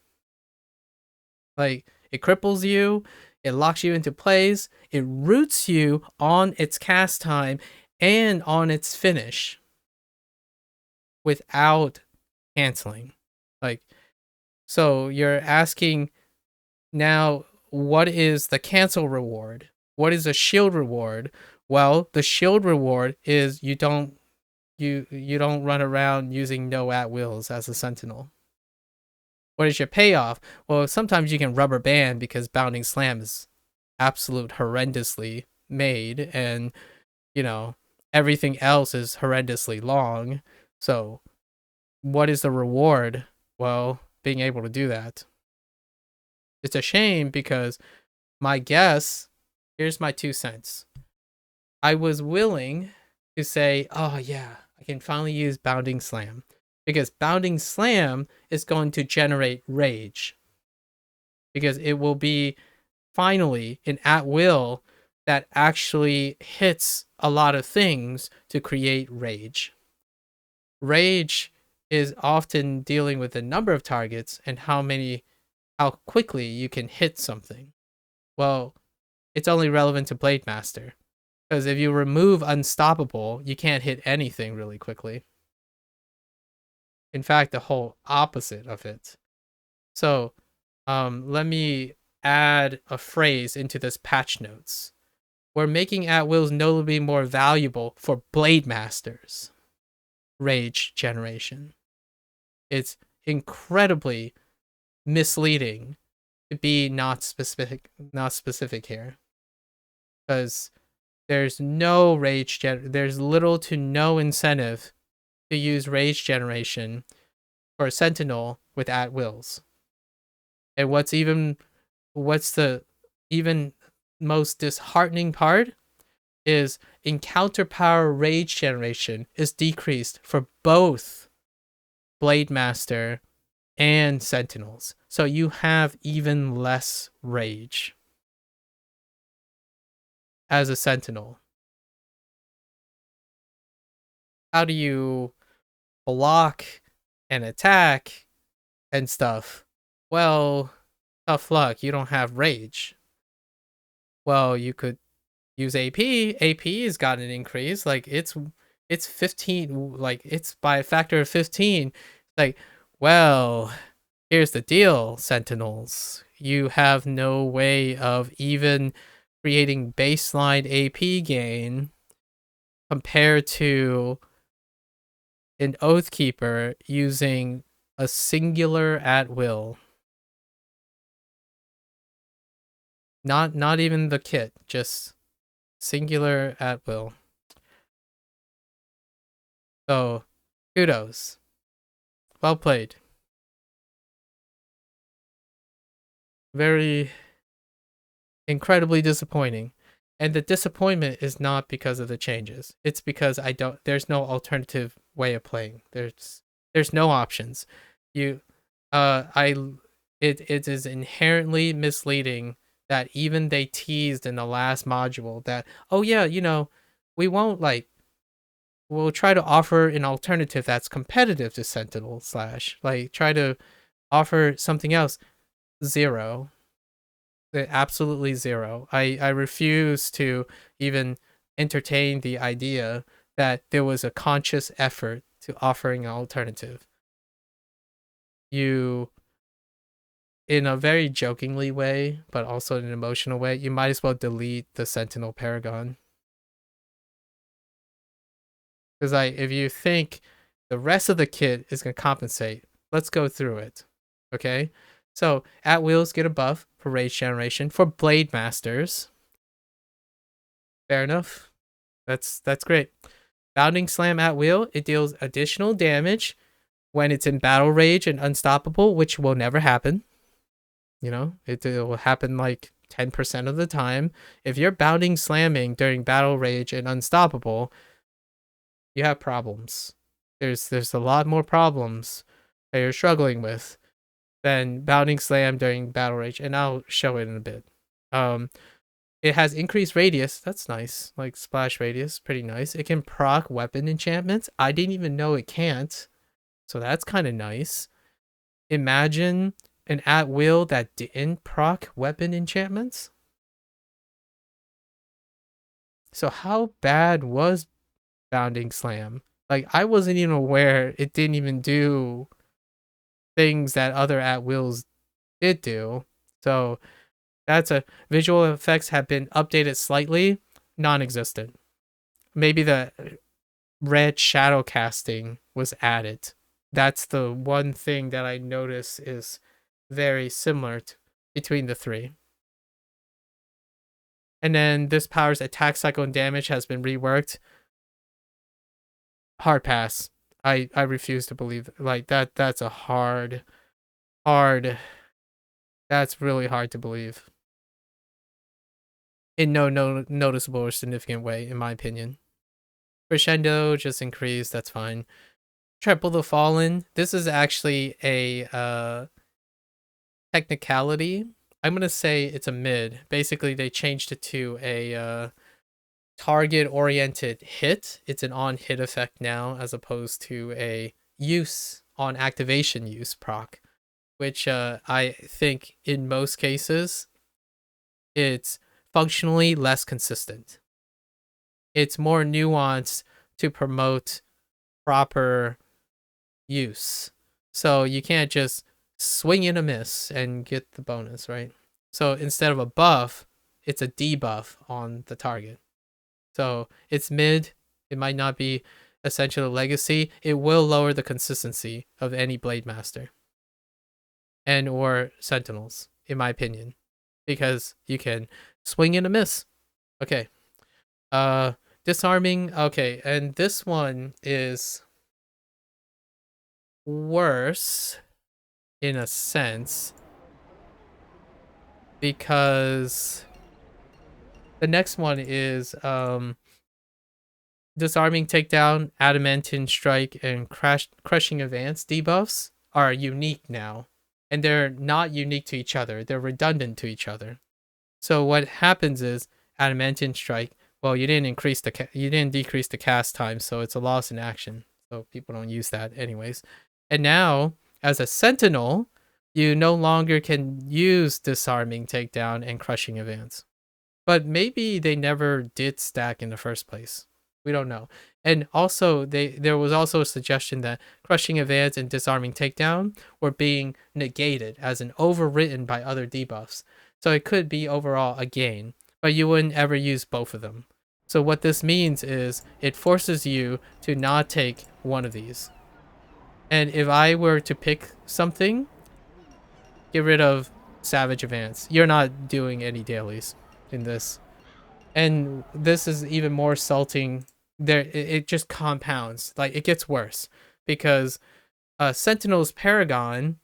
Speaker 2: Like, it cripples you, it locks you into place, it roots you on its cast time and on its finish without canceling. Like, so you're asking now, what is the cancel reward? What is a shield reward? Well, the shield reward is you don't run around using no at wills as a sentinel. What is your payoff? Well, sometimes you can rubber band because Bounding Slam is absolute horrendously made, and everything else is horrendously long. So what is the reward? Well, being able to do that. It's a shame because my guess, here's my 2 cents. I was willing to say, oh yeah, I can finally use Bounding Slam because Bounding Slam is going to generate rage because it will be finally an at will that actually hits a lot of things to create rage. Rage is often dealing with the number of targets and how quickly you can hit something. Well, it's only relevant to Blade Master. Because if you remove Unstoppable, you can't hit anything really quickly. In fact, the whole opposite of it. So, let me add a phrase into this patch notes. We're making at-wills notably more valuable for Blade Masters. Rage generation. It's incredibly misleading to be not specific here. Because there's no there's little to no incentive to use rage generation for a sentinel with at wills. And what's the even most disheartening part is encounter power rage generation is decreased for both Blade Master and Sentinels. So you have even less rage as a Sentinel. How do you block and attack and stuff? Well, tough luck, you don't have rage. Well, you could use AP. AP has got an increase. Like, it's 15, like, it's by a factor of 15. Like, well, here's the deal, Sentinels. You have no way of even creating baseline AP gain compared to an Oathkeeper using a singular at will. Not even the kit, just singular at will. So, kudos. Well played. Very incredibly disappointing. And the disappointment is not because of the changes. It's because there's no alternative way of playing. There's no options. It is inherently misleading that even they teased in the last module that, oh yeah, we'll try to offer an alternative that's competitive to Sentinel / try to offer something else. Zero. Absolutely zero. I refuse to even entertain the idea that there was a conscious effort to offering an alternative. You, in a very jokingly way, but also in an emotional way, you might as well delete the Sentinel Paragon. Because if you think the rest of the kit is going to compensate, let's go through it. Okay? So, at wills get a buff for rage generation for Blade Masters. Fair enough. That's great. Bounding Slam at will, it deals additional damage when it's in battle rage and unstoppable, which will never happen. It will happen like 10% of the time. If you're bounding slamming during battle rage and unstoppable, you have problems. There's a lot more problems that you're struggling with than bounding slam during battle rage, and I'll show it in a bit. It has increased radius. That's nice. Like splash radius, pretty nice. It can proc weapon enchantments. I didn't even know it can't. So that's kind of nice. Imagine an at will that didn't proc weapon enchantments. So how bad was Bounding Slam? Like, I wasn't even aware it didn't even do things that other at wills did do. So that's visual effects have been updated slightly, non-existent. Maybe the red shadow casting was added. That's the one thing that I notice is very similar between the three. And then this power's attack cycle and damage has been reworked. Hard pass. I refuse to believe like that. That's a hard. That's really hard to believe. In no noticeable or significant way, in my opinion. Crescendo just increased. That's fine. Trample the Fallen. This is actually a technicality. I'm gonna say it's a mid. Basically, they changed it to a target-oriented hit. It's an on-hit effect now, as opposed to a use on activation use proc, which I think in most cases it's functionally less consistent. It's more nuanced to promote proper use. So you can't just swing and a miss and get the bonus, right? So instead of a buff, it's a debuff on the target. So it's mid. It might not be essential legacy. It will lower the consistency of any Blade Master and or Sentinels, in my opinion, because you can swing and a miss. Okay. Disarming. Okay, and this one is worse in a sense because the next one is disarming takedown, adamantine strike, and crushing advance debuffs are unique now, and they're not unique to each other. They're redundant to each other. So what happens is adamantine strike. Well, you didn't decrease the cast time, so it's a loss in action. So people don't use that anyways. And now, as a sentinel, you no longer can use disarming takedown and crushing advance. But maybe they never did stack in the first place. We don't know. And also, there was also a suggestion that crushing advance and disarming takedown were being negated as an overwritten by other debuffs. So it could be overall a gain, but you wouldn't ever use both of them. So what this means is it forces you to not take one of these. And if I were to pick something, get rid of Savage Advance. You're not doing any dailies in this. And this is even more salting. It just compounds. Like, it gets worse. Because Sentinel's Paragon,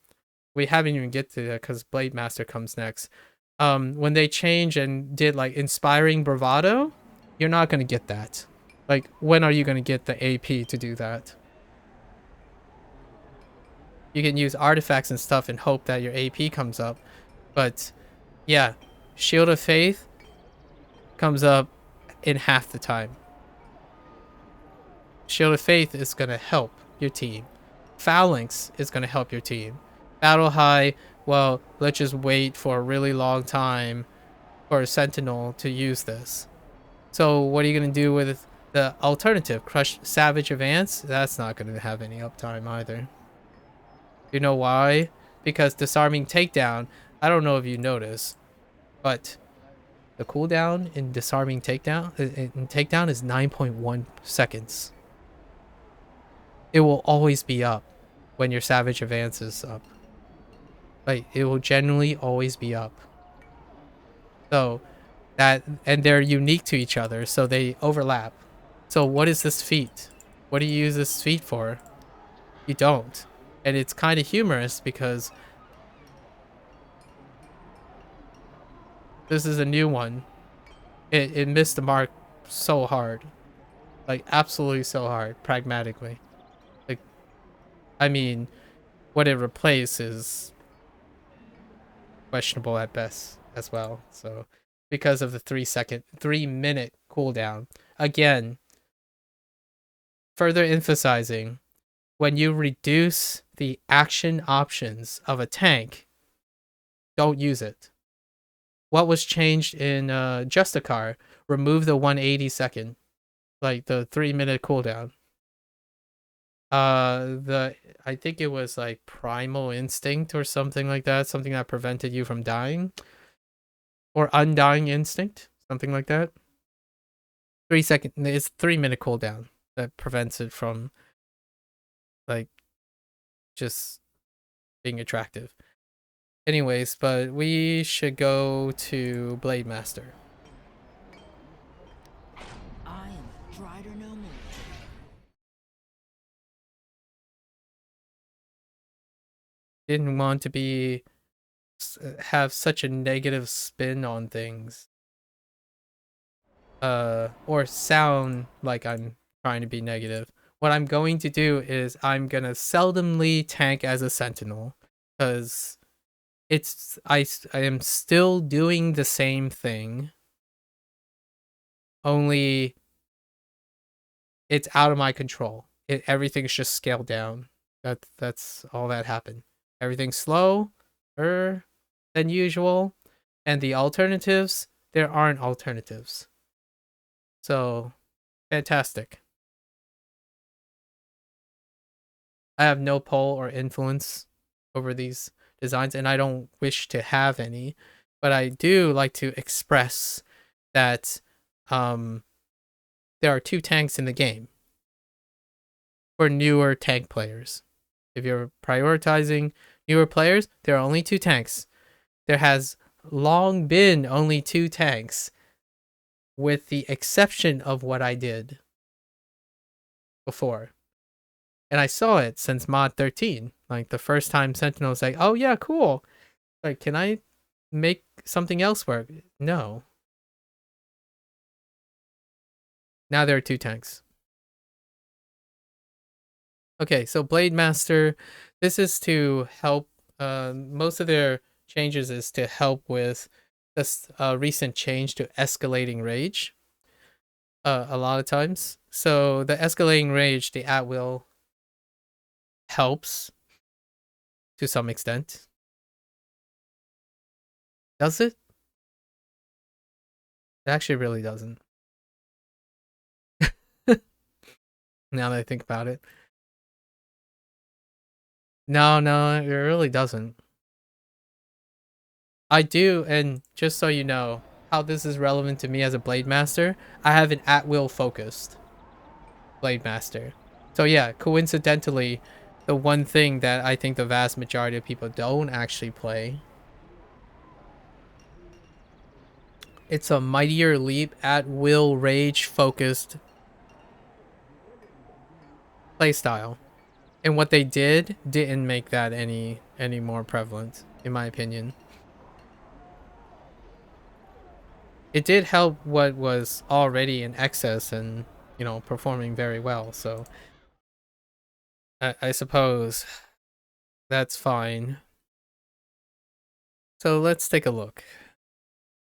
Speaker 2: we haven't even get to that because Blade Master comes next. When they change and did like Inspiring Bravado, you're not going to get that. Like, when are you going to get the AP to do that? You can use artifacts and stuff and hope that your AP comes up. But yeah, Shield of Faith comes up in half the time. Shield of Faith is going to help your team. Phalanx is going to help your team. Battle High, well, let's just wait for a really long time for a Sentinel to use this. So what are you going to do with the alternative? Crush Savage Advance? That's not going to have any uptime either. You know why? Because Disarming Takedown, I don't know if you notice, but the cooldown in Disarming Takedown is 9.1 seconds. It will always be up when your Savage Advance is up. Like, it will generally always be up. So that, and they're unique to each other, so they overlap. So what is this feat? What do you use this feat for? You don't. And it's kind of humorous because this is a new one. It missed the mark so hard. Like, absolutely so hard, pragmatically. Like, I mean, what it replaces questionable at best as well. So because of the 3-minute cooldown. Again, further emphasizing, when you reduce the action options of a tank, don't use it. What was changed in Justicar? Remove the 180 second, like the 3-minute cooldown. I think it was like Primal Instinct or something like that, something that prevented you from dying, or Undying Instinct, something like that. 3-second, it's 3-minute cooldown that prevents it from like just being attractive. Anyways, but we should go to Blade Master.
Speaker 3: I am a Drider no more.
Speaker 2: Didn't want to be have such a negative spin on things. Or sound like I'm trying to be negative. What I'm going to do is I'm gonna seldomly tank as a Sentinel, because I am still doing the same thing, only it's out of my control. Everything's just scaled down. That's all that happened. Everything's slower than usual, and the alternatives, there aren't alternatives. So, fantastic. I have no pull or influence over these designs, and I don't wish to have any, but I do like to express that there are 2 tanks in the game for newer tank players. If you're prioritizing newer players, there are only 2 tanks. There has long been only 2 tanks, with the exception of what I did before. And I saw it since mod 13. Like, the first time Sentinel was like, oh yeah, cool. Like, can I make something else work? No. Now there are 2 tanks. Okay, so Blade Master, this is to help, most of their changes is to help with this recent change to escalating rage. A lot of times. So the escalating rage, the at-will, helps to some extent. Does it? It actually really doesn't. Now that I think about it. No, it really doesn't. I do, and just so you know how this is relevant to me as a Blade Master, I have an at-will focused Blade Master. So yeah, coincidentally, the one thing that I think the vast majority of people don't actually play, it's a Mightier Leap at will rage focused playstyle. And what they didn't make that any more prevalent, in my opinion. It did help what was already in excess and, you know, performing very well. So I suppose that's fine. So let's take a look.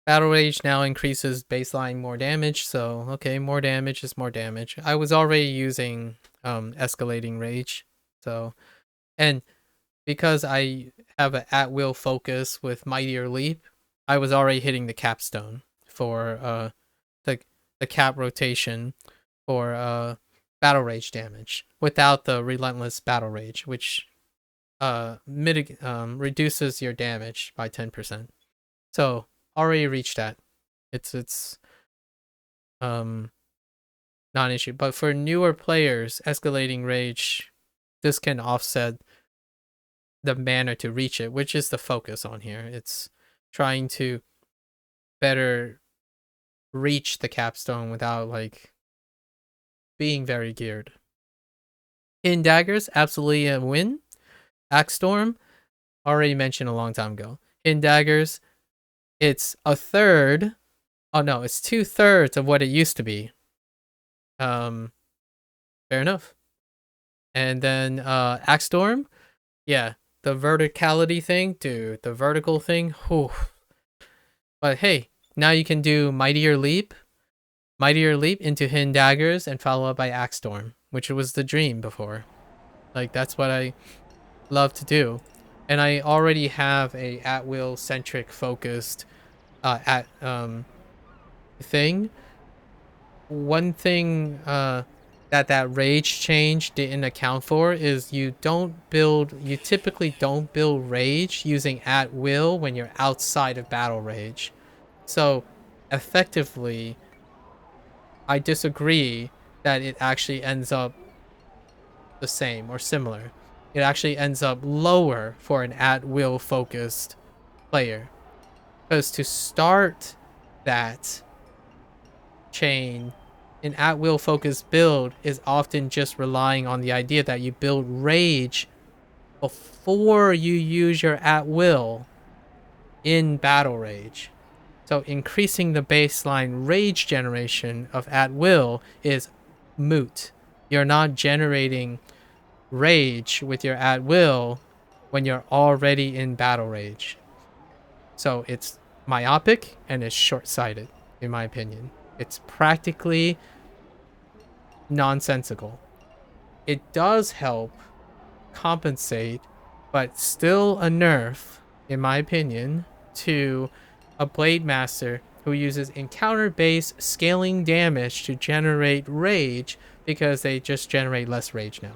Speaker 2: Battle Rage now increases baseline more damage. So, okay, more damage is more damage. I was already using escalating rage. So, and because I have an at-will focus with Mightier Leap, I was already hitting the capstone for the cap rotation for battle rage damage without the relentless battle rage, which reduces your damage by 10%. So already reached that. It's not an issue. But for newer players, escalating rage, this can offset the mana to reach it, which is the focus on here. It's trying to better reach the capstone without like being very geared. Hidden daggers, absolutely a win. Axe Storm, already mentioned a long time ago. Hidden daggers, it's a third. Oh no, it's 2/3 of what it used to be. Fair enough. And then Axe Storm, yeah, the verticality thing, dude, the vertical thing, whew. But hey, now you can do Mightier Leap into Hidden Daggers, and follow up by Axe Storm, which was the dream before. Like, that's what I love to do. And I already have a at-will centric focused thing. One thing that rage change didn't account for is you typically don't build rage using at will when you're outside of battle rage. So effectively, I disagree that it actually ends up the same or similar. It actually ends up lower for an at will focused player. Because to start that chain, an at will focused build is often just relying on the idea that you build rage before you use your at will in battle rage. So increasing the baseline rage generation of at will is moot. You're not generating rage with your at will when you're already in battle rage. So it's myopic and it's short-sighted, in my opinion. It's practically nonsensical. It does help compensate, but still a nerf, in my opinion, to a Blade Master who uses encounter-based scaling damage to generate rage because they just generate less rage now.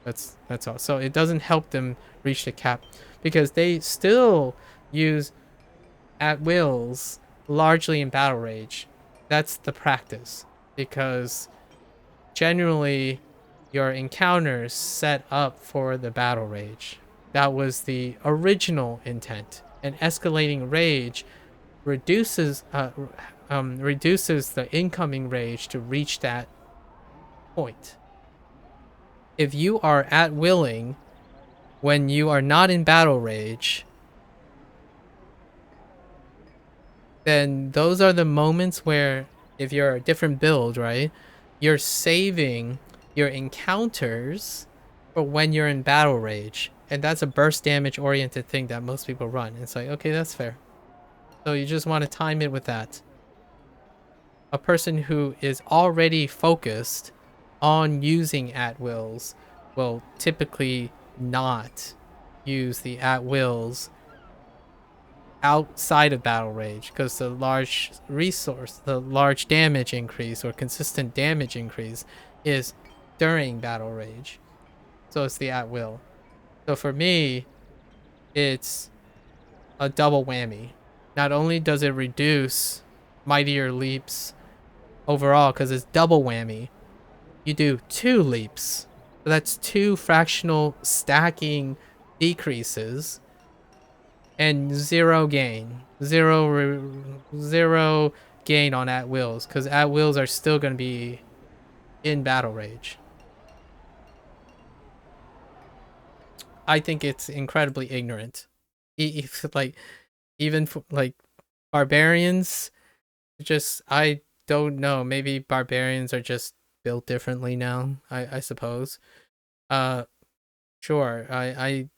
Speaker 2: That's all. So it doesn't help them reach the cap because they still use at wills largely in battle rage. That's the practice because generally your encounters set up for the battle rage. That was the original intent. And escalating rage reduces the incoming rage to reach that point. If you are at willing when you are not in battle rage, then those are the moments where, if you're a different build, right, you're saving your encounters for when you're in battle rage. And that's a burst damage oriented thing that most people run. It's like, okay, that's fair. So you just want to time it with that. A person who is already focused on using at-wills will typically not use the at-wills outside of battle rage because the large resource, the large damage increase or consistent damage increase is during battle rage. So it's the at-will. So for me, it's a double whammy. Not only does it reduce Mightier Leaps overall because it's double whammy, you do 2 leaps So that's 2 fractional stacking decreases and 0 gain. 0 gain on at wills, because at wills are still going to be in battle rage. I think it's incredibly ignorant. Like, even for, like, barbarians, just, I don't know. Maybe barbarians are just built differently now, I suppose. Sure. I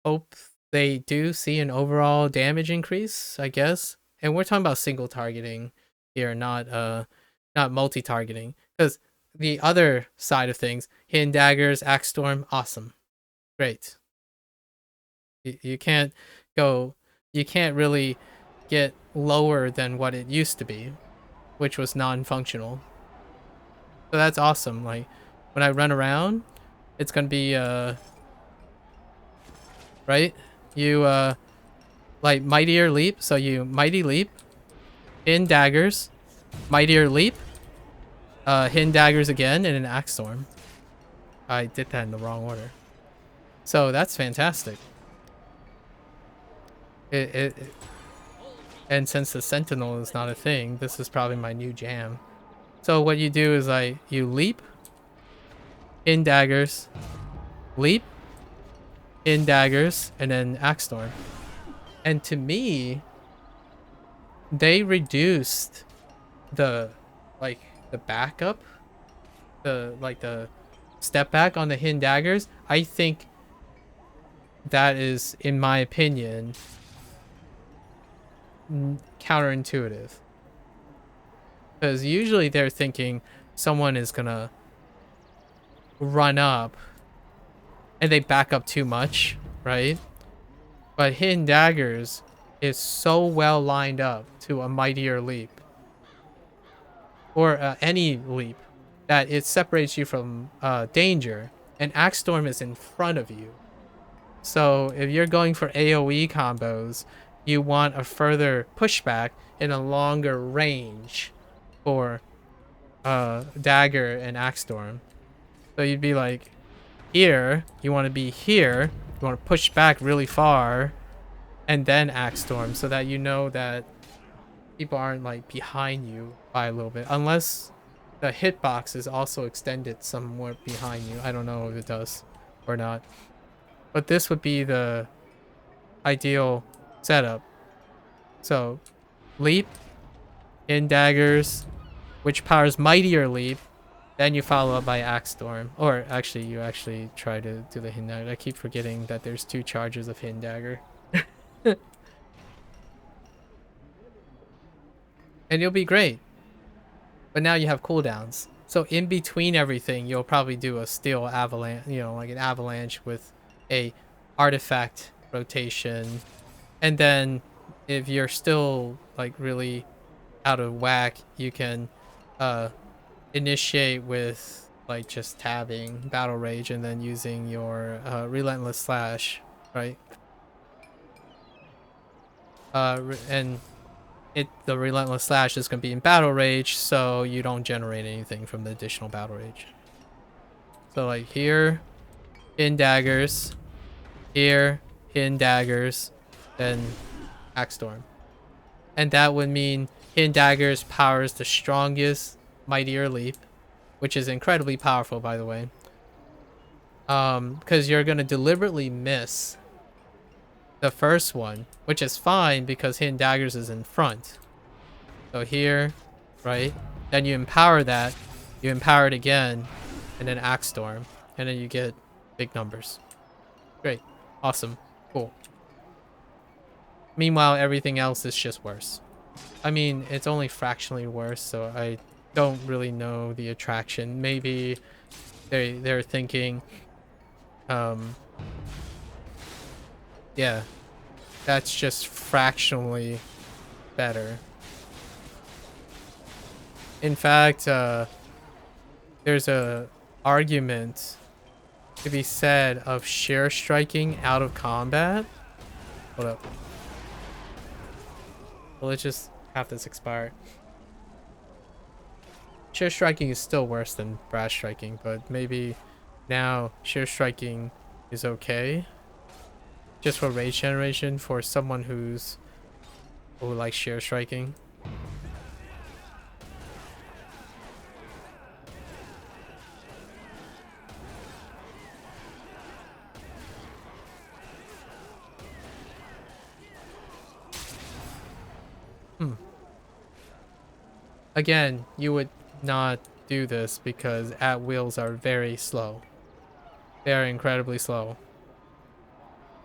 Speaker 2: hope they do see an overall damage increase, I guess. And we're talking about single targeting here, not multi-targeting. Because the other side of things, hidden daggers, axe storm, awesome. Great. You can't go, you can't really get lower than what it used to be, which was non-functional. So that's awesome. Like, when I run around, it's gonna be right? You like mightier leap, so you mighty leap, hidden daggers, mightier leap, hidden daggers again, and an axe storm. I did that in the wrong order. So that's fantastic. And since the sentinel is not a thing, this is probably my new jam. So what you do is like you leap, hidden daggers, leap, hidden daggers, and then axe storm. And to me, they reduced the the backup, the step back on the hidden daggers. I think that is, in my opinion, counterintuitive, because usually they're thinking someone is gonna run up and they back up too much, right? But hidden daggers is so well lined up to a mightier leap or any leap that it separates you from danger, and axe storm is in front of you. So if you're going for AoE combos, you want a further pushback in a longer range for dagger and axe storm. So you'd be like, here, you want to be here, you want to push back really far, and then axe storm, so that you know that people aren't like behind you by a little bit, unless the hitbox is also extended somewhat behind you. I don't know if it does or not, but this would be the ideal setup. So leap, in daggers, which powers mightier leap, then you follow up by axe storm, or actually you actually try to do the hidden dagger. I keep forgetting that there's 2 charges of hidden dagger. And you'll be great. But now you have cooldowns. So in between everything, you'll probably do a steel avalanche, you know, like an avalanche with a artifact rotation. And then if you're still like really out of whack, you can initiate with like just tabbing battle rage and then using your relentless slash, right? And the relentless slash is going to be in battle rage, so you don't generate anything from the additional battle rage. So like here, hidden daggers, here, hidden daggers, then axe storm. And that would mean hidden daggers powers the strongest mightier leap, which is incredibly powerful, by the way, because you're going to deliberately miss the first one, which is fine because hidden daggers is in front. So here, right? Then you empower that, you empower it again, and then axe storm, and then you get big numbers. Great, awesome, cool. Meanwhile, everything else is just worse. I mean, it's only fractionally worse, so I don't really know the attraction. Maybe they're thinking, yeah, that's just fractionally better. In fact, there's a argument to be said of sheer striking out of combat. Hold up. Well, let's just have this expire. Sheer striking is still worse than brash striking, but maybe now sheer striking is okay. Just for rage generation for someone who likes sheer striking. Again, you would not do this because at-wills are very slow. They are incredibly slow.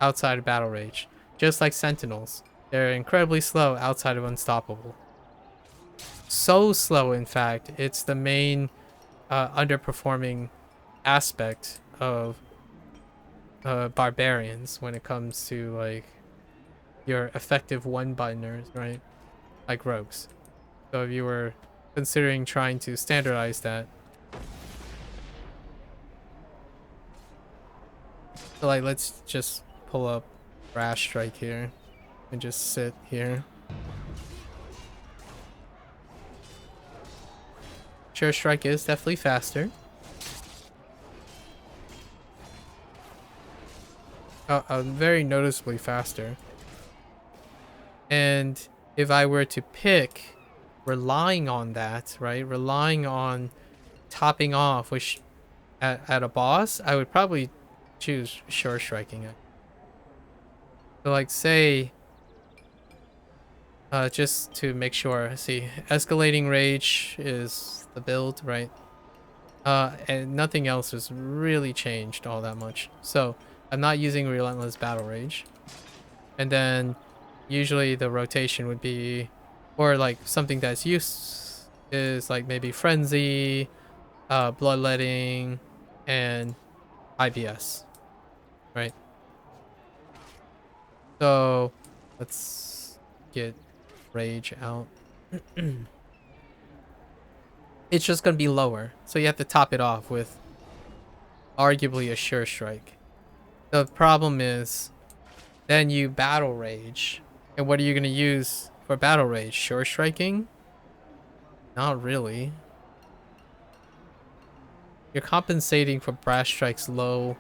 Speaker 2: Outside of Battle Rage. Just like Sentinels. They're incredibly slow outside of Unstoppable. So slow, in fact, it's the main underperforming aspect of Barbarians when it comes to, like, your effective one-buttoners, right? Like Rogues. So if you were considering trying to standardize that. So, like, let's just pull up Brash Strike here and just sit here. Sure, Strike is definitely faster. Very noticeably faster. And if I were to pick relying on that, right? Relying on topping off which at a boss, I would probably choose Sure Striking it. So, like, say, just to make sure, see, Escalating Rage is the build, right? And nothing else has really changed all that much. So I'm not using Relentless Battle Rage. And then usually the rotation would be, or like something that's used is like maybe Frenzy, Bloodletting, and IBS, right? So let's get Rage out. It's just going to be lower. So you have to top it off with arguably a Sure Strike. The problem is then you Battle Rage. And what are you going to use for Battle Rage? Sure Striking? Not really. You're compensating for Brash Strike's low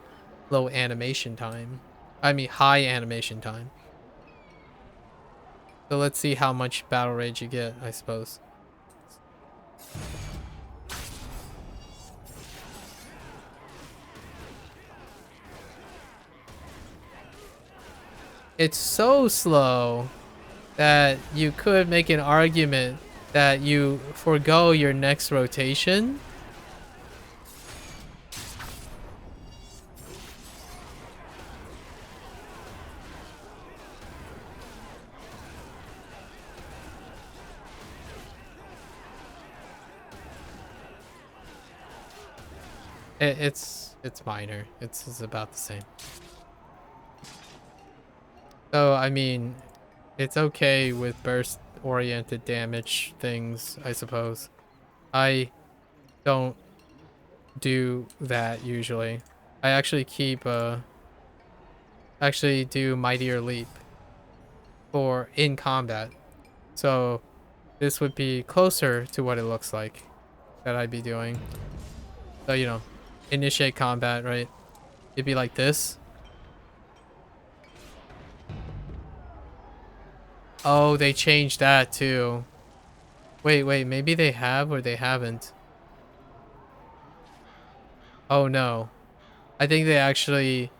Speaker 2: animation time. I mean high animation time. So let's see how much Battle Rage you get, I suppose. It's so slow that you could make an argument that you forego your next rotation. It's minor. It's about the same. So, I mean, it's okay with burst-oriented damage things, I suppose. I don't do that usually. I actually do Mightier Leap for in combat. So, this would be closer to what it looks like that I'd be doing. So, you know, initiate combat, right? It'd be like this. Oh, they changed that too. Wait, maybe they have or they haven't. Oh no. I think they actually...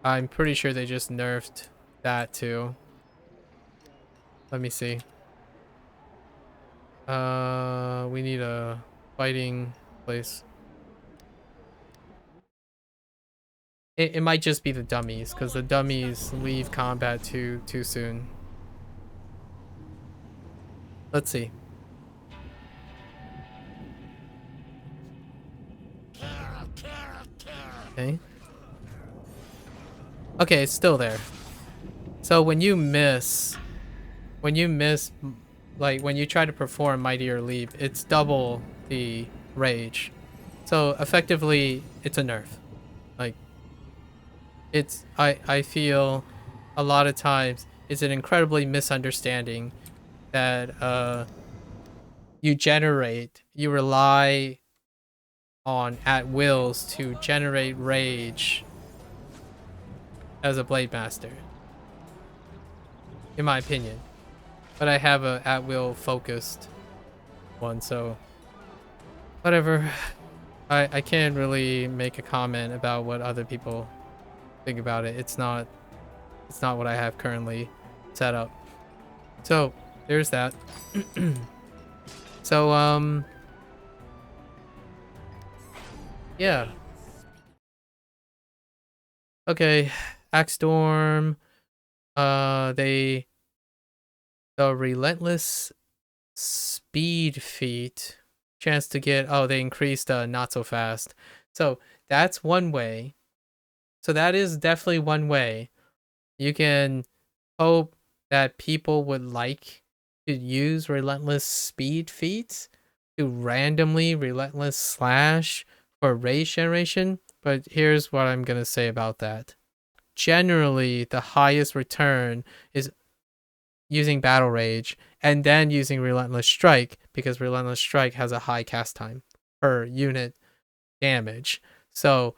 Speaker 2: I'm pretty sure they just nerfed that too. Let me see. We need a fighting place. It might just be the dummies, because the dummies leave combat too soon. Let's see. Okay. Okay, it's still there. So when you miss, like when you try to perform Mightier Leap, it's double the rage. So effectively, it's a nerf. Like, I feel a lot of times it's an incredibly misunderstanding that you rely on at wills to generate rage as a blade master, in my opinion. But I have a at will focused one, so whatever. I can't really make a comment about what other people think about it. It's not what I have currently set up. So there's that. So yeah. Okay, Axe Storm. The relentless speed feat, chance to get, oh, they increased not so fast. So that's one way. So that is definitely one way. You can hope that people would like to use relentless speed feats to randomly relentless slash for rage generation. But here's what I'm gonna say about that. Generally, the highest return is using Battle Rage and then using Relentless Strike, because Relentless Strike has a high cast time per unit damage. So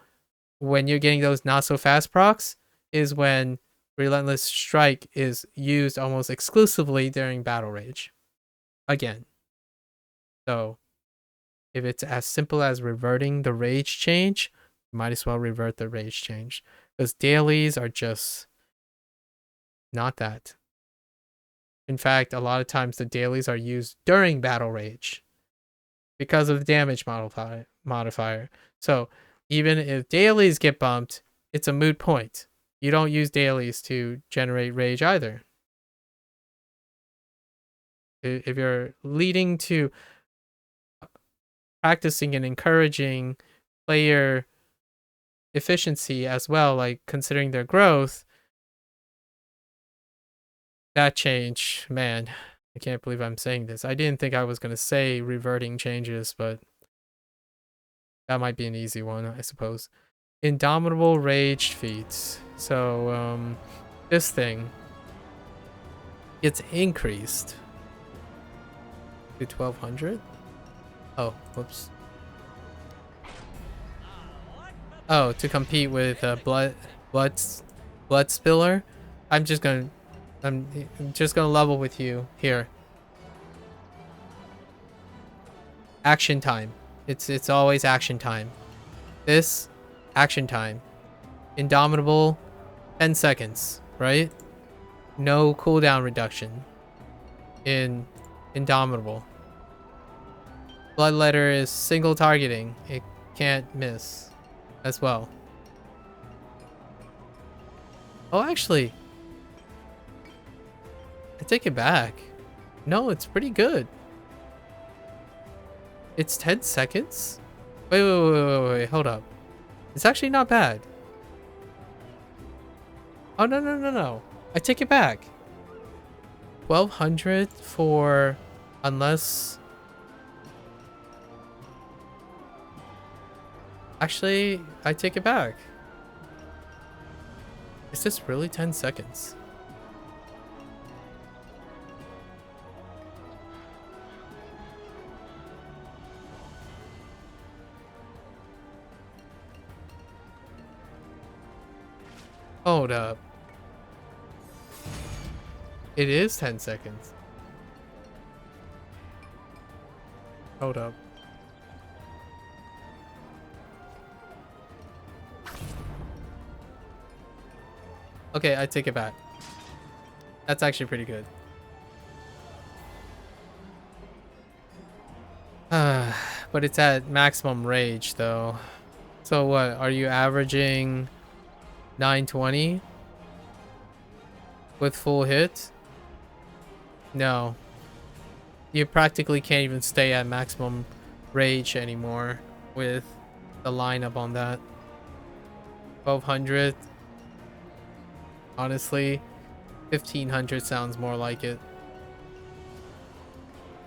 Speaker 2: when you're getting those not so fast procs is when Relentless Strike is used almost exclusively during Battle Rage. Again. So if it's as simple as reverting the rage change, you might as well revert the rage change. Because dailies are just not that. In fact, a lot of times the dailies are used during Battle Rage because of the damage modifier. So even if dailies get bumped, it's a moot point. You don't use dailies to generate rage either. If you're leading to practicing and encouraging player efficiency as well, like considering their growth, that change, man, I can't believe I'm saying this. I didn't think I was going to say reverting changes, but that might be an easy one, I suppose. Indomitable Rage feats. So, this thing gets increased to 1200. Oh, whoops. Oh, to compete with blood spiller. I'm just gonna level with you here. Action time. It's always action time. This action time. Indomitable 10 seconds, right? No cooldown reduction in Indomitable. Bloodletter is single targeting. It can't miss as well. Oh, actually, I take it back. No, it's pretty good. It's 10 seconds? Wait, hold up. It's actually not bad. Oh, no. I take it back. 1200 for, unless... Actually, I take it back. Is this really 10 seconds? Hold up. It is 10 seconds. Hold up. Okay, I take it back. That's actually pretty good. But it's at maximum rage though. So what, are you averaging 920 with full hit? No. You practically can't even stay at maximum rage anymore with the lineup on that. 1200. Honestly, 1500 sounds more like it.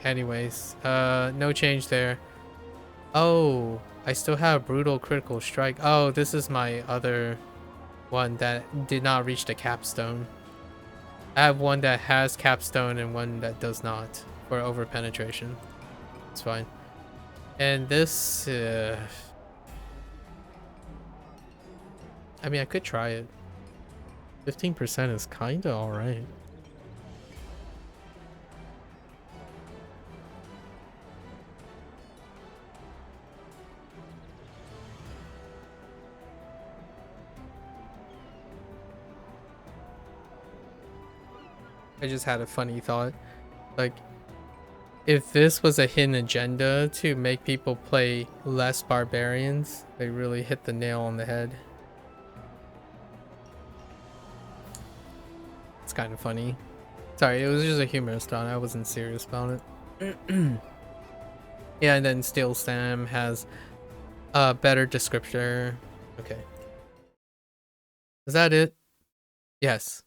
Speaker 2: Anyways, no change there. Oh, I still have brutal critical strike. Oh, this is my other one that did not reach the capstone. I have one that has capstone and one that does not for over penetration. It's fine. And this, I mean, I could try it. 15% is kinda alright. I just had a funny thought. Like, if this was a hidden agenda to make people play less barbarians, they really hit the nail on the head. It's kind of funny. Sorry, it was just a humorous thought. I wasn't serious about it. Yeah, and then Steel Stam has a better descriptor. Okay. Is that it? Yes.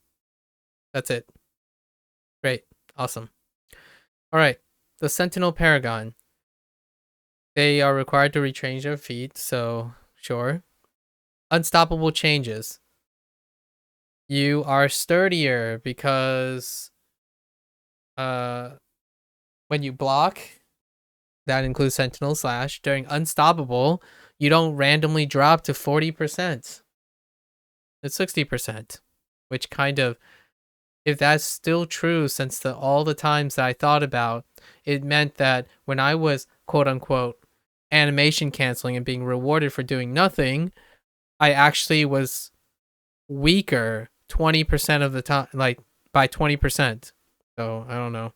Speaker 2: That's it. Great. Awesome. Alright. The Sentinel Paragon. They are required to rechange their feet, so sure. Unstoppable changes. You are sturdier because when you block, that includes Sentinel Slash, during Unstoppable, you don't randomly drop to 40%. It's 60%, which kind of, if that's still true, since all the times that I thought about, it meant that when I was quote unquote animation canceling and being rewarded for doing nothing, I actually was weaker 20% of the time, like by 20%. So I don't know.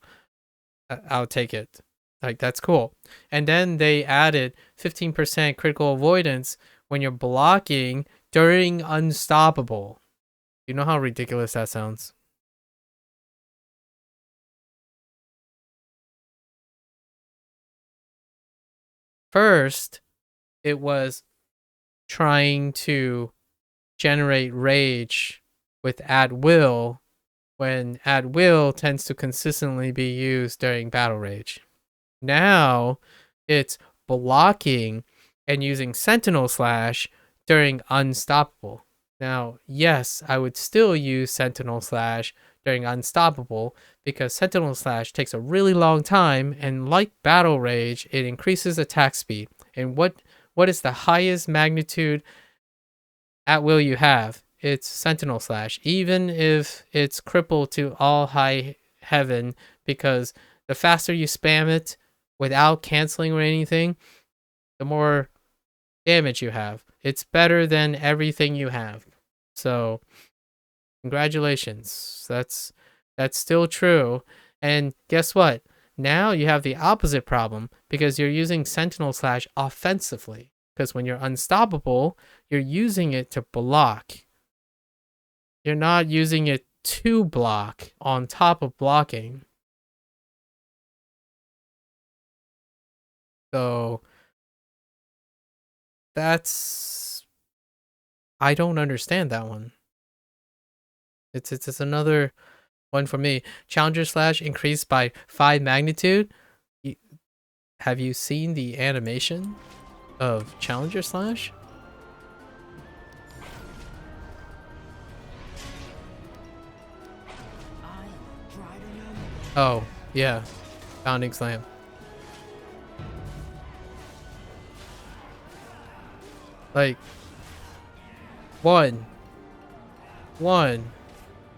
Speaker 2: I'll take it. Like, that's cool. And then they added 15% critical avoidance when you're blocking during Unstoppable. You know how ridiculous that sounds? First, it was trying to generate rage with at will, when at will tends to consistently be used during battle rage. Now it's blocking and using Sentinel Slash during Unstoppable. Now, yes, I would still use Sentinel Slash during Unstoppable because Sentinel Slash takes a really long time, and like Battle Rage, it increases attack speed. And what is the highest magnitude at will you have? It's Sentinel Slash, even if it's crippled to all high heaven, because the faster you spam it without canceling or anything, the more damage you have. It's better than everything you have. So congratulations. That's still true. And guess what? Now you have the opposite problem because you're using Sentinel Slash offensively. Because when you're unstoppable, you're using it to block. You're not using it to block on top of blocking. So that's, I don't understand that one. It's another one for me. Challenger Slash increased by 5 magnitude. Have you seen the animation of Challenger Slash?
Speaker 3: I am a Drider no more.
Speaker 2: Oh, yeah. Bounding Slam. Like, one.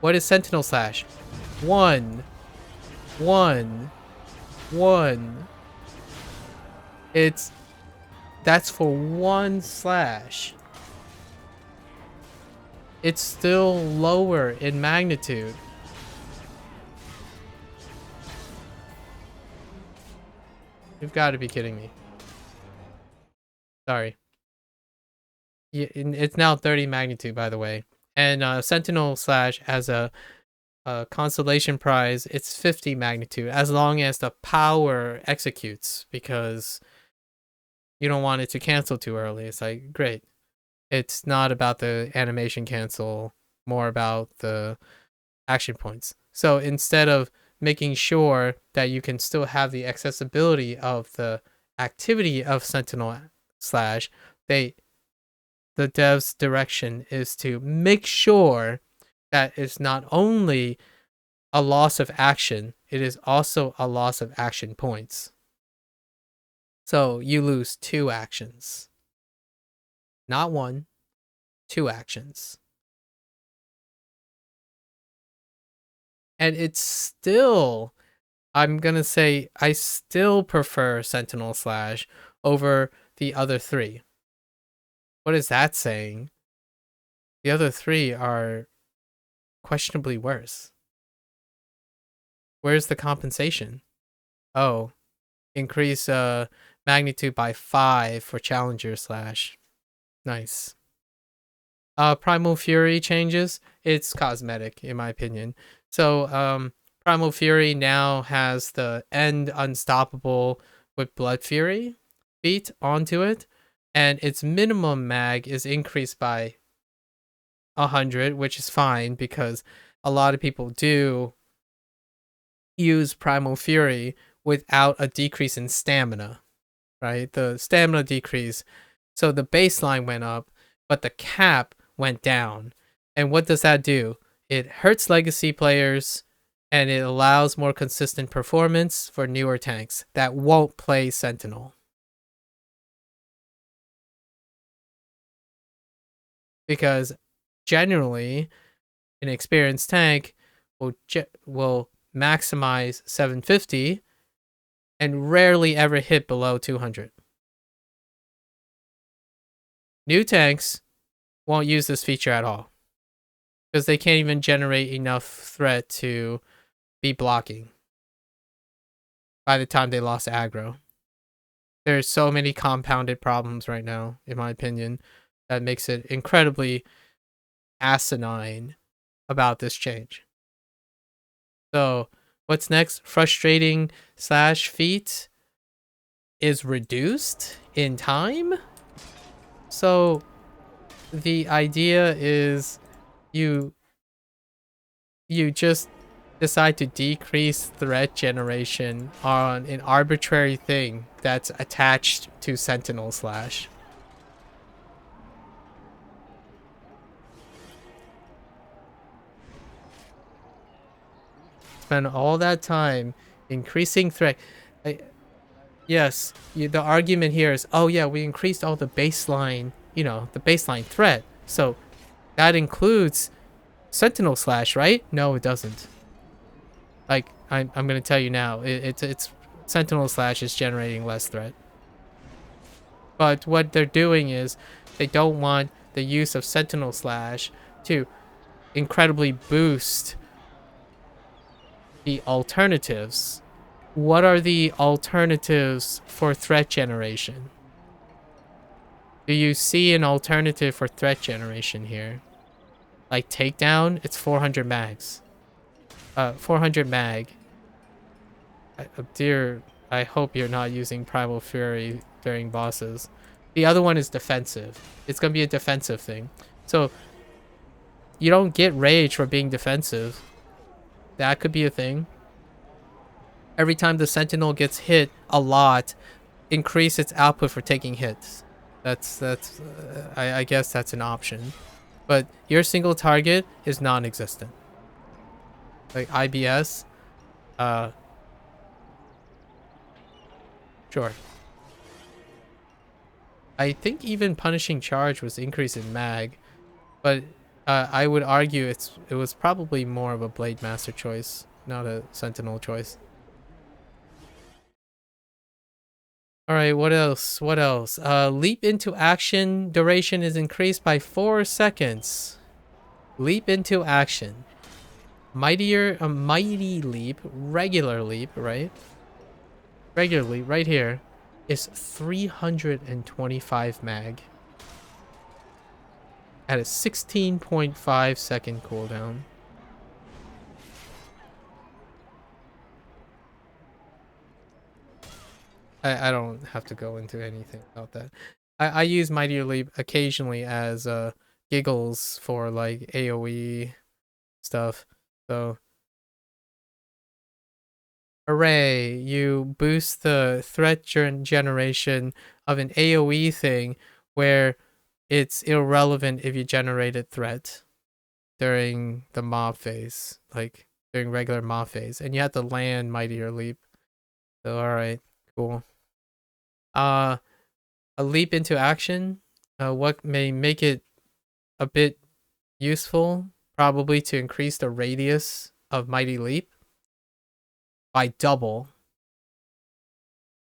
Speaker 2: What is Sentinel Slash? One. That's for one slash. It's still lower in magnitude. You've got to be kidding me. Sorry. Yeah, it's now 30 magnitude, by the way. And Sentinel Slash as a consolation prize, it's 50 magnitude, as long as the power executes, because you don't want it to cancel too early. It's like, great. It's not about the animation cancel, more about the action points. So instead of making sure that you can still have the accessibility of the activity of Sentinel Slash, the dev's direction is to make sure that it's not only a loss of action, it is also a loss of action points. So you lose 2 actions. Not 1, 2 actions. And it's still, I'm gonna say, I still prefer Sentinel Slash over the other 3. What is that saying? The other 3 are questionably worse. Where's the compensation? Oh, increase magnitude by 5 for Challenger Slash. Nice. Primal Fury changes. It's cosmetic, in my opinion. So, Primal Fury now has the End Unstoppable with Blood Fury feat onto it, and its minimum mag is increased by 100, which is fine because a lot of people do use Primal Fury without a decrease in stamina, right? The stamina decrease. So the baseline went up, but the cap went down. And what does that do? It hurts legacy players and it allows more consistent performance for newer tanks that won't play Sentinel. Because generally, an experienced tank will maximize 750 and rarely ever hit below 200. New tanks won't use this feature at all because they can't even generate enough threat to be blocking by the time they lost aggro. There's so many compounded problems right now, in my opinion, that makes it incredibly asinine about this change. So, what's next? Frustrating slash feat is reduced in time. So, the idea is you just decide to decrease threat generation on an arbitrary thing that's attached to Sentinel Slash. Spend all that time increasing threat. Yes, the argument here is, oh yeah, we increased all the baseline, the baseline threat. So that includes Sentinel Slash, right? No, it doesn't. Like, I'm gonna tell you now, it's Sentinel Slash is generating less threat. But what they're doing is they don't want the use of Sentinel Slash to incredibly boost the alternatives. What are the alternatives for threat generation? Do you see an alternative for threat generation here? Like takedown, it's 400 mags. 400 mag. Dear, I hope you're not using Primal Fury during bosses. The other one is defensive. It's gonna be a defensive thing. So you don't get rage for being defensive. That could be a thing. Every time the Sentinel gets hit a lot, increase its output for taking hits. I guess that's an option. But your single target is non-existent. Like IBS, sure. I think even punishing charge was increase in mag, but I would argue it was probably more of a Blade Master choice, not a Sentinel choice. All right, what else? What else? Leap into action duration is increased by 4 seconds. Leap into action. Mighty leap, regular leap, right? Regular leap, right here, is 325 mag. At a 16.5 second cooldown. I don't have to go into anything about that. I use Mightier Leap occasionally as giggles for like AoE stuff. So hooray, you boost the threat generation of an AoE thing where it's irrelevant if you generated threat during the mob phase, like during regular mob phase, and you have to land Mightier Leap. So alright, cool. A leap into action. What may make it a bit useful, probably to increase the radius of Mighty Leap by double.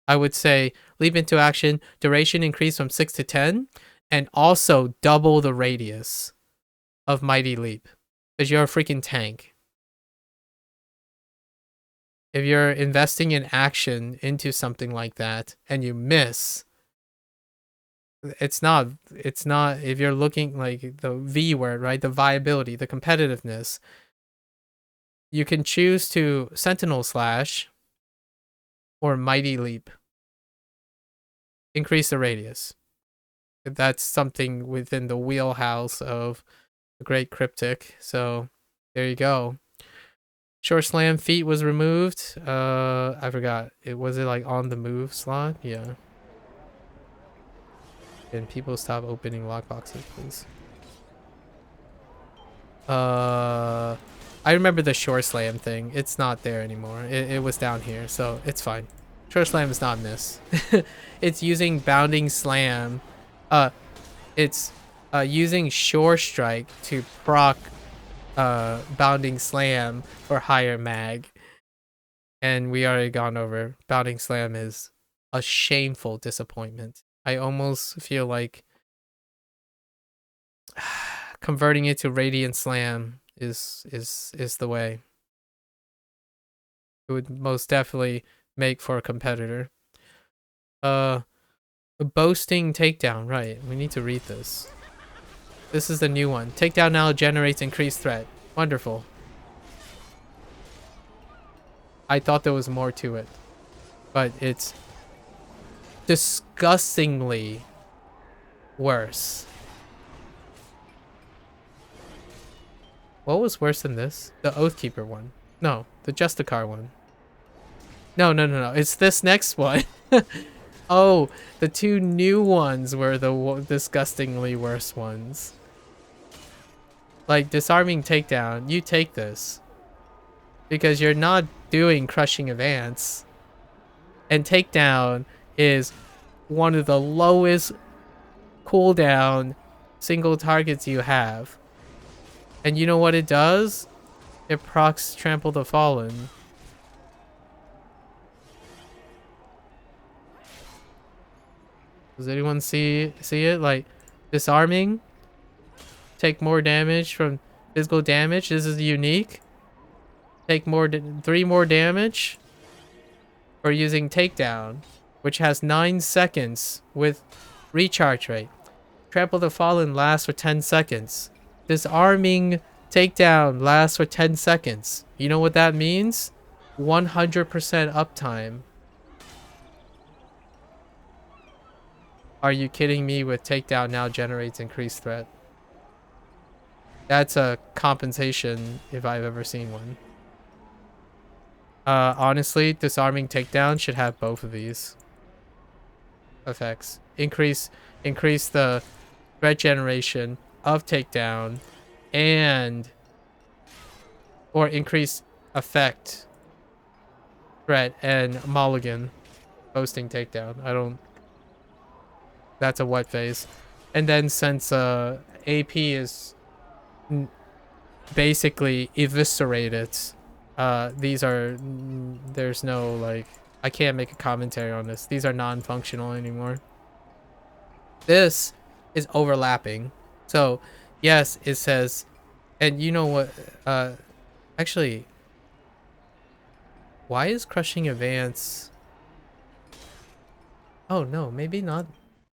Speaker 2: I would say leap into action, duration increase from 6 to 10, and also double the radius of Mighty Leap. Because you're a freaking tank. If you're investing in action into something like that and you miss, it's not, if you're looking like the V word, right? The viability, the competitiveness, you can choose to Sentinel Slash or Mighty Leap. Increase the radius. That's something within the wheelhouse of the great Cryptic. So there you go. Short Slam feat was removed. I forgot. Was it like on the move slot? Yeah. And people stop opening lockboxes, please. I remember the Short Slam thing. It's not there anymore. It was down here, so it's fine. Short Slam is not miss. It's using Bounding Slam. It's using Shore Strike to proc Bounding Slam for higher mag. And we already gone over. Bounding Slam is a shameful disappointment. I almost feel like converting it to Radiant Slam is the way. It would most definitely make for a competitor. Boasting takedown, right. We need to read this. This is the new one. Takedown now generates increased threat. Wonderful. I thought there was more to it, but it's disgustingly worse. What was worse than this? The Oathkeeper one. No, the Justicar one. No. It's this next one. Oh, the two new ones were the disgustingly worse ones. Like, disarming takedown, you take this. Because you're not doing crushing advance. And takedown is one of the lowest cooldown single targets you have. And you know what it does? It procs Trample the Fallen. Does anyone see it? Like, disarming, take more damage from physical damage. This is unique. Take 3 more damage for using takedown, which has 9 seconds with recharge rate. Trample the Fallen lasts for 10 seconds. Disarming takedown lasts for 10 seconds. You know what that means? 100% uptime. Are you kidding me? With takedown now generates increased threat. That's a compensation if I've ever seen one. Honestly, disarming takedown should have both of these effects. Increase the threat generation of takedown or increase effect threat and mulligan boasting takedown. That's a what phase. And then since AP is basically eviscerated, there's no, like, I can't make a commentary on this. These are non-functional anymore. This is overlapping. So yes, it says, and you know what, actually, why is crushing advance? Oh no, maybe not.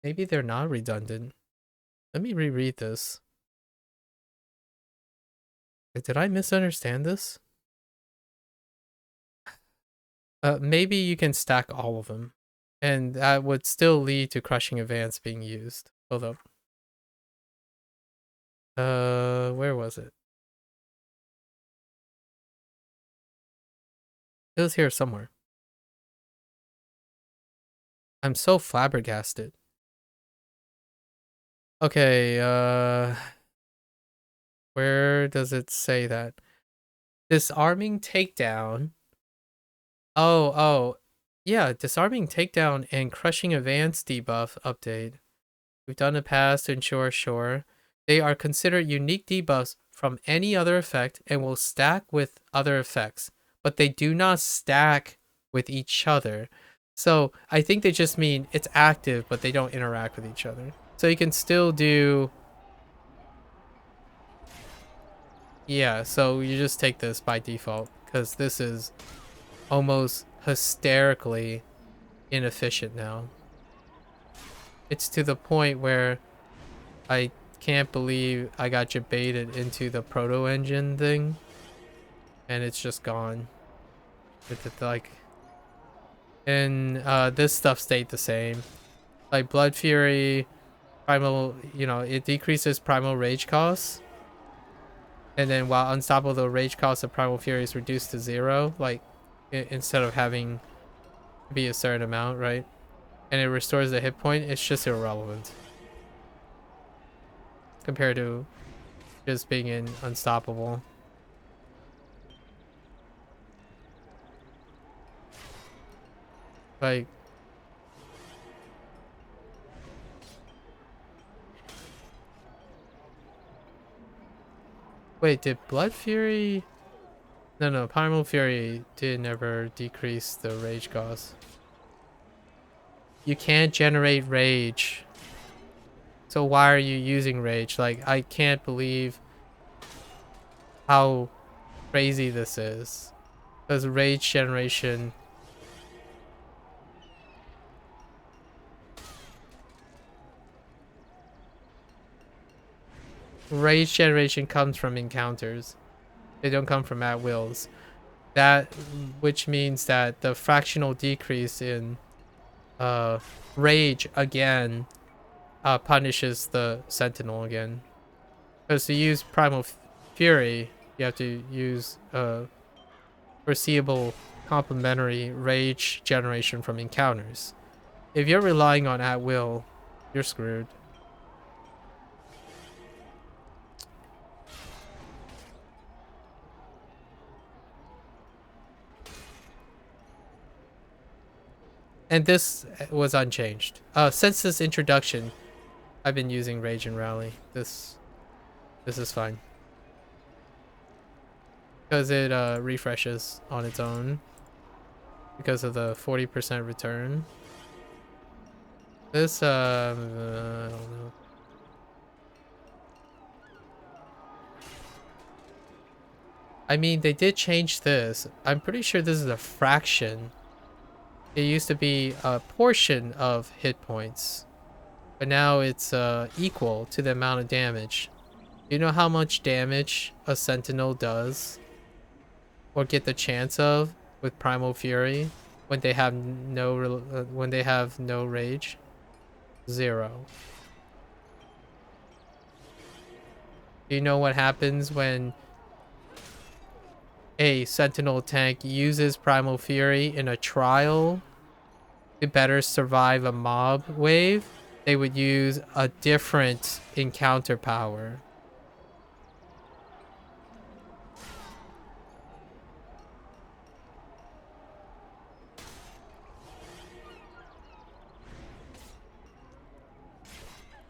Speaker 2: Maybe they're not redundant. Let me reread this. Did I misunderstand this? Maybe you can stack all of them, and that would still lead to crushing advance being used. Hold up. Where was it? It was here somewhere. I'm so flabbergasted. Okay, where does it say that? Disarming takedown. Oh, yeah, disarming takedown and crushing advance debuff update. We've done the past to ensure sure. They are considered unique debuffs from any other effect and will stack with other effects, but they do not stack with each other. So I think they just mean it's active, but they don't interact with each other. So you can still do... Yeah, so you just take this by default, because this is almost hysterically inefficient now. It's to the point where I can't believe I got baited into the proto engine thing, and it's just gone. Like, and this stuff stayed the same. Like Blood Fury, primal, you know, it decreases primal rage costs, and then while unstoppable, the rage cost of primal fury is reduced to 0. Like, instead of having to be a certain amount, right? And it restores the hit point. It's just irrelevant compared to just being in unstoppable. Like, wait, did Blood Fury? No, Primal Fury did never decrease the rage cost. You can't generate rage. So why are you using rage? Like, I can't believe how crazy this is. Because rage generation... Rage generation comes from encounters. They don't come from at wills. That, which means that the fractional decrease in rage again punishes the sentinel again. Because to use primal fury, you have to use foreseeable complementary rage generation from encounters. If you're relying on at will, you're screwed. And this was unchanged. Since this introduction, I've been using Rage and Rally. This is fine. Because it refreshes on its own. Because of the 40% return. This, I don't know. I mean, they did change this. I'm pretty sure this is a fraction. It used to be a portion of hit points. But now it's equal to the amount of damage. Do you know how much damage a sentinel does? Or get the chance of with Primal Fury when they have no rage? 0. Do you know what happens when a sentinel tank uses Primal Fury in a trial to better survive a mob wave? They would use a different encounter power.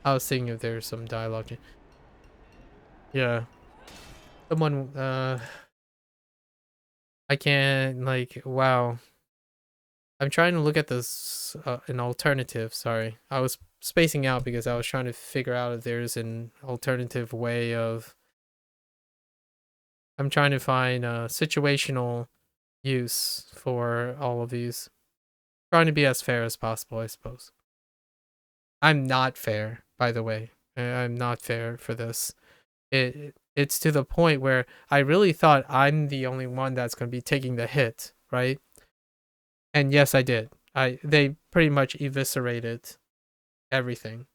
Speaker 2: I was thinking if there's some dialogue. Yeah. Someone, I can't, like, wow. I'm trying to look at this, an alternative, sorry. I was spacing out because I was trying to figure out if there's an alternative way of... I'm trying to find situational use for all of these. Trying to be as fair as possible, I suppose. I'm not fair, by the way. I'm not fair for this. It's to the point where I really thought I'm the only one that's going to be taking the hit, right? And yes, I did. They pretty much eviscerated everything.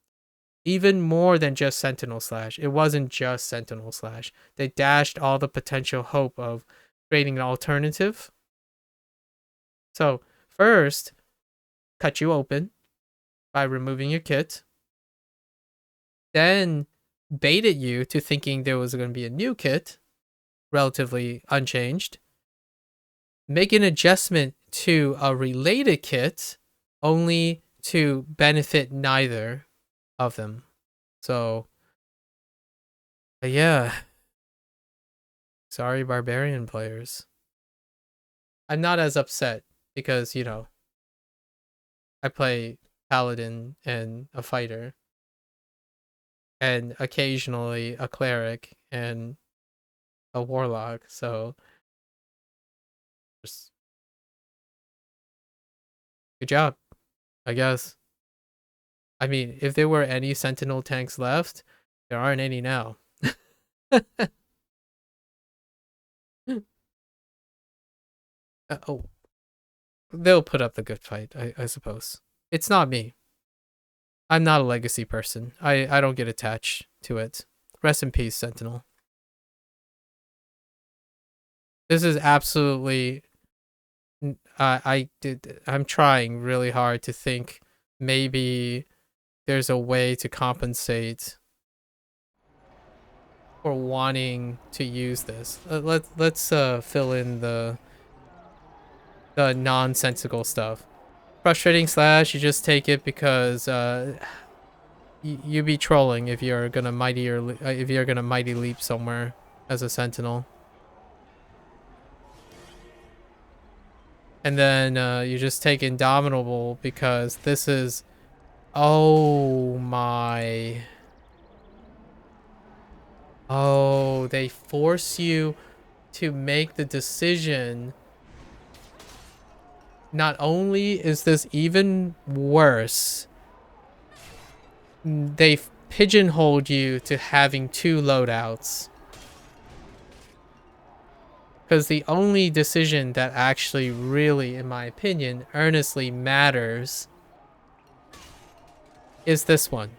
Speaker 2: Even more than just Sentinel Slash. It wasn't just Sentinel Slash. They dashed all the potential hope of creating an alternative. So, first, cut you open by removing your kit. Then baited you to thinking there was going to be a new kit, relatively unchanged. Make an adjustment to a related kit only to benefit neither of them. So But yeah. Sorry, barbarian players. I'm not as upset because, you know, I play paladin and a fighter, and occasionally a cleric and a warlock, so just good job, I guess. I mean, if there were any sentinel tanks left, there aren't any now. Oh, they'll put up the good fight, I suppose. It's not me. I'm not a legacy person. I don't get attached to it. Rest in peace, Sentinel. This is absolutely. I'm trying really hard to think maybe there's a way to compensate for wanting to use this. Let's fill in the nonsensical stuff. Frustrating slash, you just take it because you be trolling if you're gonna mighty leap somewhere as a sentinel. And then you just take Indomitable because this is... Oh my... Oh, they force you to make the decision. Not only is this even worse, they pigeonholed you to having 2 loadouts. Because the only decision that actually really, in my opinion, earnestly matters is this one.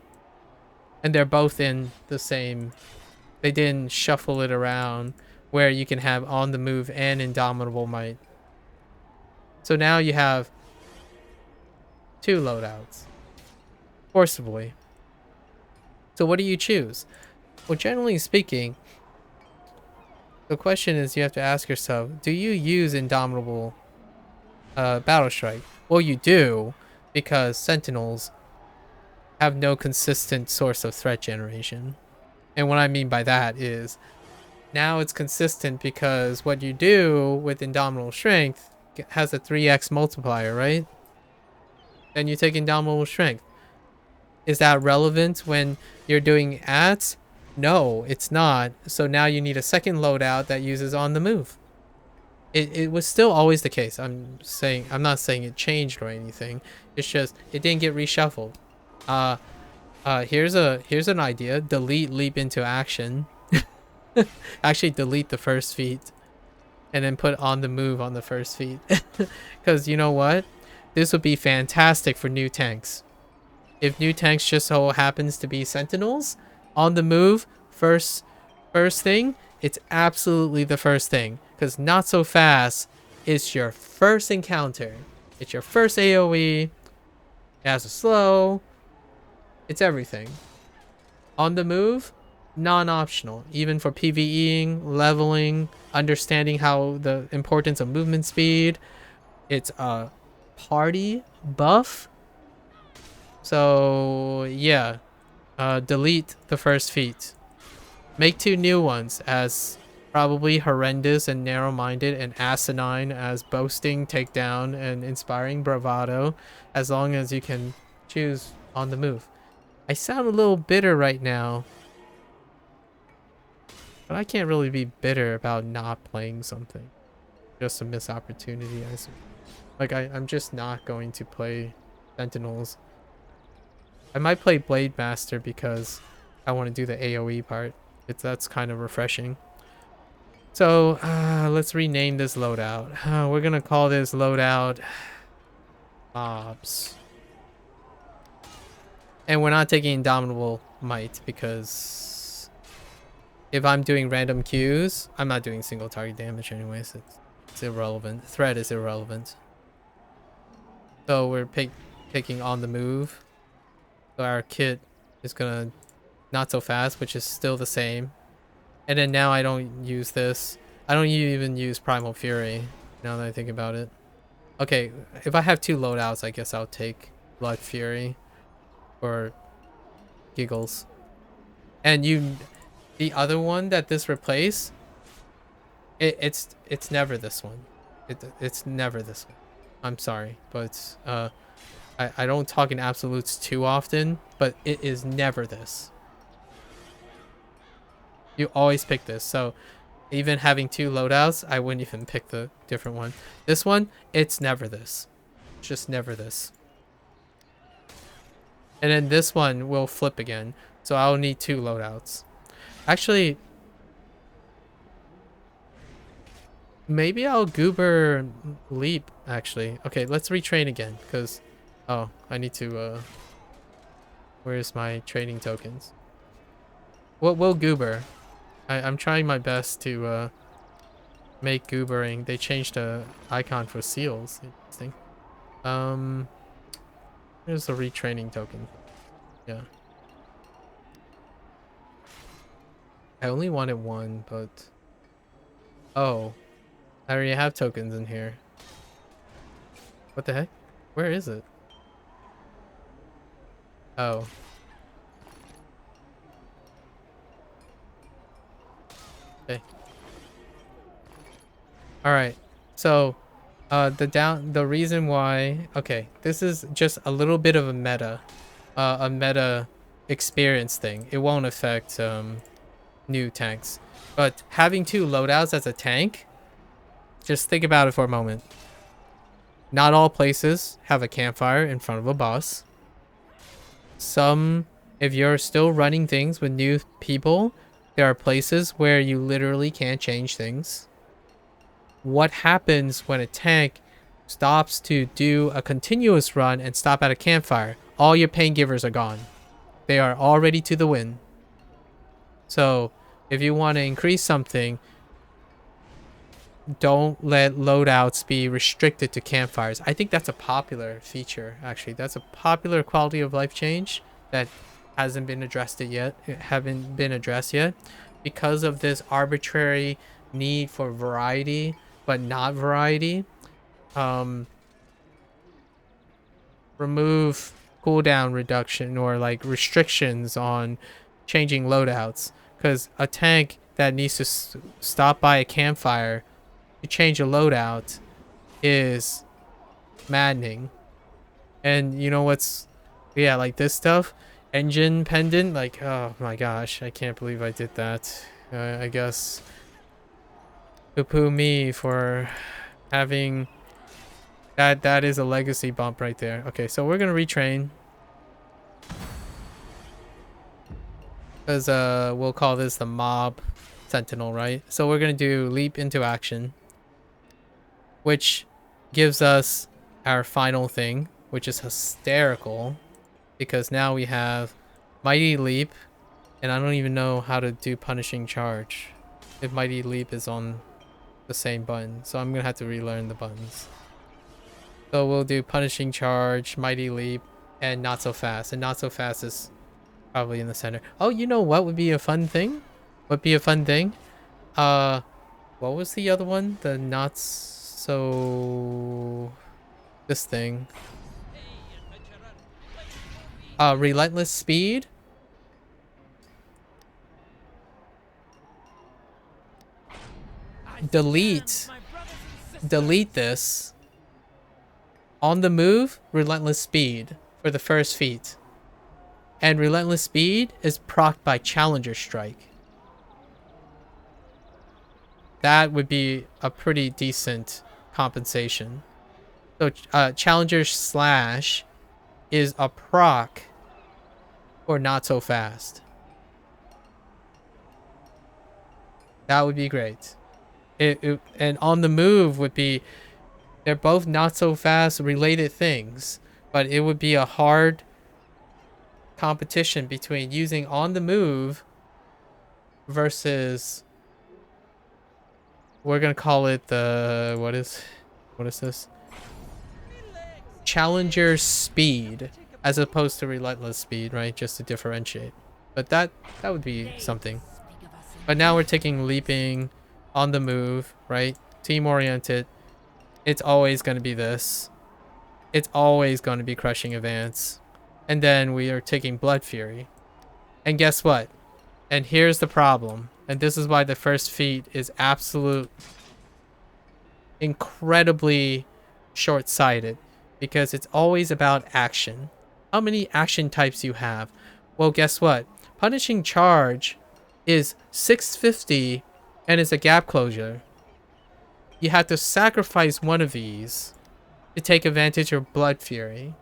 Speaker 2: And they're both in the same... They didn't shuffle it around where you can have On the Move and Indomitable Might. So now you have 2 loadouts. Forcibly. So what do you choose? Well, generally speaking, the question is you have to ask yourself, do you use Indomitable Battle Strike? Well, you do, because Sentinels have no consistent source of threat generation. And what I mean by that is, now it's consistent because what you do with Indomitable Strength has a 3x multiplier, right? Then you take Indomitable Strength. Is that relevant when you're doing ads? No, it's not. So now you need a second loadout that uses On the Move. It was still always the case. I'm not saying it changed or anything. It's just it didn't get reshuffled. Here's an idea. Delete leap into action. Actually delete the first feat. And then put On the Move on the first feat. Because you know what? This would be fantastic for new tanks. If new tanks just so happens to be Sentinels, On the Move, first thing, it's absolutely the first thing. Because Not So Fast is your first encounter. It's your first AoE. It has a slow. It's everything. On the Move, non-optional. Even for PvEing, leveling, understanding how the importance of movement speed. It's a party buff. So yeah, delete the first feat. Make 2 new ones as probably horrendous and narrow-minded and asinine as boasting, takedown, and inspiring bravado, as long as you can choose On the Move. I sound a little bitter right now, but I can't really be bitter about not playing something. Just a missed opportunity. Like I'm just not going to play Sentinels. I might play Blade Master because I want to do the AoE part. That's kind of refreshing. So let's rename this loadout. We're gonna call this loadout Mobs. And we're not taking Indomitable Might because if I'm doing random Qs, I'm not doing single target damage anyways. It's irrelevant. Threat is irrelevant. So we're picking On the Move. So our kit is gonna Not So Fast, which is still the same. And then now I don't use this. I don't even use Primal Fury, now that I think about it. Okay, if I have 2 loadouts, I guess I'll take Blood Fury or giggles. And The other one that this replaced, it's never this one. It's never this one. I'm sorry, but I don't talk in absolutes too often, but it is never this. You always pick this. So even having two loadouts, I wouldn't even pick the different one. This one, it's never this. It's just never this. And then this one will flip again. So I'll need two loadouts. Actually, maybe I'll goober leap, actually. Okay, let's retrain again, because... Oh, I need to, where's my trading tokens? We'll goober. I'm trying my best to, make goobering. They changed the icon for seals. Interesting. Here's the retraining token. Yeah. I only wanted one, but... Oh. I already have tokens in here. What the heck? Where is it? Oh. Okay. Alright. So, the reason why... Okay, this is just a little bit of a meta experience thing. It won't affect, new tanks. But having two loadouts as a tank, just think about it for a moment. Not all places have a campfire in front of a boss. Some, if you're still running things with new people, there are places where you literally can't change things. What happens when a tank stops to do a continuous run and stop at a campfire? All your pain givers are gone. They are already to the win. So if you want to increase something, don't let loadouts be restricted to campfires. I think that's a popular feature, actually. That's a popular quality of life change that hasn't been addressed yet. Because of this arbitrary need for variety, but not variety. Remove cooldown reduction or like restrictions on changing loadouts. Because a tank that needs to stop by a campfire to change a loadout is maddening. And you know what's... Yeah, like this stuff. Engine pendant. Like, oh my gosh. I can't believe I did that. I guess... Poo-poo me for having... That is a legacy bump right there. Okay, so we're gonna retrain. Because we'll call this the mob sentinel, right? So we're gonna do leap into action, which gives us our final thing, which is hysterical, because now we have mighty leap, and I don't even know how to do punishing charge if mighty leap is on the same button, so I'm gonna have to relearn the buttons. So we'll do punishing charge, mighty leap, and not so fast. And not so fast is probably in the center. Oh, you know what would be a fun thing? What was the other one? The not so... This thing. Relentless speed? Delete this. On the move, relentless speed for the first feat. And relentless speed is procced by challenger strike. That would be a pretty decent compensation. So challenger slash is a proc or not so fast. That would be great. And on the move would be... They're both not so fast related things, but it would be a hard competition between using on the move versus... We're gonna call it the... What is this? Challenger speed, as opposed to relentless speed, right? Just to differentiate. But that would be something. But now we're taking leaping, on the move, right? Team oriented. It's always going to be this. It's always going to be crushing advance. And then we are taking blood fury. And guess what? And here's the problem. And this is why the first feat is incredibly short-sighted. Because it's always about action. How many action types you have? Well, guess what? Punishing Charge is 650 and is a gap closure. You have to sacrifice one of these to take advantage of Blood Fury.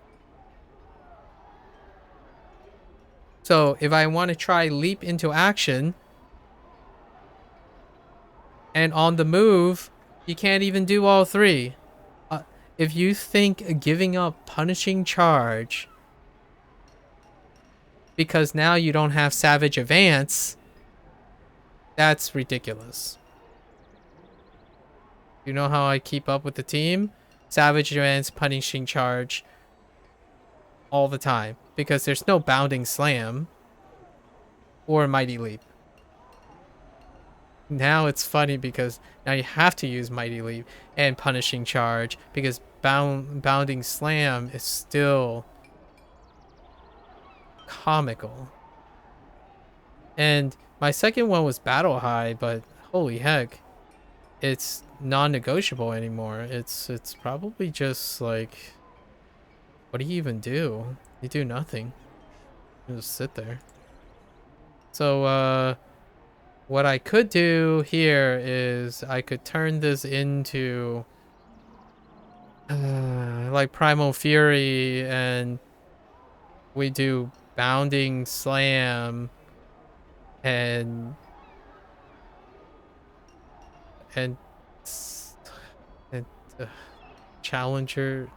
Speaker 2: So if I want to try Leap into Action and on the move, you can't even do all three. If you think giving up Punishing Charge because now you don't have Savage Advance, that's ridiculous. You know how I keep up with the team? Savage Advance, Punishing Charge all the time. Because there's no Bounding Slam or Mighty Leap. Now it's funny because now you have to use Mighty Leap and Punishing Charge because Bounding Slam is still comical. And my second one was Battle High, but holy heck, it's non-negotiable anymore. It's probably just like, what do you even do? You do nothing. You just sit there. So what I could do here is I could turn this into like Primal Fury, and we do Bounding Slam and and Challenger.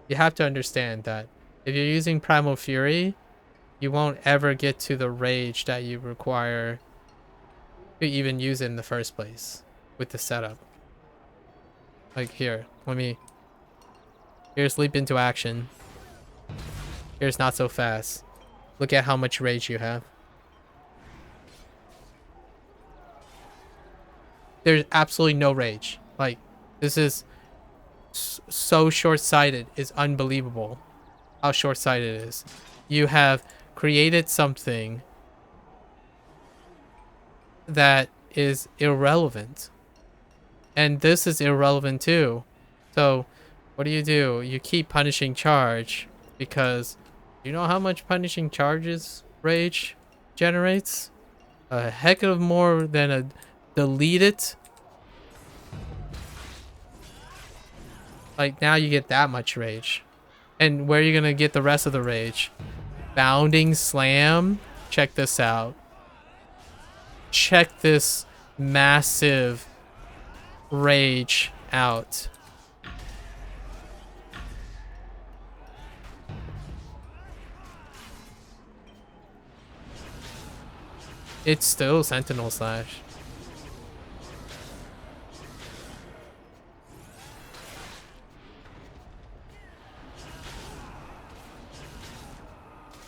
Speaker 2: You have to understand that if you're using Primal Fury, you won't ever get to the rage that you require to even use it in the first place with the setup. Like here, here's Leap into Action. Here's Not So Fast. Look at how much rage you have. There's absolutely no rage. Like, this is so short-sighted. It's unbelievable how short-sighted it is. You have created something that is irrelevant. And this is irrelevant too. So, what do? You keep Punishing Charge because you know how much Punishing Charge's rage generates? A heck of more than a delete it. Like, now you get that much rage. And where are you going to get the rest of the rage? Bounding Slam? Check this out. Check this massive rage out. It's still Sentinel Slash.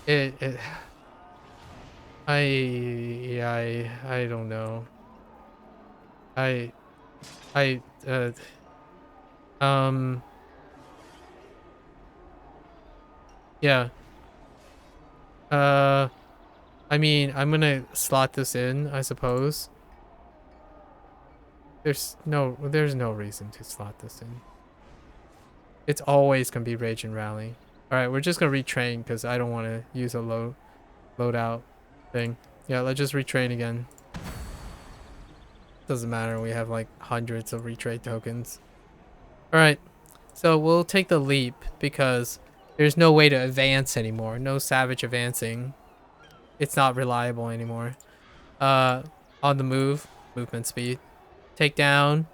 Speaker 2: I don't know. Yeah. I mean, I'm gonna slot this in, I suppose. There's no reason to slot this in. It's always gonna be Rage and Rally. Alright, we're just gonna retrain because I don't want to use a loadout thing. Yeah, let's just retrain again. Doesn't matter, we have like hundreds of retrade tokens. Alright, so we'll take the leap because there's no way to advance anymore. No Savage advancing. It's not reliable anymore. On the move, movement speed. Takedown,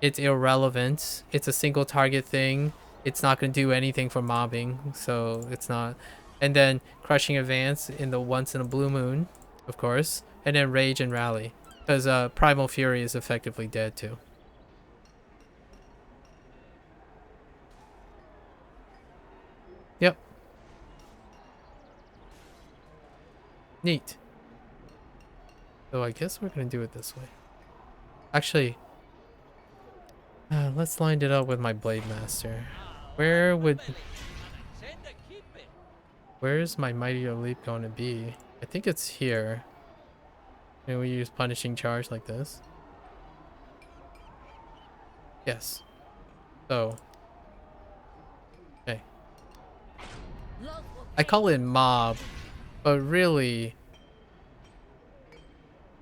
Speaker 2: it's irrelevant. It's a single target thing. It's not going to do anything for mobbing, so it's not. And then Crushing Advance in the once in a blue moon, of course. And then Rage and Rally, because Primal Fury is effectively dead too. Yep. Neat. So I guess we're going to do it this way. Actually, Let's line it up with my Blade Master. Where would... Where's my Mightier Leap going to be? I think it's here. Maybe we use Punishing Charge like this. Yes. So. Okay. I call it mob, but really,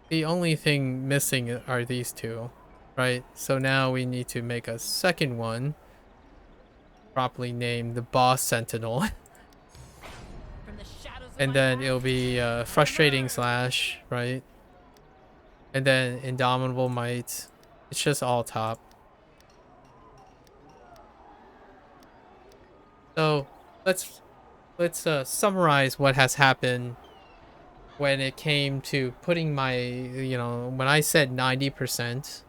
Speaker 2: the only thing missing are these two, right? So now we need to make a second one, properly named the Boss Sentinel. And then it'll be Frustrating Slash, right? And then Indomitable Might. It's just all top. So let's summarize what has happened when it came to putting my, when I said 90%,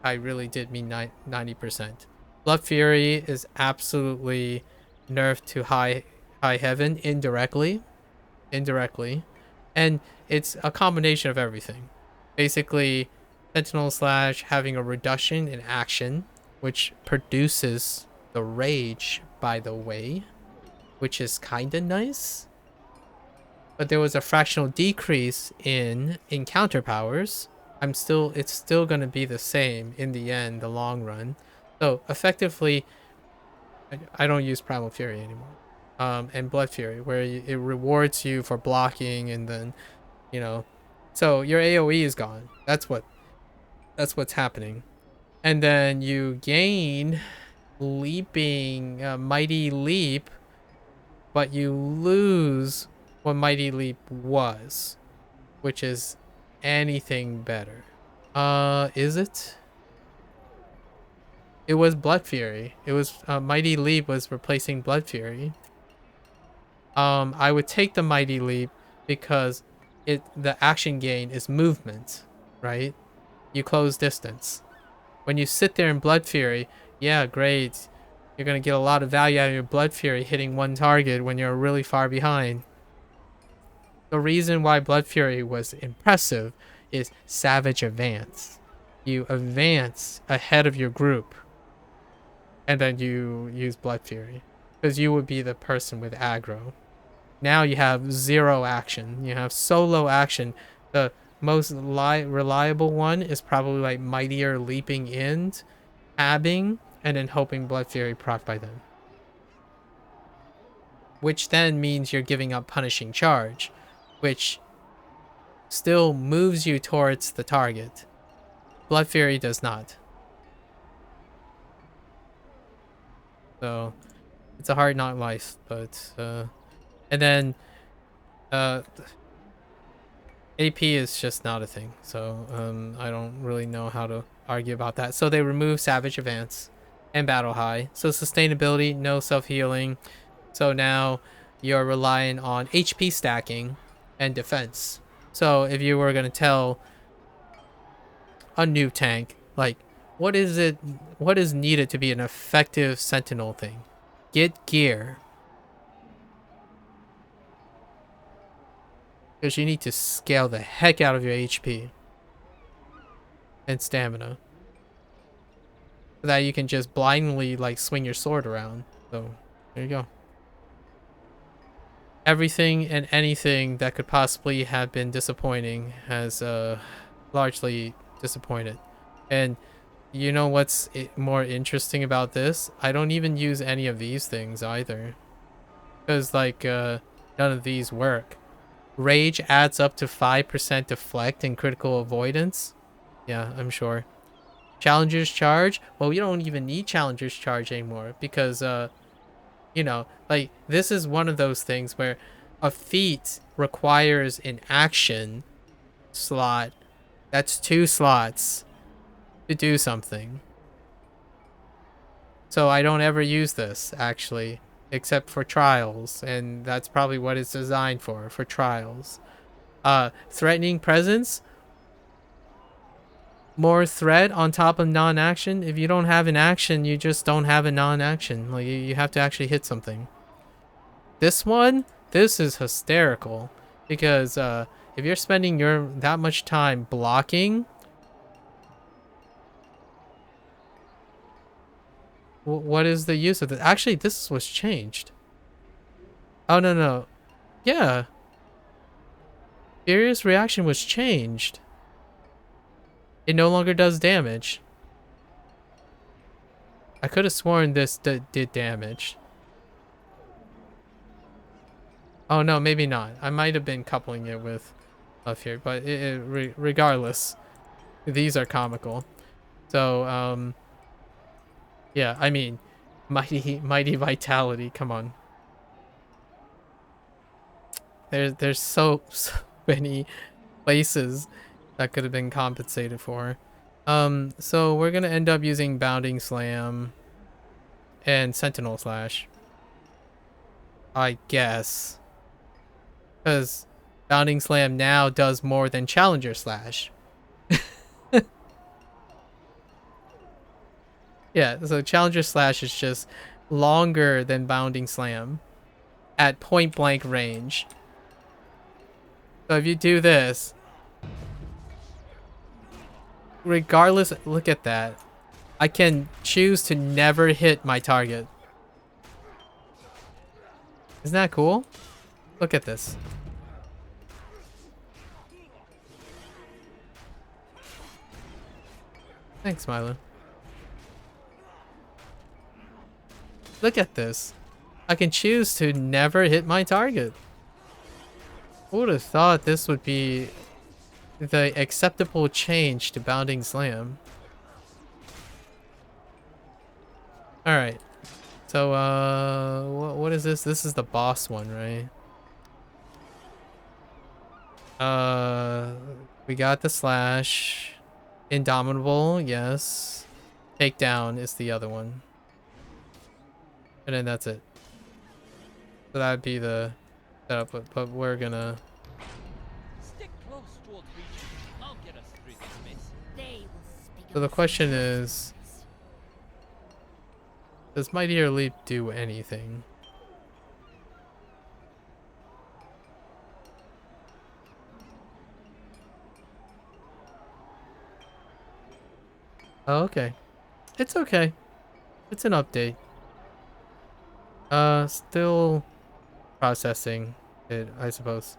Speaker 2: I really did mean 90%. Blood Fury is absolutely nerfed to high heaven indirectly, and it's a combination of everything. Basically, Sentinel Slash having a reduction in action, which produces the rage, by the way, which is kind of nice. But there was a fractional decrease in encounter powers. It's still going to be the same in the end, the long run. So effectively, I don't use Primal Fury anymore. And Blood Fury, where it rewards you for blocking, and then, so your AoE is gone. That's what's happening. And then you gain leaping, Mighty Leap, but you lose what Mighty Leap was, which is anything better. Is it? It was Blood Fury. It was Mighty Leap was replacing Blood Fury. I would take the Mighty Leap because the action gain is movement, right? You close distance. When you sit there in Blood Fury, yeah, great. You're gonna get a lot of value out of your Blood Fury hitting one target when you're really far behind. The reason why Blood Fury was impressive is Savage Advance. You advance ahead of your group, and then you use Blood Fury, because you would be the person with aggro. Now you have zero action. You have solo action. The most reliable one is probably like Mightier Leaping in, tabbing, and then hoping Blood Fury proc by them. Which then means you're giving up Punishing Charge, which still moves you towards the target. Blood Fury does not. So it's a hard knock life, but and then AP is just not a thing. So I don't really know how to argue about that. So they remove Savage Advance and Battle High. So sustainability, no self-healing. So now you're relying on HP stacking and defense. So if you were going to tell a new tank, like, what is needed to be an effective Sentinel thing? Get gear. Because you need to scale the heck out of your HP and stamina, so that you can just blindly like swing your sword around. So there you go. Everything and anything that could possibly have been disappointing has largely disappointed. And you know what's more interesting about this? I don't even use any of these things either, because like none of these work. Rage adds up to 5% deflect and critical avoidance. Yeah, I'm sure. Challenger's Charge? Well, we don't even need Challenger's Charge anymore, because like, this is one of those things where a feat requires an action slot. That's 2 slots to do something. So I don't ever use this, actually, except for trials, and that's probably what it's designed for trials. Threatening Presence, more threat on top of non-action. If you don't have an action, you just don't have a non-action. Like, you have to actually hit something. This is hysterical, because if you're spending that much time blocking, What is the use of this? Actually, this was changed. Oh, no, no. Yeah. Furious reaction was changed. It no longer does damage. I could have sworn this did damage. Oh, no, maybe not. I might have been coupling it with up here, but regardless, these are comical. So, yeah, I mean, mighty vitality. Come on. There's so many places that could have been compensated for. So we're gonna end up using Bounding Slam and Sentinel Slash, I guess, because Bounding Slam now does more than Challenger Slash. Yeah, so Challenger Slash is just longer than Bounding Slam at point blank range. So if you do this, regardless, look at that. I can choose to never hit my target. Isn't that cool? Look at this. Thanks, Milo. Look at this. I can choose to never hit my target. Who would have thought this would be the acceptable change to Bounding Slam? Alright. So, what is this? This is the boss one, right? We got the slash. Indomitable, yes. Takedown is the other one. And then that's it. So that'd be the setup, but we're gonna...
Speaker 4: Stick close towards reach. I'll get us through this mess.
Speaker 3: They will speak
Speaker 2: So the question is, does Mightier Leap do anything? Oh, okay. It's okay. It's an update. Still processing it, I suppose.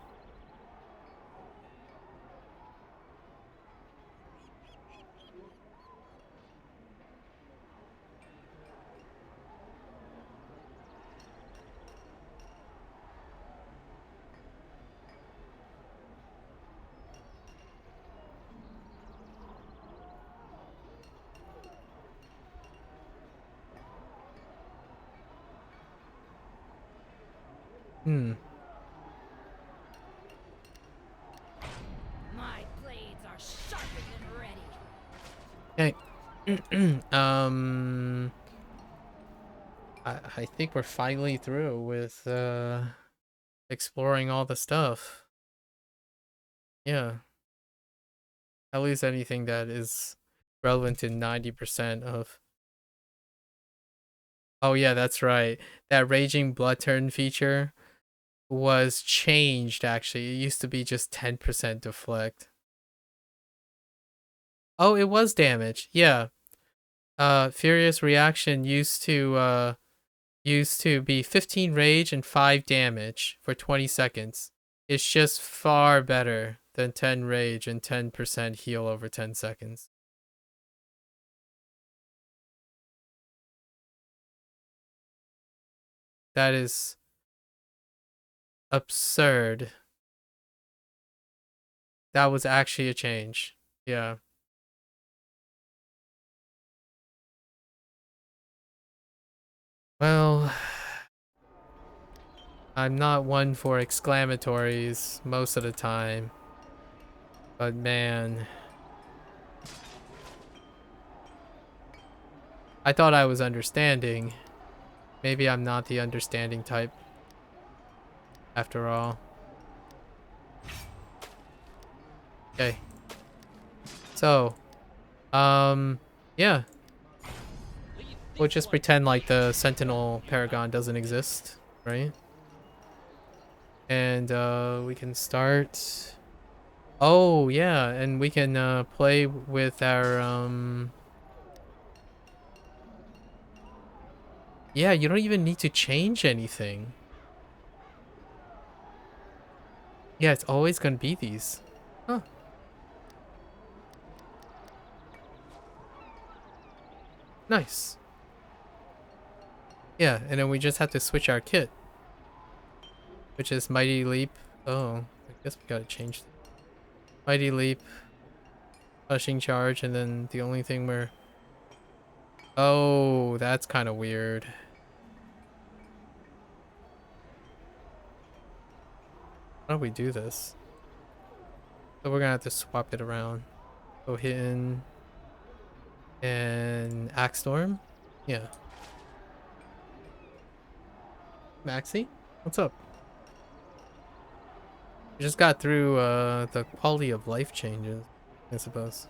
Speaker 2: Hmm.
Speaker 3: my blades are sharpened and ready.
Speaker 2: Okay. I think we're finally through with exploring all the stuff. Yeah. At least anything that is relevant to 90% of... Oh yeah, that's right. That Raging Blood Turn feature was changed actually. It used to be just 10% deflect. Oh, it was damage. Yeah. Furious Reaction used to be 15 rage and 5 damage for 20 seconds. It's just far better than 10 rage and 10% heal over 10 seconds. That is absurd. That was actually a change. Yeah. Well, I'm not one for exclamatories most of the time. But man, I thought I was understanding. Maybe I'm not the understanding type after all. Okay. So, yeah. We'll just pretend like the Sentinel Paragon doesn't exist, right? And we can start. Oh yeah, and we can play with our Yeah, you don't even need to change anything. Yeah, it's always gonna be these. Huh. Nice. Yeah, and then we just have to switch our kit, which is Mighty Leap. Oh, I guess we gotta change Mighty Leap, Crushing Charge, and then the only thing we're... Oh, that's kind of weird. How do we do this? So we're gonna have to swap it around. Go Hidden and Axe Storm. Yeah. Maxi, what's up? We just got through the quality of life changes, I suppose.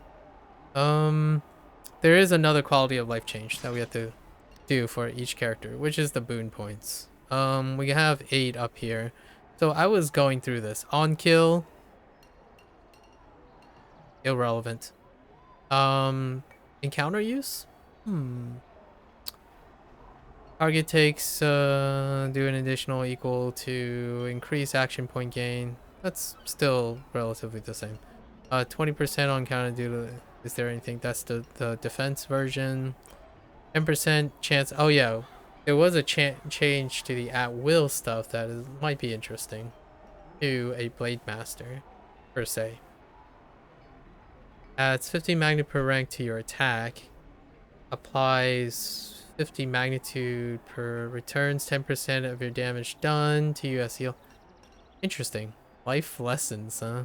Speaker 2: There is another quality of life change that we have to do for each character, which is the boon points. We have 8 up here. So I was going through this. On kill, irrelevant. Encounter use? Target takes do an additional equal to increase action point gain. That's still relatively the same. 20% on counter due to... Is there anything? That's the defense version. 10% chance... Oh yeah, there was a change to the at-will stuff that might be interesting to a Blade Master, per se. Adds 50 magnet per rank to your attack. Applies 50 magnitude per returns 10% of your damage done to you as heal. Interesting. Life lessons, huh?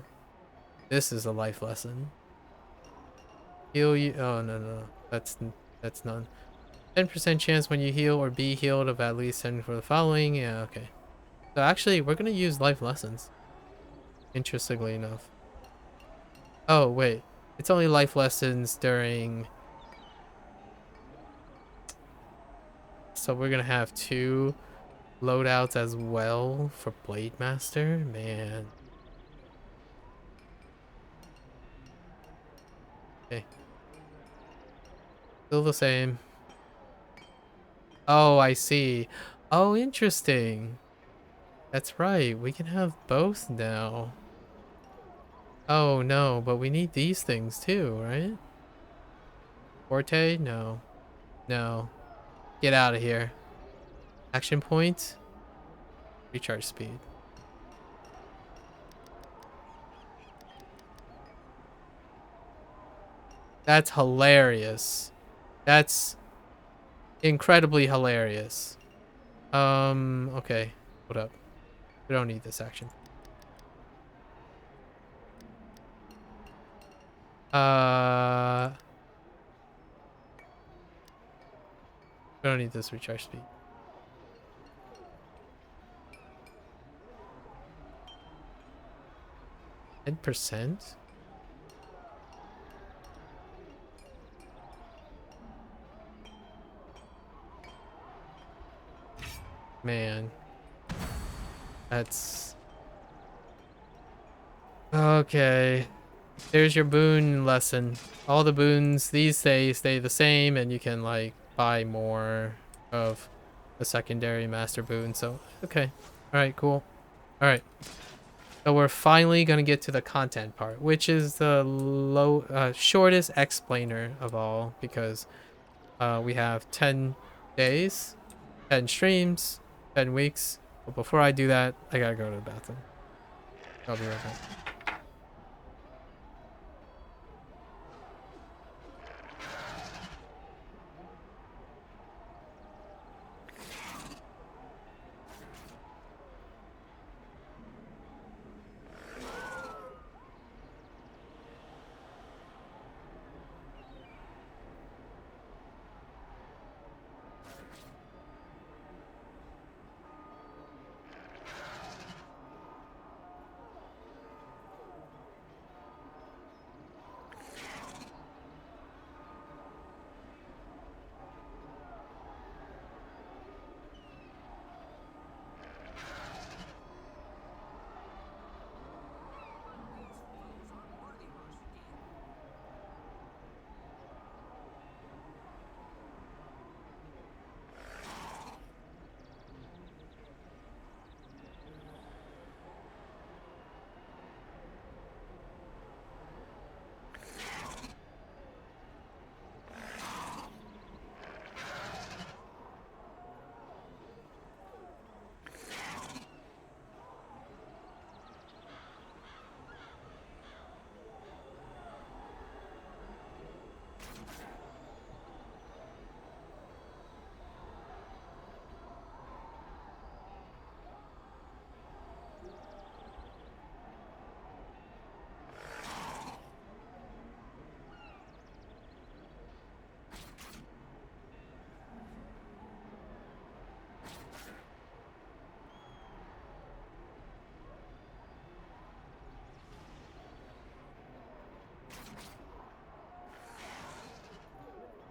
Speaker 2: This is a life lesson. Heal you... Oh, no. That's none. 10% chance when you heal or be healed of at least 10 for the following. Yeah, okay. So actually, we're gonna use life lessons. Interestingly enough. Oh, wait. It's only life lessons during... So we're gonna have 2 loadouts as well for Blade Master? Man. Okay. Still the same. Oh, I see. Oh, interesting. That's right. We can have both now. Oh, no, but we need these things too, right? Forte? No. No. Get out of here. Action point? Recharge speed. That's hilarious. That's incredibly hilarious. Okay. Hold up. We don't need this action. We don't need this recharge speed. 10%? Man. That's... Okay. There's your boon lesson. All the boons these days stay the same, and you can, like, buy more of the secondary master boon. So, okay. Alright, cool. Alright. So we're finally gonna get to the content part, which is the shortest explainer of all, because we have 10 days, 10 streams, 10 weeks. But before I do that, I gotta go to the bathroom. I'll be right back.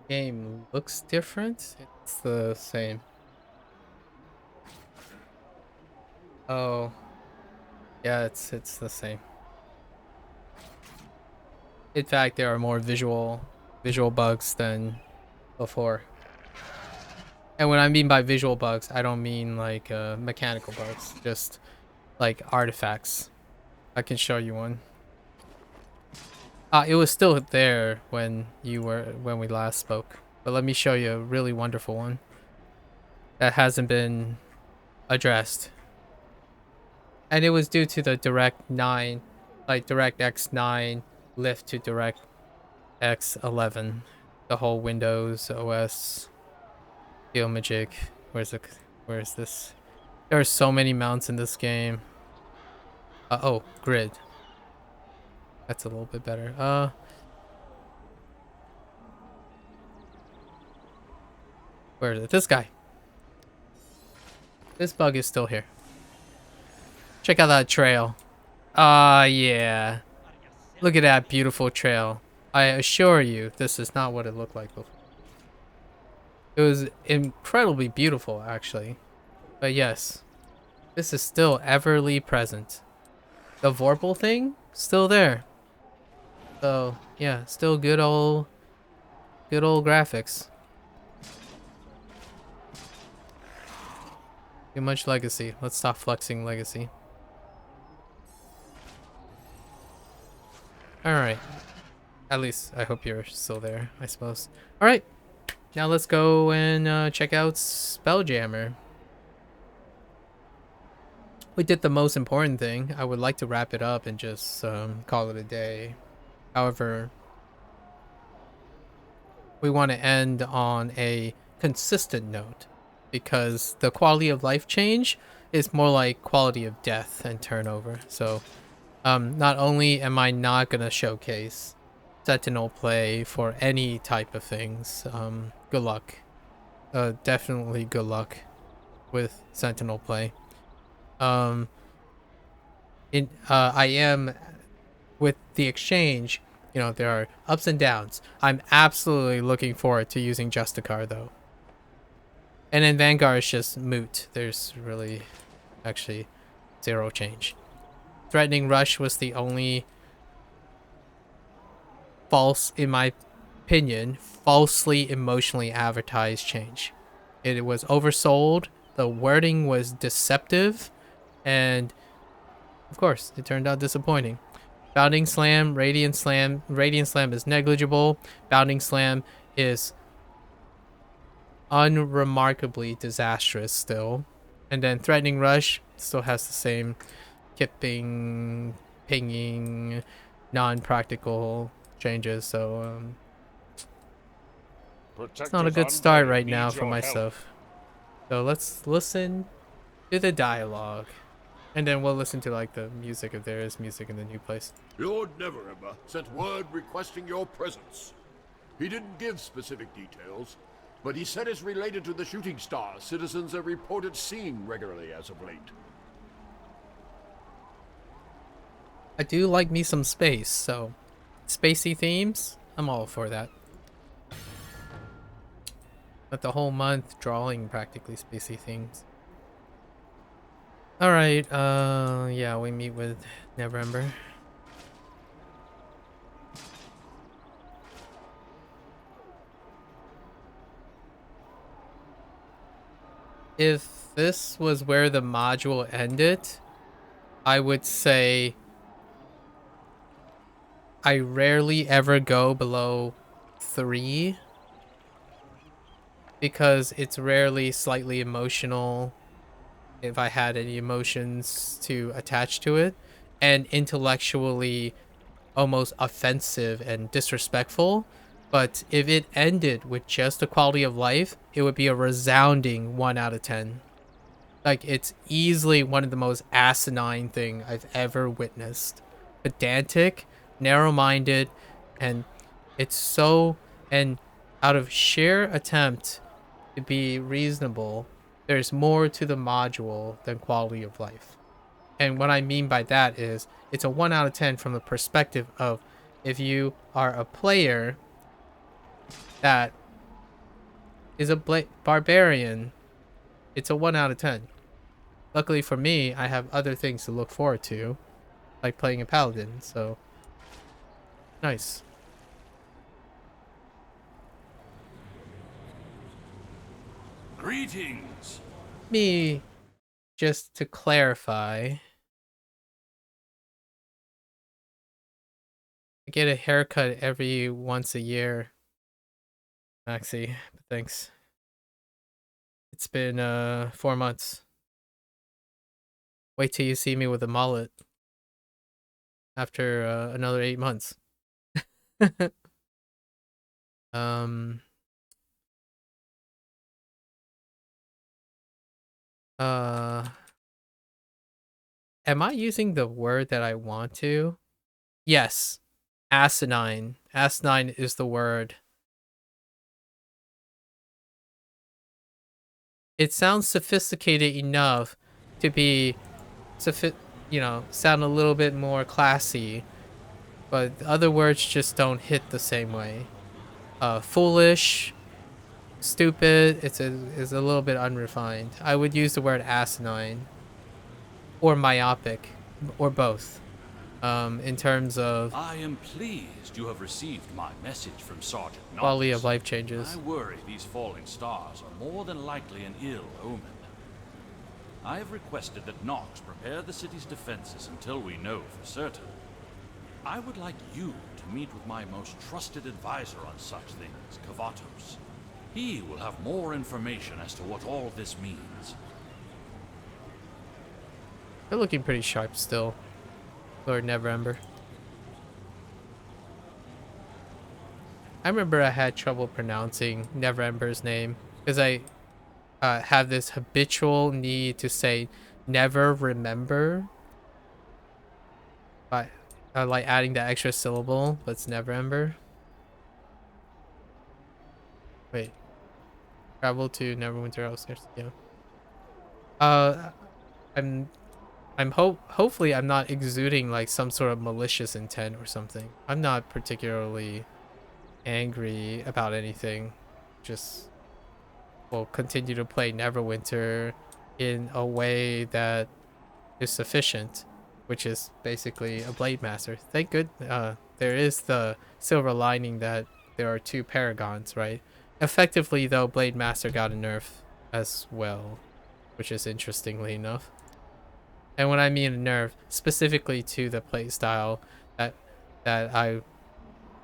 Speaker 2: game looks different. It's the same. Oh, yeah, it's the same. In fact, there are more visual bugs than before. And when I mean by visual bugs, I don't mean like mechanical bugs, just like artifacts. I can show you one. It was still there when we last spoke, but let me show you a really wonderful one that hasn't been addressed. And it was due to the DirectX 9 lift to DirectX 11. The whole Windows OS Magic. Where's this? There are so many mounts in this game. Oh, grid. That's a little bit better. Where is it? This guy. This bug is still here. Check out that trail. Yeah. Look at that beautiful trail. I assure you, this is not what it looked like before. It was incredibly beautiful, actually. But yes, this is still everly present. The Vorpal thing, still there. So, yeah, still good old graphics. Too much legacy. Let's stop flexing legacy. Alright. At least, I hope you're still there, I suppose. Alright. Now let's go and check out Spelljammer. We did the most important thing. I would like to wrap it up and just call it a day. However, we want to end on a consistent note because the quality of life change is more like quality of death and turnover. So not only am I not going to showcase Sentinel play for any type of things, good luck. Definitely good luck with Sentinel play. I am with the exchange, you know, there are ups and downs. I'm absolutely looking forward to using Justicar though. And then Vanguard is just moot. There's really actually zero change. Threatening Rush was the only false, in my opinion, falsely emotionally advertised change. It was oversold, the wording was deceptive, and of course, it turned out disappointing. Bounding Slam, Radiant Slam. Radiant Slam is negligible. Bounding Slam is unremarkably disastrous still. And then Threatening Rush still has the same kipping, pinging, non-practical changes. So it's not a good start right now for myself. So let's listen to the dialogue. And then we'll listen to like the music if there is music in the new place.
Speaker 5: Lord Neverwinter sent word requesting your presence. He didn't give specific details, but he said it's related to the shooting star citizens are reported seeing regularly as of late.
Speaker 2: I do like me some space, so spacey themes, I'm all for that. But the whole month drawing practically spacey themes. Alright, yeah, we meet with Neverember. If this was where the module ended, I would say I rarely ever go below 3 because it's rarely slightly emotional if I had any emotions to attach to it, and intellectually almost offensive and disrespectful. But if it ended with just the quality of life, it would be a resounding 1 out of 10. Like, it's easily one of the most asinine thing I've ever witnessed. Pedantic, narrow-minded, and it's so, and out of sheer attempt to be reasonable, there's more to the module than quality of life. And what I mean by that is it's a 1 out of 10 from the perspective of if you are a player that is a barbarian. It's a 1 out of 10. Luckily for me, I have other things to look forward to, like playing a paladin, so nice.
Speaker 6: Greetings.
Speaker 2: Me, just to clarify, I get a haircut every once a year, Maxi, but thanks. It's been 4 months. Wait till you see me with a mullet after another 8 months. um am I using the word that I want to? Yes. Asinine. Asinine is the word. It sounds sophisticated enough to be sound a little bit more classy, but the other words just don't hit the same way. Foolish, stupid, is a little bit unrefined. I would use the word asinine or myopic or both. In terms of
Speaker 6: I am pleased you have received my message from Sergeant Knox.
Speaker 2: quality of life changes.
Speaker 6: I worry these falling stars are more than likely an ill omen. I have requested that Knox prepare the city's defenses until we know for certain. I would like you to meet with my most trusted advisor on such things, Kavatos. He will have more information as to what all this means.
Speaker 2: They're looking pretty sharp still, Lord Neverember. I remember I had trouble pronouncing Neverember's name because I have this habitual need to say never remember by like adding that extra syllable, but it's Neverember. Wait, travel to Neverwinter outskirts. Yeah. Hopefully I'm not exuding like some sort of malicious intent or something. I'm not particularly angry about anything. Just will continue to play Neverwinter in a way that is sufficient, which is basically a Blade Master. Thank good. There is the silver lining that there are 2 paragons, right? Effectively, though, Blade Master got a nerf as well, which is interestingly enough. And when I mean a nerf, specifically to the playstyle that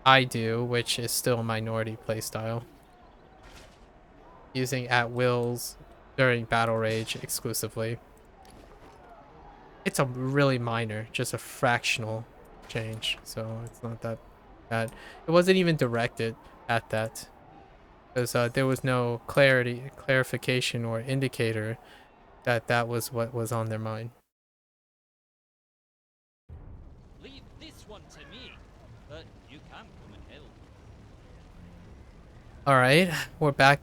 Speaker 2: I do, which is still a minority playstyle. Using at-wills during Battle Rage exclusively. It's a really minor, just a fractional change, so it's not that bad. It wasn't even directed at that, because there was no clarification or indicator that that was what was on their mind.
Speaker 4: Leave this one to me, but you can come and help.
Speaker 2: All right, we're back